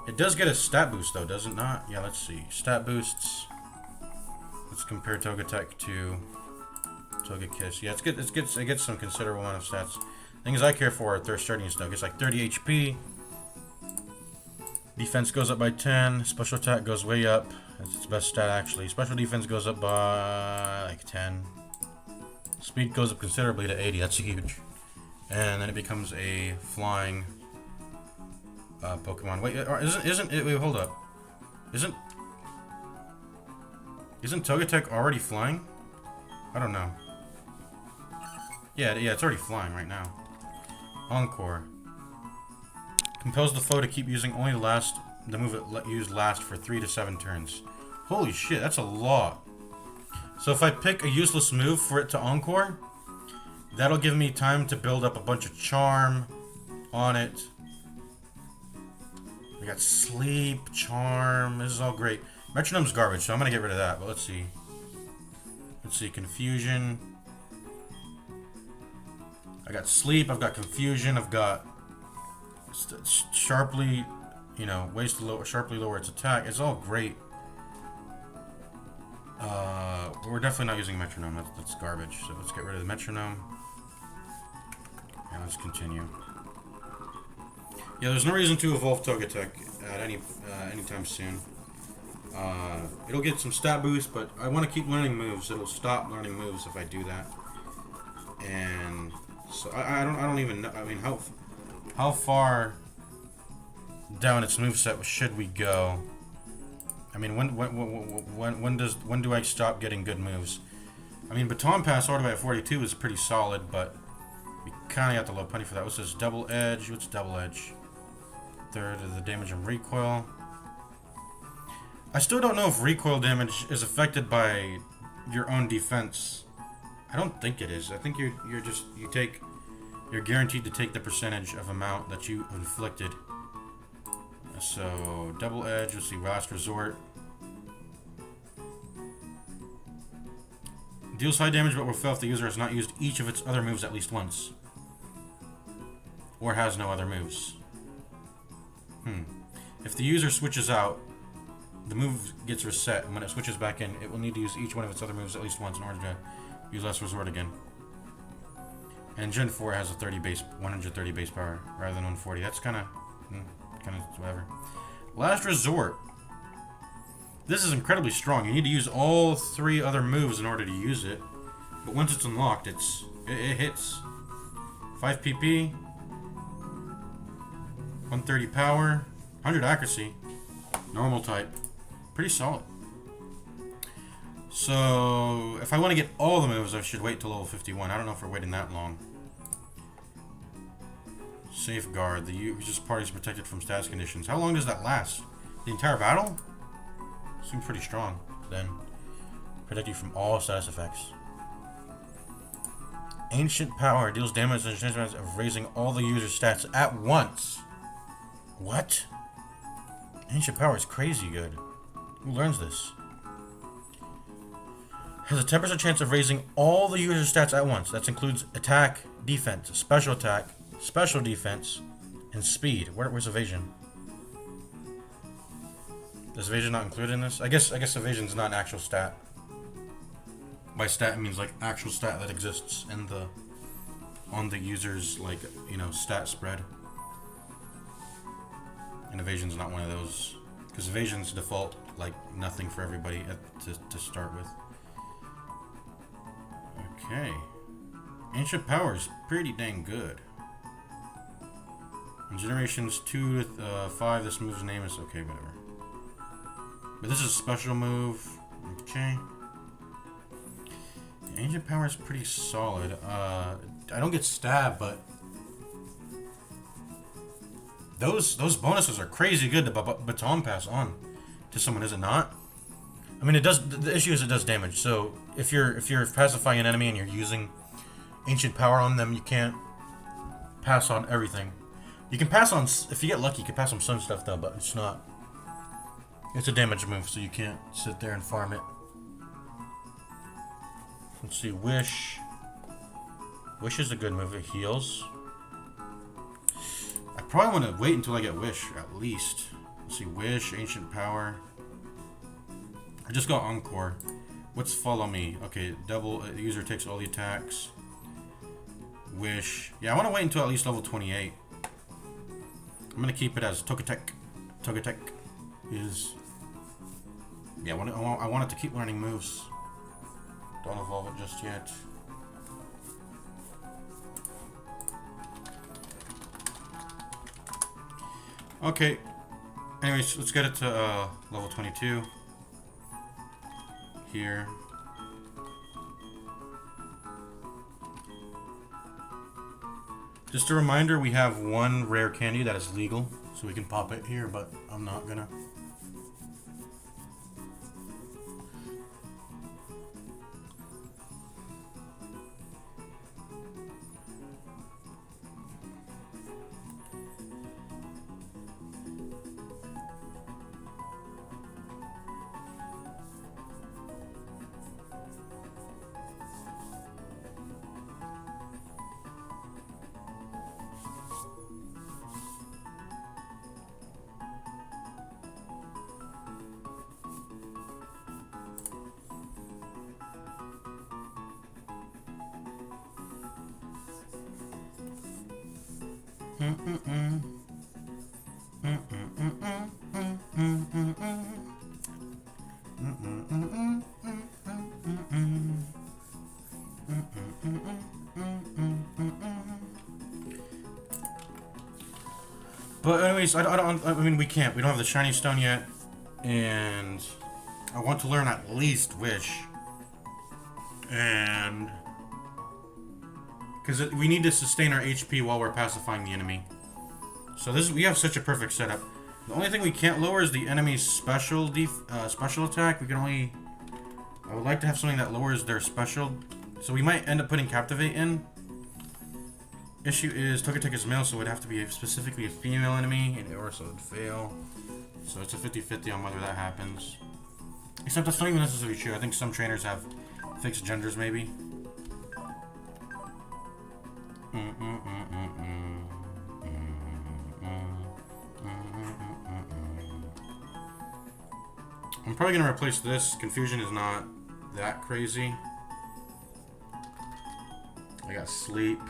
It does get a stat boost though, does it not? Yeah, let's see. Stat boosts. Let's compare Togetic to Togekiss. Yeah, it gets some considerable amount of stats. Things I care for are Thirst Starting Stone. It's like 30 HP. Defense goes up by 10. Special attack goes way up. That's its best stat, actually. Special defense goes up by like 10. Speed goes up considerably to 80. That's huge. And then it becomes a flying Pokemon. Wait, isn't it? Wait, hold up. Isn't Togetic already flying? I don't know. Yeah, it's already flying right now. Encore. Compels the foe to keep using only the move it used last for 3 to 7 turns. Holy shit, that's a lot. So if I pick a useless move for it to Encore, that'll give me time to build up a bunch of charm on it. We got sleep, charm, this is all great. Metronome's garbage, so I'm gonna get rid of that, but let's see. Let's see, confusion. I got sleep, I've got confusion, I've got sharply, you know, ways to sharply lower its attack. It's all great. We're definitely not using metronome. That's garbage. So let's get rid of the metronome. And let's continue. Yeah, there's no reason to evolve Togetic at anytime soon. It'll get some stat boost, but I want to keep learning moves. It'll stop learning moves if I do that. And so I don't even know. I mean, how far down its moveset should we go? I mean, when do I stop getting good moves? I mean, Baton Pass all the way at 42 is pretty solid, but we kind of got the low penny for that. What's this? Double Edge. What's Double Edge? Third of the damage and recoil. I still don't know if recoil damage is affected by your own defense. I don't think it is. I think you're guaranteed to take the percentage of amount that you inflicted. So Double Edge. Let's see. Last Resort. Deals high damage, but will fail if the user has not used each of its other moves at least once, or has no other moves. If the user switches out, the move gets reset, and when it switches back in, it will need to use each one of its other moves at least once in order to use Last Resort again. And Gen 4 has a 130 base power rather than 140. That's kind of whatever. Last Resort. This is incredibly strong. You need to use all 3 other moves in order to use it. But once it's unlocked, it hits. 5 PP, 130 power, 100 accuracy, normal type. Pretty solid. So, if I want to get all the moves, I should wait till level 51. I don't know if we're waiting that long. Safeguard. The user's party is protected from status conditions. How long does that last? The entire battle? Seems pretty strong. Then, protect you from all status effects. Ancient Power deals damage and chance of raising all the user's stats at once. What? Ancient Power is crazy good. Who learns this? Has a 10% chance of raising all the user's stats at once. That includes attack, defense, special defense, and speed. Where's evasion? Is evasion not included in this? I guess evasion's not an actual stat. By stat, it means like actual stat that exists in on the user's, like, you know, stat spread. And evasion's not one of those, because evasion's default like nothing for everybody to start with. Okay, Ancient Power is pretty dang good. In generations 2 to 5, this move's name is okay, whatever. But this is a special move. Okay. Ancient Power is pretty solid. I don't get stabbed, but those bonuses are crazy good to baton pass on to someone, is it not? I mean, it does. The issue is it does damage. So if you're pacifying an enemy and you're using Ancient Power on them, you can't pass on everything. You can pass on, if you get lucky, you can pass on some stuff though, but it's not. It's a damage move, so you can't sit there and farm it. Let's see, Wish. Wish is a good move. It heals. I probably want to wait until I get Wish, at least. Let's see, Wish, Ancient Power. I just got Encore. What's Follow Me? Okay, double. The user takes all the attacks. Wish. Yeah, I want to wait until at least level 28. I'm going to keep it as Togetic. Togetic is... Yeah, I want it to keep learning moves. Don't evolve it just yet. Okay. Anyways, let's get it to level 22. Here. Just a reminder, we have one rare candy that is legal, so we can pop it here, but I'm not gonna. But anyways, I mean, we can't. We don't have the shiny stone yet, and I want to learn at least Wish, and because we need to sustain our HP while we're pacifying the enemy. So we have such a perfect setup. The only thing we can't lower is the enemy's special attack. We can only. I would like to have something that lowers their special. So we might end up putting Captivate in. Issue is Togetic is male, so it would have to be specifically a female enemy, or so it would fail. So it's a 50-50 on whether that happens. Except that's not even necessarily true. I think some trainers have fixed genders, maybe. I'm probably gonna replace this. Confusion is not that crazy. I got Sleep.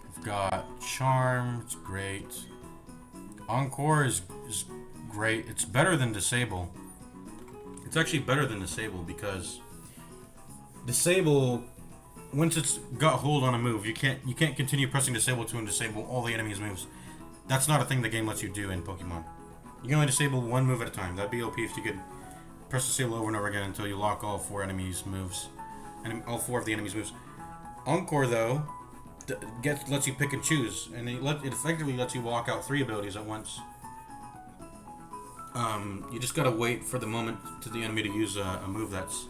I've got Charm. It's great. Encore is great. It's better than Disable. It's actually better than Disable because Disable, once it's got hold on a move, you can't continue pressing Disable to and disable all the enemy's moves. That's not a thing the game lets you do in Pokemon. You can only disable one move at a time. That'd be OP if you could press Disable over and over again until you lock all four enemies' moves, and all four of the enemies' moves. Encore though lets you pick and choose, and it effectively lets you walk out 3 abilities at once. You just gotta wait for the moment to the enemy to use a move that's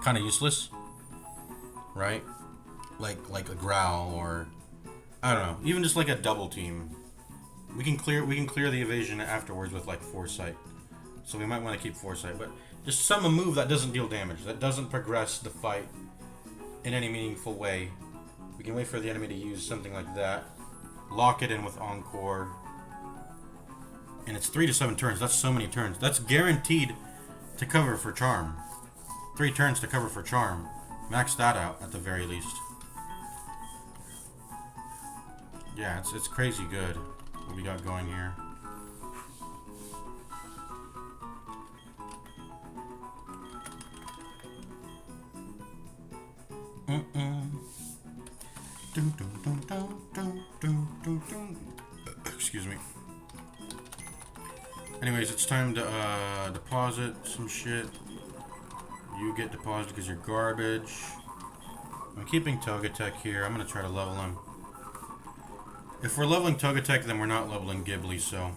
kind of useless, right? Like a growl, or I don't know, even just like a double team. We can clear the evasion afterwards with like Foresight, so we might want to keep Foresight. But just summon a move that doesn't deal damage, that doesn't progress the fight in any meaningful way. We can wait for the enemy to use something like that, lock it in with Encore, and it's 3 to 7 turns. That's so many turns. That's guaranteed to cover for Charm. 3 turns to cover for Charm. Max that out at the very least. Yeah, it's crazy good what we got going here. Excuse me. Anyways, it's time to deposit some shit. You get deposited because you're garbage. I'm keeping Togetic here. I'm gonna try to level him. If we're leveling Togetic, then we're not leveling Ghibli, so...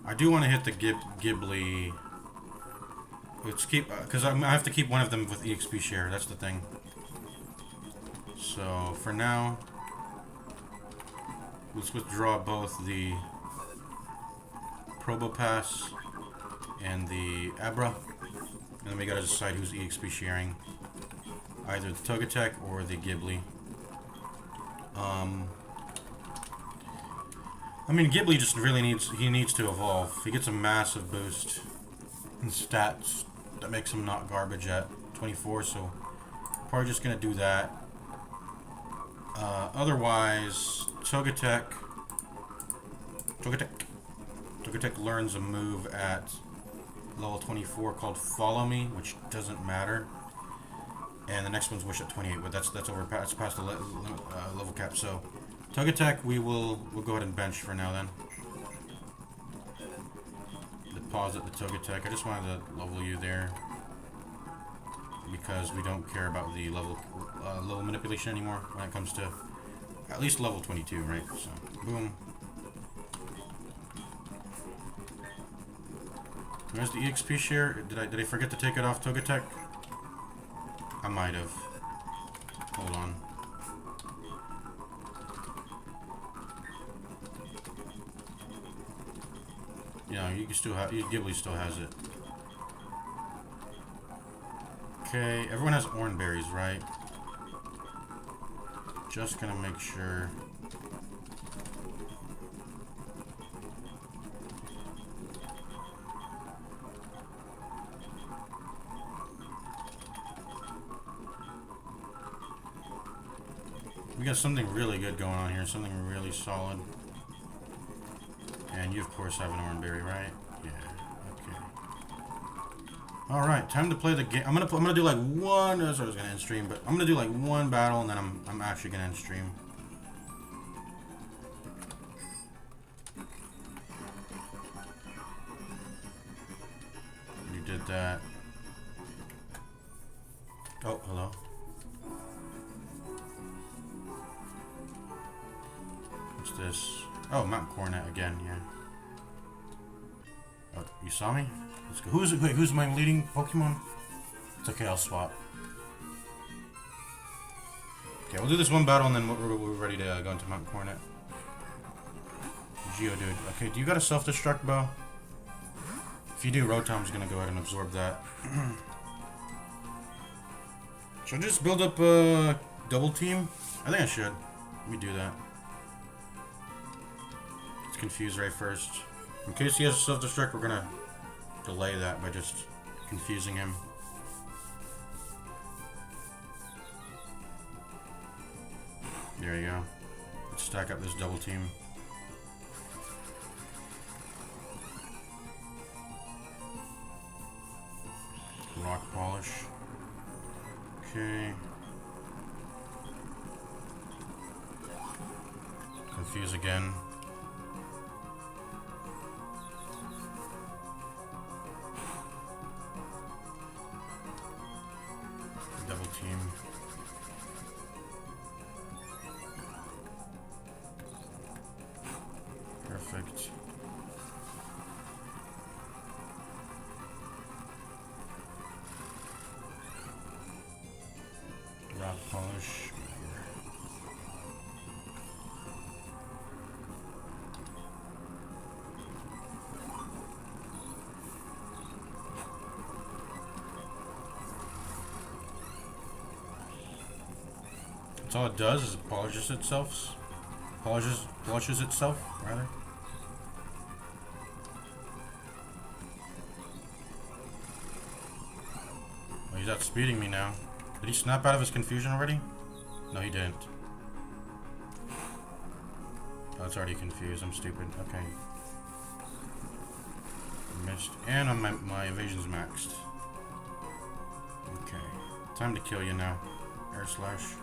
I do want to hit the Ghibli. Let's keep... because I have to keep one of them with EXP share, that's the thing. So, for now... let's withdraw both the Probopass and the Abra. And then we gotta decide who's EXP sharing. Either the Togetic or the Ghibli. I mean, Ghibli just really needs to evolve. He gets a massive boost in stats that makes him not garbage at 24, so probably just gonna do that. Otherwise, Togetic learns a move at level 24 called Follow Me, which doesn't matter. And the next one's Wish at 28, but that's past the level cap. So Togetic we'll go ahead and bench for now then. pause at the Togetic. I just wanted to level you there because we don't care about the level manipulation anymore when it comes to at least level 22, right? So, boom. There's the EXP share. Did I forget to take it off Togetic? I might have. Hold on. Yeah, you can still have. Ghibli still has it. Okay, everyone has orange berries, right? Just gonna make sure. We got something really good going on here, something really solid. And you, of course, have an orange berry, right? Yeah. Okay. All right, time to play the game. I'm gonna do like one. That's what I was gonna end stream, but I'm gonna do like one battle, and then I'm actually gonna end stream. You did that. Oh, hello. What's this? Oh, Mount Coronet again, yeah. Oh, you saw me? Let's go. Who's my leading Pokemon? It's okay, I'll swap. Okay, we'll do this one battle and then we're ready to go into Mount Coronet. Geodude. Okay, do you got a self-destruct bow? If you do, Rotom's gonna go ahead and absorb that. Should I just build up a double team? I think I should. Let me do that. Let's confuse Ray first. In case he has a self-destruct, we're gonna delay that by just confusing him. There you go. Let's stack up this double team. Rock polish. Okay. Confuse again. Double team. Perfect. Rock polish. That's all it does is it polishes itself. Polishes itself, rather. Oh, he's outspeeding me now. Did he snap out of his confusion already? No, he didn't. Oh, it's already confused. I'm stupid. Okay. Missed. And my evasion's maxed. Okay. Time to kill you now. Air slash.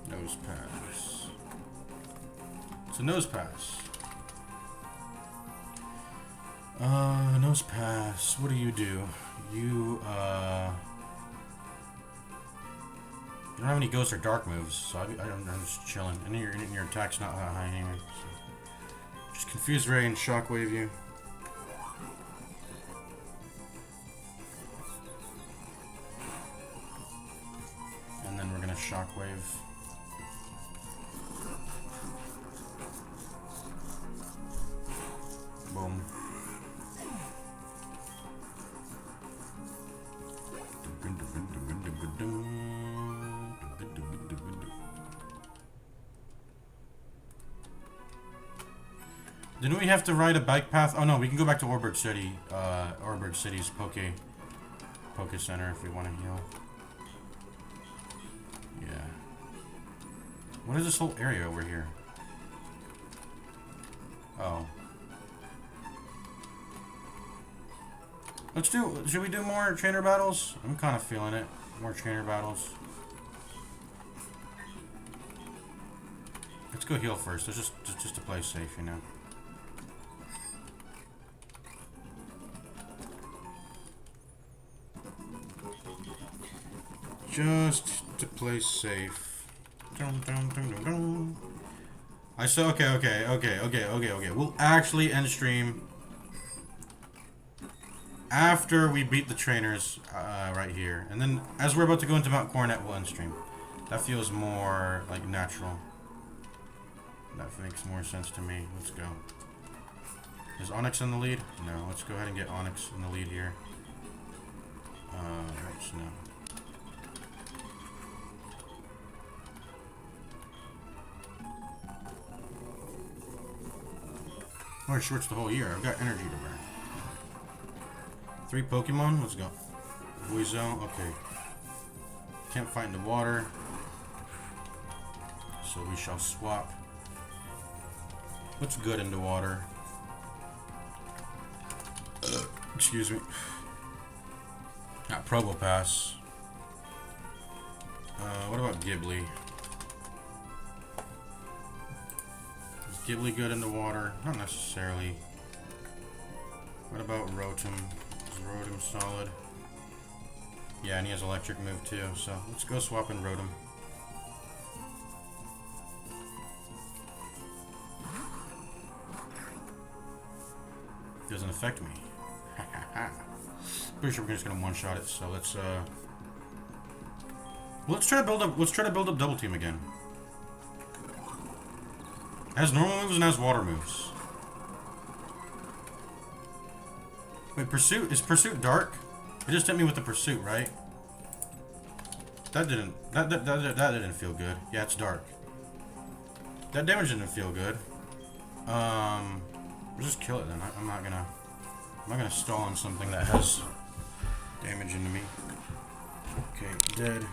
Nose pass. It's a nose pass. Nose pass. What do? You don't have any ghost or dark moves, so I'm just chilling. And your attack's not that high anyway. So. Just confuse Ray and shockwave you. And then we're gonna shockwave. Boom. Didn't we have to ride a bike path? Oh no, we can go back to Oreburgh City, Oreburgh City's Poke Center if we want to heal. Yeah. What is this whole area over here? Oh. Should we do more trainer battles? I'm kind of feeling it. More trainer battles. Let's go heal first. Let's just to play safe, you know. Just to play safe. Dun, dun, dun, dun, dun. I said okay. We'll actually end stream after we beat the trainers right here, and then as we're about to go into Mount Coronet, we'll end stream. That feels more like natural. That makes more sense to me. Let's go. Is Onyx in the lead? No. Let's go ahead and get Onyx in the lead here. Right, no. Wear shorts the whole year. I've got energy to burn. 3 Pokemon. Let's go. Weasel. Okay. Can't fight in the water. So we shall swap. What's good in the water? Excuse me. Got Probopass. What about Ghibli? Is Ghibli good in the water? Not necessarily. What about Rotom? Is Rotom solid? Yeah, and he has electric move too, so let's go swap in Rotom. Doesn't affect me. Pretty sure we're just gonna one-shot it, so let's try to build up double team again. It has normal moves and has water moves. Wait, Pursuit? Is Pursuit dark? It just hit me with the Pursuit, right? That didn't feel good. Yeah, it's dark. That damage didn't feel good. We'll just kill it then. I'm not gonna stall on something that has damage into me. Okay, dead.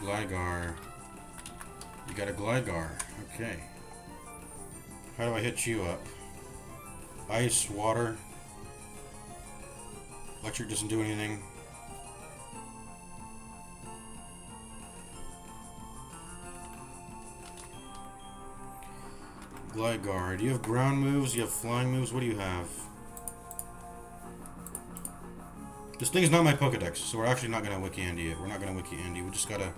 Gligar. You got a Gligar. Okay. How do I hit you up? Ice, water. Electric doesn't do anything. Gligar. Do you have ground moves? Do you have flying moves? What do you have? This thing's not my Pokedex, so we're actually not gonna Wiki Andy it. We're not gonna Wiki Andy. We just gotta.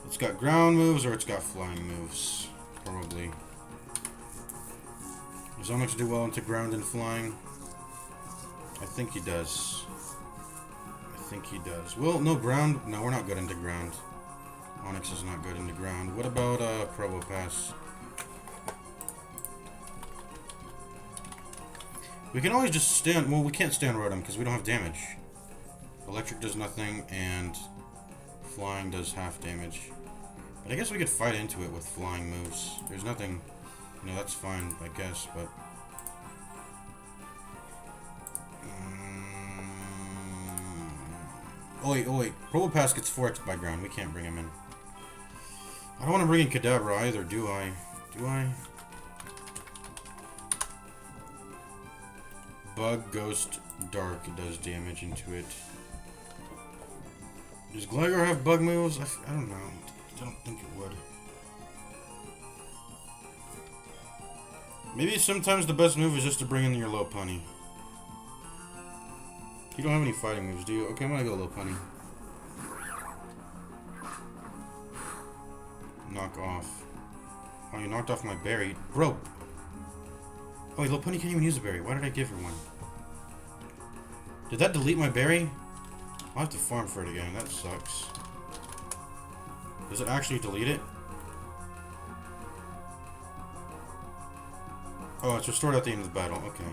It's got ground moves or it's got flying moves. Probably. Does Onyx do well into ground and flying? I think he does. Well, no ground. No, we're not good into ground. Onyx is not good into ground. What about Probopass? We can always just stand. Well, we can't stand Rotom because we don't have damage. Electric does nothing, and flying does half damage. But I guess we could fight into it with flying moves. There's nothing. You know, that's fine, I guess, but. Oh wait. Probopass gets 4x by ground. We can't bring him in. I don't want to bring in Kadabra either, do I? Bug, Ghost, Dark does damage into it. Does Gligar have bug moves? I don't know. I don't think it would. Maybe sometimes the best move is just to bring in your Lopunny. You don't have any fighting moves, do you? Okay, I'm gonna go Lopunny. Knock off. Oh, you knocked off my berry. Bro! Oh, wait, Lopunny can't even use a berry. Why did I give her one? Did that delete my berry? I'll have to farm for it again. That sucks. Does it actually delete it? Oh, it's restored at the end of the battle. Okay.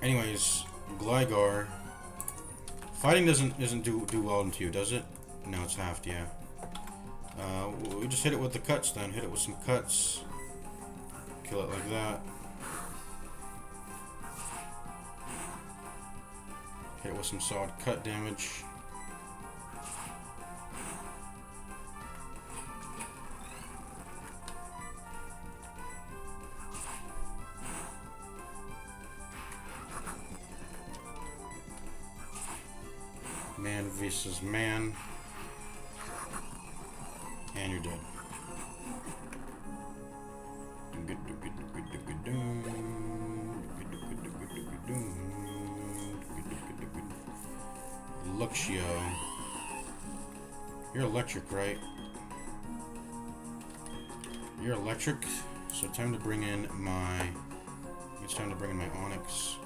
Anyways, Gligar. Fighting doesn't do well into you, does it? No, it's halved, yeah. We just hit it with the cuts then. Hit it with some cuts. Kill it like that. Hit it with some solid cut damage. versus man. And you're dead. Luxio. You're electric, right? You're electric, so time to bring in my... It's time to bring in my Onyx.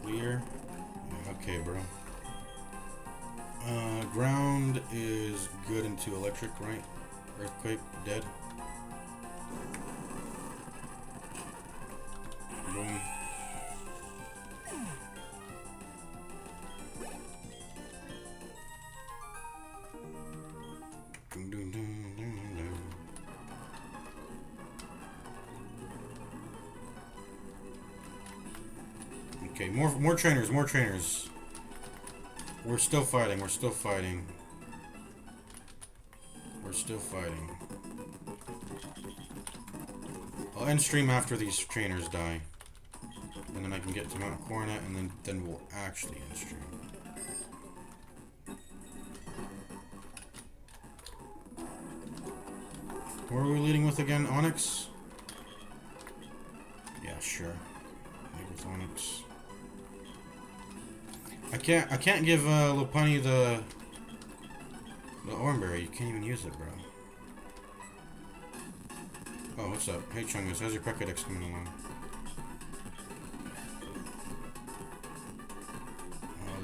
Clear. Okay, bro. Ground is good into electric, right? Earthquake, dead. Boom. Okay, more trainers, more trainers. We're still fighting, we're still fighting. We're still fighting. I'll end stream after these trainers die. And then I can get to Mount Coronet, and then we'll actually end stream. What are we leading with again? Onyx? Yeah, sure. Lead with Onyx. I can't give Lopunny the Oranberry. You can't even use it, bro. Oh, what's up? Hey Chungus, how's your Pokédex coming along?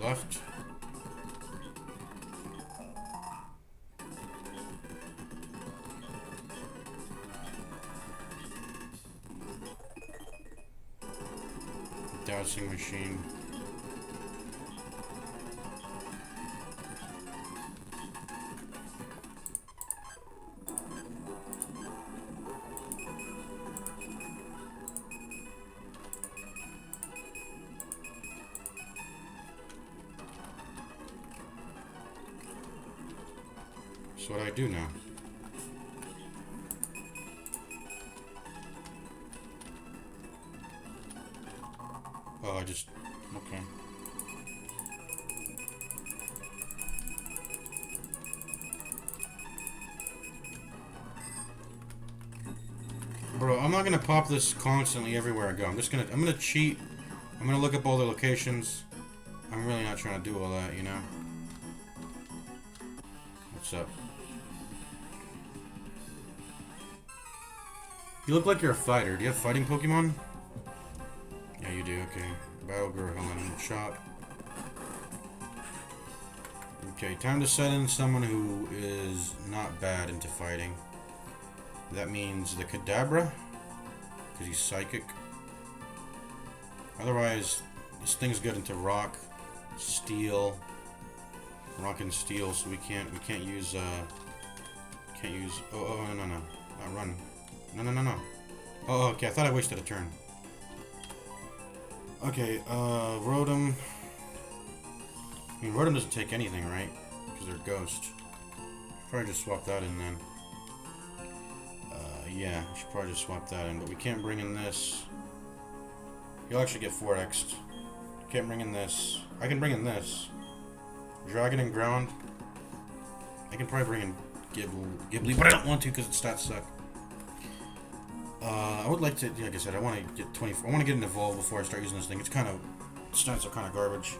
Left. Dowsing machine. So what do I do now? Oh, I just... okay. Bro, I'm not gonna pop this constantly everywhere I go. I'm gonna cheat. I'm gonna look up all the locations. I'm really not trying to do all that, you know? What's up? You look like you're a fighter. Do you have fighting Pokemon? Yeah, you do. Okay. Battle Girl, Helen, Shot. Okay, time to set in someone who is not bad into fighting. That means the Kadabra, because he's psychic. Otherwise, this thing's good into rock, steel, rock and steel. So we can't use oh no, not run. No. Oh, okay, I thought I wasted a turn. Okay, Rotom. I mean, Rotom doesn't take anything, right? Because they're ghost. Probably just swap that in then. Yeah, I should probably just swap that in, but we can't bring in this. You'll actually get 4x'd. Can't bring in this. I can bring in this. Dragon and Ground. I can probably bring in Ghibli, but I don't want to because its stats suck. I would like to, like I said, I want to get 24. I want to get an Evolve before I start using this thing. It's kind of, stats are kind of garbage.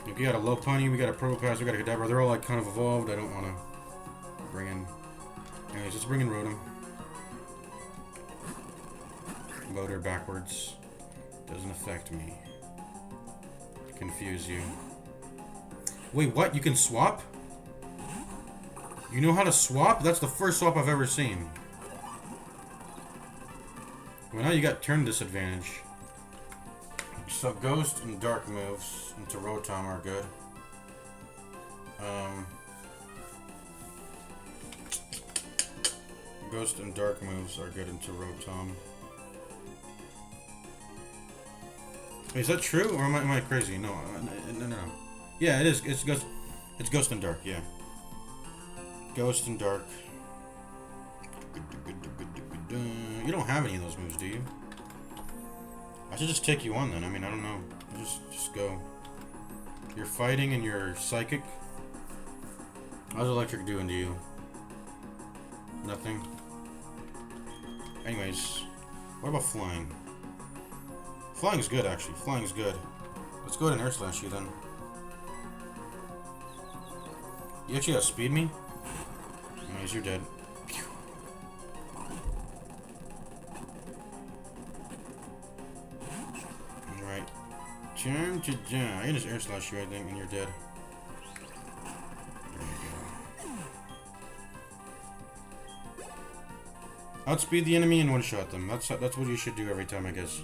If you got a Lopunny, we got a Probopass, we got a Kadabra. They're all like kind of evolved. I don't want to bring in. Anyways, let's bring in Rotom. Motor backwards. Doesn't affect me. Confuse you. Wait, what? You can swap? You know how to swap? That's the first swap I've ever seen. Well, now you got turn disadvantage. So Ghost and Dark moves into Rotom are good. Ghost and Dark moves are good into Rotom. Wait, is that true, or am I crazy? No, no. Yeah, it is. It's Ghost. It's Ghost and Dark. Yeah. Ghost and Dark. You don't have any of those moves, do you? I should just take you on then. I mean, I don't know. Just go. You're fighting and you're psychic. How's electric doing to you? Nothing. Anyways, what about flying? Flying's good, actually. Flying's good. Let's go ahead and air slash you then. You actually outspeed me? Anyways, you're dead. Alright. I can just air slash you, I think, and you're dead. There you go. Outspeed the enemy and one-shot them. That's what you should do every time, I guess.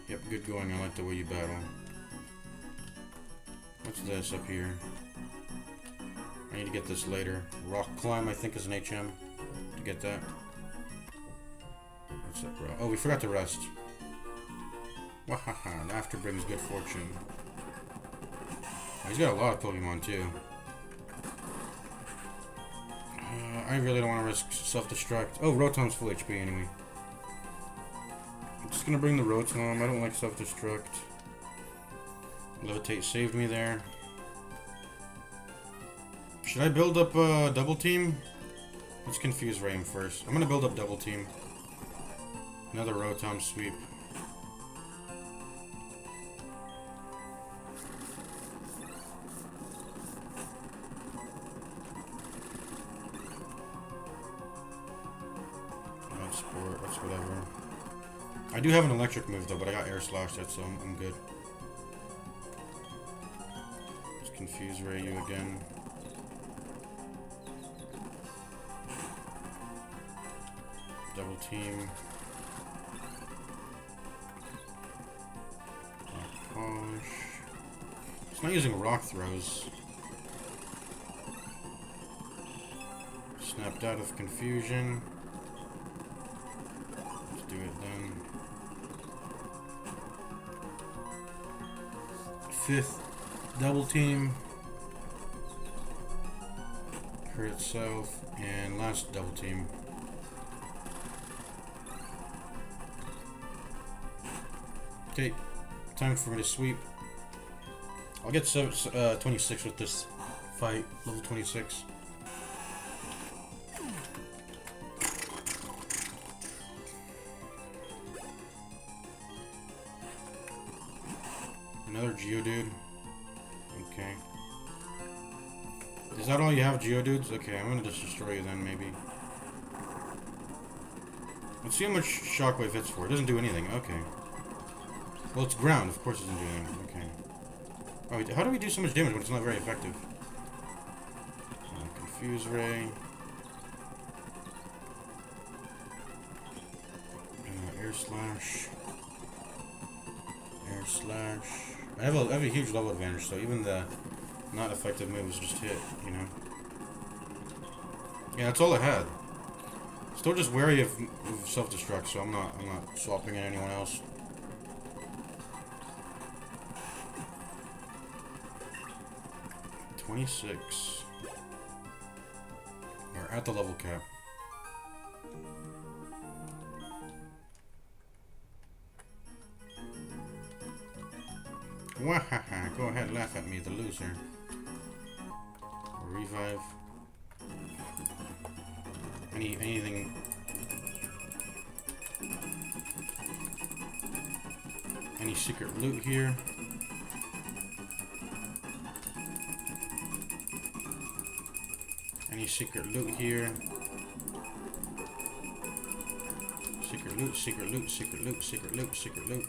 Yep, good going. I like the way you battle. What's this up here? I need to get this later. Rock climb, I think, is an HM. To get that. What's that, bro? Oh, we forgot to rest. Wahaha, laughter brings good fortune. Oh, he's got a lot of Pokemon, too. I really don't want to risk self-destruct. Oh, Rotom's full HP anyway. I'm just gonna bring the Rotom. I don't like self-destruct. Levitate saved me there. Should I build up double team? Let's confuse Rain first. I'm gonna build up double team. Another Rotom sweep. Sport, that's whatever. I do have an electric move though, but I got air slash that, so I'm good. Let's confuse Ray you again. Double team. Rock polish. It's not using rock throws. Snapped out of confusion. Let's do it then. Fifth double team. Hurt itself. And last double team. Okay, time for me to sweep. I'll get 26 with this fight, level 26. Another Geodude. Okay. Is that all you have, Geodudes? Okay, I'm gonna just destroy you then, maybe. Let's see how much Shockwave hits for. It doesn't do anything. Okay. Well, it's ground. Of course it doesn't do anything. Okay. Oh, wait, how do we do so much damage when it's not very effective? Confuse Ray. Air Slash. Air Slash. I have a huge level advantage, so even the not effective moves just hit, you know. Yeah, that's all I had. Still just wary of self-destruct, so I'm not swapping at anyone else. $26. We're at the level cap. Wahaha, go ahead, laugh at me, the loser. Revive. Anything. Any secret loot here? Any secret loot here? Secret loot, secret loot, secret loot, secret loot, secret loot.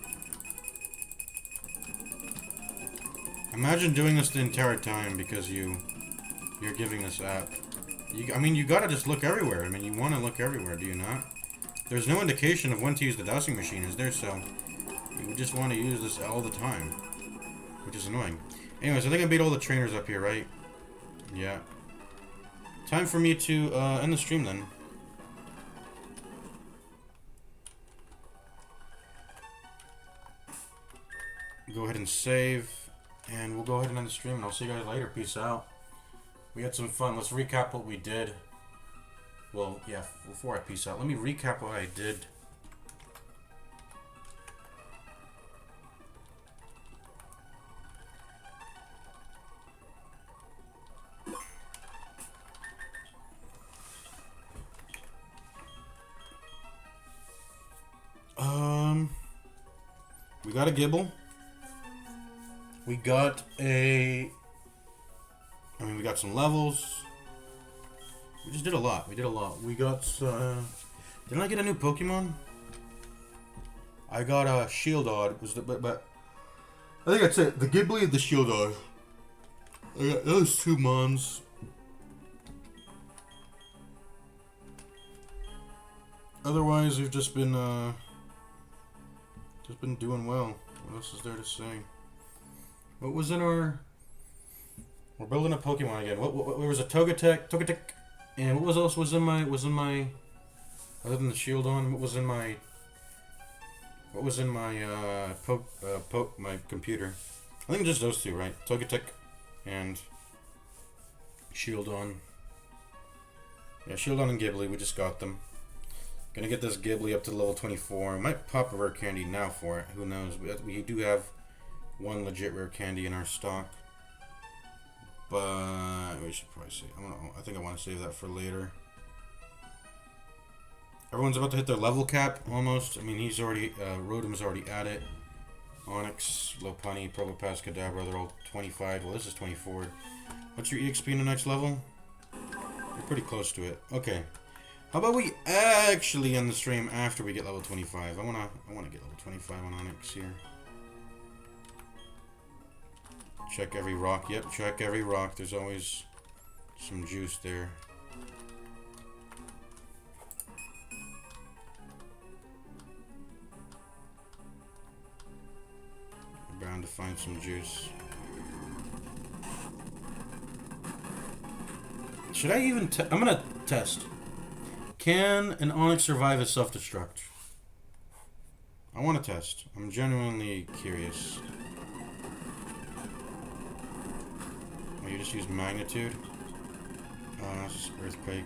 Imagine doing this the entire time because you're giving this app. I mean, you gotta just look everywhere. I mean, you want to look everywhere, do you not? There's no indication of when to use the dowsing machine, is there? So you just want to use this all the time, which is annoying. Anyways, I think I beat all the trainers up here, right? Yeah. Time for me to end the stream then. Go ahead and save, and we'll go ahead and end the stream, and I'll see you guys later. Peace out. We had some fun. Let's recap what we did. Well, yeah, before I peace out, let me recap what I did. We got a Gibble. We got we got some levels. We just did a lot. We got, didn't I get a new Pokemon? I got a Shieldon. But I think that's it. The Ghibli and the Shieldon. I got those two mons. Otherwise, we've just been doing well. What else is there to say? What was in our... We're building a Pokemon again. What there was a Togetic, and what else was in my other than the Shieldon, what was in my my computer? I think just those two, right? Togetic and Shieldon. Yeah, Shieldon and Ghibli, we just got them. Gonna get this Ghibli up to level 24. Might pop a rare candy now for it. Who knows? We do have one legit rare candy in our stock. But we should probably save. I think I want to save that for later. Everyone's about to hit their level cap almost. I mean, he's already Rotom's already at it. Onyx, Lopunny, Probopass, Kadabra, they're all 25. Well, this is 24. What's your EXP in the next level? You're pretty close to it. Okay. How about we actually end the stream after we get level 25? I wanna get level 25 on Onyx here. Check every rock. Yep, check every rock. There's always some juice there. We're bound to find some juice. Should I even I'm gonna test. Can an Onyx survive a self-destruct? I want to test. I'm genuinely curious. Oh, you just use magnitude? That's just earthquake.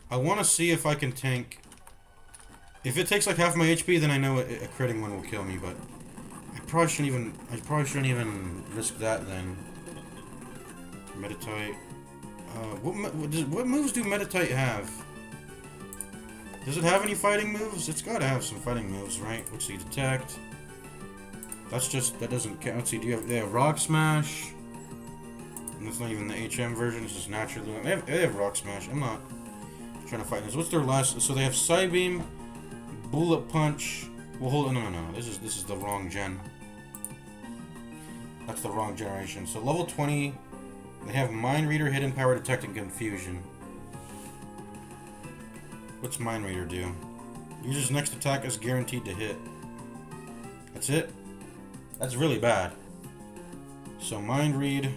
I want to see if I can tank. If it takes like half my HP, then I know a critting one will kill me, but I probably shouldn't even risk that then. Meditite. What moves do Meditite have? Does it have any fighting moves? It's gotta have some fighting moves, right? Let's see, detect. That doesn't count. Let's see, they have Rock Smash. And that's not even the HM version, it's just naturally. They have Rock Smash. I'm not trying to fight this. What's their last? So they have Psybeam, Bullet Punch. Well, hold on, no. This is the wrong gen. That's the wrong generation. So level 20, they have Mind Reader, Hidden Power, Detect, and Confusion. What's Mind Reader do? User's next attack is guaranteed to hit. That's it? That's really bad. So Mind Read,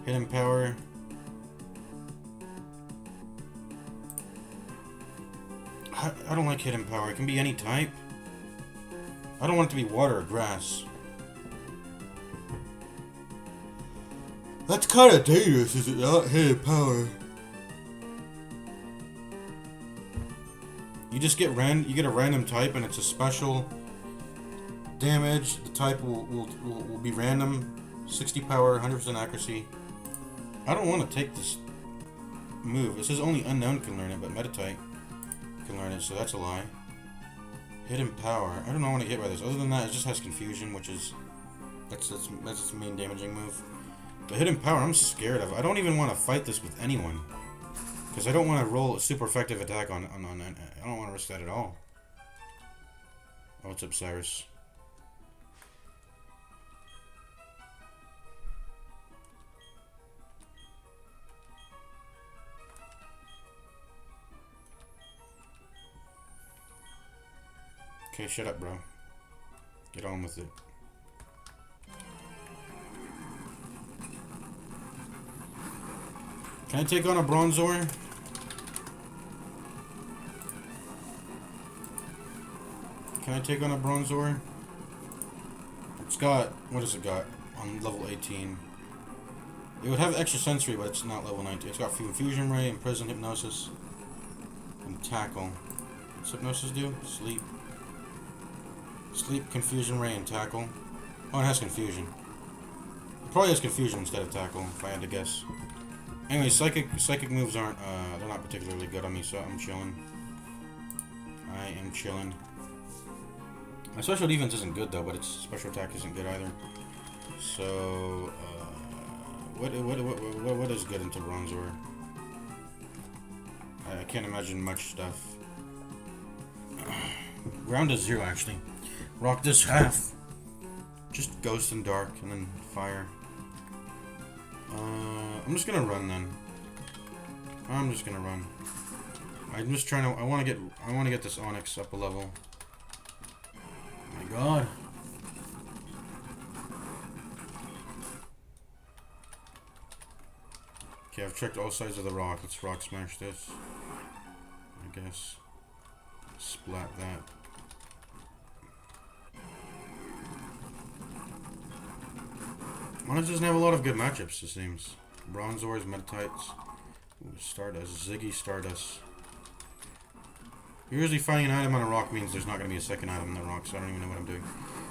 Hidden Power. I don't like Hidden Power. It can be any type. I don't want it to be water or grass. That's kind of dangerous, is it not? Hidden Power. You just get you get a random type, and it's a special damage. The type will be random, 60 power, 100% accuracy. I don't want to take this move. It says only unknown can learn it, but Meditite can learn it, so that's a lie. Hidden Power. I don't know I want to get by this. Other than that, it just has Confusion, which is that's its main damaging move. The Hidden Power, I'm scared of. I don't even want to fight this with anyone. Because I don't want to roll a super effective attack on I don't want to risk that at all. Oh, what's up, Cyrus? Okay, shut up, bro. Get on with it. Can I take on a bronze ore? Can I take on a bronze ore? It's got, what has it got? On level 18. It would have extra sensory, but it's not level 19. It's got Fusion Ray, Imprison, Hypnosis, and Tackle. What's Hypnosis do? Sleep. Sleep, Confusion Ray, and Tackle. Oh, it has Confusion. It probably has Confusion instead of Tackle, if I had to guess. Anyway, psychic moves aren't, they're not particularly good on me, so I'm chilling. I am chilling. My special defense isn't good though, but its special attack isn't good either. So, what is good into bronze ore? I can't imagine much stuff. Ground is 0 actually. Rock this half. Just ghost and dark, and then fire. I'm just gonna run then. I'm just gonna run. I'm just trying to. I want to get this Onyx up a level. Oh my God. Okay, I've checked all sides of the rock. Let's rock smash this. I guess. Splat that. Onyx doesn't have a lot of good matchups, it seems. Bronze ores, Metatites. Ooh, Stardust. Ziggy Stardust. Usually finding an item on a rock means there's not going to be a second item on the rock, so I don't even know what I'm doing.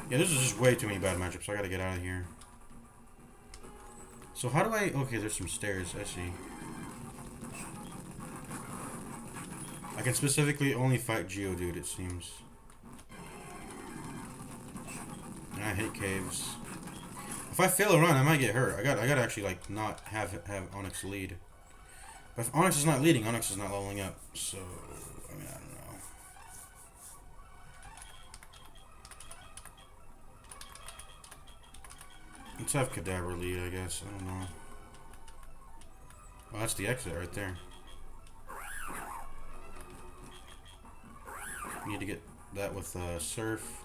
Yeah, this is just way too many bad matchups, so I gotta get out of here. So how do I... Okay, there's some stairs, I see. I can specifically only fight Geodude, it seems. And I hate caves. If I fail a run, I might get hurt. I gotta actually like not have Onyx lead. But if Onyx is not leading, Onyx is not leveling up. So I mean, I don't know. Let's have Cadaver lead, I guess. I don't know. Oh, that's the exit right there. Need to get that with Surf.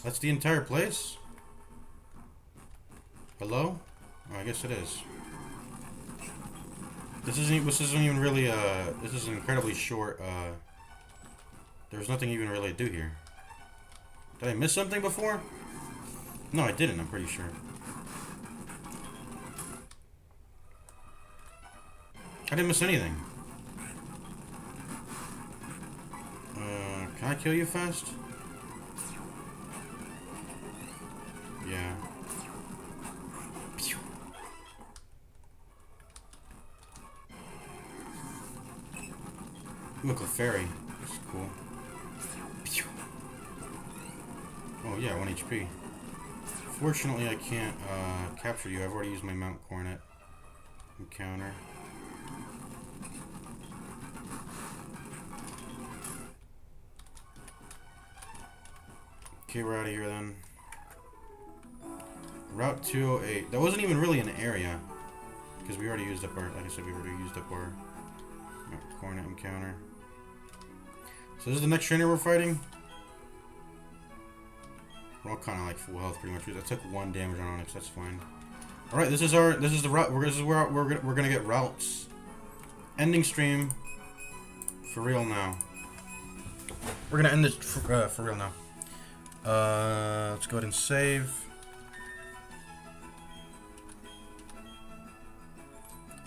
That's the entire place? Hello? Oh, I guess it is. This isn't even really this is an incredibly short there's nothing even really to do here. Did I miss something before? No, I didn't, I'm pretty sure. I didn't miss anything. Can I kill you fast? Yeah. Look, a fairy. That's cool. Oh yeah, 1 HP. Fortunately, I can't capture you. I've already used my Mount Coronet encounter. Okay, we're out of here then. Route 208. That wasn't even really an area. Because we already used up our, like I said, we already used up our Mount Coronet encounter. So this is the next trainer we're fighting? We're all kind of like full health pretty much. I took 1 damage on Onyx, that's fine. Alright, this is the route, this is where we're gonna get routes. Ending stream. For real now. We're gonna end this for real now. Let's go ahead and save.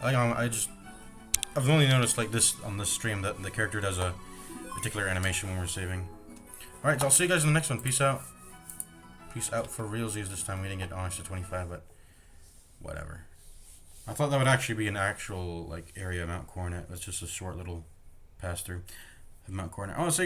I've only noticed like this on this stream that the character does a particular animation when we're saving. Alright, so I'll see you guys in the next one. Peace out. Peace out for realsies this time. We didn't get Onyx to 25, but whatever. I thought that would actually be an actual like area of Mount Coronet. That's just a short little pass through of Mount Coronet. Oh, I'll see you guys.